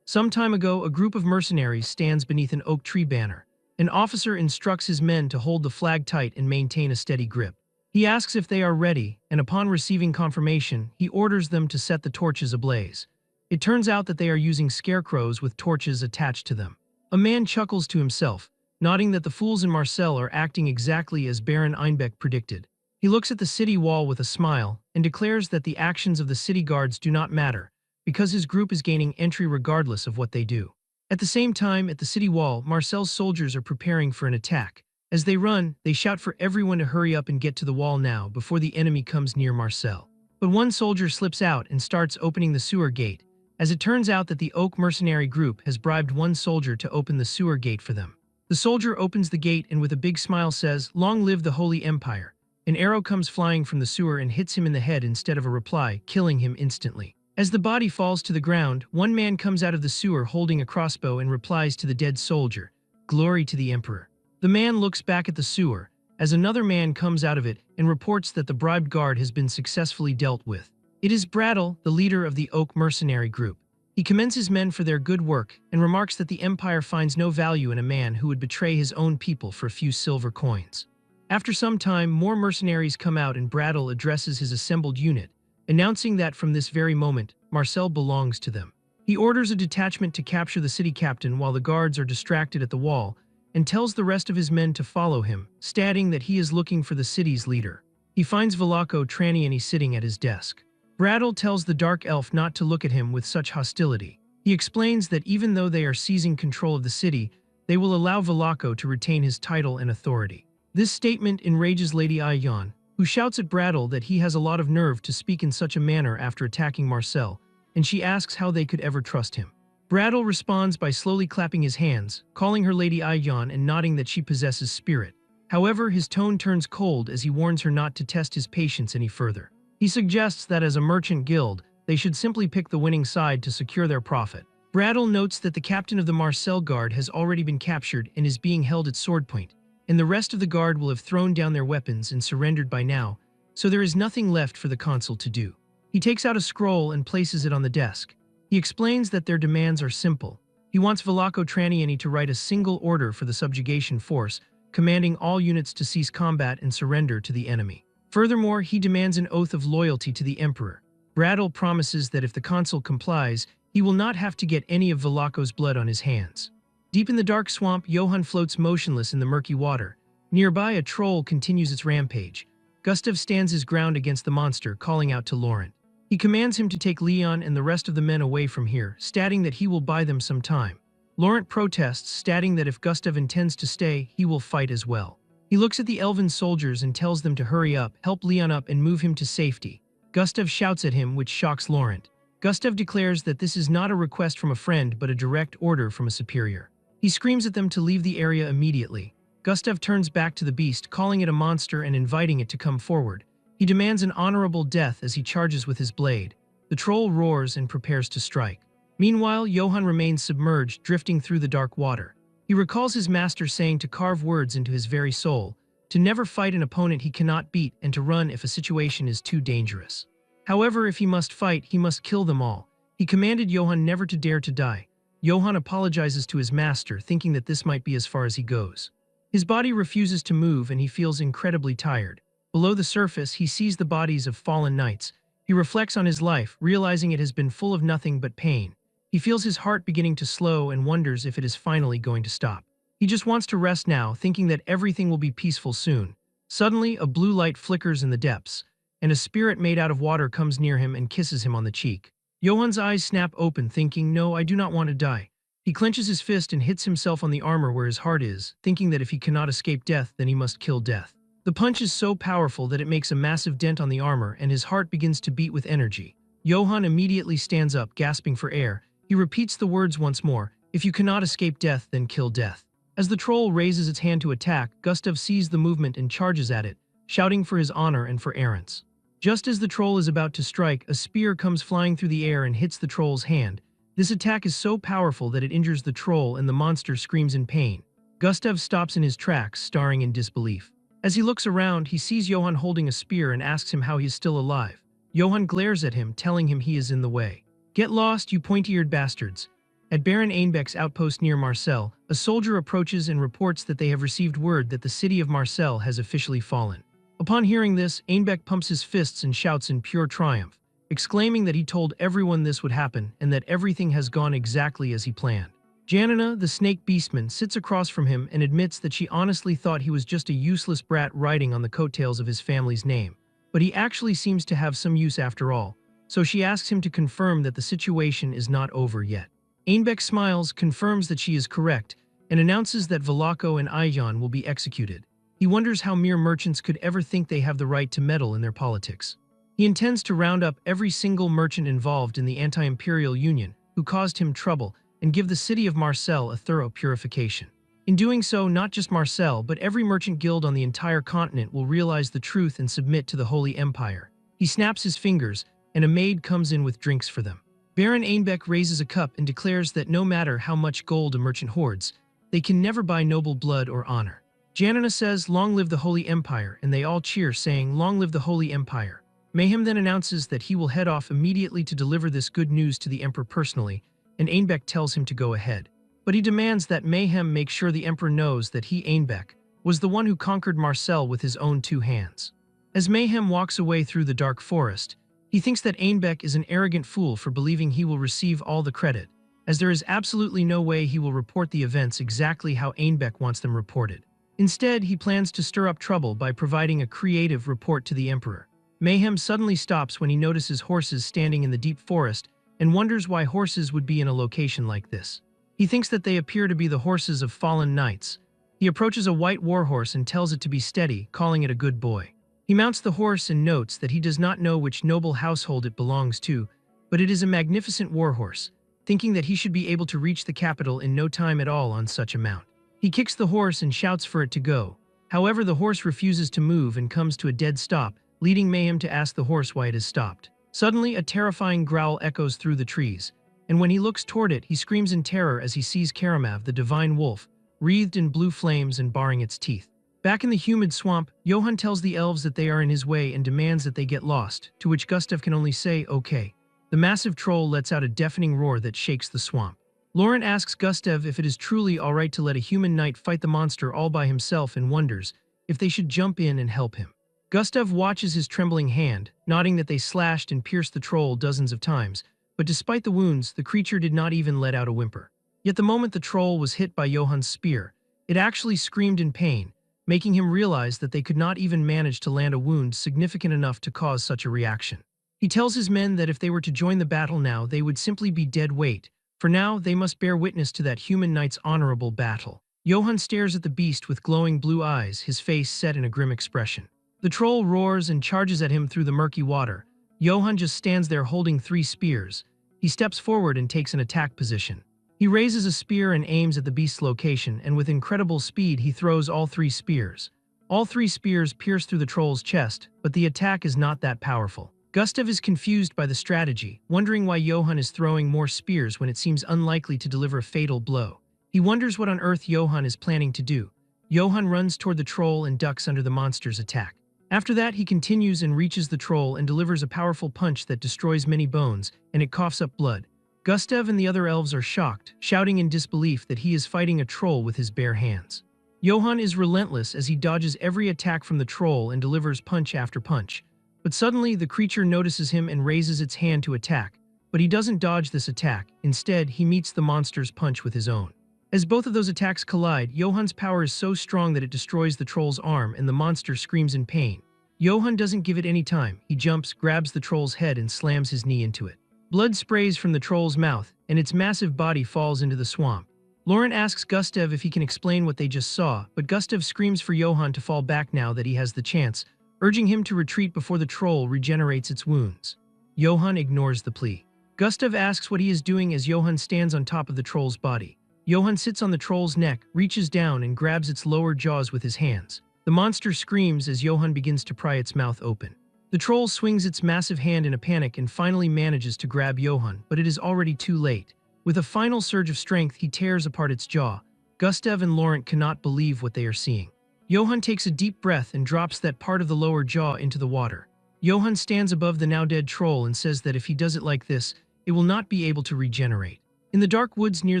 Some time ago, a group of mercenaries stands beneath an oak tree banner. An officer instructs his men to hold the flag tight and maintain a steady grip. He asks if they are ready, and upon receiving confirmation, he orders them to set the torches ablaze. It turns out that they are using scarecrows with torches attached to them. A man chuckles to himself, nodding that the fools in Marseille are acting exactly as Baron Einbeck predicted. He looks at the city wall with a smile and declares that the actions of the city guards do not matter, because his group is gaining entry regardless of what they do. At the same time, at the city wall, Marcel's soldiers are preparing for an attack. As they run, they shout for everyone to hurry up and get to the wall now before the enemy comes near Marcel. But one soldier slips out and starts opening the sewer gate, as it turns out that the Oak mercenary group has bribed one soldier to open the sewer gate for them. The soldier opens the gate and with a big smile says, "Long live the Holy Empire." An arrow comes flying from the sewer and hits him in the head instead of a reply, killing him instantly. As the body falls to the ground, one man comes out of the sewer holding a crossbow and replies to the dead soldier, "Glory to the Emperor." The man looks back at the sewer, as another man comes out of it and reports that the bribed guard has been successfully dealt with. It is Brattle, the leader of the Oak mercenary group. He commends his men for their good work and remarks that the Empire finds no value in a man who would betray his own people for a few silver coins. After some time, more mercenaries come out and Brattle addresses his assembled unit, announcing that from this very moment, Marcel belongs to them. He orders a detachment to capture the city captain while the guards are distracted at the wall, and tells the rest of his men to follow him, stating that he is looking for the city's leader. He finds Velako Traniani sitting at his desk. Brattle tells the dark elf not to look at him with such hostility. He explains that even though they are seizing control of the city, they will allow Velako to retain his title and authority. This statement enrages Lady Ayan, who shouts at Brattle that he has a lot of nerve to speak in such a manner after attacking Marcel, and she asks how they could ever trust him. Brattle responds by slowly clapping his hands, calling her Lady Ayan and nodding that she possesses spirit. However, his tone turns cold as he warns her not to test his patience any further. He suggests that as a merchant guild, they should simply pick the winning side to secure their profit. Brattle notes that the captain of the Marcel Guard has already been captured and is being held at swordpoint, and the rest of the guard will have thrown down their weapons and surrendered by now, so there is nothing left for the consul to do. He takes out a scroll and places it on the desk. He explains that their demands are simple. He wants Velako Traniani to write a single order for the subjugation force, commanding all units to cease combat and surrender to the enemy. Furthermore, he demands an oath of loyalty to the emperor. Brattle promises that if the consul complies, he will not have to get any of Velako's blood on his hands. Deep in the dark swamp, Johann floats motionless in the murky water. Nearby, a troll continues its rampage. Gustav stands his ground against the monster, calling out to Laurent. He commands him to take Leon and the rest of the men away from here, stating that he will buy them some time. Laurent protests, stating that if Gustav intends to stay, he will fight as well. He looks at the elven soldiers and tells them to hurry up, help Leon up and move him to safety. Gustav shouts at him, which shocks Laurent. Gustav declares that this is not a request from a friend but a direct order from a superior. He screams at them to leave the area immediately. Gustav turns back to the beast, calling it a monster and inviting it to come forward. He demands an honorable death as he charges with his blade. The troll roars and prepares to strike. Meanwhile, Johann remains submerged, drifting through the dark water. He recalls his master saying to carve words into his very soul, to never fight an opponent he cannot beat and to run if a situation is too dangerous. However, if he must fight, he must kill them all. He commanded Johann never to dare to die. Johann apologizes to his master, thinking that this might be as far as he goes. His body refuses to move and he feels incredibly tired. Below the surface, he sees the bodies of fallen knights. He reflects on his life, realizing it has been full of nothing but pain. He feels his heart beginning to slow and wonders if it is finally going to stop. He just wants to rest now, thinking that everything will be peaceful soon. Suddenly, a blue light flickers in the depths, and a spirit made out of water comes near him and kisses him on the cheek. Johann's eyes snap open, thinking, "No, I do not want to die." He clenches his fist and hits himself on the armor where his heart is, thinking that if he cannot escape death, then he must kill death. The punch is so powerful that it makes a massive dent on the armor, and his heart begins to beat with energy. Johann immediately stands up, gasping for air. He repeats the words once more, "If you cannot escape death, then kill death." As the troll raises its hand to attack, Gustav sees the movement and charges at it, shouting for his honor and for errance. Just as the troll is about to strike, a spear comes flying through the air and hits the troll's hand. This attack is so powerful that it injures the troll and the monster screams in pain. Gustav stops in his tracks, staring in disbelief. As he looks around, he sees Johann holding a spear and asks him how he is still alive. Johann glares at him, telling him he is in the way. "Get lost, you pointy-eared bastards." At Baron Einbeck's outpost near Marseille, a soldier approaches and reports that they have received word that the city of Marseille has officially fallen. Upon hearing this, Einbeck pumps his fists and shouts in pure triumph, exclaiming that he told everyone this would happen and that everything has gone exactly as he planned. Janina, the snake beastman, sits across from him and admits that she honestly thought he was just a useless brat riding on the coattails of his family's name. But he actually seems to have some use after all, so she asks him to confirm that the situation is not over yet. Einbeck smiles, confirms that she is correct, and announces that Velako and Aijan will be executed. He wonders how mere merchants could ever think they have the right to meddle in their politics. He intends to round up every single merchant involved in the anti-imperial union who caused him trouble and give the city of Marseille a thorough purification. In doing so, not just Marseille, but every merchant guild on the entire continent will realize the truth and submit to the Holy Empire. He snaps his fingers, and a maid comes in with drinks for them. Baron Einbeck raises a cup and declares that no matter how much gold a merchant hoards, they can never buy noble blood or honor. Janina says, "Long live the Holy Empire," and they all cheer, saying, "Long live the Holy Empire." Mayhem then announces that he will head off immediately to deliver this good news to the Emperor personally, and Einbeck tells him to go ahead. But he demands that Mayhem make sure the Emperor knows that he, Einbeck, was the one who conquered Marseille with his own 2 hands. As Mayhem walks away through the dark forest, he thinks that Einbeck is an arrogant fool for believing he will receive all the credit, as there is absolutely no way he will report the events exactly how Einbeck wants them reported. Instead, he plans to stir up trouble by providing a creative report to the Emperor. Mayhem suddenly stops when he notices horses standing in the deep forest and wonders why horses would be in a location like this. He thinks that they appear to be the horses of fallen knights. He approaches a white warhorse and tells it to be steady, calling it a good boy. He mounts the horse and notes that he does not know which noble household it belongs to, but it is a magnificent warhorse, thinking that he should be able to reach the capital in no time at all on such a mount. He kicks the horse and shouts for it to go. However, the horse refuses to move and comes to a dead stop, leading Mayhem to ask the horse why it has stopped. Suddenly, a terrifying growl echoes through the trees, and when he looks toward it, he screams in terror as he sees Karamav, the divine wolf, wreathed in blue flames and baring its teeth. Back in the humid swamp, Johann tells the elves that they are in his way and demands that they get lost, to which Gustav can only say, "Okay." The massive troll lets out a deafening roar that shakes the swamp. Laurent asks Gustav if it is truly alright to let a human knight fight the monster all by himself and wonders if they should jump in and help him. Gustav watches his trembling hand, nodding that they slashed and pierced the troll dozens of times, but despite the wounds, the creature did not even let out a whimper. Yet the moment the troll was hit by Johann's spear, it actually screamed in pain, making him realize that they could not even manage to land a wound significant enough to cause such a reaction. He tells his men that if they were to join the battle now, they would simply be dead weight. For now, they must bear witness to that human knight's honorable battle. Johann stares at the beast with glowing blue eyes, his face set in a grim expression. The troll roars and charges at him through the murky water. Johann just stands there holding 3 spears. He steps forward and takes an attack position. He raises a spear and aims at the beast's location, and with incredible speed he throws all 3 spears. All 3 spears pierce through the troll's chest, but the attack is not that powerful. Gustav is confused by the strategy, wondering why Johann is throwing more spears when it seems unlikely to deliver a fatal blow. He wonders what on earth Johann is planning to do. Johann runs toward the troll and ducks under the monster's attack. After that, he continues and reaches the troll and delivers a powerful punch that destroys many bones, and it coughs up blood. Gustav and the other elves are shocked, shouting in disbelief that he is fighting a troll with his bare hands. Johann is relentless as he dodges every attack from the troll and delivers punch after punch. But suddenly, the creature notices him and raises its hand to attack. But he doesn't dodge this attack. Instead, he meets the monster's punch with his own. As both of those attacks collide, Johann's power is so strong that it destroys the troll's arm and the monster screams in pain. Johann doesn't give it any time. He jumps, grabs the troll's head and slams his knee into it. Blood sprays from the troll's mouth, and its massive body falls into the swamp. Laurent asks Gustav if he can explain what they just saw, but Gustav screams for Johann to fall back now that he has the chance, urging him to retreat before the troll regenerates its wounds. Johann ignores the plea. Gustav asks what he is doing as Johann stands on top of the troll's body. Johann sits on the troll's neck, reaches down and grabs its lower jaws with his hands. The monster screams as Johann begins to pry its mouth open. The troll swings its massive hand in a panic and finally manages to grab Johann, but it is already too late. With a final surge of strength, he tears apart its jaw. Gustav and Laurent cannot believe what they are seeing. Johann takes a deep breath and drops that part of the lower jaw into the water. Johann stands above the now-dead troll and says that if he does it like this, it will not be able to regenerate. In the dark woods near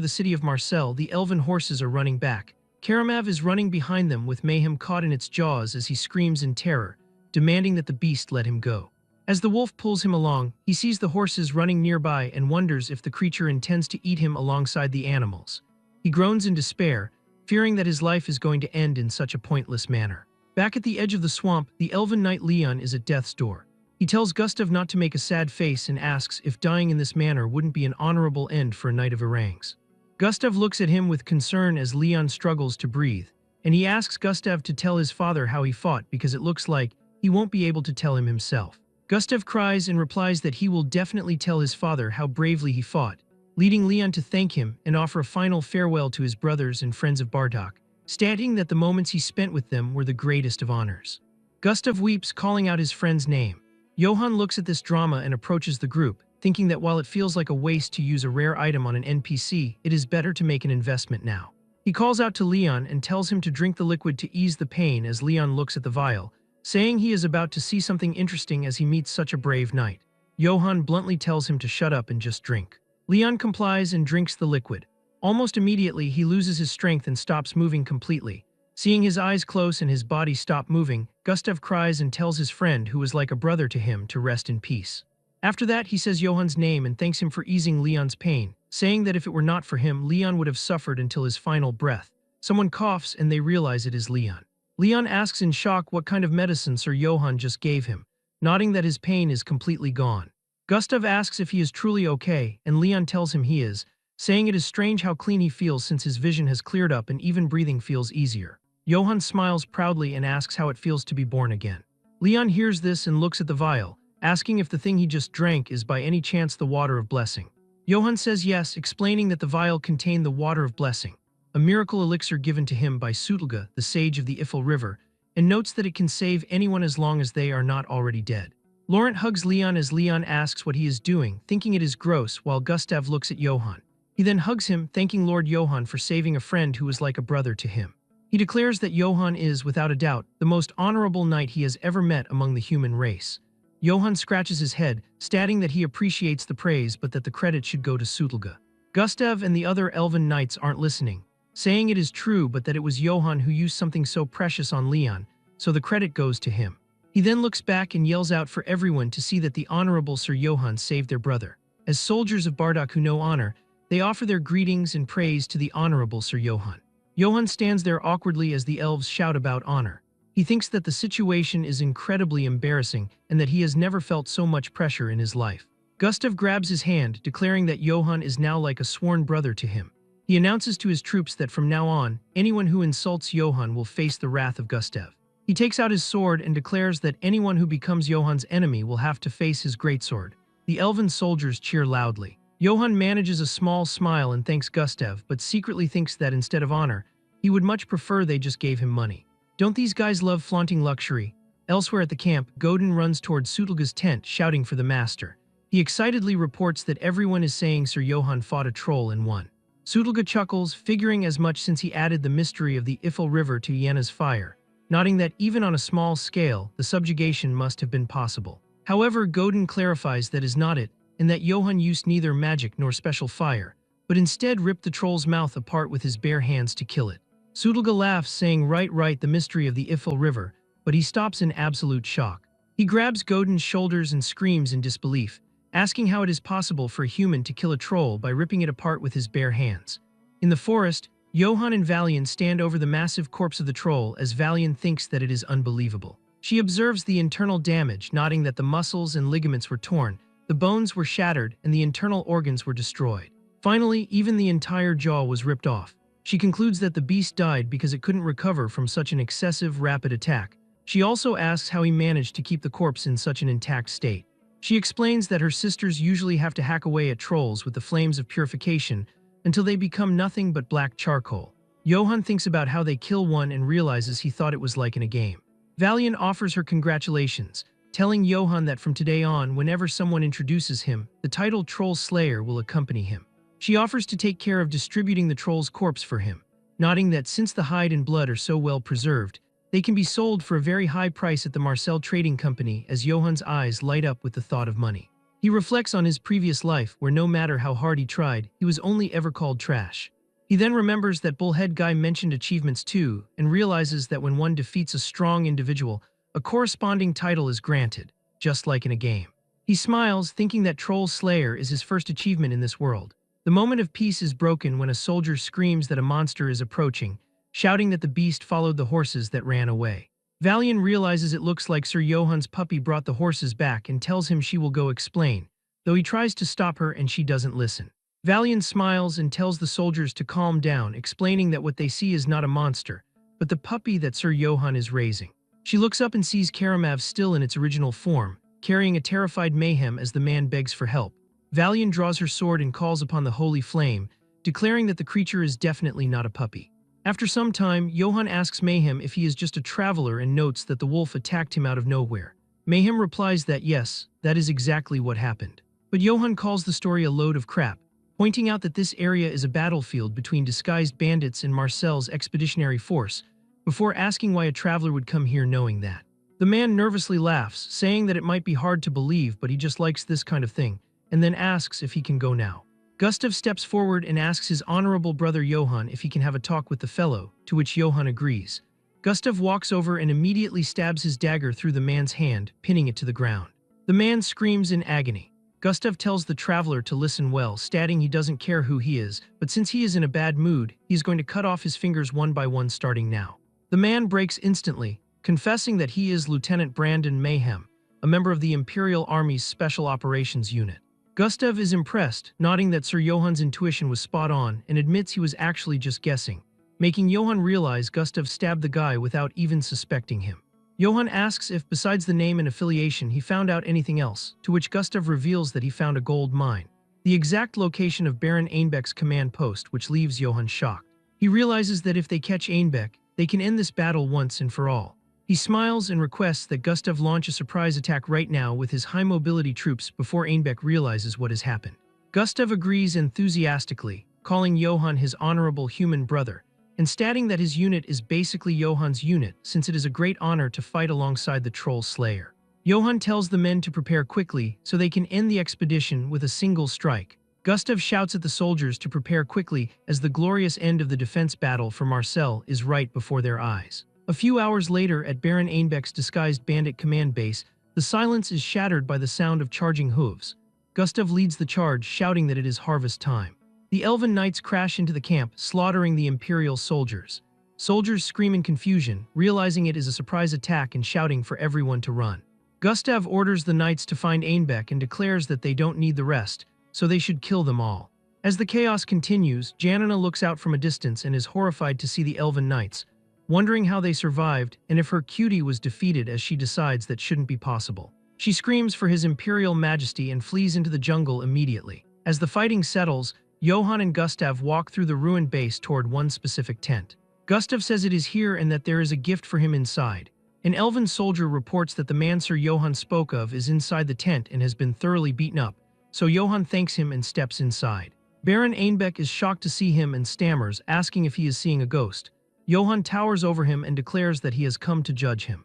the city of Marseille, the elven horses are running back. Karamav is running behind them with Mayhem caught in its jaws as he screams in terror, demanding that the beast let him go. As the wolf pulls him along, he sees the horses running nearby and wonders if the creature intends to eat him alongside the animals. He groans in despair, fearing that his life is going to end in such a pointless manner. Back at the edge of the swamp, the elven knight Leon is at death's door. He tells Gustav not to make a sad face and asks if dying in this manner wouldn't be an honorable end for a knight of Orangs. Gustav looks at him with concern as Leon struggles to breathe, and he asks Gustav to tell his father how he fought because it looks like he won't be able to tell him himself. Gustav cries and replies that he will definitely tell his father how bravely he fought, leading Leon to thank him and offer a final farewell to his brothers and friends of Bartok, stating that the moments he spent with them were the greatest of honors. Gustav weeps, calling out his friend's name. Johann looks at this drama and approaches the group, thinking that while it feels like a waste to use a rare item on an NPC, it is better to make an investment now. He calls out to Leon and tells him to drink the liquid to ease the pain as Leon looks at the vial, saying he is about to see something interesting as he meets such a brave knight. Johann bluntly tells him to shut up and just drink. Leon complies and drinks the liquid. Almost immediately, he loses his strength and stops moving completely. Seeing his eyes close and his body stop moving, Gustav cries and tells his friend, who is like a brother to him, to rest in peace. After that, he says Johann's name and thanks him for easing Leon's pain, saying that if it were not for him, Leon would have suffered until his final breath. Someone coughs and they realize it is Leon. Leon asks in shock what kind of medicine Sir Johann just gave him, nodding that his pain is completely gone. Gustav asks if he is truly okay, and Leon tells him he is, saying it is strange how clean he feels since his vision has cleared up and even breathing feels easier. Johann smiles proudly and asks how it feels to be born again. Leon hears this and looks at the vial, asking if the thing he just drank is by any chance the water of blessing. Johann says yes, explaining that the vial contained the water of blessing, a miracle elixir given to him by Sutlga, the sage of the Ifil River, and notes that it can save anyone as long as they are not already dead. Laurent hugs Leon as Leon asks what he is doing, thinking it is gross, while Gustav looks at Johann. He then hugs him, thanking Lord Johann for saving a friend who was like a brother to him. He declares that Johann is, without a doubt, the most honorable knight he has ever met among the human race. Johann scratches his head, stating that he appreciates the praise but that the credit should go to Sutlga. Gustav and the other elven knights aren't listening, saying it is true but that it was Johann who used something so precious on Leon, so the credit goes to him. He then looks back and yells out for everyone to see that the honorable Sir Johann saved their brother. As soldiers of Bardock who know honor, they offer their greetings and praise to the honorable Sir Johann. Johann stands there awkwardly as the elves shout about honor. He thinks that the situation is incredibly embarrassing and that he has never felt so much pressure in his life. Gustav grabs his hand, declaring that Johann is now like a sworn brother to him. He announces to his troops that from now on, anyone who insults Johann will face the wrath of Gustav. He takes out his sword and declares that anyone who becomes Johann's enemy will have to face his greatsword. The elven soldiers cheer loudly. Johann manages a small smile and thanks Gustav, but secretly thinks that instead of honor, he would much prefer they just gave him money. Don't these guys love flaunting luxury? Elsewhere at the camp, Godin runs towards Sutlga's tent, shouting for the master. He excitedly reports that everyone is saying Sir Johann fought a troll and won. Sutlga chuckles, figuring as much since he added the mystery of the Ifil River to Yenna's fire, nodding that even on a small scale, the subjugation must have been possible. However, Godin clarifies that is not it, and that Johann used neither magic nor special fire, but instead ripped the troll's mouth apart with his bare hands to kill it. Sutlga laughs, saying right, the mystery of the Ifil River, but he stops in absolute shock. He grabs Godin's shoulders and screams in disbelief, asking how it is possible for a human to kill a troll by ripping it apart with his bare hands. In the forest, Johann and Valian stand over the massive corpse of the troll as Valian thinks that it is unbelievable. She observes the internal damage, nodding that the muscles and ligaments were torn, the bones were shattered, and the internal organs were destroyed. Finally, even the entire jaw was ripped off. She concludes that the beast died because it couldn't recover from such an excessive, rapid attack. She also asks how he managed to keep the corpse in such an intact state. She explains that her sisters usually have to hack away at trolls with the flames of purification until they become nothing but black charcoal. Johann thinks about how they kill one and realizes he thought it was like in a game. Valian offers her congratulations, telling Johann that from today on, whenever someone introduces him, the title Troll Slayer will accompany him. She offers to take care of distributing the troll's corpse for him, nodding that since the hide and blood are so well preserved, they can be sold for a very high price at the Marcel Trading Company. As Johan's eyes light up with the thought of money, he reflects on his previous life where no matter how hard he tried, he was only ever called trash. He then remembers that Bullhead Guy mentioned achievements too, and realizes that when one defeats a strong individual, a corresponding title is granted, just like in a game. He smiles, thinking that Troll Slayer is his first achievement in this world. The moment of peace is broken when a soldier screams that a monster is approaching, shouting that the beast followed the horses that ran away. Valian realizes it looks like Sir Johan's puppy brought the horses back and tells him she will go explain, though he tries to stop her and she doesn't listen. Valian smiles and tells the soldiers to calm down, explaining that what they see is not a monster, but the puppy that Sir Johan is raising. She looks up and sees Karamav still in its original form, carrying a terrified Mayhem as the man begs for help. Valian draws her sword and calls upon the holy flame, declaring that the creature is definitely not a puppy. After some time, Johan asks Mayhem if he is just a traveler and notes that the wolf attacked him out of nowhere. Mayhem replies that yes, that is exactly what happened. But Johan calls the story a load of crap, pointing out that this area is a battlefield between disguised bandits and Marcel's expeditionary force, before asking why a traveler would come here knowing that. The man nervously laughs, saying that it might be hard to believe but he just likes this kind of thing, and then asks if he can go now. Gustav steps forward and asks his honorable brother Johan if he can have a talk with the fellow, to which Johan agrees. Gustav walks over and immediately stabs his dagger through the man's hand, pinning it to the ground. The man screams in agony. Gustav tells the traveler to listen well, stating he doesn't care who he is, but since he is in a bad mood, he is going to cut off his fingers one by one starting now. The man breaks instantly, confessing that he is Lieutenant Brandon Mayhem, a member of the Imperial Army's Special Operations Unit. Gustav is impressed, nodding that Sir Johan's intuition was spot on and admits he was actually just guessing, making Johan realize Gustav stabbed the guy without even suspecting him. Johan asks if, besides the name and affiliation, he found out anything else, to which Gustav reveals that he found a gold mine, the exact location of Baron Einbeck's command post, which leaves Johan shocked. He realizes that if they catch Einbeck, they can end this battle once and for all. He smiles and requests that Gustav launch a surprise attack right now with his high-mobility troops before Einbeck realizes what has happened. Gustav agrees enthusiastically, calling Johan his honorable human brother, and stating that his unit is basically Johan's unit since it is a great honor to fight alongside the Troll Slayer. Johan tells the men to prepare quickly so they can end the expedition with a single strike. Gustav shouts at the soldiers to prepare quickly as the glorious end of the defense battle for Marcel is right before their eyes. A few hours later at Baron Einbeck's disguised bandit command base, the silence is shattered by the sound of charging hooves. Gustav leads the charge, shouting that it is harvest time. The Elven Knights crash into the camp, slaughtering the Imperial soldiers. Soldiers scream in confusion, realizing it is a surprise attack and shouting for everyone to run. Gustav orders the Knights to find Einbeck and declares that they don't need the rest, so they should kill them all. As the chaos continues, Janina looks out from a distance and is horrified to see the Elven Knights, wondering how they survived and if her cutie was defeated, as she decides that shouldn't be possible. She screams for his Imperial Majesty and flees into the jungle immediately. As the fighting settles, Johan and Gustav walk through the ruined base toward one specific tent. Gustav says it is here and that there is a gift for him inside. An elven soldier reports that the man Sir Johan spoke of is inside the tent and has been thoroughly beaten up, so Johan thanks him and steps inside. Baron Einbeck is shocked to see him and stammers, asking if he is seeing a ghost. Johan towers over him and declares that he has come to judge him.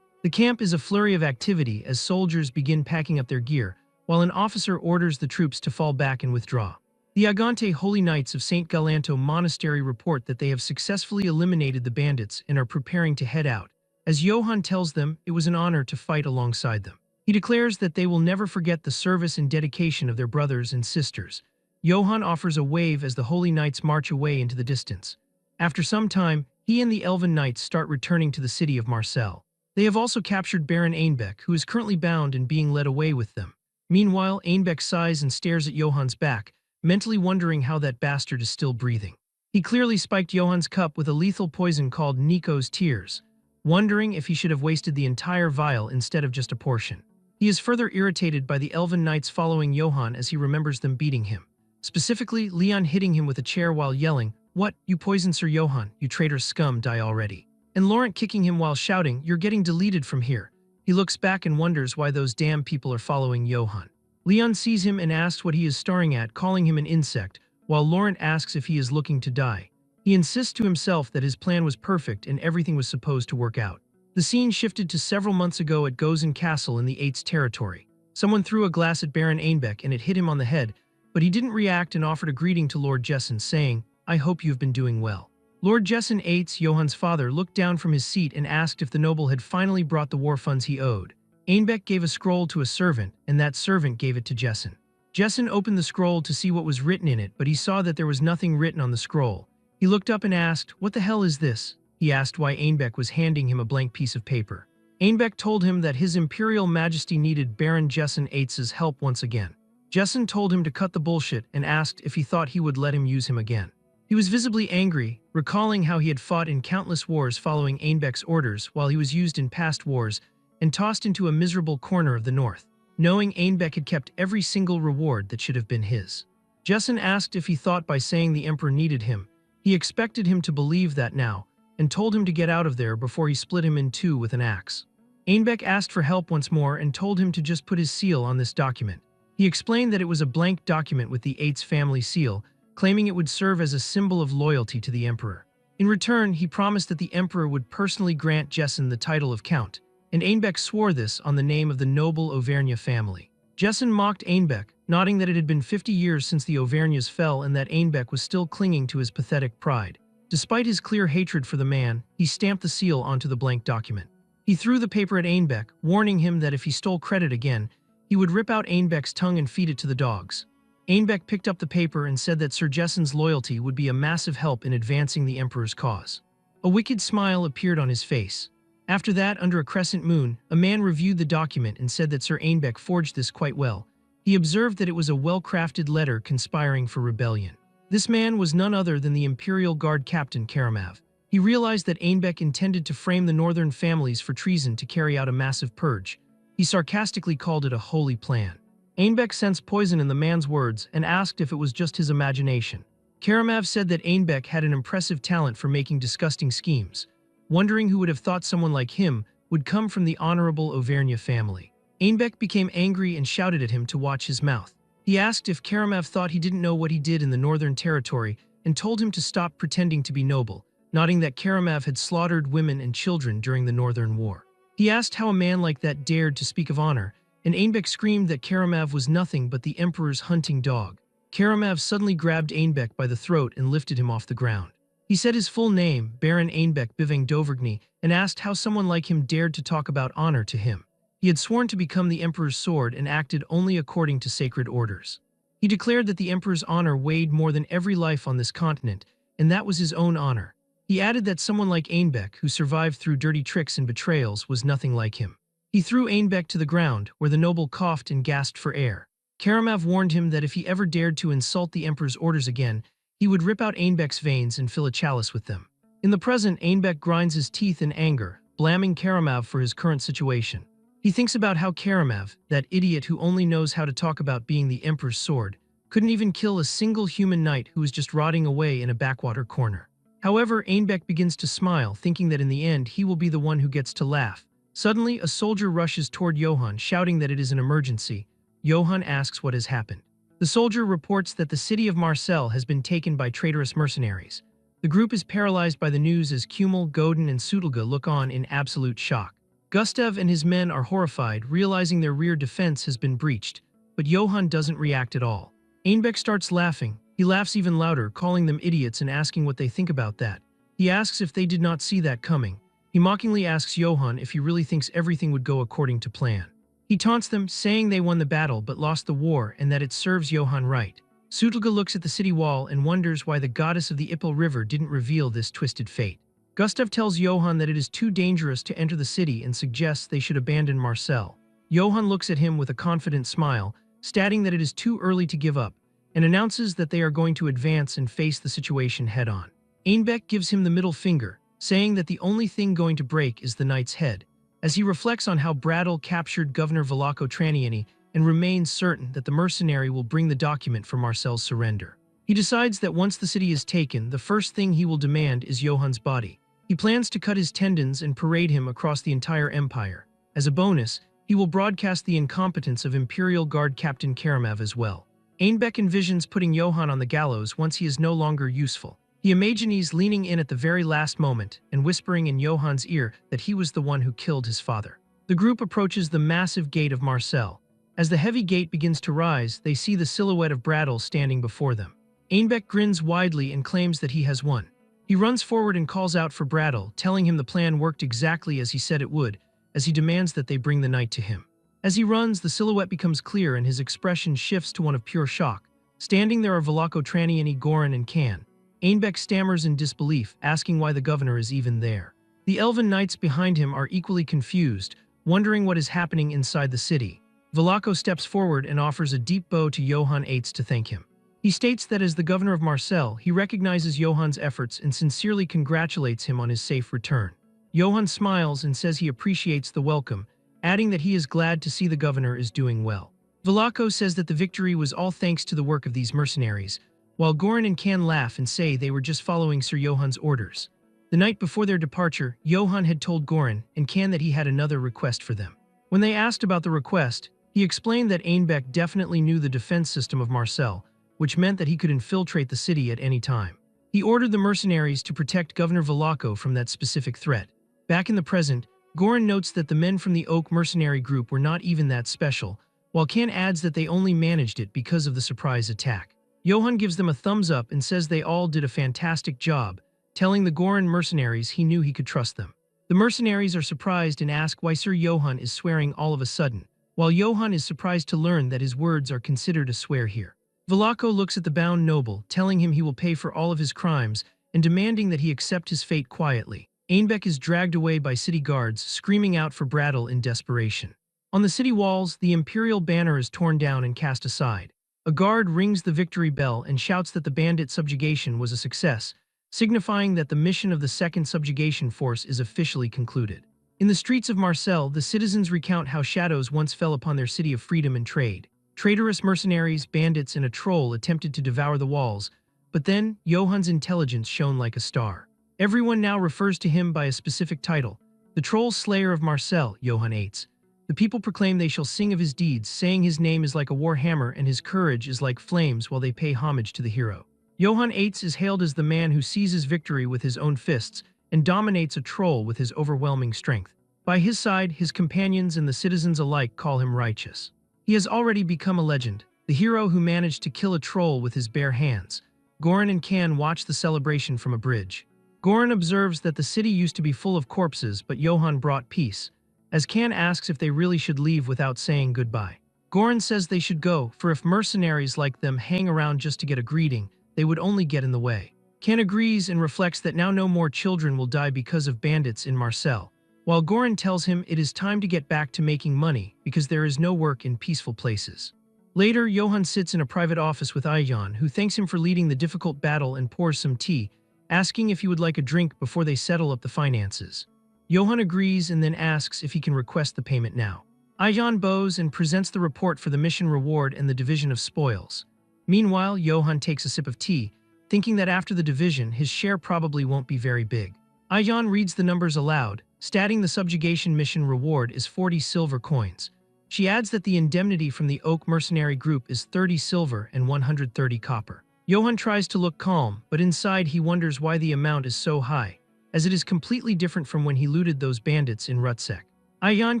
The camp is a flurry of activity as soldiers begin packing up their gear, while an officer orders the troops to fall back and withdraw. The Agante Holy Knights of St. Galanto Monastery report that they have successfully eliminated the bandits and are preparing to head out. As Johan tells them, it was an honor to fight alongside them. He declares that they will never forget the service and dedication of their brothers and sisters. Johan offers a wave as the Holy Knights march away into the distance. After some time, he and the Elven Knights start returning to the city of Marcel. They have also captured Baron Einbeck, who is currently bound and being led away with them. Meanwhile, Einbeck sighs and stares at Johan's back, mentally wondering how that bastard is still breathing. He clearly spiked Johan's cup with a lethal poison called Nico's Tears, wondering if he should have wasted the entire vial instead of just a portion. He is further irritated by the Elven Knights following Johan as he remembers them beating him. Specifically, Leon hitting him with a chair while yelling, "What, you poisoned Sir Johan, you traitor scum, die already." And Laurent kicking him while shouting, "You're getting deleted from here." He looks back and wonders why those damn people are following Johan. Leon sees him and asks what he is staring at, calling him an insect, while Laurent asks if he is looking to die. He insists to himself that his plan was perfect and everything was supposed to work out. The scene shifted to several months ago at Gozen Castle in the Eight's territory. Someone threw a glass at Baron Einbeck and it hit him on the head, but he didn't react and offered a greeting to Lord Jessen, saying, "I hope you've been doing well." Lord Jessen Eitz, Johann's father, looked down from his seat and asked if the noble had finally brought the war funds he owed. Einbeck gave a scroll to a servant, and that servant gave it to Jessen. Jessen opened the scroll to see what was written in it, but he saw that there was nothing written on the scroll. He looked up and asked, "What the hell is this?" He asked why Einbeck was handing him a blank piece of paper. Einbeck told him that His Imperial Majesty needed Baron Jessen Eitz's help once again. Jessen told him to cut the bullshit and asked if he thought he would let him use him again. He was visibly angry, recalling how he had fought in countless wars following Einbeck's orders while he was used in past wars and tossed into a miserable corner of the north, knowing Einbeck had kept every single reward that should have been his. Jessen asked if he thought by saying the Emperor needed him, he expected him to believe that now, and told him to get out of there before he split him in two with an axe. Einbeck asked for help once more and told him to just put his seal on this document. He explained that it was a blank document with the Eitz family seal, claiming it would serve as a symbol of loyalty to the Emperor. In return, he promised that the Emperor would personally grant Jessen the title of Count, and Einbeck swore this on the name of the noble Auvergne family. Jessen mocked Einbeck, nodding that it had been 50 years since the Auvergnes fell and that Einbeck was still clinging to his pathetic pride. Despite his clear hatred for the man, he stamped the seal onto the blank document. He threw the paper at Einbeck, warning him that if he stole credit again, he would rip out Einbeck's tongue and feed it to the dogs. Einbeck picked up the paper and said that Sir Jessen's loyalty would be a massive help in advancing the Emperor's cause. A wicked smile appeared on his face. After that, under a crescent moon, a man reviewed the document and said that Sir Einbeck forged this quite well. He observed that it was a well-crafted letter conspiring for rebellion. This man was none other than the Imperial Guard Captain Karamav. He realized that Einbeck intended to frame the northern families for treason to carry out a massive purge. He sarcastically called it a holy plan. Einbeck sensed poison in the man's words and asked if it was just his imagination. Karamav said that Einbeck had an impressive talent for making disgusting schemes, wondering who would have thought someone like him would come from the honorable Auvergne family. Einbeck became angry and shouted at him to watch his mouth. He asked if Karamav thought he didn't know what he did in the northern territory and told him to stop pretending to be noble, noting that Karamav had slaughtered women and children during the Northern War. He asked how a man like that dared to speak of honor, and Einbeck screamed that Karamav was nothing but the Emperor's hunting dog. Karamav suddenly grabbed Einbeck by the throat and lifted him off the ground. He said his full name, Baron Einbeck Bivang d'Auvergne, and asked how someone like him dared to talk about honor to him. He had sworn to become the Emperor's sword and acted only according to sacred orders. He declared that the Emperor's honor weighed more than every life on this continent, and that was his own honor. He added that someone like Einbeck, who survived through dirty tricks and betrayals, was nothing like him. He threw Einbeck to the ground, where the noble coughed and gasped for air. Karamav warned him that if he ever dared to insult the Emperor's orders again, he would rip out Einbeck's veins and fill a chalice with them. In the present, Einbeck grinds his teeth in anger, blaming Karamav for his current situation. He thinks about how Karamav, that idiot who only knows how to talk about being the Emperor's sword, couldn't even kill a single human knight who was just rotting away in a backwater corner. However, Einbeck begins to smile, thinking that in the end he will be the one who gets to laugh. Suddenly, a soldier rushes toward Johann, shouting that it is an emergency. Johann asks what has happened. The soldier reports that the city of Marseille has been taken by traitorous mercenaries. The group is paralyzed by the news as Kummel, Godin, and Sutelga look on in absolute shock. Gustav and his men are horrified, realizing their rear defense has been breached, but Johann doesn't react at all. Einbeck starts laughing. He laughs even louder, calling them idiots and asking what they think about that. He asks if they did not see that coming. He mockingly asks Johann if he really thinks everything would go according to plan. He taunts them, saying they won the battle but lost the war and that it serves Johann right. Sutelga looks at the city wall and wonders why the goddess of the Ippel River didn't reveal this twisted fate. Gustav tells Johann that it is too dangerous to enter the city and suggests they should abandon Marseille. Johann looks at him with a confident smile, stating that it is too early to give up, and announces that they are going to advance and face the situation head-on. Einbeck gives him the middle finger, saying that the only thing going to break is the knight's head, as he reflects on how Bradel captured Governor Velaco Traniani and remains certain that the mercenary will bring the document for Marcel's surrender. He decides that once the city is taken, the first thing he will demand is Johann's body. He plans to cut his tendons and parade him across the entire empire. As a bonus, he will broadcast the incompetence of Imperial Guard Captain Karamav as well. Einbeck envisions putting Johann on the gallows once he is no longer useful. He imagines leaning in at the very last moment and whispering in Johann's ear that he was the one who killed his father. The group approaches the massive gate of Marcel. As the heavy gate begins to rise, they see the silhouette of Brattle standing before them. Einbeck grins widely and claims that he has won. He runs forward and calls out for Brattle, telling him the plan worked exactly as he said it would, as he demands that they bring the knight to him. As he runs, the silhouette becomes clear and his expression shifts to one of pure shock. Standing there are Velako Traniani, Goran, and Can. Einbeck stammers in disbelief, asking why the governor is even there. The elven knights behind him are equally confused, wondering what is happening inside the city. Velako steps forward and offers a deep bow to Johann Eitz to thank him. He states that as the governor of Marcel, he recognizes Johann's efforts and sincerely congratulates him on his safe return. Johann smiles and says he appreciates the welcome, adding that he is glad to see the governor is doing well. Velako says that the victory was all thanks to the work of these mercenaries, while Goran and Can laugh and say they were just following Sir Johann's orders. The night before their departure, Johann had told Goran and Can that he had another request for them. When they asked about the request, he explained that Einbeck definitely knew the defense system of Marcel, which meant that he could infiltrate the city at any time. He ordered the mercenaries to protect Governor Velako from that specific threat. Back in the present, Goran notes that the men from the Oak mercenary group were not even that special, while Can adds that they only managed it because of the surprise attack. Johann gives them a thumbs up and says they all did a fantastic job, telling the Goran mercenaries he knew he could trust them. The mercenaries are surprised and ask why Sir Johann is swearing all of a sudden, while Johann is surprised to learn that his words are considered a swear here. Velako looks at the bound noble, telling him he will pay for all of his crimes and demanding that he accept his fate quietly. Einbeck is dragged away by city guards, screaming out for Brattle in desperation. On the city walls, the imperial banner is torn down and cast aside. A guard rings the victory bell and shouts that the bandit subjugation was a success, signifying that the mission of the Second Subjugation Force is officially concluded. In the streets of Marcel, the citizens recount how shadows once fell upon their city of freedom and trade. Traitorous mercenaries, bandits, and a troll attempted to devour the walls, but then Johann's intelligence shone like a star. Everyone now refers to him by a specific title, the Troll Slayer of Marcel, Johann Eitz. The people proclaim they shall sing of his deeds, saying his name is like a war hammer and his courage is like flames while they pay homage to the hero. Johann Eitz is hailed as the man who seizes victory with his own fists and dominates a troll with his overwhelming strength. By his side, his companions and the citizens alike call him righteous. He has already become a legend, the hero who managed to kill a troll with his bare hands. Goran and Can watch the celebration from a bridge. Goran observes that the city used to be full of corpses, but Johann brought peace, as Can asks if they really should leave without saying goodbye. Goran says they should go, for if mercenaries like them hang around just to get a greeting, they would only get in the way. Can agrees and reflects that now no more children will die because of bandits in Marcel, while Goran tells him it is time to get back to making money because there is no work in peaceful places. Later, Johann sits in a private office with Ayan, who thanks him for leading the difficult battle and pours some tea, asking if he would like a drink before they settle up the finances. Johann agrees and then asks if he can request the payment now. Ayan bows and presents the report for the mission reward and the division of spoils. Meanwhile, Johann takes a sip of tea, thinking that after the division, his share probably won't be very big. Ayan reads the numbers aloud, stating the subjugation mission reward is 40 silver coins. She adds that the indemnity from the Oak mercenary group is 30 silver and 130 copper. Johann tries to look calm, but inside he wonders why the amount is so high, as it is completely different from when he looted those bandits in Rutsek. Ayan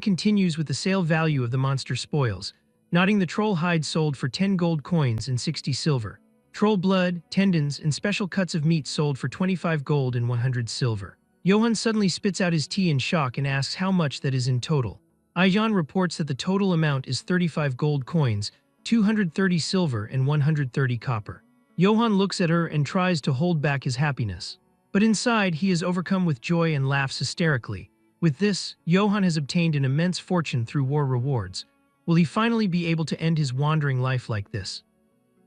continues with the sale value of the monster spoils, noting the troll hide sold for 10 gold coins and 60 silver. Troll blood, tendons, and special cuts of meat sold for 25 gold and 100 silver. Johann suddenly spits out his tea in shock and asks how much that is in total. Ayan reports that the total amount is 35 gold coins, 230 silver, and 130 copper. Johann looks at her and tries to hold back his happiness. But inside, he is overcome with joy and laughs hysterically. With this, Johann has obtained an immense fortune through war rewards. Will he finally be able to end his wandering life like this?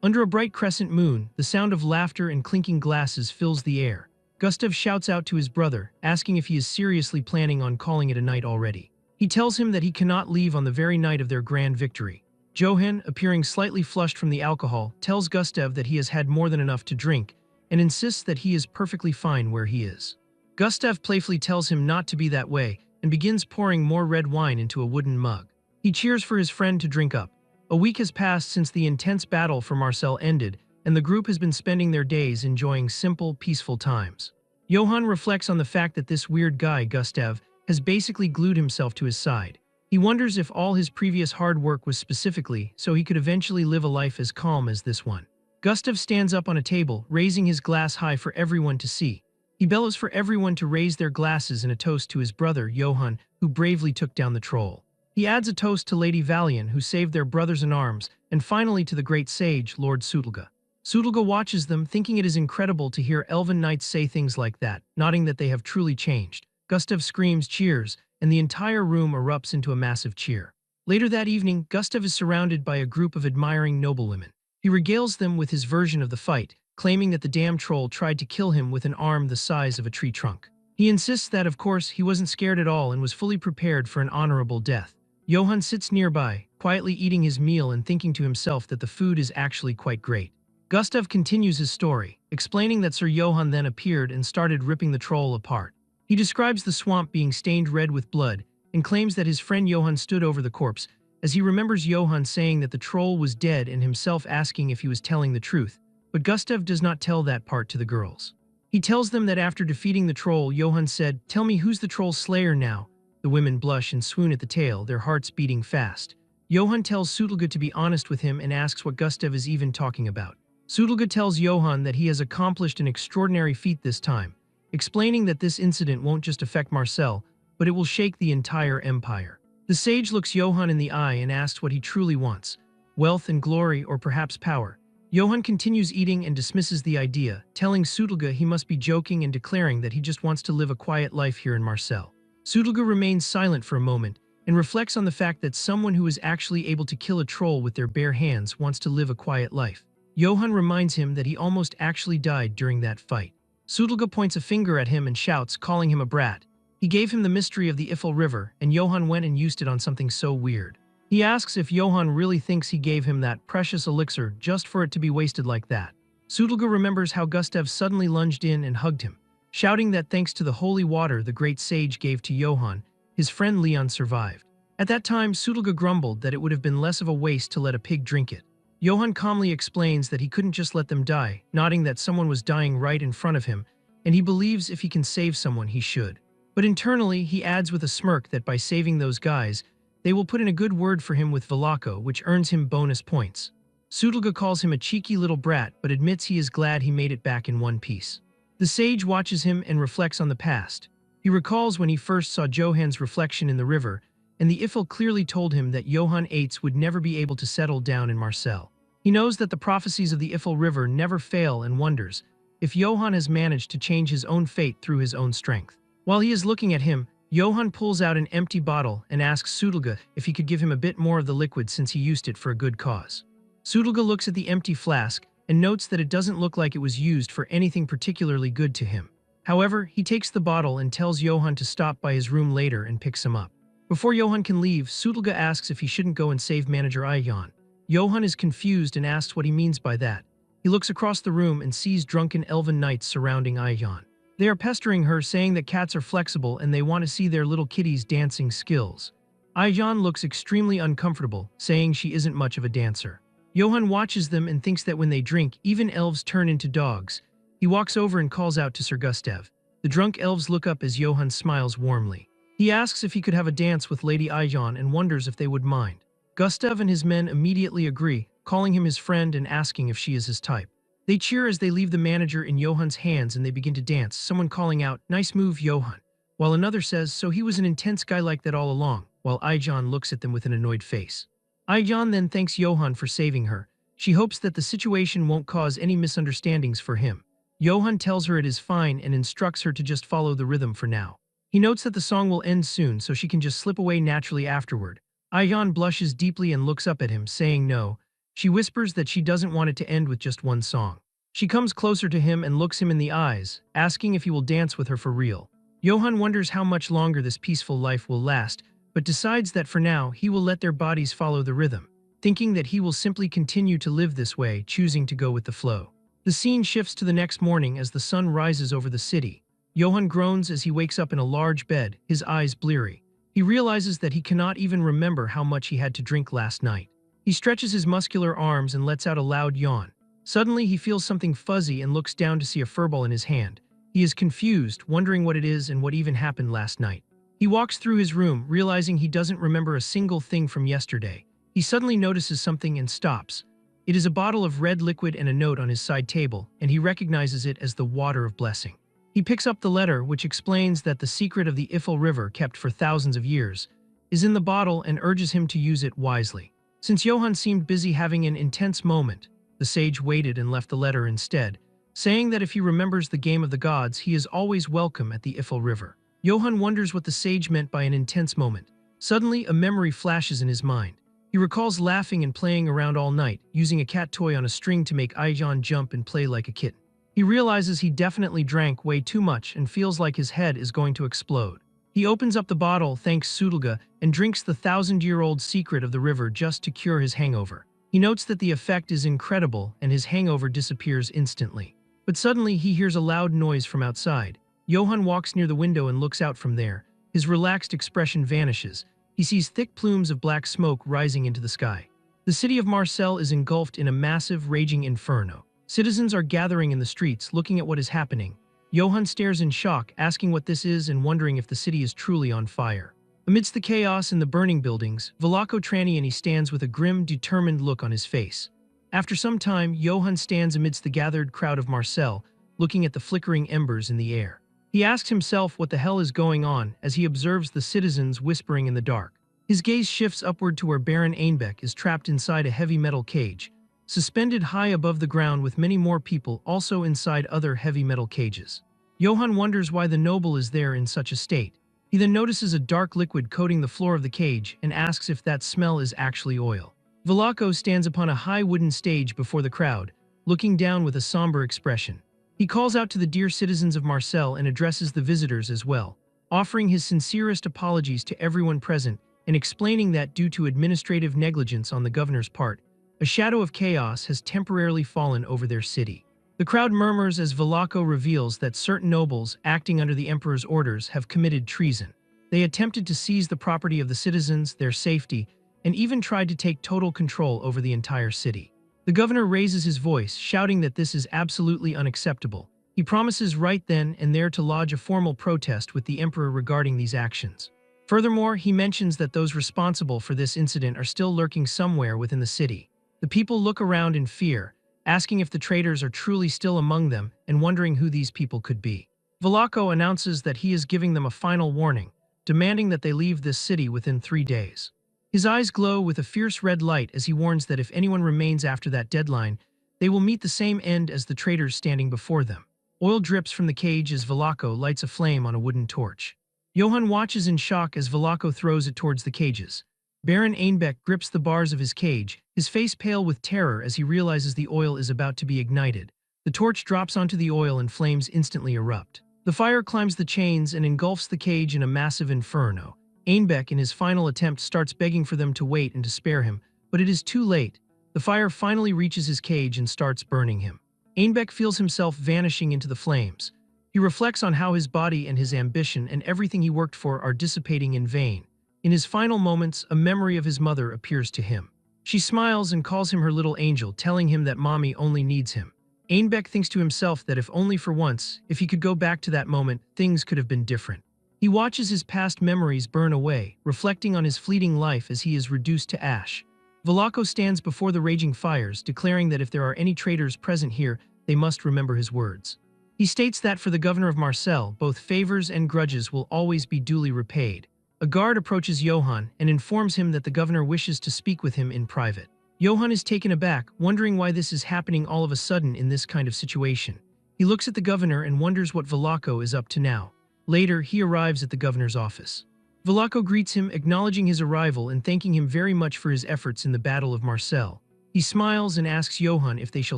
Under a bright crescent moon, the sound of laughter and clinking glasses fills the air. Gustav shouts out to his brother, asking if he is seriously planning on calling it a night already. He tells him that he cannot leave on the very night of their grand victory. Johann, appearing slightly flushed from the alcohol, tells Gustav that he has had more than enough to drink, and insists that he is perfectly fine where he is. Gustav playfully tells him not to be that way, and begins pouring more red wine into a wooden mug. He cheers for his friend to drink up. A week has passed since the intense battle for Marcel ended, and the group has been spending their days enjoying simple, peaceful times. Johann reflects on the fact that this weird guy, Gustav, has basically glued himself to his side. He wonders if all his previous hard work was specifically so he could eventually live a life as calm as this one. Gustav stands up on a table, raising his glass high for everyone to see. He bellows for everyone to raise their glasses in a toast to his brother, Johann, who bravely took down the troll. He adds a toast to Lady Valiant, who saved their brothers in arms, and finally to the great sage, Lord Sutelga. Sutelga watches them, thinking it is incredible to hear elven knights say things like that, nodding that they have truly changed. Gustav screams cheers, and the entire room erupts into a massive cheer. Later that evening, Gustav is surrounded by a group of admiring noblewomen. He regales them with his version of the fight, claiming that the damn troll tried to kill him with an arm the size of a tree trunk. He insists that, of course, he wasn't scared at all and was fully prepared for an honorable death. Johann sits nearby, quietly eating his meal and thinking to himself that the food is actually quite great. Gustav continues his story, explaining that Sir Johann then appeared and started ripping the troll apart. He describes the swamp being stained red with blood and claims that his friend Johann stood over the corpse, as he remembers Johann saying that the troll was dead and himself asking if he was telling the truth. But Gustav does not tell that part to the girls. He tells them that after defeating the troll, Johann said, "Tell me who's the troll's slayer now." The women blush and swoon at the tale, their hearts beating fast. Johann tells Sutelga to be honest with him and asks what Gustav is even talking about. Sutelga tells Johann that he has accomplished an extraordinary feat this time, explaining that this incident won't just affect Marcel, but it will shake the entire empire. The sage looks Johann in the eye and asks what he truly wants, wealth and glory or perhaps power. Johann continues eating and dismisses the idea, telling Sutelga he must be joking and declaring that he just wants to live a quiet life here in Marcel. Sutelga remains silent for a moment and reflects on the fact that someone who is actually able to kill a troll with their bare hands wants to live a quiet life. Johann reminds him that he almost actually died during that fight. Sutelga points a finger at him and shouts, calling him a brat. He gave him the mystery of the Ifel River, and Johann went and used it on something so weird. He asks if Johann really thinks he gave him that precious elixir just for it to be wasted like that. Sutelga remembers how Gustav suddenly lunged in and hugged him, shouting that thanks to the holy water the great sage gave to Johann, his friend Leon survived. At that time, Sutelga grumbled that it would have been less of a waste to let a pig drink it. Johann calmly explains that he couldn't just let them die, nodding that someone was dying right in front of him, and he believes if he can save someone, he should. But internally, he adds with a smirk that by saving those guys, they will put in a good word for him with Velako, which earns him bonus points. Sutelga calls him a cheeky little brat, but admits he is glad he made it back in one piece. The sage watches him and reflects on the past. He recalls when he first saw Johann's reflection in the river, and the Ifel clearly told him that Johann Eitz would never be able to settle down in Marcel. He knows that the prophecies of the Ifel River never fail and wonders if Johann has managed to change his own fate through his own strength. While he is looking at him, Johann pulls out an empty bottle and asks Sutelga if he could give him a bit more of the liquid since he used it for a good cause. Sutelga looks at the empty flask and notes that it doesn't look like it was used for anything particularly good to him. However, he takes the bottle and tells Johann to stop by his room later and picks him up. Before Johann can leave, Sutelga asks if he shouldn't go and save manager Ayan. Johann is confused and asks what he means by that. He looks across the room and sees drunken elven knights surrounding Ayan. They are pestering her, saying that cats are flexible and they want to see their little kitty's dancing skills. Ayan looks extremely uncomfortable, saying she isn't much of a dancer. Johann watches them and thinks that when they drink, even elves turn into dogs. He walks over and calls out to Sir Gustav. The drunk elves look up as Johann smiles warmly. He asks if he could have a dance with Lady Ayan and wonders if they would mind. Gustav and his men immediately agree, calling him his friend and asking if she is his type. They cheer as they leave the manager in Johann's hands and they begin to dance, someone calling out, "Nice move, Johann," while another says, "So he was an intense guy like that all along," while Ayan looks at them with an annoyed face. Ayan then thanks Johann for saving her. She hopes that the situation won't cause any misunderstandings for him. Johann tells her it is fine and instructs her to just follow the rhythm for now. He notes that the song will end soon so she can just slip away naturally afterward. Ayan blushes deeply and looks up at him, saying no. She whispers that she doesn't want it to end with just one song. She comes closer to him and looks him in the eyes, asking if he will dance with her for real. Johann wonders how much longer this peaceful life will last, but decides that for now he will let their bodies follow the rhythm, thinking that he will simply continue to live this way, choosing to go with the flow. The scene shifts to the next morning as the sun rises over the city. Johann groans as he wakes up in a large bed, his eyes bleary. He realizes that he cannot even remember how much he had to drink last night. He stretches his muscular arms and lets out a loud yawn. Suddenly, he feels something fuzzy and looks down to see a furball in his hand. He is confused, wondering what it is and what even happened last night. He walks through his room, realizing he doesn't remember a single thing from yesterday. He suddenly notices something and stops. It is a bottle of red liquid and a note on his side table, and he recognizes it as the water of blessing. He picks up the letter, which explains that the secret of the Ifel River, kept for thousands of years, is in the bottle and urges him to use it wisely. Since Johann seemed busy having an intense moment, the sage waited and left the letter instead, saying that if he remembers the game of the gods, he is always welcome at the Ifel River. Johann wonders what the sage meant by an intense moment. Suddenly, a memory flashes in his mind. He recalls laughing and playing around all night, using a cat toy on a string to make Aijan jump and play like a kitten. He realizes he definitely drank way too much and feels like his head is going to explode. He opens up the bottle, thanks Sudalga, and drinks the 1,000-year-old secret of the river just to cure his hangover. He notes that the effect is incredible and his hangover disappears instantly. But suddenly he hears a loud noise from outside. Johann walks near the window and looks out from there. His relaxed expression vanishes. He sees thick plumes of black smoke rising into the sky. The city of Marseille is engulfed in a massive, raging inferno. Citizens are gathering in the streets, looking at what is happening. Johann stares in shock, asking what this is and wondering if the city is truly on fire. Amidst the chaos and the burning buildings, Velako Traniani stands with a grim, determined look on his face. After some time, Johann stands amidst the gathered crowd of Marseille, looking at the flickering embers in the air. He asks himself what the hell is going on as he observes the citizens whispering in the dark. His gaze shifts upward to where Baron Einbeck is trapped inside a heavy metal cage, suspended high above the ground with many more people also inside other heavy metal cages. Johann wonders why the noble is there in such a state. He then notices a dark liquid coating the floor of the cage and asks if that smell is actually oil. Velako stands upon a high wooden stage before the crowd, looking down with a somber expression. He calls out to the dear citizens of Marseille and addresses the visitors as well, offering his sincerest apologies to everyone present and explaining that due to administrative negligence on the governor's part, a shadow of chaos has temporarily fallen over their city. The crowd murmurs as Velako reveals that certain nobles, acting under the emperor's orders, have committed treason. They attempted to seize the property of the citizens, their safety, and even tried to take total control over the entire city. The governor raises his voice, shouting that this is absolutely unacceptable. He promises right then and there to lodge a formal protest with the emperor regarding these actions. Furthermore, he mentions that those responsible for this incident are still lurking somewhere within the city. The people look around in fear, asking if the traitors are truly still among them and wondering who these people could be. Velako announces that he is giving them a final warning, demanding that they leave this city within 3 days. His eyes glow with a fierce red light as he warns that if anyone remains after that deadline, they will meet the same end as the traitors standing before them. Oil drips from the cage as Velako lights a flame on a wooden torch. Johann watches in shock as Velako throws it towards the cages. Baron Einbeck grips the bars of his cage, his face pale with terror as he realizes the oil is about to be ignited. The torch drops onto the oil and flames instantly erupt. The fire climbs the chains and engulfs the cage in a massive inferno. Einbeck, in his final attempt, starts begging for them to wait and to spare him, but it is too late. The fire finally reaches his cage and starts burning him. Einbeck feels himself vanishing into the flames. He reflects on how his body and his ambition and everything he worked for are dissipating in vain. In his final moments, a memory of his mother appears to him. She smiles and calls him her little angel, telling him that mommy only needs him. Einbeck thinks to himself that if only for once, if he could go back to that moment, things could have been different. He watches his past memories burn away, reflecting on his fleeting life as he is reduced to ash. Velako stands before the raging fires, declaring that if there are any traitors present here, they must remember his words. He states that for the governor of Marseille, both favors and grudges will always be duly repaid. A guard approaches Johann and informs him that the governor wishes to speak with him in private. Johann is taken aback, wondering why this is happening all of a sudden in this kind of situation. He looks at the governor and wonders what Velako is up to now. Later, he arrives at the governor's office. Velako greets him, acknowledging his arrival and thanking him very much for his efforts in the Battle of Marseille. He smiles and asks Johann if they shall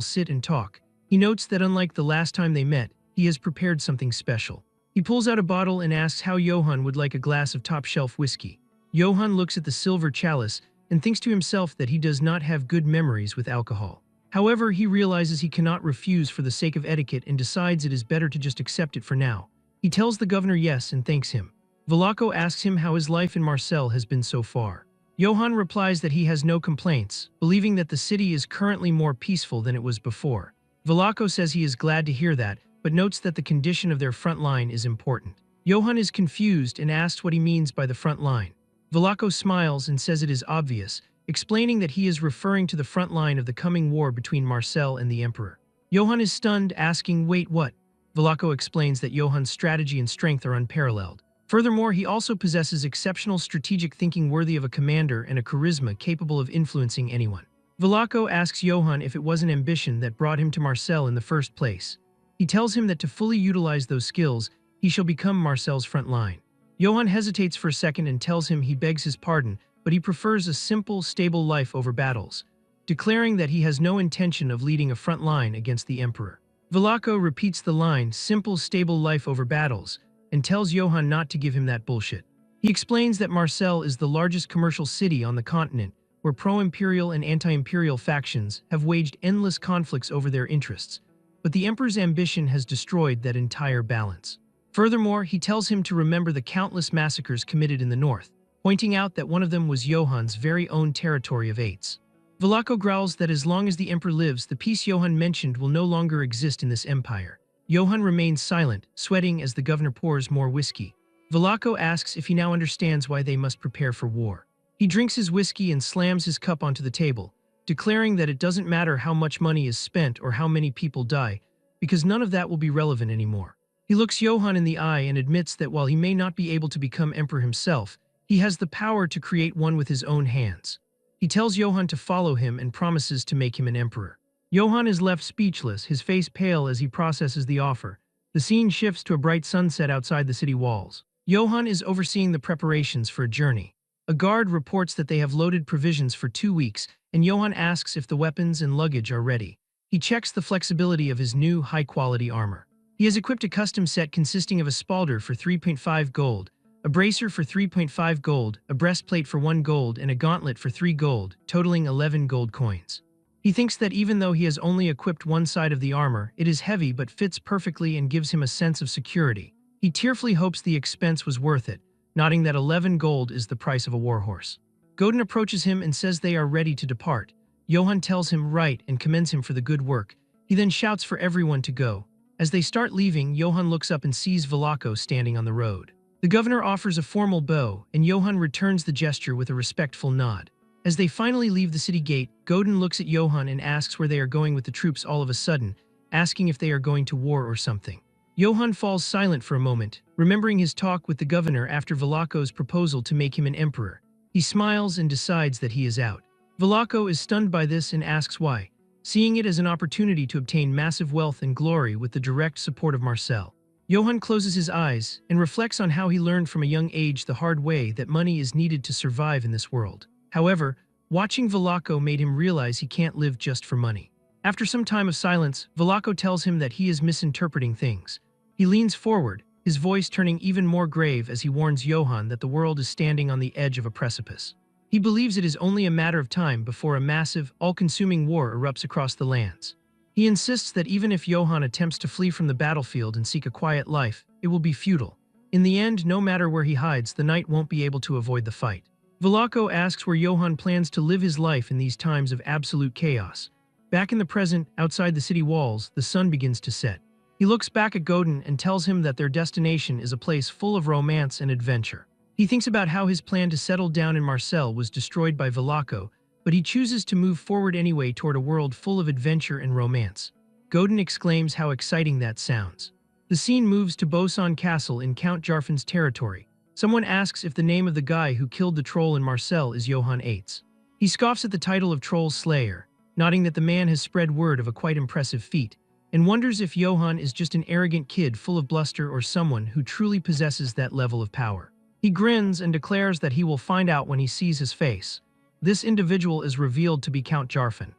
sit and talk. He notes that unlike the last time they met, he has prepared something special. He pulls out a bottle and asks how Johann would like a glass of top-shelf whiskey. Johann looks at the silver chalice and thinks to himself that he does not have good memories with alcohol. However, he realizes he cannot refuse for the sake of etiquette and decides it is better to just accept it for now. He tells the governor yes and thanks him. Velako asks him how his life in Marseille has been so far. Johann replies that he has no complaints, believing that the city is currently more peaceful than it was before. Velako says he is glad to hear that, but notes that the condition of their front line is important. Johann is confused and asks what he means by the front line. Velako smiles and says it is obvious, explaining that he is referring to the front line of the coming war between Marcel and the Emperor. Johann is stunned, asking, "Wait, what?" Velako explains that Johann's strategy and strength are unparalleled. Furthermore, he also possesses exceptional strategic thinking worthy of a commander and a charisma capable of influencing anyone. Velako asks Johann if it was an ambition that brought him to Marcel in the first place. He tells him that to fully utilize those skills, he shall become Marcel's front line. Johann hesitates for a second and tells him he begs his pardon, but he prefers a simple, stable life over battles, declaring that he has no intention of leading a front line against the Emperor. Velako repeats the line, "simple, stable life over battles," and tells Johann not to give him that bullshit. He explains that Marcel is the largest commercial city on the continent, where pro-imperial and anti-imperial factions have waged endless conflicts over their interests, but the Emperor's ambition has destroyed that entire balance. Furthermore, he tells him to remember the countless massacres committed in the north, pointing out that one of them was Johann's very own territory of Ates. Velako growls that as long as the Emperor lives, the peace Johann mentioned will no longer exist in this empire. Johann remains silent, sweating as the governor pours more whiskey. Velako asks if he now understands why they must prepare for war. He drinks his whiskey and slams his cup onto the table, declaring that it doesn't matter how much money is spent or how many people die, because none of that will be relevant anymore. He looks Johann in the eye and admits that while he may not be able to become emperor himself, he has the power to create one with his own hands. He tells Johann to follow him and promises to make him an emperor. Johann is left speechless, his face pale as he processes the offer. The scene shifts to a bright sunset outside the city walls. Johann is overseeing the preparations for a journey. A guard reports that they have loaded provisions for 2 weeks, and Johann asks if the weapons and luggage are ready. He checks the flexibility of his new, high-quality armor. He has equipped a custom set consisting of a spalder for 3.5 gold, a bracer for 3.5 gold, a breastplate for 1 gold, and a gauntlet for 3 gold, totaling 11 gold coins. He thinks that even though he has only equipped one side of the armor, it is heavy but fits perfectly and gives him a sense of security. He tearfully hopes the expense was worth it, noting that 11 gold is the price of a warhorse. Godin approaches him and says they are ready to depart. Johann tells him right and commends him for the good work. He then shouts for everyone to go. As they start leaving, Johann looks up and sees Velako standing on the road. The governor offers a formal bow, and Johann returns the gesture with a respectful nod. As they finally leave the city gate, Godin looks at Johann and asks where they are going with the troops all of a sudden, asking if they are going to war or something. Johann falls silent for a moment, remembering his talk with the governor after Velako's proposal to make him an emperor. He smiles and decides that he is out. Velako is stunned by this and asks why, seeing it as an opportunity to obtain massive wealth and glory with the direct support of Marcel. Johann closes his eyes and reflects on how he learned from a young age the hard way that money is needed to survive in this world. However, watching Velako made him realize he can't live just for money. After some time of silence, Velako tells him that he is misinterpreting things. He leans forward, his voice turning even more grave as he warns Johann that the world is standing on the edge of a precipice. He believes it is only a matter of time before a massive, all-consuming war erupts across the lands. He insists that even if Johann attempts to flee from the battlefield and seek a quiet life, it will be futile. In the end, no matter where he hides, the knight won't be able to avoid the fight. Velako asks where Johann plans to live his life in these times of absolute chaos. Back in the present, outside the city walls, the sun begins to set. He looks back at Godin and tells him that their destination is a place full of romance and adventure. He thinks about how his plan to settle down in Marcel was destroyed by Velako, but he chooses to move forward anyway toward a world full of adventure and romance. Godin exclaims how exciting that sounds. The scene moves to Boson Castle in Count Jarfan's territory. Someone asks if the name of the guy who killed the troll in Marcel is Johann Ates. He scoffs at the title of Troll Slayer, noting that the man has spread word of a quite impressive feat, and wonders if Johann is just an arrogant kid full of bluster or someone who truly possesses that level of power. He grins and declares that he will find out when he sees his face. This individual is revealed to be Count Jarfan.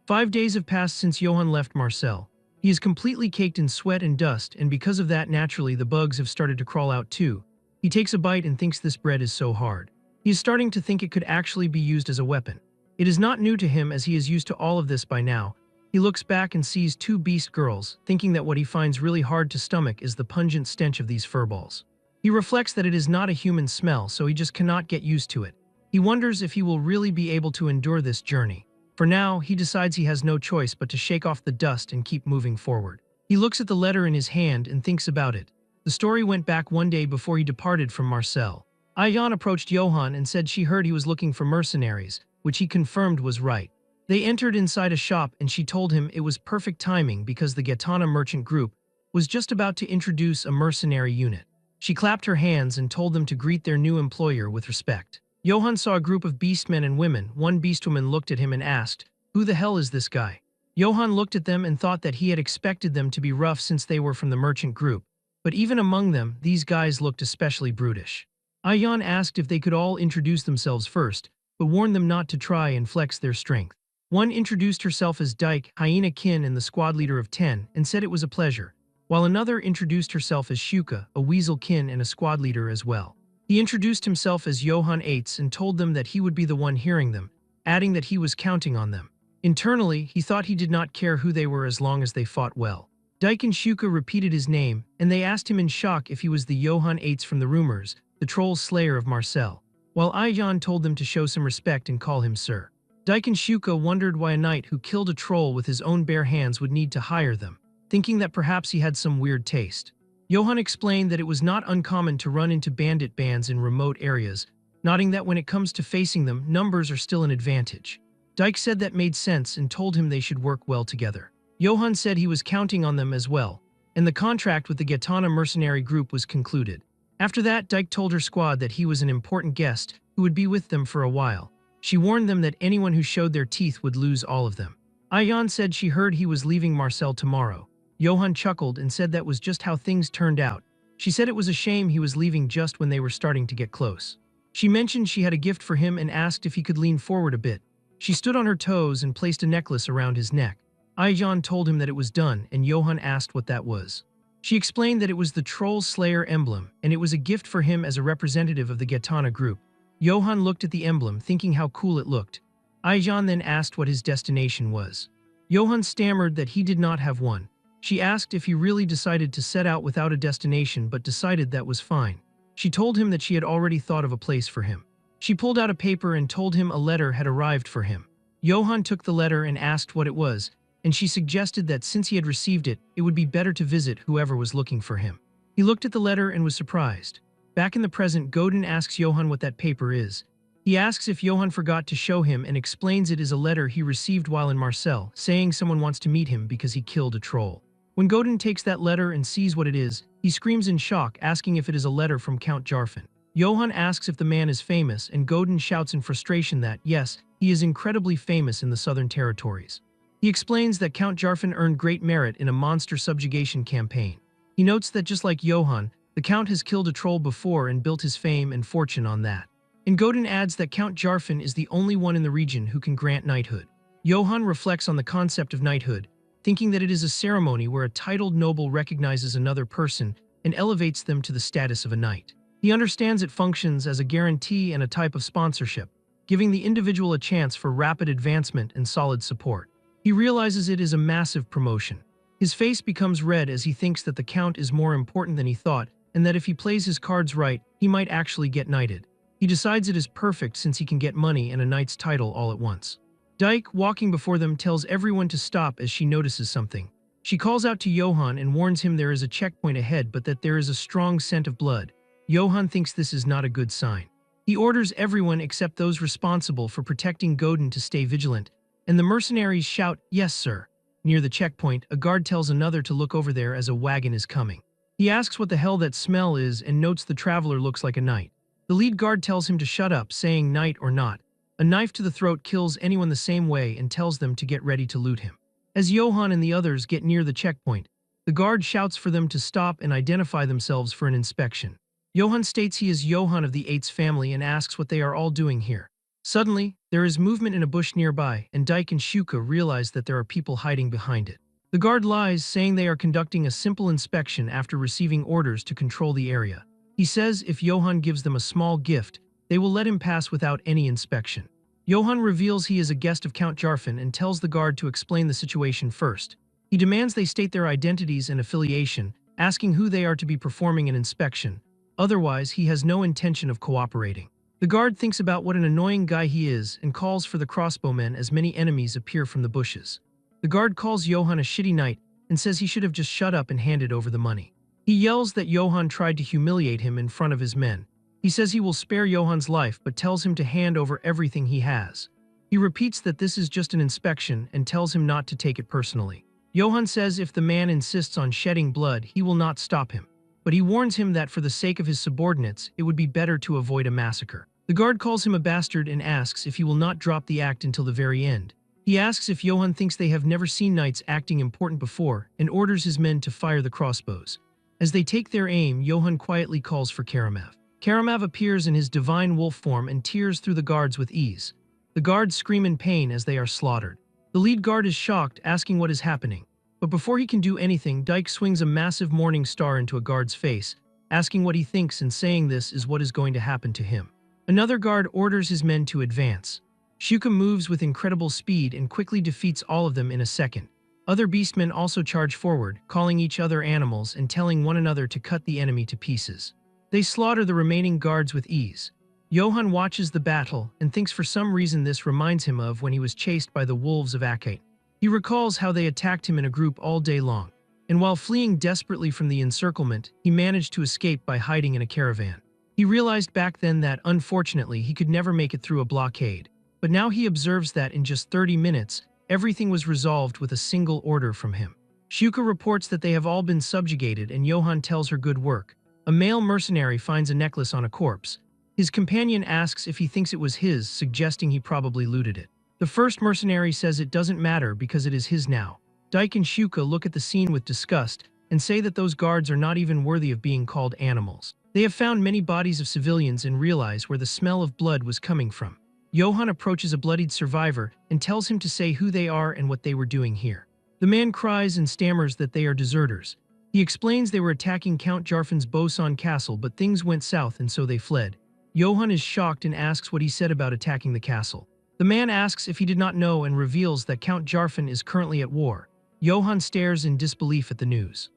5 days have passed since Johann left Marcel. He is completely caked in sweat and dust, and because of that, naturally, the bugs have started to crawl out too. He takes a bite and thinks this bread is so hard. He is starting to think it could actually be used as a weapon. It is not new to him as he is used to all of this by now. He looks back and sees 2 beast girls, thinking that what he finds really hard to stomach is the pungent stench of these furballs. He reflects that it is not a human smell, so he just cannot get used to it. He wonders if he will really be able to endure this journey. For now, he decides he has no choice but to shake off the dust and keep moving forward. He looks at the letter in his hand and thinks about it. The story went back one day before he departed from Marcel. Ayan approached Johann and said she heard he was looking for mercenaries, which he confirmed was right. They entered inside a shop and she told him it was perfect timing because the Gatana merchant group was just about to introduce a mercenary unit. She clapped her hands and told them to greet their new employer with respect. Johann saw a group of beastmen and women. One beastwoman looked at him and asked, "Who the hell is this guy?" Johann looked at them and thought that he had expected them to be rough since they were from the merchant group, but even among them, these guys looked especially brutish. Ayan asked if they could all introduce themselves first, but warned them not to try and flex their strength. One introduced herself as Dyke, Hyena Kin and the squad leader of 10, and said it was a pleasure, while another introduced herself as Shuka, a Weasel Kin and a squad leader as well. He introduced himself as Johann Eitz and told them that he would be the one hearing them, adding that he was counting on them. Internally, he thought he did not care who they were as long as they fought well. Dyke and Shuka repeated his name, and they asked him in shock if he was the Johann Eitz from the rumors, the troll slayer of Marcel, while Ayan told them to show some respect and call him sir. Dyke and Shuka wondered why a knight who killed a troll with his own bare hands would need to hire them, thinking that perhaps he had some weird taste. Johann explained that it was not uncommon to run into bandit bands in remote areas, noting that when it comes to facing them, numbers are still an advantage. Dyke said that made sense and told him they should work well together. Johann said he was counting on them as well, and the contract with the Gatana mercenary group was concluded. After that, Dyke told her squad that he was an important guest who would be with them for a while. She warned them that anyone who showed their teeth would lose all of them. Ayan said she heard he was leaving Marcel tomorrow. Johann chuckled and said that was just how things turned out. She said it was a shame he was leaving just when they were starting to get close. She mentioned she had a gift for him and asked if he could lean forward a bit. She stood on her toes and placed a necklace around his neck. Ayan told him that it was done, and Johann asked what that was. She explained that it was the Troll Slayer emblem, and it was a gift for him as a representative of the Gatana group. Johann looked at the emblem, thinking how cool it looked. Ayan then asked what his destination was. Johann stammered that he did not have one. She asked if he really decided to set out without a destination but decided that was fine. She told him that she had already thought of a place for him. She pulled out a paper and told him a letter had arrived for him. Johann took the letter and asked what it was, and she suggested that since he had received it, it would be better to visit whoever was looking for him. He looked at the letter and was surprised. Back in the present, Godin asks Johann what that paper is. He asks if Johann forgot to show him and explains it is a letter he received while in Marcel, saying someone wants to meet him because he killed a troll. When Godin takes that letter and sees what it is, he screams in shock, asking if it is a letter from Count Jarfin. Johann asks if the man is famous, and Godin shouts in frustration that, yes, he is incredibly famous in the Southern Territories. He explains that Count Jarfin earned great merit in a monster subjugation campaign. He notes that just like Johann, the Count has killed a troll before and built his fame and fortune on that. And Godin adds that Count Jarfin is the only one in the region who can grant knighthood. Johann reflects on the concept of knighthood, thinking that it is a ceremony where a titled noble recognizes another person and elevates them to the status of a knight. He understands it functions as a guarantee and a type of sponsorship, giving the individual a chance for rapid advancement and solid support. He realizes it is a massive promotion. His face becomes red as he thinks that the Count is more important than he thought, and that if he plays his cards right, he might actually get knighted. He decides it is perfect since he can get money and a knight's title all at once. Dyke, walking before them, tells everyone to stop as she notices something. She calls out to Johann and warns him there is a checkpoint ahead but that there is a strong scent of blood. Johann thinks this is not a good sign. He orders everyone except those responsible for protecting Godin to stay vigilant, and the mercenaries shout, "Yes, sir." Near the checkpoint, a guard tells another to look over there as a wagon is coming. He asks what the hell that smell is and notes the traveler looks like a knight. The lead guard tells him to shut up, saying knight or not. A knife to the throat kills anyone the same way and tells them to get ready to loot him. As Johann and the others get near the checkpoint, the guard shouts for them to stop and identify themselves for an inspection. Johann states he is Johann of the Eitz family and asks what they are all doing here. Suddenly, there is movement in a bush nearby, and Dyke and Shuka realize that there are people hiding behind it. The guard lies, saying they are conducting a simple inspection after receiving orders to control the area. He says if Johann gives them a small gift, they will let him pass without any inspection. Johann reveals he is a guest of Count Jarfin and tells the guard to explain the situation first. He demands they state their identities and affiliation, asking who they are to be performing an inspection. Otherwise, he has no intention of cooperating. The guard thinks about what an annoying guy he is and calls for the crossbowmen as many enemies appear from the bushes. The guard calls Johann a shitty knight and says he should have just shut up and handed over the money. He yells that Johann tried to humiliate him in front of his men. He says he will spare Johann's life but tells him to hand over everything he has. He repeats that this is just an inspection and tells him not to take it personally. Johann says if the man insists on shedding blood, he will not stop him. But he warns him that for the sake of his subordinates, it would be better to avoid a massacre. The guard calls him a bastard and asks if he will not drop the act until the very end. He asks if Johann thinks they have never seen knights acting important before and orders his men to fire the crossbows. As they take their aim, Johann quietly calls for Karamav. Karamav appears in his divine wolf form and tears through the guards with ease. The guards scream in pain as they are slaughtered. The lead guard is shocked, asking what is happening. But before he can do anything, Dyke swings a massive morning star into a guard's face, asking what he thinks and saying this is what is going to happen to him. Another guard orders his men to advance. Shuka moves with incredible speed and quickly defeats all of them in a second. Other beastmen also charge forward, calling each other animals and telling one another to cut the enemy to pieces. They slaughter the remaining guards with ease. Johann watches the battle and thinks for some reason this reminds him of when he was chased by the wolves of Akate. He recalls how they attacked him in a group all day long, and while fleeing desperately from the encirclement, he managed to escape by hiding in a caravan. He realized back then that, unfortunately, he could never make it through a blockade, but now he observes that in just 30 minutes, everything was resolved with a single order from him. Shuka reports that they have all been subjugated and Johann tells her good work. A male mercenary finds a necklace on a corpse. His companion asks if he thinks it was his, suggesting he probably looted it. The first mercenary says it doesn't matter because it is his now. Dyke and Shuka look at the scene with disgust and say that those guards are not even worthy of being called animals. They have found many bodies of civilians and realize where the smell of blood was coming from. Johann approaches a bloodied survivor and tells him to say who they are and what they were doing here. The man cries and stammers that they are deserters. He explains they were attacking Count Jarfan's Boson castle, but things went south and so they fled. Johann is shocked and asks what he said about attacking the castle. The man asks if he did not know and reveals that Count Jarfan is currently at war. Johann stares in disbelief at the news.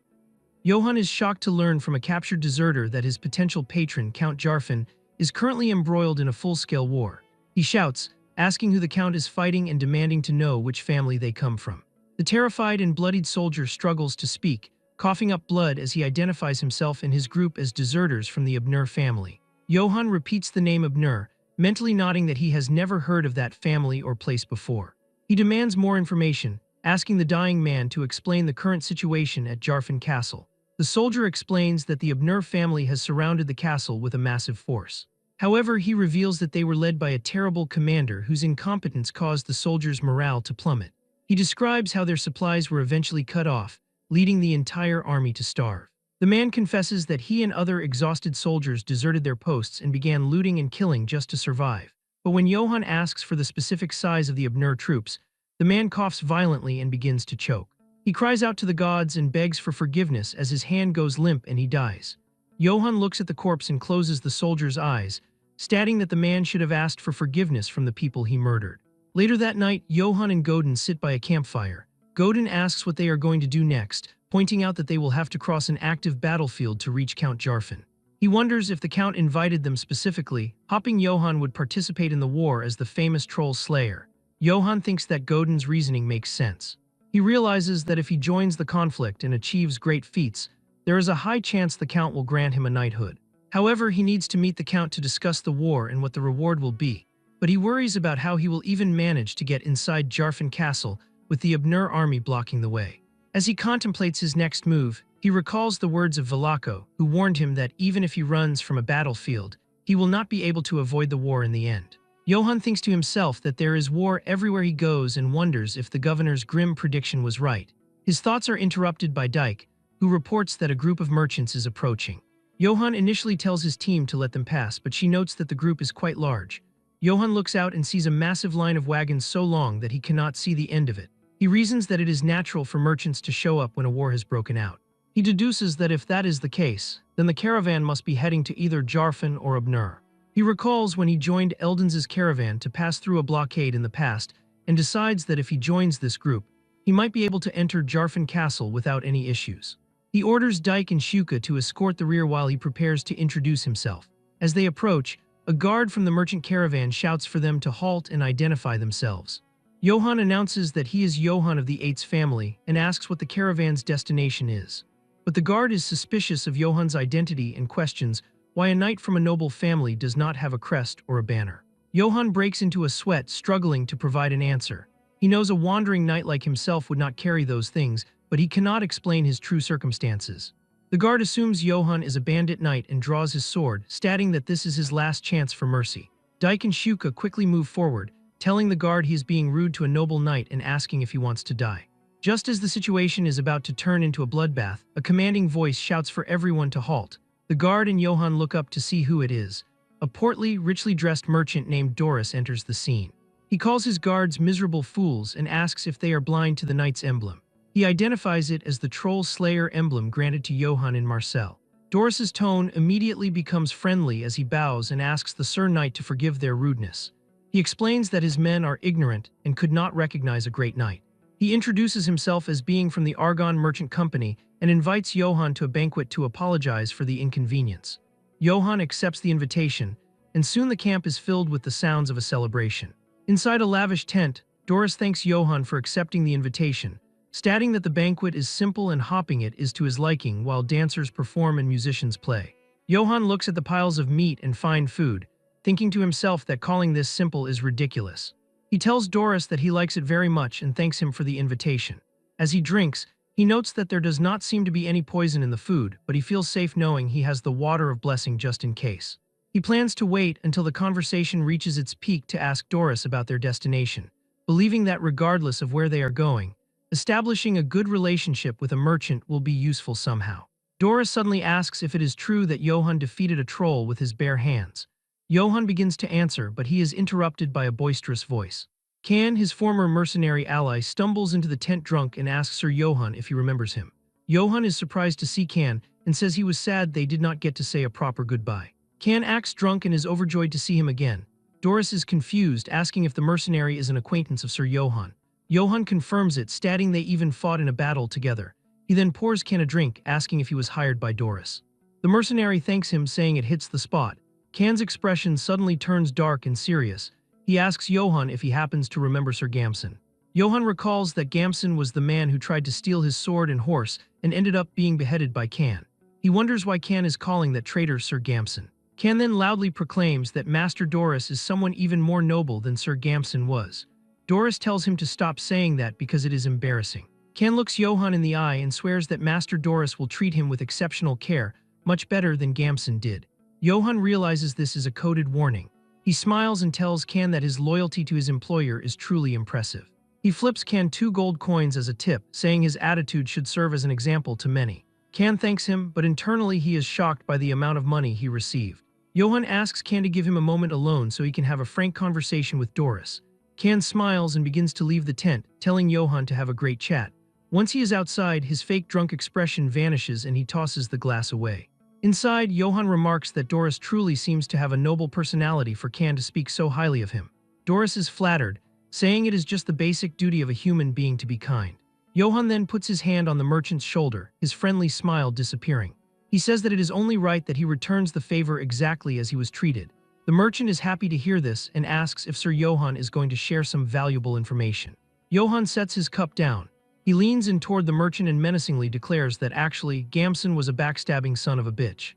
Johann is shocked to learn from a captured deserter that his potential patron, Count Jarfan, is currently embroiled in a full-scale war. He shouts, asking who the Count is fighting and demanding to know which family they come from. The terrified and bloodied soldier struggles to speak, coughing up blood as he identifies himself and his group as deserters from the Abnur family. Johann repeats the name Abnur, mentally nodding that he has never heard of that family or place before. He demands more information, asking the dying man to explain the current situation at Jarfan Castle. The soldier explains that the Abnur family has surrounded the castle with a massive force. However, he reveals that they were led by a terrible commander whose incompetence caused the soldiers' morale to plummet. He describes how their supplies were eventually cut off, leading the entire army to starve. The man confesses that he and other exhausted soldiers deserted their posts and began looting and killing just to survive. But when Johann asks for the specific size of the Abnur troops, the man coughs violently and begins to choke. He cries out to the gods and begs for forgiveness as his hand goes limp and he dies. Johann looks at the corpse and closes the soldier's eyes, stating that the man should have asked for forgiveness from the people he murdered. Later that night, Johann and Godin sit by a campfire. Godin asks what they are going to do next, pointing out that they will have to cross an active battlefield to reach Count Jarfan. He wonders if the Count invited them specifically, hoping Johann would participate in the war as the famous troll slayer. Johann thinks that Godin's reasoning makes sense. He realizes that if he joins the conflict and achieves great feats, there is a high chance the Count will grant him a knighthood. However, he needs to meet the Count to discuss the war and what the reward will be. But he worries about how he will even manage to get inside Jarfan Castle with the Abnur army blocking the way. As he contemplates his next move, he recalls the words of Velako, who warned him that even if he runs from a battlefield, he will not be able to avoid the war in the end. Johann thinks to himself that there is war everywhere he goes and wonders if the governor's grim prediction was right. His thoughts are interrupted by Dyke, who reports that a group of merchants is approaching. Johann initially tells his team to let them pass, but she notes that the group is quite large. Johann looks out and sees a massive line of wagons so long that he cannot see the end of it. He reasons that it is natural for merchants to show up when a war has broken out. He deduces that if that is the case, then the caravan must be heading to either Jarfan or Abnur. He recalls when he joined Eldon's caravan to pass through a blockade in the past and decides that if he joins this group, he might be able to enter Jarfan Castle without any issues. He orders Dyke and Shuka to escort the rear while he prepares to introduce himself. As they approach, A guard from the merchant caravan shouts for them to halt and identify themselves. Johann announces that he is Johann of the Eight's family and asks what the caravan's destination is. But the guard is suspicious of Johann's identity and questions why a knight from a noble family does not have a crest or a banner. Johann breaks into a sweat, struggling to provide an answer. He knows a wandering knight like himself would not carry those things, but he cannot explain his true circumstances. The guard assumes Johann is a bandit knight and draws his sword, stating that this is his last chance for mercy. Dyke and Shuka quickly move forward, telling the guard he is being rude to a noble knight and asking if he wants to die. Just as the situation is about to turn into a bloodbath, a commanding voice shouts for everyone to halt. The guard and Johann look up to see who it is. A portly, richly dressed merchant named Doris enters the scene. He calls his guards miserable fools and asks if they are blind to the knight's emblem. He identifies it as the Troll Slayer emblem granted to Johann in Marseille. Doris's tone immediately becomes friendly as he bows and asks the Sir Knight to forgive their rudeness. He explains that his men are ignorant and could not recognize a great knight. He introduces himself as being from the Argonne Merchant Company and invites Johann to a banquet to apologize for the inconvenience. Johann accepts the invitation, and soon the camp is filled with the sounds of a celebration. Inside a lavish tent, Doris thanks Johann for accepting the invitation, stating that the banquet is simple and hopping it is to his liking while dancers perform and musicians play. Johann looks at the piles of meat and fine food, thinking to himself that calling this simple is ridiculous. He tells Doris that he likes it very much and thanks him for the invitation. As he drinks, he notes that there does not seem to be any poison in the food, but he feels safe knowing he has the water of blessing just in case. He plans to wait until the conversation reaches its peak to ask Doris about their destination, believing that regardless of where they are going, establishing a good relationship with a merchant will be useful somehow. Doris suddenly asks if it is true that Johann defeated a troll with his bare hands. Johann begins to answer, but he is interrupted by a boisterous voice. Can, his former mercenary ally, stumbles into the tent drunk and asks Sir Johann if he remembers him. Johann is surprised to see Can and says he was sad they did not get to say a proper goodbye. Can acts drunk and is overjoyed to see him again. Doris is confused, asking if the mercenary is an acquaintance of Sir Johann. Johann confirms it, stating they even fought in a battle together. He then pours Can a drink, asking if he was hired by Doris. The mercenary thanks him, saying it hits the spot. Can's expression suddenly turns dark and serious. He asks Johann if he happens to remember Sir Gamson. Johann recalls that Gamson was the man who tried to steal his sword and horse and ended up being beheaded by Can. He wonders why Can is calling that traitor Sir Gamson. Can then loudly proclaims that Master Doris is someone even more noble than Sir Gamson was. Doris tells him to stop saying that because it is embarrassing. Can looks Johann in the eye and swears that Master Doris will treat him with exceptional care, much better than Gamson did. Johann realizes this is a coded warning. He smiles and tells Can that his loyalty to his employer is truly impressive. He flips Can 2 gold coins as a tip, saying his attitude should serve as an example to many. Can thanks him, but internally he is shocked by the amount of money he received. Johann asks Can to give him a moment alone so he can have a frank conversation with Doris. Can smiles and begins to leave the tent, telling Johann to have a great chat. Once he is outside, his fake drunk expression vanishes and he tosses the glass away. Inside, Johann remarks that Doris truly seems to have a noble personality for Can to speak so highly of him. Doris is flattered, saying it is just the basic duty of a human being to be kind. Johann then puts his hand on the merchant's shoulder, his friendly smile disappearing. He says that it is only right that he returns the favor exactly as he was treated. The merchant is happy to hear this and asks if Sir Johann is going to share some valuable information. Johann sets his cup down. He leans in toward the merchant and menacingly declares that actually, Gamson was a backstabbing son of a bitch.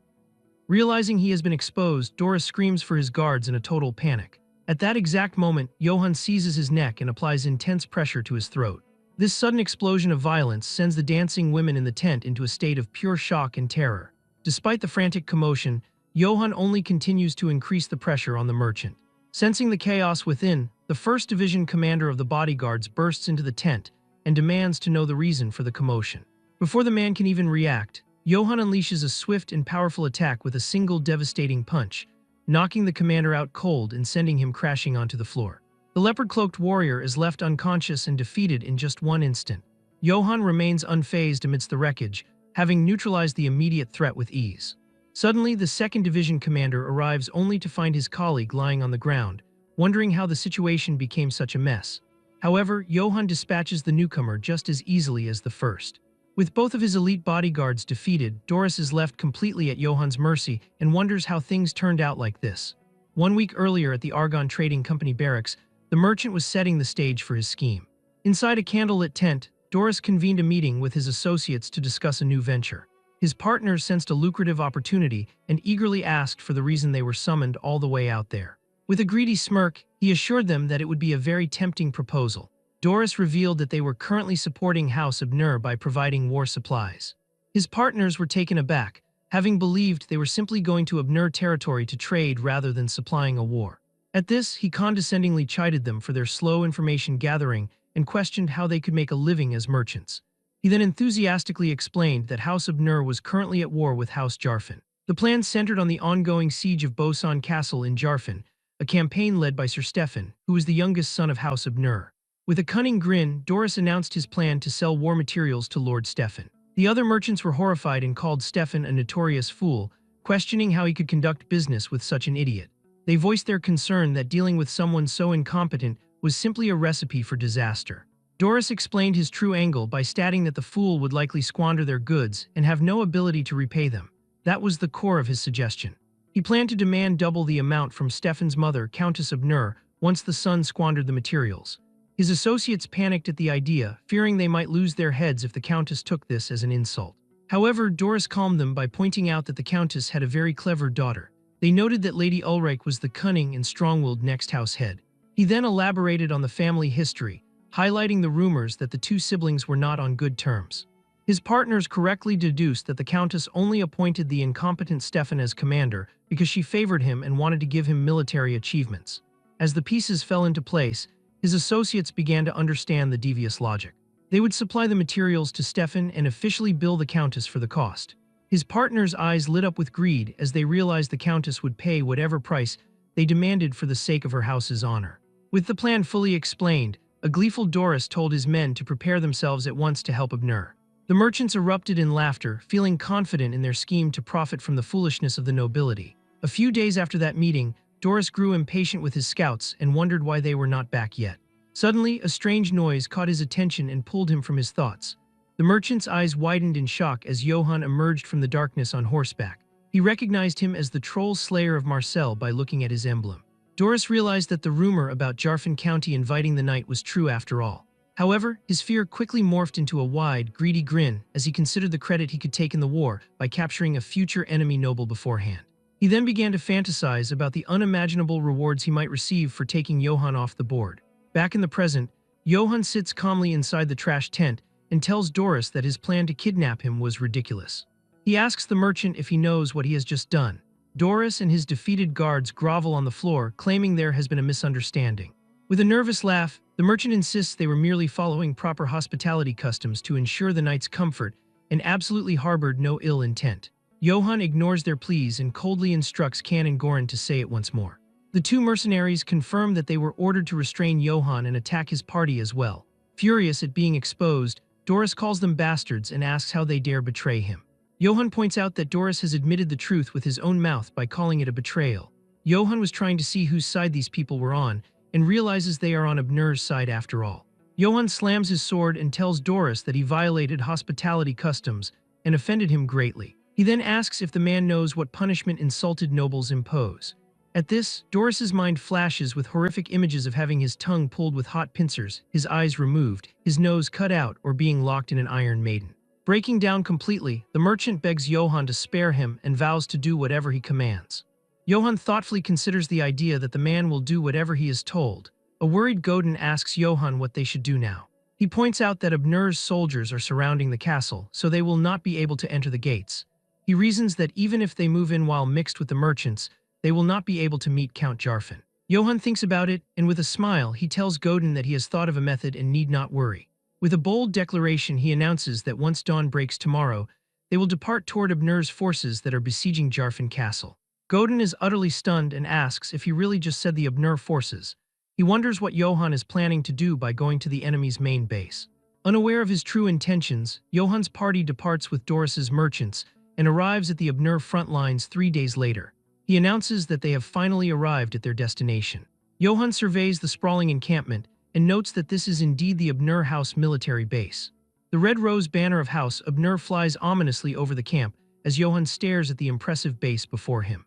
Realizing he has been exposed, Doris screams for his guards in a total panic. At that exact moment, Johann seizes his neck and applies intense pressure to his throat. This sudden explosion of violence sends the dancing women in the tent into a state of pure shock and terror. Despite the frantic commotion, Johann only continues to increase the pressure on the merchant. Sensing the chaos within, the 1st Division commander of the bodyguards bursts into the tent and demands to know the reason for the commotion. Before the man can even react, Johann unleashes a swift and powerful attack with a single devastating punch, knocking the commander out cold and sending him crashing onto the floor. The leopard-cloaked warrior is left unconscious and defeated in just one instant. Johann remains unfazed amidst the wreckage, having neutralized the immediate threat with ease. Suddenly, the 2nd Division commander arrives only to find his colleague lying on the ground, wondering how the situation became such a mess. However, Johann dispatches the newcomer just as easily as the first. With both of his elite bodyguards defeated, Doris is left completely at Johann's mercy and wonders how things turned out like this. 1 week earlier at the Argon Trading Company barracks, the merchant was setting the stage for his scheme. Inside a candlelit tent, Doris convened a meeting with his associates to discuss a new venture. His partners sensed a lucrative opportunity and eagerly asked for the reason they were summoned all the way out there. With a greedy smirk, he assured them that it would be a very tempting proposal. Doris revealed that they were currently supporting House Abnur by providing war supplies. His partners were taken aback, having believed they were simply going to Abnur territory to trade rather than supplying a war. At this, he condescendingly chided them for their slow information gathering and questioned how they could make a living as merchants. He then enthusiastically explained that House Abnur was currently at war with House Jarfin. The plan centered on the ongoing siege of Bosan Castle in Jarfin, a campaign led by Sir Stefan, who was the youngest son of House Abnur. With a cunning grin, Doris announced his plan to sell war materials to Lord Stefan. The other merchants were horrified and called Stefan a notorious fool, questioning how he could conduct business with such an idiot. They voiced their concern that dealing with someone so incompetent was simply a recipe for disaster. Doris explained his true angle by stating that the fool would likely squander their goods and have no ability to repay them. That was the core of his suggestion. He planned to demand double the amount from Stefan's mother, Countess Abnur, once the son squandered the materials. His associates panicked at the idea, fearing they might lose their heads if the Countess took this as an insult. However, Doris calmed them by pointing out that the Countess had a very clever daughter. They noted that Lady Ulrich was the cunning and strong-willed next house head. He then elaborated on the family history, highlighting the rumors that the two siblings were not on good terms. His partners correctly deduced that the Countess only appointed the incompetent Stefan as commander because she favored him and wanted to give him military achievements. As the pieces fell into place, his associates began to understand the devious logic. They would supply the materials to Stefan and officially bill the Countess for the cost. His partners' eyes lit up with greed as they realized the Countess would pay whatever price they demanded for the sake of her house's honor. With the plan fully explained, a gleeful Doris told his men to prepare themselves at once to help Abnur. The merchants erupted in laughter, feeling confident in their scheme to profit from the foolishness of the nobility. A few days after that meeting, Doris grew impatient with his scouts and wondered why they were not back yet. Suddenly, a strange noise caught his attention and pulled him from his thoughts. The merchant's eyes widened in shock as Johann emerged from the darkness on horseback. He recognized him as the troll slayer of Marcel by looking at his emblem. Doris realized that the rumor about Jarfin County inviting the knight was true after all. However, his fear quickly morphed into a wide, greedy grin as he considered the credit he could take in the war by capturing a future enemy noble beforehand. He then began to fantasize about the unimaginable rewards he might receive for taking Johann off the board. Back in the present, Johann sits calmly inside the trash tent and tells Doris that his plan to kidnap him was ridiculous. He asks the merchant if he knows what he has just done. Doris and his defeated guards grovel on the floor, claiming there has been a misunderstanding. With a nervous laugh, the merchant insists they were merely following proper hospitality customs to ensure the knight's comfort and absolutely harbored no ill intent. Johann ignores their pleas and coldly instructs Canon Goran to say it once more. The two mercenaries confirm that they were ordered to restrain Johann and attack his party as well. Furious at being exposed, Doris calls them bastards and asks how they dare betray him. Johann points out that Doris has admitted the truth with his own mouth by calling it a betrayal. Johann was trying to see whose side these people were on and realizes they are on Abnur's side after all. Johann slams his sword and tells Doris that he violated hospitality customs and offended him greatly. He then asks if the man knows what punishment insulted nobles impose. At this, Doris's mind flashes with horrific images of having his tongue pulled with hot pincers, his eyes removed, his nose cut out, or being locked in an iron maiden. Breaking down completely, the merchant begs Johann to spare him and vows to do whatever he commands. Johann thoughtfully considers the idea that the man will do whatever he is told. A worried Godin asks Johann what they should do now. He points out that Abnur's soldiers are surrounding the castle, so they will not be able to enter the gates. He reasons that even if they move in while mixed with the merchants, they will not be able to meet Count Jarfin. Johann thinks about it, and with a smile, he tells Godin that he has thought of a method and need not worry. With a bold declaration, he announces that once dawn breaks tomorrow, they will depart toward Abnur's forces that are besieging Jarfin Castle. Godin is utterly stunned and asks if he really just said the Abnur forces. He wonders what Johann is planning to do by going to the enemy's main base. Unaware of his true intentions, Johann's party departs with Doris's merchants and arrives at the Abnur front lines 3 days later. He announces that they have finally arrived at their destination. Johann surveys the sprawling encampment and notes that this is indeed the Abnur House military base. The red rose banner of House Abnur flies ominously over the camp as Johann stares at the impressive base before him.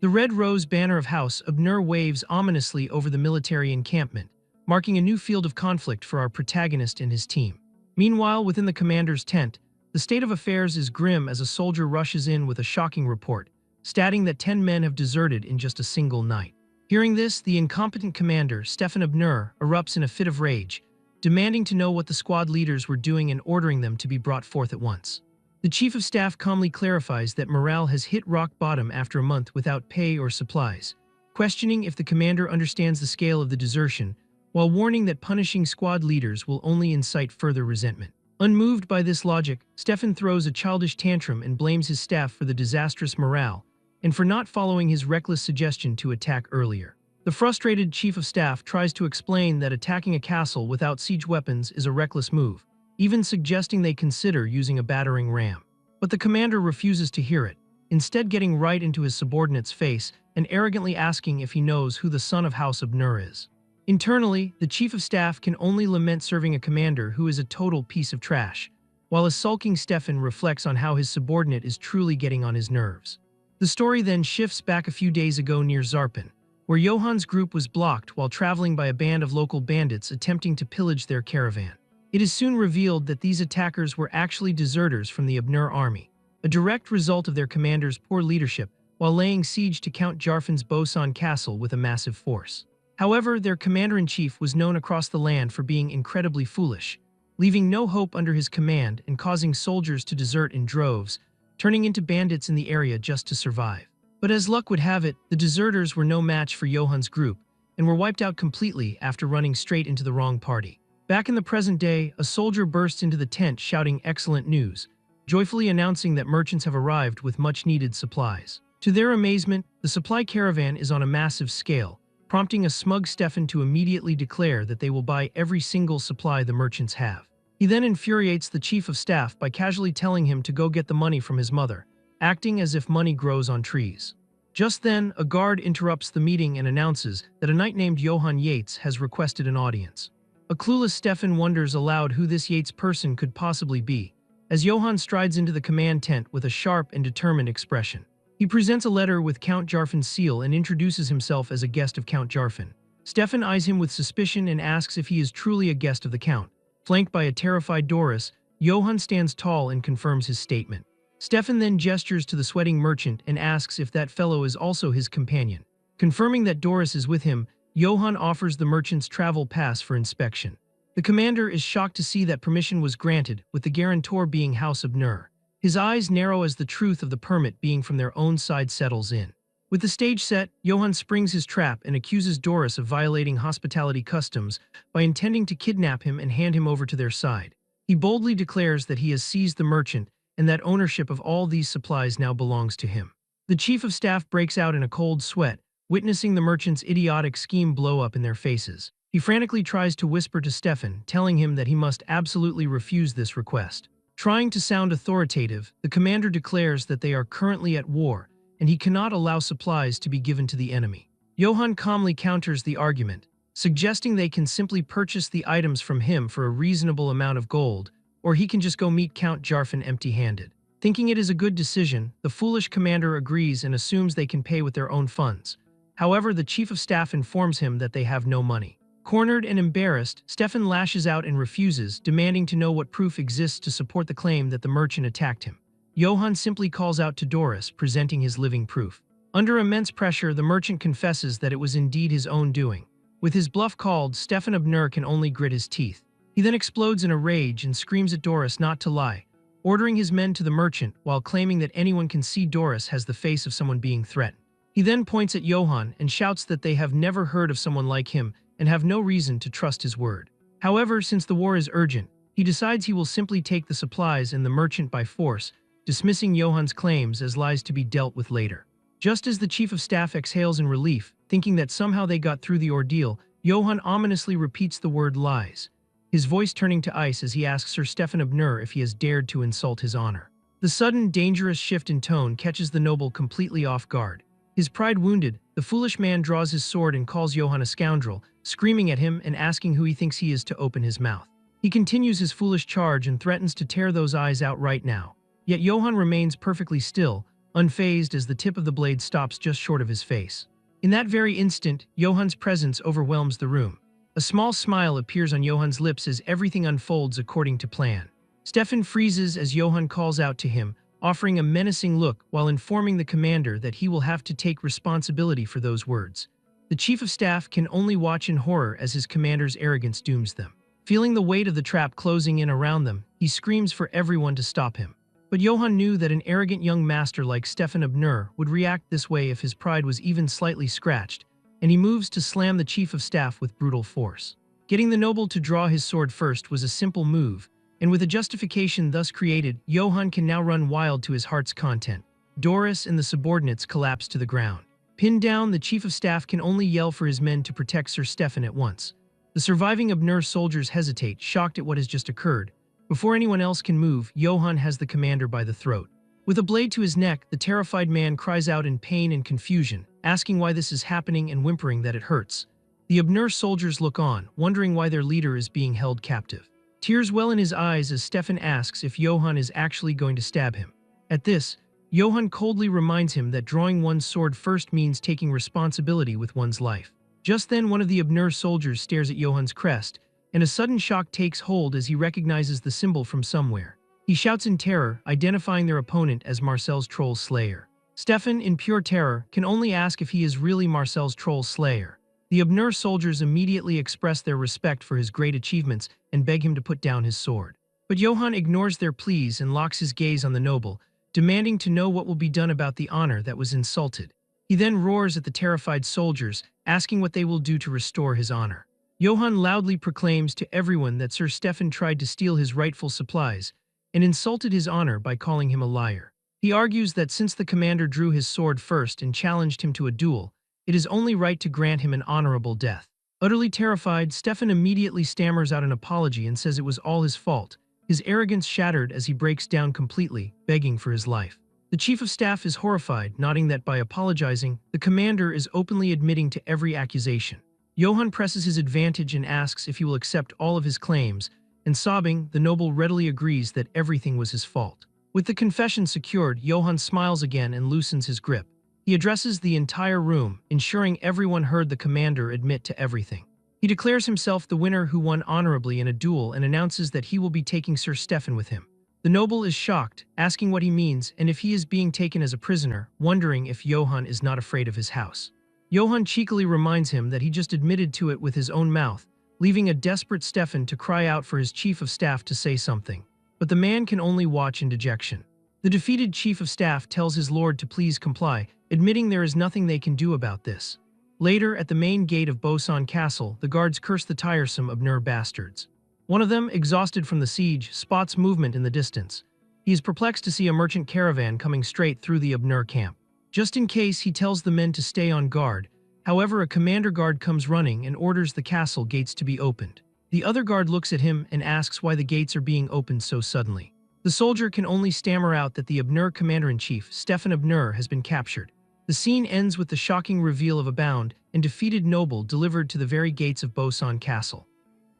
The red rose banner of House Abner waves ominously over the military encampment, marking a new field of conflict for our protagonist and his team. Meanwhile, within the commander's tent, the state of affairs is grim as a soldier rushes in with a shocking report, stating that 10 men have deserted in just a single night. Hearing this, the incompetent commander, Stefan Abner, erupts in a fit of rage, demanding to know what the squad leaders were doing and ordering them to be brought forth at once. The chief of staff calmly clarifies that morale has hit rock bottom after a month without pay or supplies, questioning if the commander understands the scale of the desertion, while warning that punishing squad leaders will only incite further resentment. Unmoved by this logic, Stefan throws a childish tantrum and blames his staff for the disastrous morale and for not following his reckless suggestion to attack earlier. The frustrated chief of staff tries to explain that attacking a castle without siege weapons is a reckless move, even suggesting they consider using a battering ram. But the commander refuses to hear it, instead getting right into his subordinate's face and arrogantly asking if he knows who the son of House Abner is. Internally, the chief of staff can only lament serving a commander who is a total piece of trash, while a sulking Stefan reflects on how his subordinate is truly getting on his nerves. The story then shifts back a few days ago near Zarpin, where Johan's group was blocked while traveling by a band of local bandits attempting to pillage their caravan. It is soon revealed that these attackers were actually deserters from the Abner army, a direct result of their commander's poor leadership while laying siege to Count Jarfan's Bosan castle with a massive force. However, their commander-in-chief was known across the land for being incredibly foolish, leaving no hope under his command and causing soldiers to desert in droves, turning into bandits in the area just to survive. But as luck would have it, the deserters were no match for Johan's group and were wiped out completely after running straight into the wrong party. Back in the present day, a soldier bursts into the tent shouting excellent news, joyfully announcing that merchants have arrived with much-needed supplies. To their amazement, the supply caravan is on a massive scale, prompting a smug Stefan to immediately declare that they will buy every single supply the merchants have. He then infuriates the chief of staff by casually telling him to go get the money from his mother, acting as if money grows on trees. Just then, a guard interrupts the meeting and announces that a knight named Johann Yates has requested an audience. A clueless Stefan wonders aloud who this Yates person could possibly be, as Johann strides into the command tent with a sharp and determined expression. He presents a letter with Count Jarfan's seal and introduces himself as a guest of Count Jarfan. Stefan eyes him with suspicion and asks if he is truly a guest of the Count. Flanked by a terrified Doris, Johann stands tall and confirms his statement. Stefan then gestures to the sweating merchant and asks if that fellow is also his companion. Confirming that Doris is with him, Johann offers the merchant's travel pass for inspection. The commander is shocked to see that permission was granted, with the guarantor being House Abner. His eyes narrow as the truth of the permit being from their own side settles in. With the stage set, Johann springs his trap and accuses Doris of violating hospitality customs by intending to kidnap him and hand him over to their side. He boldly declares that he has seized the merchant and that ownership of all these supplies now belongs to him. The chief of staff breaks out in a cold sweat, witnessing the merchant's idiotic scheme blow up in their faces. He frantically tries to whisper to Stefan, telling him that he must absolutely refuse this request. Trying to sound authoritative, the commander declares that they are currently at war and he cannot allow supplies to be given to the enemy. Johann calmly counters the argument, suggesting they can simply purchase the items from him for a reasonable amount of gold, or he can just go meet Count Jarfan empty-handed. Thinking it is a good decision, the foolish commander agrees and assumes they can pay with their own funds. However, the chief of staff informs him that they have no money. Cornered and embarrassed, Stefan lashes out and refuses, demanding to know what proof exists to support the claim that the merchant attacked him. Johann simply calls out to Doris, presenting his living proof. Under immense pressure, the merchant confesses that it was indeed his own doing. With his bluff called, Stefan Abner can only grit his teeth. He then explodes in a rage and screams at Doris not to lie, ordering his men to the merchant while claiming that anyone can see Doris has the face of someone being threatened. He then points at Johann and shouts that they have never heard of someone like him and have no reason to trust his word. However, since the war is urgent, he decides he will simply take the supplies and the merchant by force, dismissing Johann's claims as lies to be dealt with later. Just as the chief of staff exhales in relief, thinking that somehow they got through the ordeal, Johann ominously repeats the word lies, his voice turning to ice as he asks Sir Stefan Abner if he has dared to insult his honor. The sudden, dangerous shift in tone catches the noble completely off guard. His pride wounded, the foolish man draws his sword and calls Johann a scoundrel, screaming at him and asking who he thinks he is to open his mouth. He continues his foolish charge and threatens to tear those eyes out right now. Yet Johann remains perfectly still, unfazed as the tip of the blade stops just short of his face. In that very instant, Johan's presence overwhelms the room. A small smile appears on Johan's lips as everything unfolds according to plan. Stefan freezes as Johan calls out to him, offering a menacing look while informing the commander that he will have to take responsibility for those words. The chief of staff can only watch in horror as his commander's arrogance dooms them. Feeling the weight of the trap closing in around them, he screams for everyone to stop him. But Johann knew that an arrogant young master like Stefan Abner would react this way if his pride was even slightly scratched, and he moves to slam the chief of staff with brutal force. Getting the noble to draw his sword first was a simple move, and with a justification thus created, Johann can now run wild to his heart's content. Doris and the subordinates collapse to the ground. Pinned down, the chief of staff can only yell for his men to protect Sir Stefan at once. The surviving Abner soldiers hesitate, shocked at what has just occurred. Before anyone else can move, Johann has the commander by the throat. With a blade to his neck, the terrified man cries out in pain and confusion, asking why this is happening and whimpering that it hurts. The Abner soldiers look on, wondering why their leader is being held captive. Tears well in his eyes as Stefan asks if Johann is actually going to stab him. At this, Johann coldly reminds him that drawing one's sword first means taking responsibility with one's life. Just then, one of the Abner soldiers stares at Johann's crest, and a sudden shock takes hold as he recognizes the symbol from somewhere. He shouts in terror, identifying their opponent as Marcel's troll slayer. Stefan, in pure terror, can only ask if he is really Marcel's troll slayer. The Abner soldiers immediately express their respect for his great achievements and beg him to put down his sword. But Johann ignores their pleas and locks his gaze on the noble, demanding to know what will be done about the honor that was insulted. He then roars at the terrified soldiers, asking what they will do to restore his honor. Johann loudly proclaims to everyone that Sir Stefan tried to steal his rightful supplies and insulted his honor by calling him a liar. He argues that since the commander drew his sword first and challenged him to a duel, it is only right to grant him an honorable death. Utterly terrified, Stefan immediately stammers out an apology and says it was all his fault, his arrogance shattered as he breaks down completely, begging for his life. The chief of staff is horrified, noting that by apologizing, the commander is openly admitting to every accusation. Johann presses his advantage and asks if he will accept all of his claims, and sobbing, the noble readily agrees that everything was his fault. With the confession secured, Johann smiles again and loosens his grip. He addresses the entire room, ensuring everyone heard the commander admit to everything. He declares himself the winner who won honorably in a duel and announces that he will be taking Sir Stefan with him. The noble is shocked, asking what he means and if he is being taken as a prisoner, wondering if Johann is not afraid of his house. Johann cheekily reminds him that he just admitted to it with his own mouth, leaving a desperate Stefan to cry out for his chief of staff to say something. But the man can only watch in dejection. The defeated chief of staff tells his lord to please comply, admitting there is nothing they can do about this. Later, at the main gate of Bosan Castle, the guards curse the tiresome Abner bastards. One of them, exhausted from the siege, spots movement in the distance. He is perplexed to see a merchant caravan coming straight through the Abner camp. Just in case, he tells the men to stay on guard. However, a commander guard comes running and orders the castle gates to be opened. The other guard looks at him and asks why the gates are being opened so suddenly. The soldier can only stammer out that the Abner commander-in-chief, Stefan Abner, has been captured. The scene ends with the shocking reveal of a bound and defeated noble delivered to the very gates of Bosan Castle.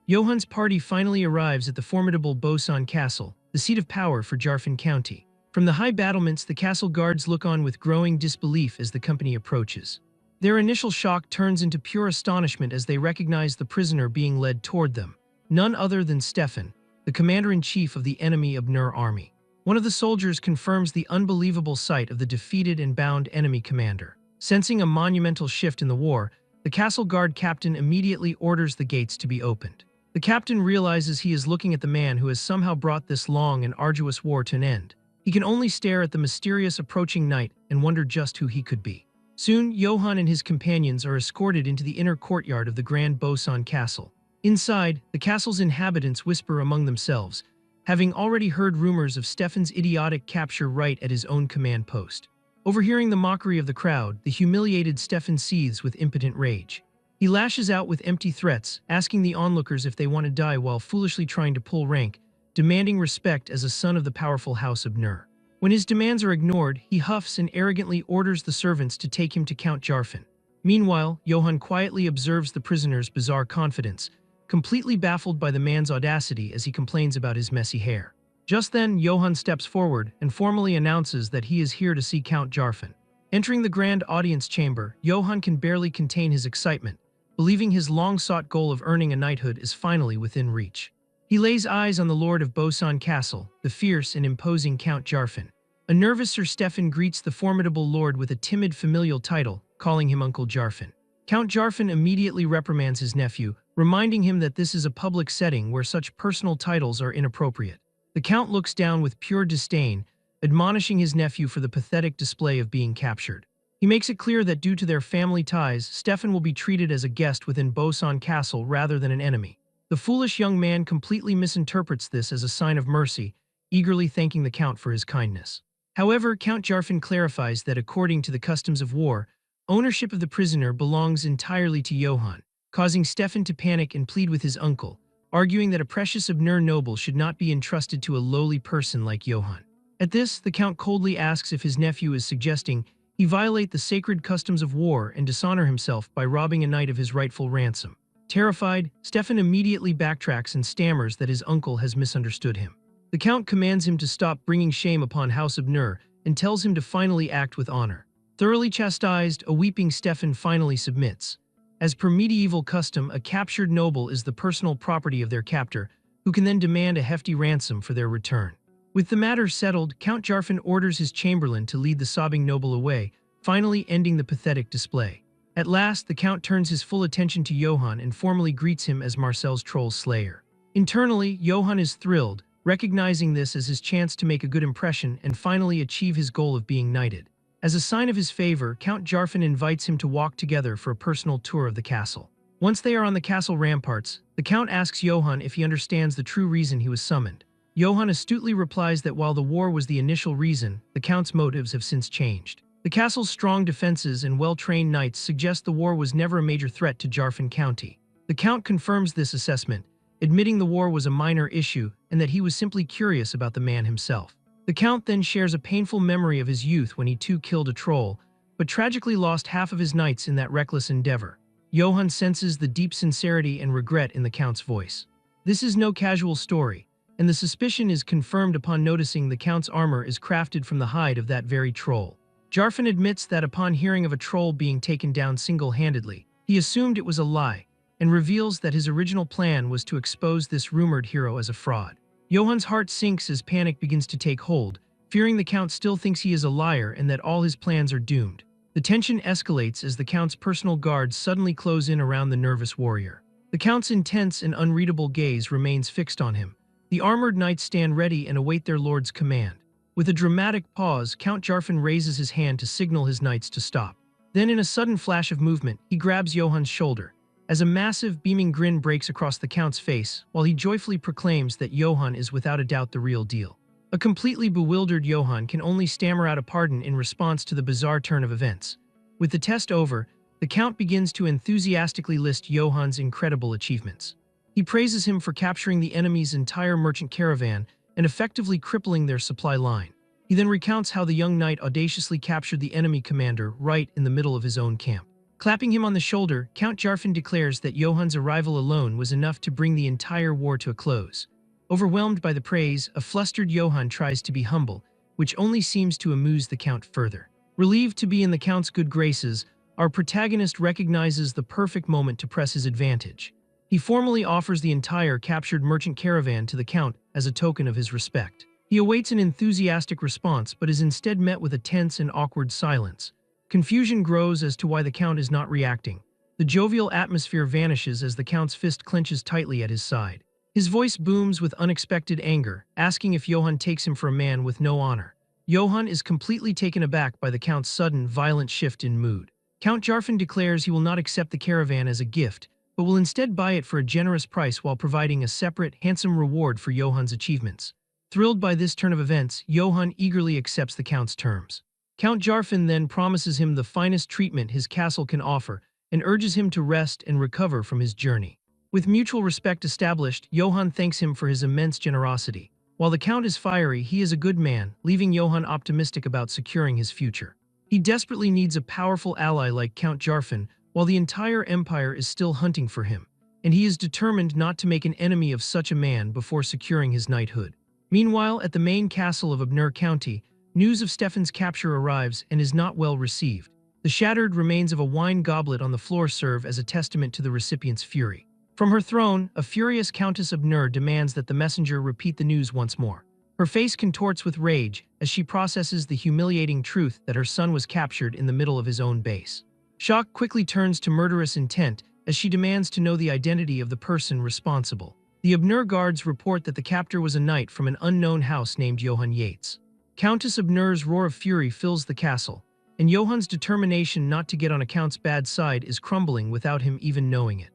Johann's party finally arrives at the formidable Bosan Castle, the seat of power for Jarfin County. From the high battlements, the castle guards look on with growing disbelief as the company approaches. Their initial shock turns into pure astonishment as they recognize the prisoner being led toward them, none other than Stefan, the commander-in-chief of the enemy Abner army. One of the soldiers confirms the unbelievable sight of the defeated and bound enemy commander. Sensing a monumental shift in the war, the castle guard captain immediately orders the gates to be opened. The captain realizes he is looking at the man who has somehow brought this long and arduous war to an end. He can only stare at the mysterious approaching night and wonder just who he could be. Soon, Johann and his companions are escorted into the inner courtyard of the Grand Bosan Castle. Inside, the castle's inhabitants whisper among themselves, having already heard rumors of Stefan's idiotic capture right at his own command post. Overhearing the mockery of the crowd, the humiliated Stefan seethes with impotent rage. He lashes out with empty threats, asking the onlookers if they want to die while foolishly trying to pull rank, demanding respect as a son of the powerful House Abner. When his demands are ignored, he huffs and arrogantly orders the servants to take him to Count Jarfin. Meanwhile, Johann quietly observes the prisoner's bizarre confidence, completely baffled by the man's audacity as he complains about his messy hair. Just then, Johann steps forward and formally announces that he is here to see Count Jarfin. Entering the grand audience chamber, Johann can barely contain his excitement, believing his long-sought goal of earning a knighthood is finally within reach. He lays eyes on the Lord of Bosan Castle, the fierce and imposing Count Jarfin. A nervous Sir Stefan greets the formidable lord with a timid familial title, calling him Uncle Jarfin. Count Jarfin immediately reprimands his nephew, reminding him that this is a public setting where such personal titles are inappropriate. The Count looks down with pure disdain, admonishing his nephew for the pathetic display of being captured. He makes it clear that due to their family ties, Stefan will be treated as a guest within Bosan Castle rather than an enemy. The foolish young man completely misinterprets this as a sign of mercy, eagerly thanking the Count for his kindness. However, Count Jarfin clarifies that according to the customs of war, ownership of the prisoner belongs entirely to Johann, causing Stefan to panic and plead with his uncle, arguing that a precious Abner noble should not be entrusted to a lowly person like Johann. At this, the Count coldly asks if his nephew is suggesting he violate the sacred customs of war and dishonor himself by robbing a knight of his rightful ransom. Terrified, Stefan immediately backtracks and stammers that his uncle has misunderstood him. The Count commands him to stop bringing shame upon House Abner and tells him to finally act with honor. Thoroughly chastised, a weeping Stefan finally submits. As per medieval custom, a captured noble is the personal property of their captor, who can then demand a hefty ransom for their return. With the matter settled, Count Jarfin orders his chamberlain to lead the sobbing noble away, finally ending the pathetic display. At last, the Count turns his full attention to Johann and formally greets him as Marcel's troll slayer. Internally, Johann is thrilled, recognizing this as his chance to make a good impression and finally achieve his goal of being knighted. As a sign of his favor, Count Jarfin invites him to walk together for a personal tour of the castle. Once they are on the castle ramparts, the Count asks Johann if he understands the true reason he was summoned. Johann astutely replies that while the war was the initial reason, the Count's motives have since changed. The castle's strong defenses and well-trained knights suggest the war was never a major threat to Jarfin County. The Count confirms this assessment, admitting the war was a minor issue and that he was simply curious about the man himself. The Count then shares a painful memory of his youth when he too killed a troll, but tragically lost half of his knights in that reckless endeavor. Johann senses the deep sincerity and regret in the Count's voice. This is no casual story, and the suspicion is confirmed upon noticing the Count's armor is crafted from the hide of that very troll. Jarfin admits that upon hearing of a troll being taken down single-handedly, he assumed it was a lie, and reveals that his original plan was to expose this rumored hero as a fraud. Johann's heart sinks as panic begins to take hold, fearing the Count still thinks he is a liar and that all his plans are doomed. The tension escalates as the Count's personal guards suddenly close in around the nervous warrior. The Count's intense and unreadable gaze remains fixed on him. The armored knights stand ready and await their lord's command. With a dramatic pause, Count Jarfin raises his hand to signal his knights to stop. Then, in a sudden flash of movement, he grabs Johann's shoulder. As a massive, beaming grin breaks across the Count's face, while he joyfully proclaims that Johann is without a doubt the real deal. A completely bewildered Johann can only stammer out a pardon in response to the bizarre turn of events. With the test over, the Count begins to enthusiastically list Johann's incredible achievements. He praises him for capturing the enemy's entire merchant caravan and effectively crippling their supply line. He then recounts how the young knight audaciously captured the enemy commander right in the middle of his own camp. Clapping him on the shoulder, Count Jarfin declares that Johann's arrival alone was enough to bring the entire war to a close. Overwhelmed by the praise, a flustered Johann tries to be humble, which only seems to amuse the Count further. Relieved to be in the Count's good graces, our protagonist recognizes the perfect moment to press his advantage. He formally offers the entire captured merchant caravan to the Count as a token of his respect. He awaits an enthusiastic response but is instead met with a tense and awkward silence. Confusion grows as to why the Count is not reacting. The jovial atmosphere vanishes as the Count's fist clenches tightly at his side. His voice booms with unexpected anger, asking if Johann takes him for a man with no honor. Johann is completely taken aback by the Count's sudden, violent shift in mood. Count Jarfin declares he will not accept the caravan as a gift, but will instead buy it for a generous price while providing a separate, handsome reward for Johann's achievements. Thrilled by this turn of events, Johann eagerly accepts the Count's terms. Count Jarfin then promises him the finest treatment his castle can offer and urges him to rest and recover from his journey. With mutual respect established, Johann thanks him for his immense generosity. While the Count is fiery, he is a good man, leaving Johann optimistic about securing his future. He desperately needs a powerful ally like Count Jarfin, while the entire empire is still hunting for him, and he is determined not to make an enemy of such a man before securing his knighthood. Meanwhile, at the main castle of Abner County, news of Stefan's capture arrives and is not well received. The shattered remains of a wine goblet on the floor serve as a testament to the recipient's fury. From her throne, a furious Countess Abner demands that the messenger repeat the news once more. Her face contorts with rage as she processes the humiliating truth that her son was captured in the middle of his own base. Shock quickly turns to murderous intent as she demands to know the identity of the person responsible. The Abner guards report that the captor was a knight from an unknown house named Johann Yates. Countess Abner's roar of fury fills the castle, and Johann's determination not to get on Count's bad side is crumbling without him even knowing it.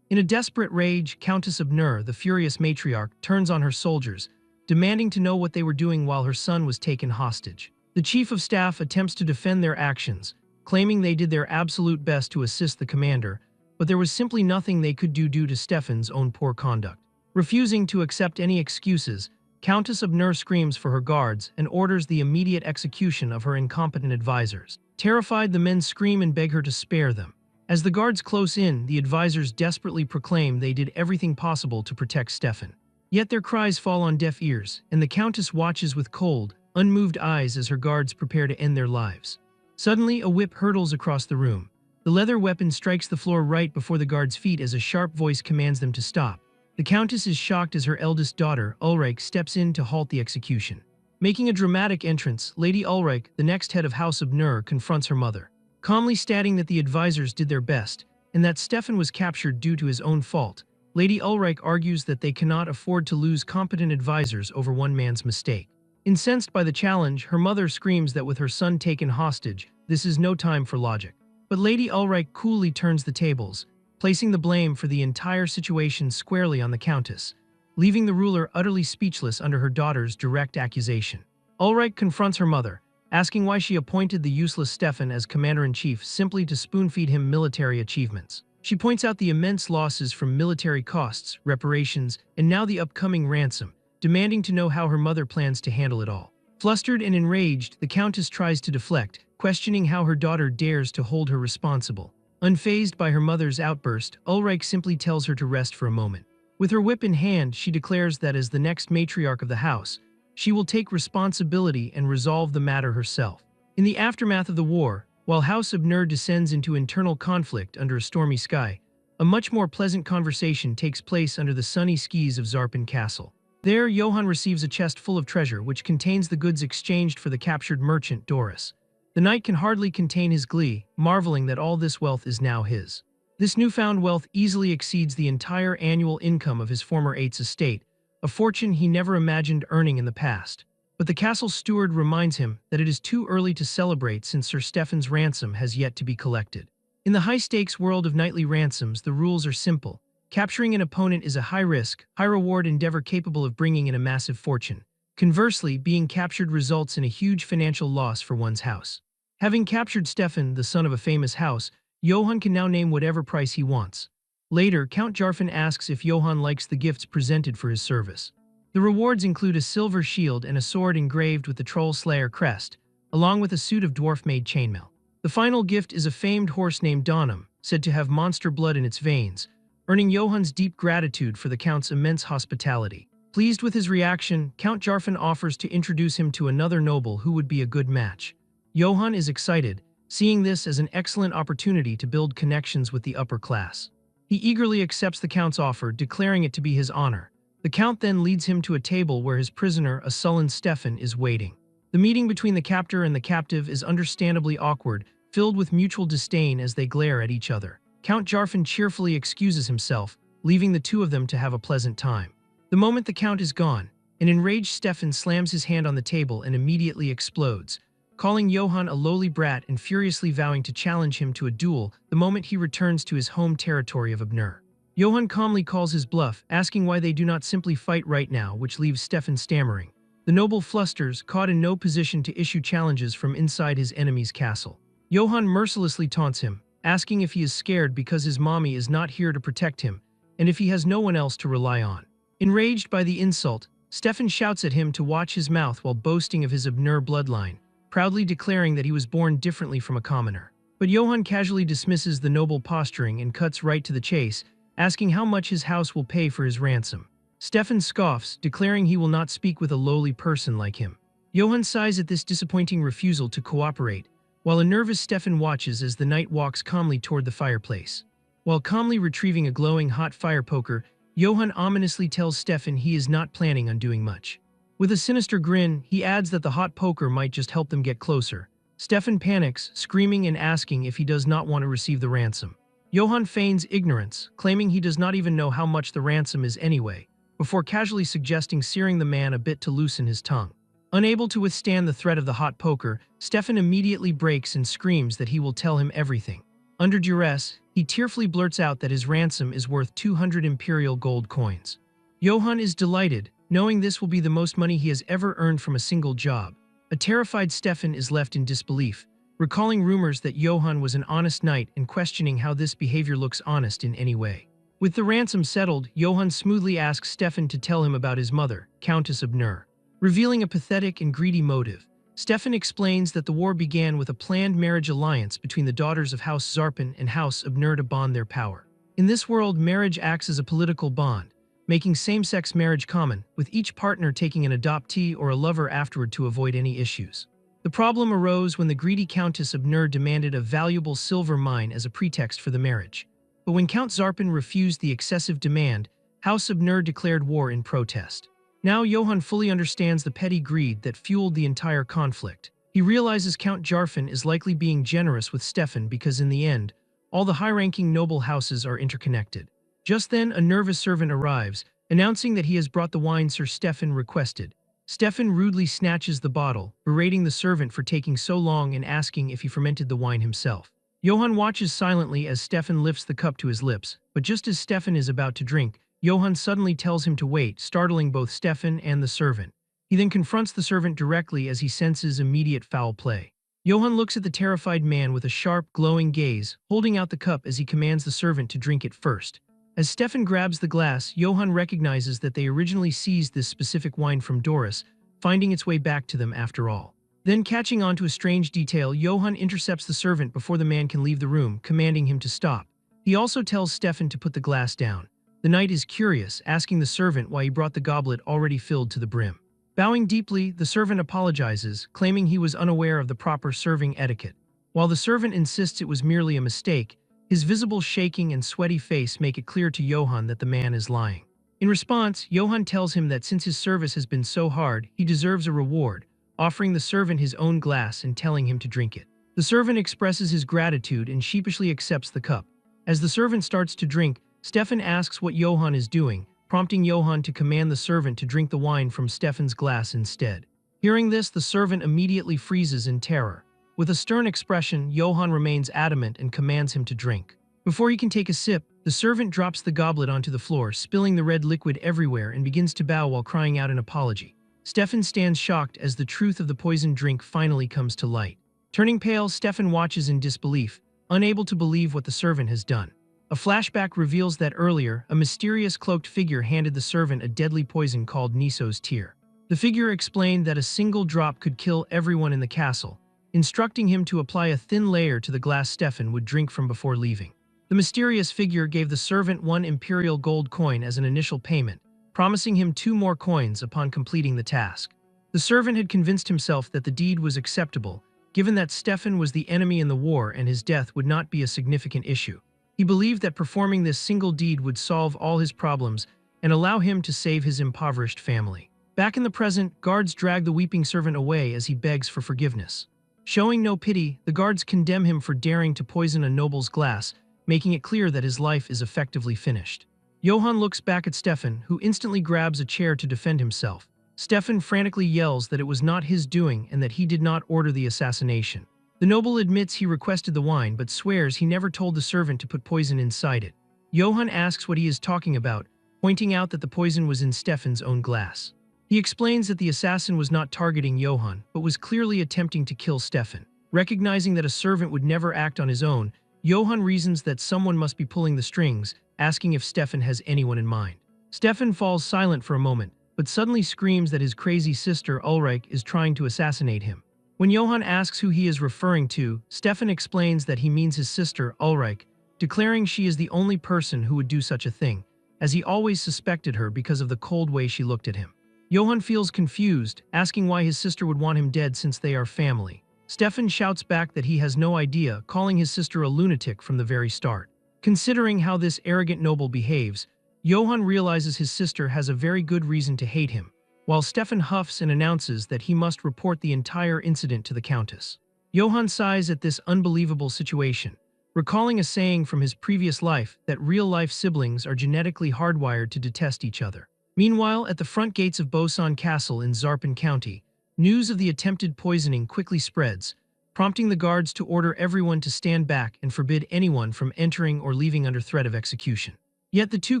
In a desperate rage, Countess Abner, the furious matriarch, turns on her soldiers, demanding to know what they were doing while her son was taken hostage. The chief of staff attempts to defend their actions, claiming they did their absolute best to assist the commander, but there was simply nothing they could do due to Stefan's own poor conduct. Refusing to accept any excuses, Countess Abner screams for her guards and orders the immediate execution of her incompetent advisors. Terrified, the men scream and beg her to spare them. As the guards close in, the advisors desperately proclaim they did everything possible to protect Stefan. Yet their cries fall on deaf ears, and the Countess watches with cold, unmoved eyes as her guards prepare to end their lives. Suddenly, a whip hurtles across the room. The leather weapon strikes the floor right before the guards' feet as a sharp voice commands them to stop. The Countess is shocked as her eldest daughter, Ulrich, steps in to halt the execution. Making a dramatic entrance, Lady Ulrich, the next head of House Abner, confronts her mother, calmly stating that the advisors did their best, and that Stefan was captured due to his own fault. Lady Ulrich argues that they cannot afford to lose competent advisors over one man's mistake. Incensed by the challenge, her mother screams that with her son taken hostage, this is no time for logic. But Lady Ulrich coolly turns the tables, placing the blame for the entire situation squarely on the Countess, leaving the ruler utterly speechless under her daughter's direct accusation. Ulrich confronts her mother, asking why she appointed the useless Stefan as commander-in-chief simply to spoon-feed him military achievements. She points out the immense losses from military costs, reparations, and now the upcoming ransom, demanding to know how her mother plans to handle it all. Flustered and enraged, the Countess tries to deflect, questioning how her daughter dares to hold her responsible. Unfazed by her mother's outburst, Ulrich simply tells her to rest for a moment. With her whip in hand, she declares that as the next matriarch of the house, she will take responsibility and resolve the matter herself. In the aftermath of the war, while House Abner descends into internal conflict under a stormy sky, a much more pleasant conversation takes place under the sunny skies of Zarpin Castle. There, Johann receives a chest full of treasure which contains the goods exchanged for the captured merchant Doris. The knight can hardly contain his glee, marveling that all this wealth is now his. This newfound wealth easily exceeds the entire annual income of his former eight's estate, a fortune he never imagined earning in the past. But the castle steward reminds him that it is too early to celebrate since Sir Stefan's ransom has yet to be collected. In the high-stakes world of knightly ransoms, the rules are simple. Capturing an opponent is a high-risk, high-reward endeavor capable of bringing in a massive fortune. Conversely, being captured results in a huge financial loss for one's house. Having captured Stefan, the son of a famous house, Johann can now name whatever price he wants. Later, Count Jarfin asks if Johann likes the gifts presented for his service. The rewards include a silver shield and a sword engraved with the Troll Slayer crest, along with a suit of dwarf-made chainmail. The final gift is a famed horse named Donham, said to have monster blood in its veins, earning Johann's deep gratitude for the Count's immense hospitality. Pleased with his reaction, Count Jarfin offers to introduce him to another noble who would be a good match. Johann is excited, seeing this as an excellent opportunity to build connections with the upper class. He eagerly accepts the Count's offer, declaring it to be his honor. The Count then leads him to a table where his prisoner, a sullen Stefan, is waiting. The meeting between the captor and the captive is understandably awkward, filled with mutual disdain as they glare at each other. Count Jarfin cheerfully excuses himself, leaving the two of them to have a pleasant time. The moment the Count is gone, an enraged Stefan slams his hand on the table and immediately explodes, calling Johann a lowly brat and furiously vowing to challenge him to a duel the moment he returns to his home territory of Abner. Johann calmly calls his bluff, asking why they do not simply fight right now, which leaves Stefan stammering. The noble flusters, caught in no position to issue challenges from inside his enemy's castle. Johann mercilessly taunts him, asking if he is scared because his mommy is not here to protect him, and if he has no one else to rely on. Enraged by the insult, Stefan shouts at him to watch his mouth while boasting of his Abner bloodline, proudly declaring that he was born differently from a commoner. But Johann casually dismisses the noble posturing and cuts right to the chase, asking how much his house will pay for his ransom. Stefan scoffs, declaring he will not speak with a lowly person like him. Johann sighs at this disappointing refusal to cooperate, while a nervous Stefan watches as the knight walks calmly toward the fireplace. While calmly retrieving a glowing hot fire poker, Johann ominously tells Stefan he is not planning on doing much. With a sinister grin, he adds that the hot poker might just help them get closer. Stefan panics, screaming and asking if he does not want to receive the ransom. Johann feigns ignorance, claiming he does not even know how much the ransom is anyway, before casually suggesting searing the man a bit to loosen his tongue. Unable to withstand the threat of the hot poker, Stefan immediately breaks and screams that he will tell him everything. Under duress, he tearfully blurts out that his ransom is worth 200 imperial gold coins. Johann is delighted, knowing this will be the most money he has ever earned from a single job. A terrified Stefan is left in disbelief, recalling rumors that Johann was an honest knight and questioning how this behavior looks honest in any way. With the ransom settled, Johann smoothly asks Stefan to tell him about his mother, Countess of Nur. Revealing a pathetic and greedy motive, Stefan explains that the war began with a planned marriage alliance between the daughters of House Zarpin and House of Nur to bond their power. In this world, marriage acts as a political bond, making same-sex marriage common, with each partner taking an adoptee or a lover afterward to avoid any issues. The problem arose when the greedy Countess of Nur demanded a valuable silver mine as a pretext for the marriage. But when Count Zarpin refused the excessive demand, House of Nur declared war in protest. Now Johann fully understands the petty greed that fueled the entire conflict. He realizes Count Jarfin is likely being generous with Stefan because in the end, all the high-ranking noble houses are interconnected. Just then, a nervous servant arrives, announcing that he has brought the wine Sir Stefan requested. Stefan rudely snatches the bottle, berating the servant for taking so long and asking if he fermented the wine himself. Johann watches silently as Stefan lifts the cup to his lips, but just as Stefan is about to drink, Johann suddenly tells him to wait, startling both Stefan and the servant. He then confronts the servant directly as he senses immediate foul play. Johann looks at the terrified man with a sharp, glowing gaze, holding out the cup as he commands the servant to drink it first. As Stefan grabs the glass, Johann recognizes that they originally seized this specific wine from Doris, finding its way back to them after all. Then, catching on to a strange detail, Johann intercepts the servant before the man can leave the room, commanding him to stop. He also tells Stefan to put the glass down. The knight is curious, asking the servant why he brought the goblet already filled to the brim. Bowing deeply, the servant apologizes, claiming he was unaware of the proper serving etiquette. While the servant insists it was merely a mistake, his visible shaking and sweaty face make it clear to Johann that the man is lying. In response, Johann tells him that since his service has been so hard, he deserves a reward, offering the servant his own glass and telling him to drink it. The servant expresses his gratitude and sheepishly accepts the cup. As the servant starts to drink, Stefan asks what Johann is doing, prompting Johann to command the servant to drink the wine from Stefan's glass instead. Hearing this, the servant immediately freezes in terror. With a stern expression, Johann remains adamant and commands him to drink. Before he can take a sip, the servant drops the goblet onto the floor, spilling the red liquid everywhere and begins to bow while crying out an apology. Stefan stands shocked as the truth of the poisoned drink finally comes to light. Turning pale, Stefan watches in disbelief, unable to believe what the servant has done. A flashback reveals that earlier, a mysterious cloaked figure handed the servant a deadly poison called Niso's tear. The figure explained that a single drop could kill everyone in the castle, instructing him to apply a thin layer to the glass Stefan would drink from before leaving. The mysterious figure gave the servant 1 imperial gold coin as an initial payment, promising him 2 more coins upon completing the task. The servant had convinced himself that the deed was acceptable, given that Stefan was the enemy in the war and his death would not be a significant issue. He believed that performing this single deed would solve all his problems and allow him to save his impoverished family. Back in the present, guards drag the weeping servant away as he begs for forgiveness. Showing no pity, the guards condemn him for daring to poison a noble's glass, making it clear that his life is effectively finished. Johann looks back at Stefan, who instantly grabs a chair to defend himself. Stefan frantically yells that it was not his doing and that he did not order the assassination. The noble admits he requested the wine but swears he never told the servant to put poison inside it. Johann asks what he is talking about, pointing out that the poison was in Stefan's own glass. He explains that the assassin was not targeting Johann, but was clearly attempting to kill Stefan. Recognizing that a servant would never act on his own, Johann reasons that someone must be pulling the strings, asking if Stefan has anyone in mind. Stefan falls silent for a moment, but suddenly screams that his crazy sister Ulrich is trying to assassinate him. When Johann asks who he is referring to, Stefan explains that he means his sister Ulrich, declaring she is the only person who would do such a thing, as he always suspected her because of the cold way she looked at him. Johann feels confused, asking why his sister would want him dead since they are family. Stefan shouts back that he has no idea, calling his sister a lunatic from the very start. Considering how this arrogant noble behaves, Johann realizes his sister has a very good reason to hate him, while Stefan huffs and announces that he must report the entire incident to the Countess. Johann sighs at this unbelievable situation, recalling a saying from his previous life that real-life siblings are genetically hardwired to detest each other. Meanwhile, at the front gates of Bosan Castle in Zarpin County, news of the attempted poisoning quickly spreads, prompting the guards to order everyone to stand back and forbid anyone from entering or leaving under threat of execution. Yet the two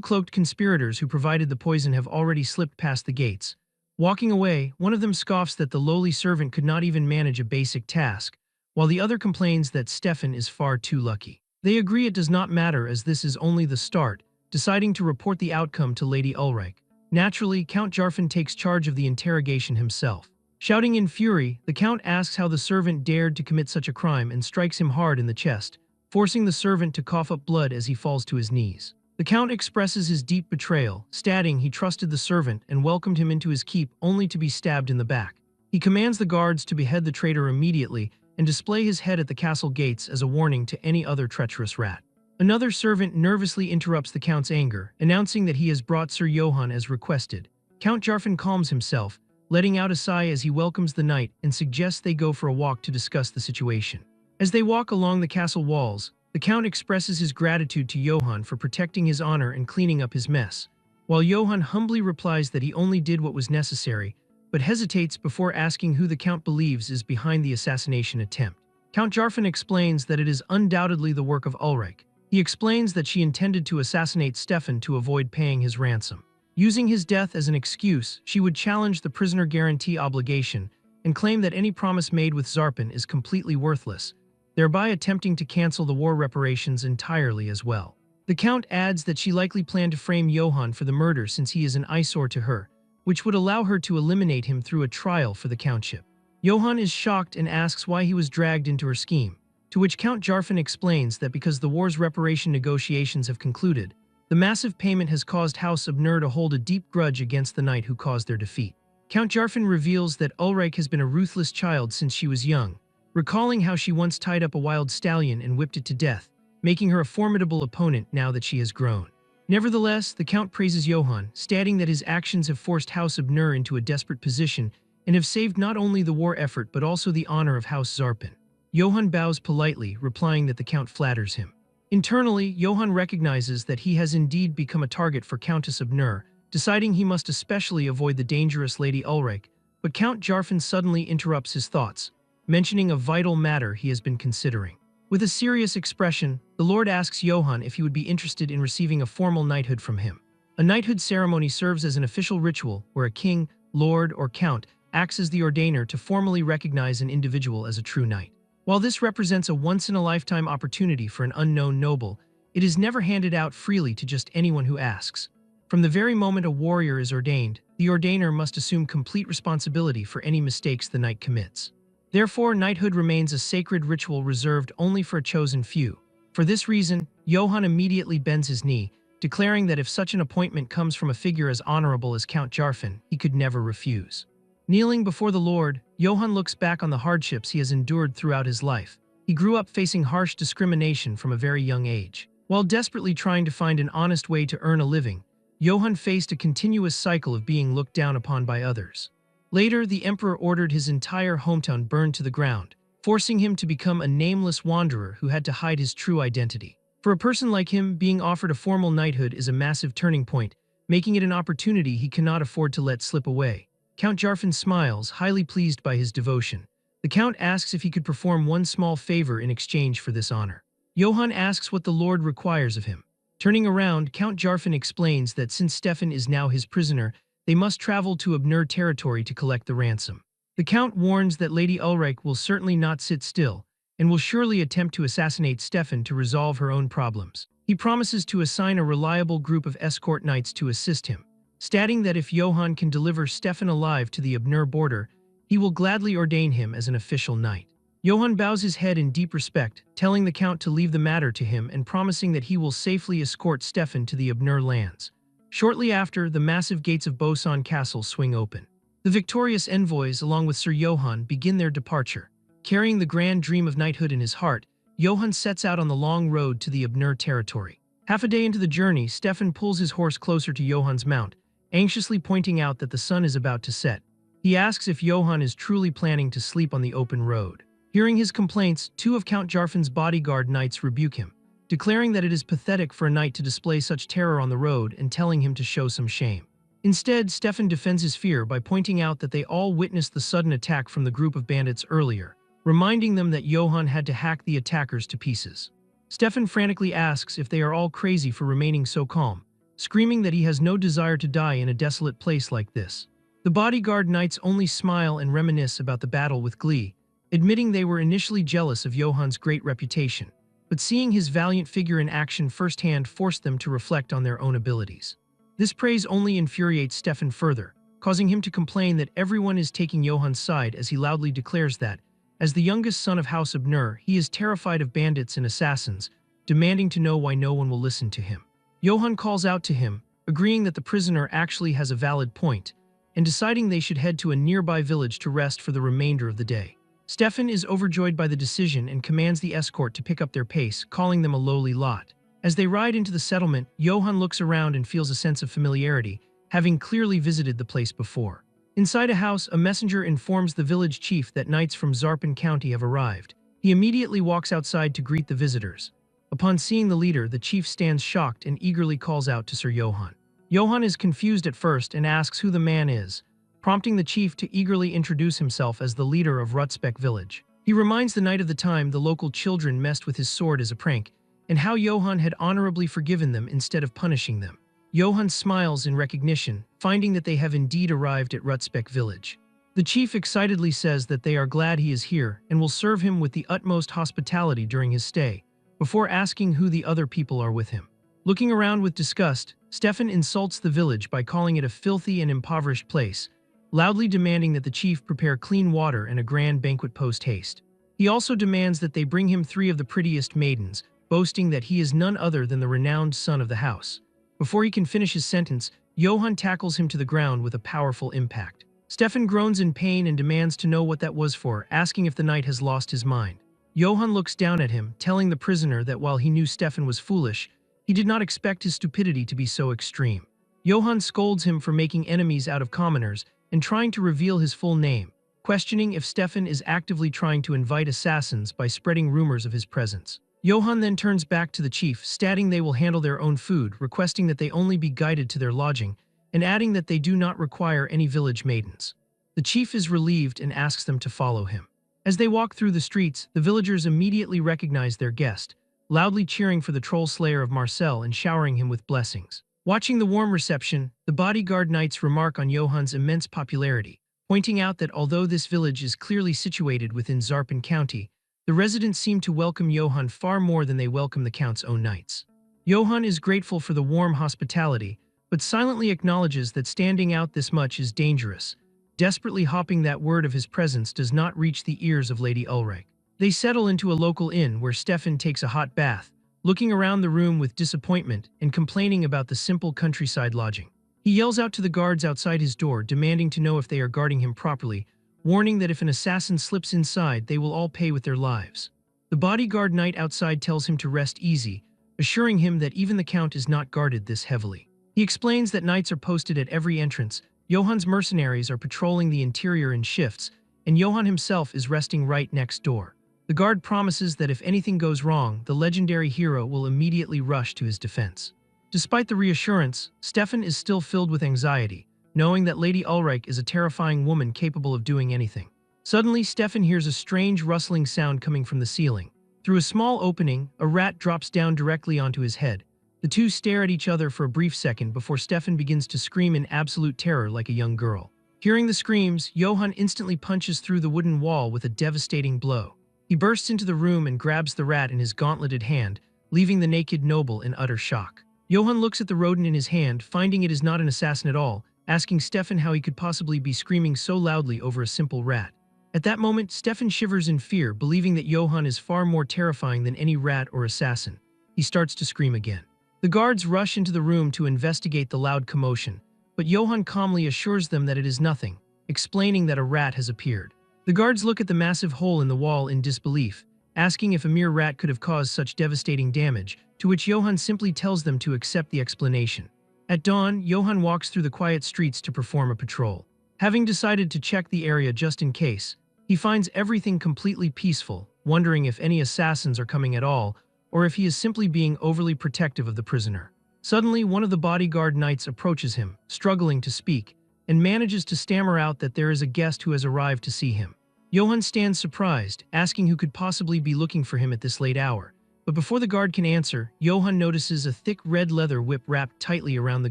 cloaked conspirators who provided the poison have already slipped past the gates. Walking away, one of them scoffs that the lowly servant could not even manage a basic task, while the other complains that Stefan is far too lucky. They agree it does not matter as this is only the start, deciding to report the outcome to Lady Ulrich. Naturally, Count Jarfin takes charge of the interrogation himself. Shouting in fury, the Count asks how the servant dared to commit such a crime and strikes him hard in the chest, forcing the servant to cough up blood as he falls to his knees. The Count expresses his deep betrayal, stating he trusted the servant and welcomed him into his keep only to be stabbed in the back. He commands the guards to behead the traitor immediately and display his head at the castle gates as a warning to any other treacherous rat. Another servant nervously interrupts the Count's anger, announcing that he has brought Sir Johann as requested. Count Jarfin calms himself, letting out a sigh as he welcomes the knight and suggests they go for a walk to discuss the situation. As they walk along the castle walls, the Count expresses his gratitude to Johann for protecting his honor and cleaning up his mess, while Johann humbly replies that he only did what was necessary, but hesitates before asking who the Count believes is behind the assassination attempt. Count Jarfin explains that it is undoubtedly the work of Ulrich. He explains that she intended to assassinate Stefan to avoid paying his ransom. Using his death as an excuse, she would challenge the prisoner guarantee obligation and claim that any promise made with Zarpin is completely worthless, thereby attempting to cancel the war reparations entirely as well. The Count adds that she likely planned to frame Johann for the murder since he is an eyesore to her, which would allow her to eliminate him through a trial for the countship. Johann is shocked and asks why he was dragged into her scheme, to which Count Jarfin explains that because the war's reparation negotiations have concluded, the massive payment has caused House Abner to hold a deep grudge against the knight who caused their defeat. Count Jarfin reveals that Ulrich has been a ruthless child since she was young, recalling how she once tied up a wild stallion and whipped it to death, making her a formidable opponent now that she has grown. Nevertheless, the Count praises Johann, stating that his actions have forced House Abner into a desperate position and have saved not only the war effort but also the honor of House Zarpin. Johann bows politely, replying that the Count flatters him. Internally, Johann recognizes that he has indeed become a target for Countess Abner, deciding he must especially avoid the dangerous Lady Ulrich, but Count Jarfin suddenly interrupts his thoughts, mentioning a vital matter he has been considering. With a serious expression, the Lord asks Johann if he would be interested in receiving a formal knighthood from him. A knighthood ceremony serves as an official ritual where a king, lord, or count acts as the ordainer to formally recognize an individual as a true knight. While this represents a once-in-a-lifetime opportunity for an unknown noble, it is never handed out freely to just anyone who asks. From the very moment a warrior is ordained, the ordainer must assume complete responsibility for any mistakes the knight commits. Therefore, knighthood remains a sacred ritual reserved only for a chosen few. For this reason, Johann immediately bends his knee, declaring that if such an appointment comes from a figure as honorable as Count Jarfin, he could never refuse. Kneeling before the Lord, Johann looks back on the hardships he has endured throughout his life. He grew up facing harsh discrimination from a very young age. While desperately trying to find an honest way to earn a living, Johann faced a continuous cycle of being looked down upon by others. Later, the emperor ordered his entire hometown burned to the ground, forcing him to become a nameless wanderer who had to hide his true identity. For a person like him, being offered a formal knighthood is a massive turning point, making it an opportunity he cannot afford to let slip away. Count Jarfin smiles, highly pleased by his devotion. The Count asks if he could perform one small favor in exchange for this honor. Johann asks what the Lord requires of him. Turning around, Count Jarfin explains that since Stefan is now his prisoner, they must travel to Abner territory to collect the ransom. The Count warns that Lady Ulrich will certainly not sit still, and will surely attempt to assassinate Stefan to resolve her own problems. He promises to assign a reliable group of escort knights to assist him, stating that if Johann can deliver Stefan alive to the Abner border, he will gladly ordain him as an official knight. Johann bows his head in deep respect, telling the Count to leave the matter to him and promising that he will safely escort Stefan to the Abner lands. Shortly after, the massive gates of Bosan Castle swing open. The victorious envoys, along with Sir Johann, begin their departure. Carrying the grand dream of knighthood in his heart, Johann sets out on the long road to the Abnur territory. Half a day into the journey, Stefan pulls his horse closer to Johann's mount, anxiously pointing out that the sun is about to set. He asks if Johann is truly planning to sleep on the open road. Hearing his complaints, two of Count Jarfan's bodyguard knights rebuke him, declaring that it is pathetic for a knight to display such terror on the road and telling him to show some shame. Instead, Stefan defends his fear by pointing out that they all witnessed the sudden attack from the group of bandits earlier, reminding them that Johann had to hack the attackers to pieces. Stefan frantically asks if they are all crazy for remaining so calm, screaming that he has no desire to die in a desolate place like this. The bodyguard knights only smile and reminisce about the battle with glee, admitting they were initially jealous of Johann's great reputation, but seeing his valiant figure in action firsthand forced them to reflect on their own abilities. This praise only infuriates Stefan further, causing him to complain that everyone is taking Johann's side as he loudly declares that, as the youngest son of House Abnur, he is terrified of bandits and assassins, demanding to know why no one will listen to him. Johann calls out to him, agreeing that the prisoner actually has a valid point, and deciding they should head to a nearby village to rest for the remainder of the day. Stefan is overjoyed by the decision and commands the escort to pick up their pace, calling them a lowly lot. As they ride into the settlement, Johann looks around and feels a sense of familiarity, having clearly visited the place before. Inside a house, a messenger informs the village chief that knights from Zarpan County have arrived. He immediately walks outside to greet the visitors. Upon seeing the leader, the chief stands shocked and eagerly calls out to Sir Johann. Johann is confused at first and asks who the man is, prompting the chief to eagerly introduce himself as the leader of Rutsbeck village. He reminds the knight of the time the local children messed with his sword as a prank, and how Johann had honorably forgiven them instead of punishing them. Johann smiles in recognition, finding that they have indeed arrived at Rutsbeck village. The chief excitedly says that they are glad he is here and will serve him with the utmost hospitality during his stay, before asking who the other people are with him. Looking around with disgust, Stefan insults the village by calling it a filthy and impoverished place, loudly demanding that the chief prepare clean water and a grand banquet post-haste. He also demands that they bring him 3 of the prettiest maidens, boasting that he is none other than the renowned son of the house. Before he can finish his sentence, Johann tackles him to the ground with a powerful impact. Stefan groans in pain and demands to know what that was for, asking if the knight has lost his mind. Johann looks down at him, telling the prisoner that while he knew Stefan was foolish, he did not expect his stupidity to be so extreme. Johann scolds him for making enemies out of commoners and trying to reveal his full name, questioning if Stefan is actively trying to invite assassins by spreading rumors of his presence. Johann then turns back to the chief, stating they will handle their own food, requesting that they only be guided to their lodging, and adding that they do not require any village maidens. The chief is relieved and asks them to follow him. As they walk through the streets, the villagers immediately recognize their guest, loudly cheering for the troll slayer of Marcel and showering him with blessings. Watching the warm reception, the bodyguard knights remark on Johann's immense popularity, pointing out that although this village is clearly situated within Zarpan County, the residents seem to welcome Johann far more than they welcome the Count's own knights. Johann is grateful for the warm hospitality, but silently acknowledges that standing out this much is dangerous, desperately hoping that word of his presence does not reach the ears of Lady Ulrich. They settle into a local inn where Stefan takes a hot bath, looking around the room with disappointment and complaining about the simple countryside lodging. He yells out to the guards outside his door, demanding to know if they are guarding him properly, warning that if an assassin slips inside, they will all pay with their lives. The bodyguard knight outside tells him to rest easy, assuring him that even the Count is not guarded this heavily. He explains that knights are posted at every entrance, Johann's mercenaries are patrolling the interior in shifts, and Johann himself is resting right next door. The guard promises that if anything goes wrong, the legendary hero will immediately rush to his defense. Despite the reassurance, Stefan is still filled with anxiety, knowing that Lady Ulrich is a terrifying woman capable of doing anything. Suddenly, Stefan hears a strange rustling sound coming from the ceiling. Through a small opening, a rat drops down directly onto his head. The two stare at each other for a brief second before Stefan begins to scream in absolute terror like a young girl. Hearing the screams, Johann instantly punches through the wooden wall with a devastating blow. He bursts into the room and grabs the rat in his gauntleted hand, leaving the naked noble in utter shock. Johann looks at the rodent in his hand, finding it is not an assassin at all, asking Stefan how he could possibly be screaming so loudly over a simple rat. At that moment, Stefan shivers in fear, believing that Johann is far more terrifying than any rat or assassin. He starts to scream again. The guards rush into the room to investigate the loud commotion, but Johann calmly assures them that it is nothing, explaining that a rat has appeared. The guards look at the massive hole in the wall in disbelief, asking if a mere rat could have caused such devastating damage, to which Johann simply tells them to accept the explanation. At dawn, Johann walks through the quiet streets to perform a patrol. Having decided to check the area just in case, he finds everything completely peaceful, wondering if any assassins are coming at all, or if he is simply being overly protective of the prisoner. Suddenly, one of the bodyguard knights approaches him, struggling to speak, and manages to stammer out that there is a guest who has arrived to see him. Johann stands surprised, asking who could possibly be looking for him at this late hour. But before the guard can answer, Johann notices a thick red leather whip wrapped tightly around the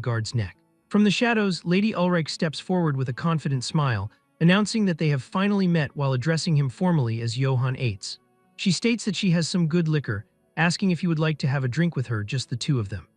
guard's neck. From the shadows, Lady Ulrich steps forward with a confident smile, announcing that they have finally met while addressing him formally as Johann Eitz. She states that she has some good liquor, asking if he would like to have a drink with her, just the two of them.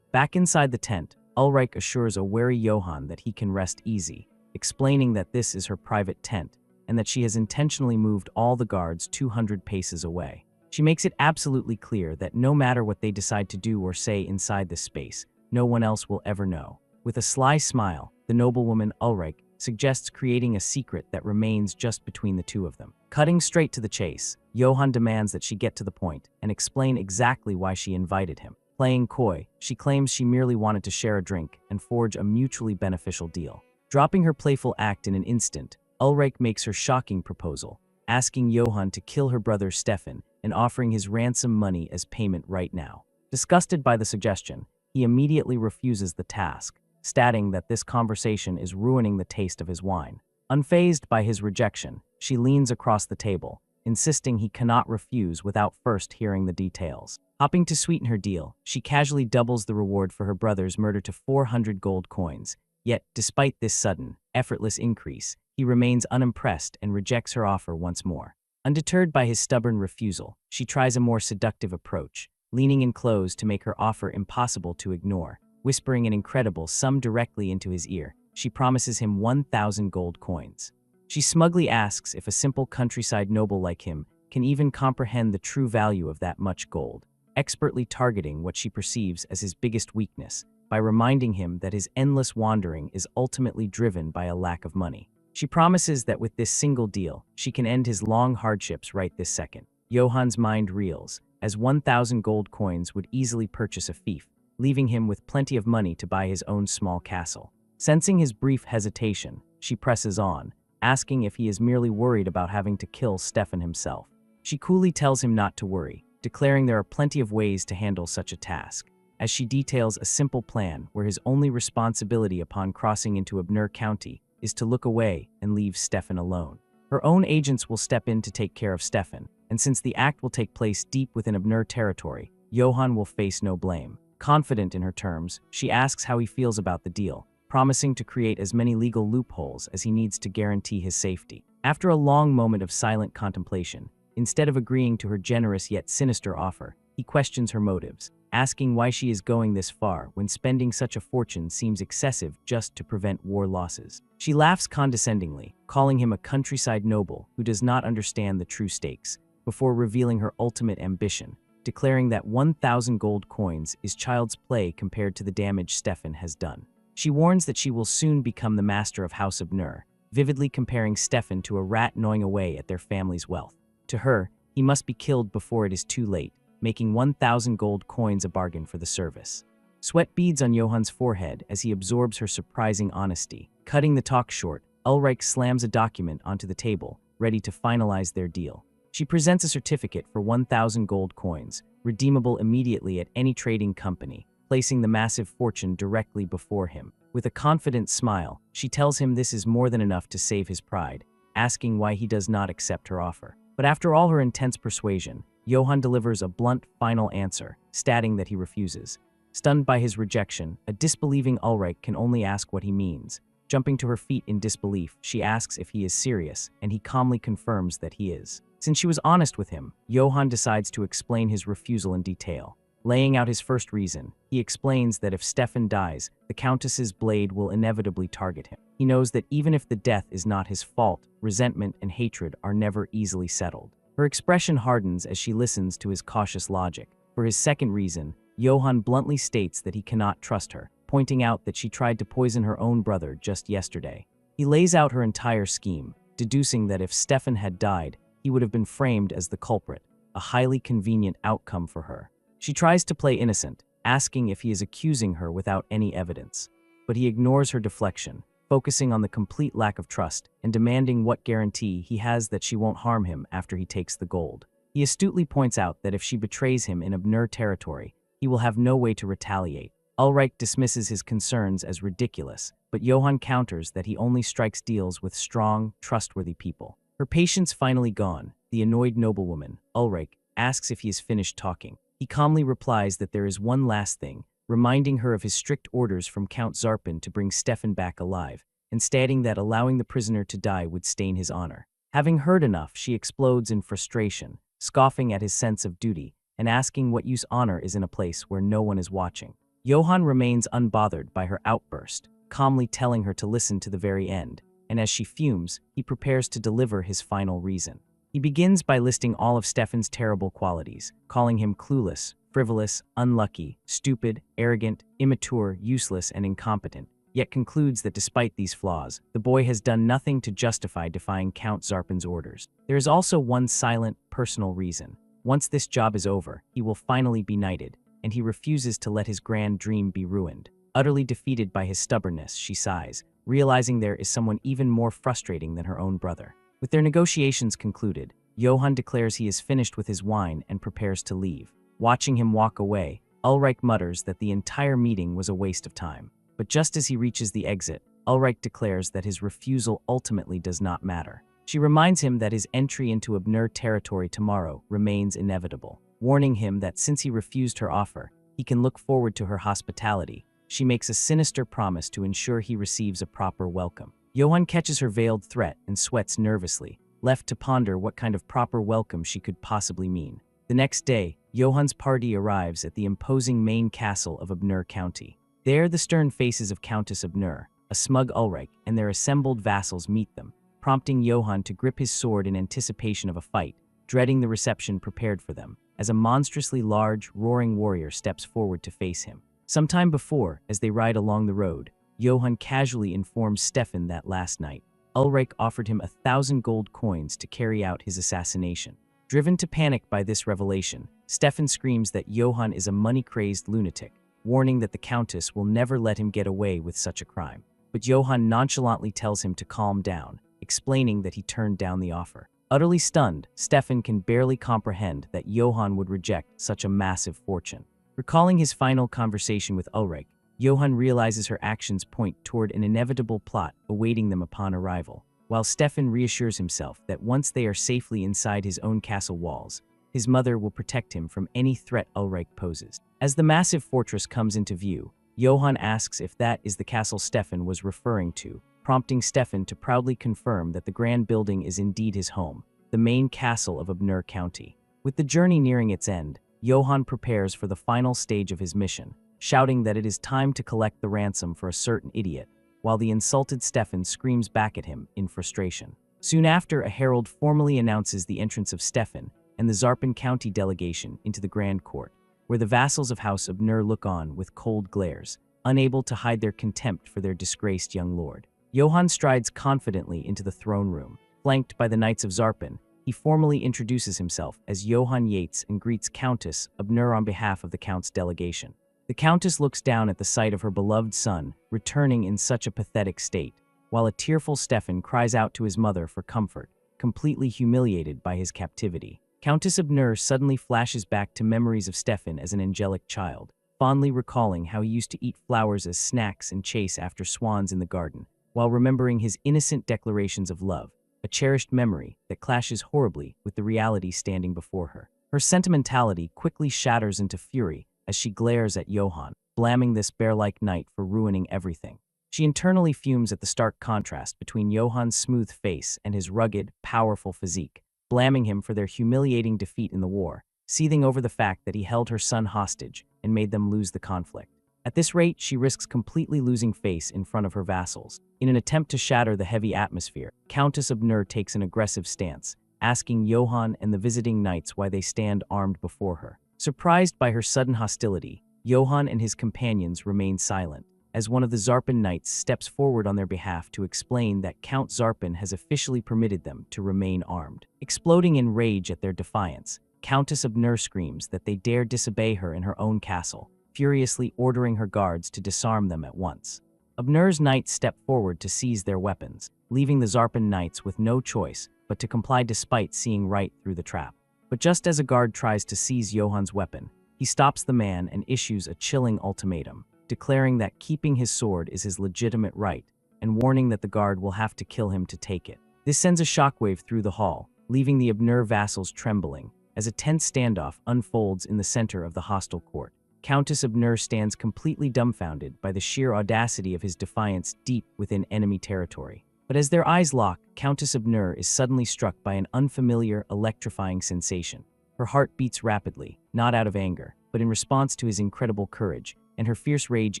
Back inside the tent, Ulrich assures a wary Johann that he can rest easy, explaining that this is her private tent and that she has intentionally moved all the guards 200 paces away. She makes it absolutely clear that no matter what they decide to do or say inside this space, no one else will ever know. With a sly smile, the noblewoman Ulrich suggests creating a secret that remains just between the two of them. Cutting straight to the chase, Johann demands that she get to the point and explain exactly why she invited him. Playing coy, she claims she merely wanted to share a drink and forge a mutually beneficial deal. Dropping her playful act in an instant, Ulrich makes her shocking proposal, asking Johann to kill her brother Stefan and offering his ransom money as payment right now. Disgusted by the suggestion, he immediately refuses the task, stating that this conversation is ruining the taste of his wine. Unfazed by his rejection, she leans across the table, insisting he cannot refuse without first hearing the details. Hoping to sweeten her deal, she casually doubles the reward for her brother's murder to 400 gold coins. Yet, despite this sudden, effortless increase, he remains unimpressed and rejects her offer once more. Undeterred by his stubborn refusal, she tries a more seductive approach, leaning in close to make her offer impossible to ignore. Whispering an incredible sum directly into his ear, she promises him 1,000 gold coins. She smugly asks if a simple countryside noble like him can even comprehend the true value of that much gold, expertly targeting what she perceives as his biggest weakness by reminding him that his endless wandering is ultimately driven by a lack of money. She promises that with this single deal, she can end his long hardships right this second. Johann's mind reels, as 1,000 gold coins would easily purchase a fief, leaving him with plenty of money to buy his own small castle. Sensing his brief hesitation, she presses on, asking if he is merely worried about having to kill Stefan himself. She coolly tells him not to worry, declaring there are plenty of ways to handle such a task, as she details a simple plan where his only responsibility upon crossing into Abner County is to look away and leave Stefan alone. Her own agents will step in to take care of Stefan, and since the act will take place deep within Abner territory, Johann will face no blame. Confident in her terms, she asks how he feels about the deal, promising to create as many legal loopholes as he needs to guarantee his safety. After a long moment of silent contemplation, instead of agreeing to her generous yet sinister offer, he questions her motives, asking why she is going this far when spending such a fortune seems excessive just to prevent war losses. She laughs condescendingly, calling him a countryside noble who does not understand the true stakes, before revealing her ultimate ambition, declaring that 1,000 gold coins is child's play compared to the damage Stefan has done. She warns that she will soon become the master of House Abner, vividly comparing Stefan to a rat gnawing away at their family's wealth. To her, he must be killed before it is too late, making 1,000 gold coins a bargain for the service. Sweat beads on Johann's forehead as he absorbs her surprising honesty. Cutting the talk short, Ulrich slams a document onto the table, ready to finalize their deal. She presents a certificate for 1,000 gold coins, redeemable immediately at any trading company, placing the massive fortune directly before him. With a confident smile, she tells him this is more than enough to save his pride, asking why he does not accept her offer. But after all her intense persuasion, Johann delivers a blunt, final answer, stating that he refuses. Stunned by his rejection, a disbelieving Ulrich can only ask what he means. Jumping to her feet in disbelief, she asks if he is serious, and he calmly confirms that he is. Since she was honest with him, Johann decides to explain his refusal in detail. Laying out his first reason, he explains that if Stefan dies, the Countess's blade will inevitably target him. He knows that even if the death is not his fault, resentment and hatred are never easily settled. Her expression hardens as she listens to his cautious logic. For his second reason, Johann bluntly states that he cannot trust her, pointing out that she tried to poison her own brother just yesterday. He lays out her entire scheme, deducing that if Stefan had died, he would have been framed as the culprit, a highly convenient outcome for her. She tries to play innocent, asking if he is accusing her without any evidence. But he ignores her deflection, focusing on the complete lack of trust and demanding what guarantee he has that she won't harm him after he takes the gold. He astutely points out that if she betrays him in Abner territory, he will have no way to retaliate. Ulrich dismisses his concerns as ridiculous, but Johann counters that he only strikes deals with strong, trustworthy people. Her patience finally gone, the annoyed noblewoman, Ulrich, asks if he is finished talking. He calmly replies that there is one last thing, reminding her of his strict orders from Count Zarpin to bring Stefan back alive, and stating that allowing the prisoner to die would stain his honor. Having heard enough, she explodes in frustration, scoffing at his sense of duty, and asking what use honor is in a place where no one is watching. Johann remains unbothered by her outburst, calmly telling her to listen to the very end, and as she fumes, he prepares to deliver his final reason. He begins by listing all of Stefan's terrible qualities, calling him clueless, frivolous, unlucky, stupid, arrogant, immature, useless, and incompetent, yet concludes that despite these flaws, the boy has done nothing to justify defying Count Zarpin's orders. There is also one silent, personal reason. Once this job is over, he will finally be knighted, and he refuses to let his grand dream be ruined. Utterly defeated by his stubbornness, she sighs, realizing there is someone even more frustrating than her own brother. With their negotiations concluded, Johann declares he is finished with his wine and prepares to leave. Watching him walk away, Ulrich mutters that the entire meeting was a waste of time. But just as he reaches the exit, Ulrich declares that his refusal ultimately does not matter. She reminds him that his entry into Abner territory tomorrow remains inevitable, warning him that since he refused her offer, he can look forward to her hospitality. She makes a sinister promise to ensure he receives a proper welcome. Johann catches her veiled threat and sweats nervously, left to ponder what kind of proper welcome she could possibly mean. The next day, Johann's party arrives at the imposing main castle of Abner County. There, the stern faces of Countess Abner, a smug Ulrich, and their assembled vassals meet them, prompting Johann to grip his sword in anticipation of a fight, dreading the reception prepared for them, as a monstrously large, roaring warrior steps forward to face him. Sometime before, as they ride along the road, Johann casually informs Stefan that last night, Ulrich offered him 1,000 gold coins to carry out his assassination. Driven to panic by this revelation, Stefan screams that Johann is a money-crazed lunatic, warning that the Countess will never let him get away with such a crime. But Johann nonchalantly tells him to calm down, explaining that he turned down the offer. Utterly stunned, Stefan can barely comprehend that Johann would reject such a massive fortune. Recalling his final conversation with Ulrich, Johann realizes her actions point toward an inevitable plot awaiting them upon arrival, while Stefan reassures himself that once they are safely inside his own castle walls, his mother will protect him from any threat Ulrich poses. As the massive fortress comes into view, Johann asks if that is the castle Stefan was referring to, prompting Stefan to proudly confirm that the grand building is indeed his home, the main castle of Abner County. With the journey nearing its end, Johann prepares for the final stage of his mission, shouting that it is time to collect the ransom for a certain idiot, while the insulted Stefan screams back at him in frustration. Soon after, a herald formally announces the entrance of Stefan and the Zarpin County delegation into the Grand Court, where the vassals of House Abner look on with cold glares, unable to hide their contempt for their disgraced young lord. Johann strides confidently into the throne room. Flanked by the Knights of Zarpin, he formally introduces himself as Johann Yates and greets Countess Abner on behalf of the Count's delegation. The Countess looks down at the sight of her beloved son, returning in such a pathetic state, while a tearful Stefan cries out to his mother for comfort, completely humiliated by his captivity. Countess Abner suddenly flashes back to memories of Stefan as an angelic child, fondly recalling how he used to eat flowers as snacks and chase after swans in the garden, while remembering his innocent declarations of love, a cherished memory that clashes horribly with the reality standing before her. Her sentimentality quickly shatters into fury as she glares at Johann, blaming this bear-like knight for ruining everything. She internally fumes at the stark contrast between Johann's smooth face and his rugged, powerful physique, blaming him for their humiliating defeat in the war, seething over the fact that he held her son hostage and made them lose the conflict. At this rate, she risks completely losing face in front of her vassals. In an attempt to shatter the heavy atmosphere, Countess Abner takes an aggressive stance, asking Johann and the visiting knights why they stand armed before her. Surprised by her sudden hostility, Johann and his companions remain silent, as one of the Zarpin knights steps forward on their behalf to explain that Count Zarpin has officially permitted them to remain armed. Exploding in rage at their defiance, Countess Abner screams that they dare disobey her in her own castle, furiously ordering her guards to disarm them at once. Abner's knights step forward to seize their weapons, leaving the Zarpin knights with no choice but to comply despite seeing right through the trap. But just as a guard tries to seize Johann's weapon, he stops the man and issues a chilling ultimatum, declaring that keeping his sword is his legitimate right, and warning that the guard will have to kill him to take it. This sends a shockwave through the hall, leaving the Abner vassals trembling, as a tense standoff unfolds in the center of the hostile court. Countess Abner stands completely dumbfounded by the sheer audacity of his defiance deep within enemy territory. But as their eyes lock, Countess Abner is suddenly struck by an unfamiliar, electrifying sensation. Her heart beats rapidly, not out of anger, but in response to his incredible courage, and her fierce rage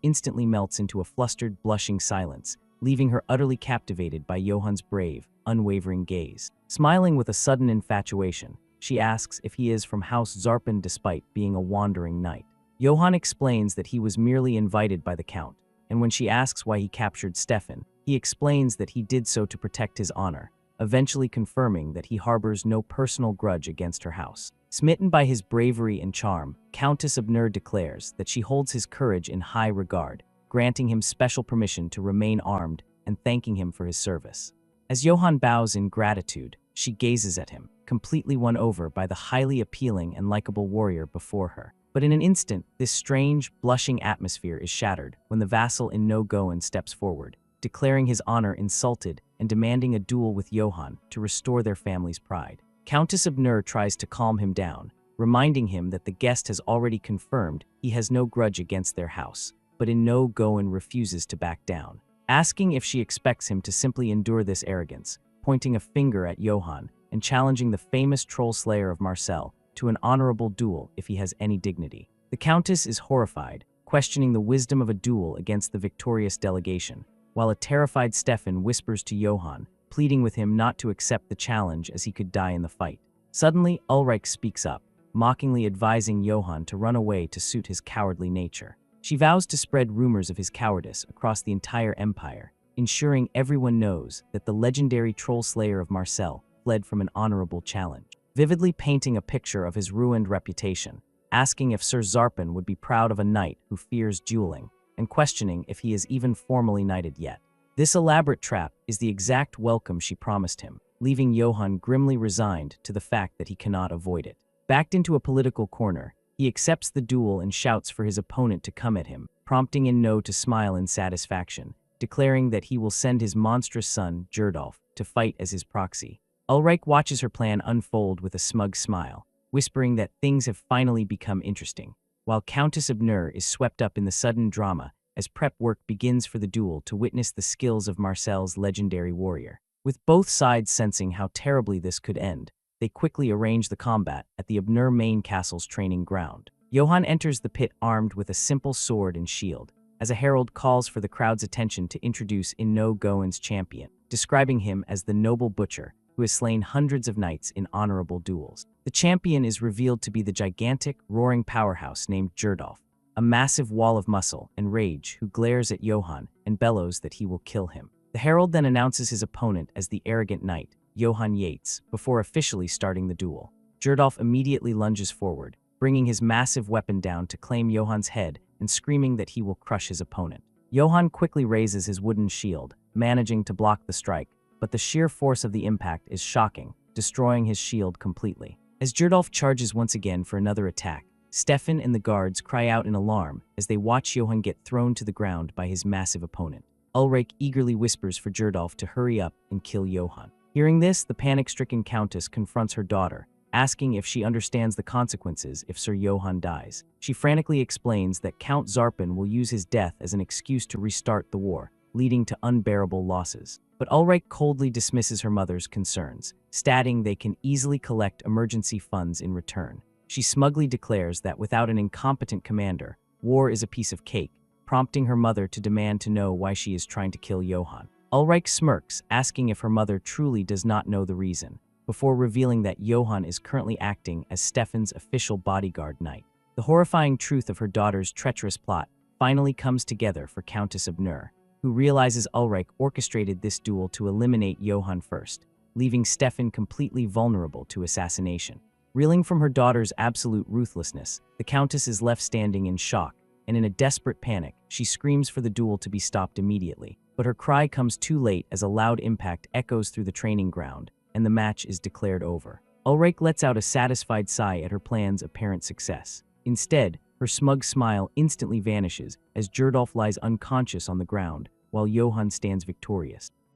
instantly melts into a flustered, blushing silence, leaving her utterly captivated by Johann's brave, unwavering gaze. Smiling with a sudden infatuation, she asks if he is from House Zarpin despite being a wandering knight. Johann explains that he was merely invited by the Count, and when she asks why he captured Stefan, he explains that he did so to protect his honor, eventually confirming that he harbors no personal grudge against her house. Smitten by his bravery and charm, Countess Abner declares that she holds his courage in high regard, granting him special permission to remain armed and thanking him for his service. As Johann bows in gratitude, she gazes at him, completely won over by the highly appealing and likable warrior before her. But in an instant, this strange, blushing atmosphere is shattered when the vassal Enro steps forward, declaring his honor insulted and demanding a duel with Johann to restore their family's pride. Countess Abner tries to calm him down, reminding him that the guest has already confirmed he has no grudge against their house, but Enro refuses to back down, asking if she expects him to simply endure this arrogance, pointing a finger at Johann and challenging the famous troll slayer of Marseille to an honorable duel if he has any dignity. The Countess is horrified, questioning the wisdom of a duel against the victorious delegation, while a terrified Stefan whispers to Johann, pleading with him not to accept the challenge as he could die in the fight. Suddenly, Ulrich speaks up, mockingly advising Johann to run away to suit his cowardly nature. She vows to spread rumors of his cowardice across the entire empire, ensuring everyone knows that the legendary troll slayer of Marseille fled from an honorable challenge, vividly painting a picture of his ruined reputation, asking if Sir Zarpin would be proud of a knight who fears dueling, and questioning if he is even formally knighted yet. This elaborate trap is the exact welcome she promised him, leaving Johann grimly resigned to the fact that he cannot avoid it. Backed into a political corner, he accepts the duel and shouts for his opponent to come at him, prompting Enno to smile in satisfaction, declaring that he will send his monstrous son, Gerdolf, to fight as his proxy. Ulrich watches her plan unfold with a smug smile, whispering that things have finally become interesting, while Countess Abner is swept up in the sudden drama as prep work begins for the duel to witness the skills of Marcel's legendary warrior. With both sides sensing how terribly this could end, they quickly arrange the combat at the Abner main castle's training ground. Johann enters the pit armed with a simple sword and shield, as a herald calls for the crowd's attention to introduce Enno champion, describing him as the noble butcher who has slain hundreds of knights in honorable duels. The champion is revealed to be the gigantic, roaring powerhouse named Gerdolf, a massive wall of muscle and rage who glares at Johann and bellows that he will kill him. The herald then announces his opponent as the arrogant knight, Johann Yates, before officially starting the duel. Gerdolf immediately lunges forward, bringing his massive weapon down to claim Johann's head and screaming that he will crush his opponent. Johann quickly raises his wooden shield, managing to block the strike, but the sheer force of the impact is shocking, destroying his shield completely. As Gerdolf charges once again for another attack, Stefan and the guards cry out in alarm as they watch Johann get thrown to the ground by his massive opponent. Ulrich eagerly whispers for Gerdolf to hurry up and kill Johann. Hearing this, the panic-stricken countess confronts her daughter, asking if she understands the consequences if Sir Johann dies. She frantically explains that Count Zarpin will use his death as an excuse to restart the war, leading to unbearable losses. But Ulrich coldly dismisses her mother's concerns, stating they can easily collect emergency funds in return. She smugly declares that without an incompetent commander, war is a piece of cake, prompting her mother to demand to know why she is trying to kill Johann. Ulrich smirks, asking if her mother truly does not know the reason, before revealing that Johann is currently acting as Stefan's official bodyguard knight. The horrifying truth of her daughter's treacherous plot finally comes together for Countess of Nur, who realizes Ulrich orchestrated this duel to eliminate Johann first, leaving Stefan completely vulnerable to assassination. Reeling from her daughter's absolute ruthlessness, the Countess is left standing in shock, and in a desperate panic, she screams for the duel to be stopped immediately. But her cry comes too late as a loud impact echoes through the training ground, and the match is declared over. Ulrich lets out a satisfied sigh at her plan's apparent success. Instead, her smug smile instantly vanishes as Gerdolf lies unconscious on the ground, while Johann stands victorious.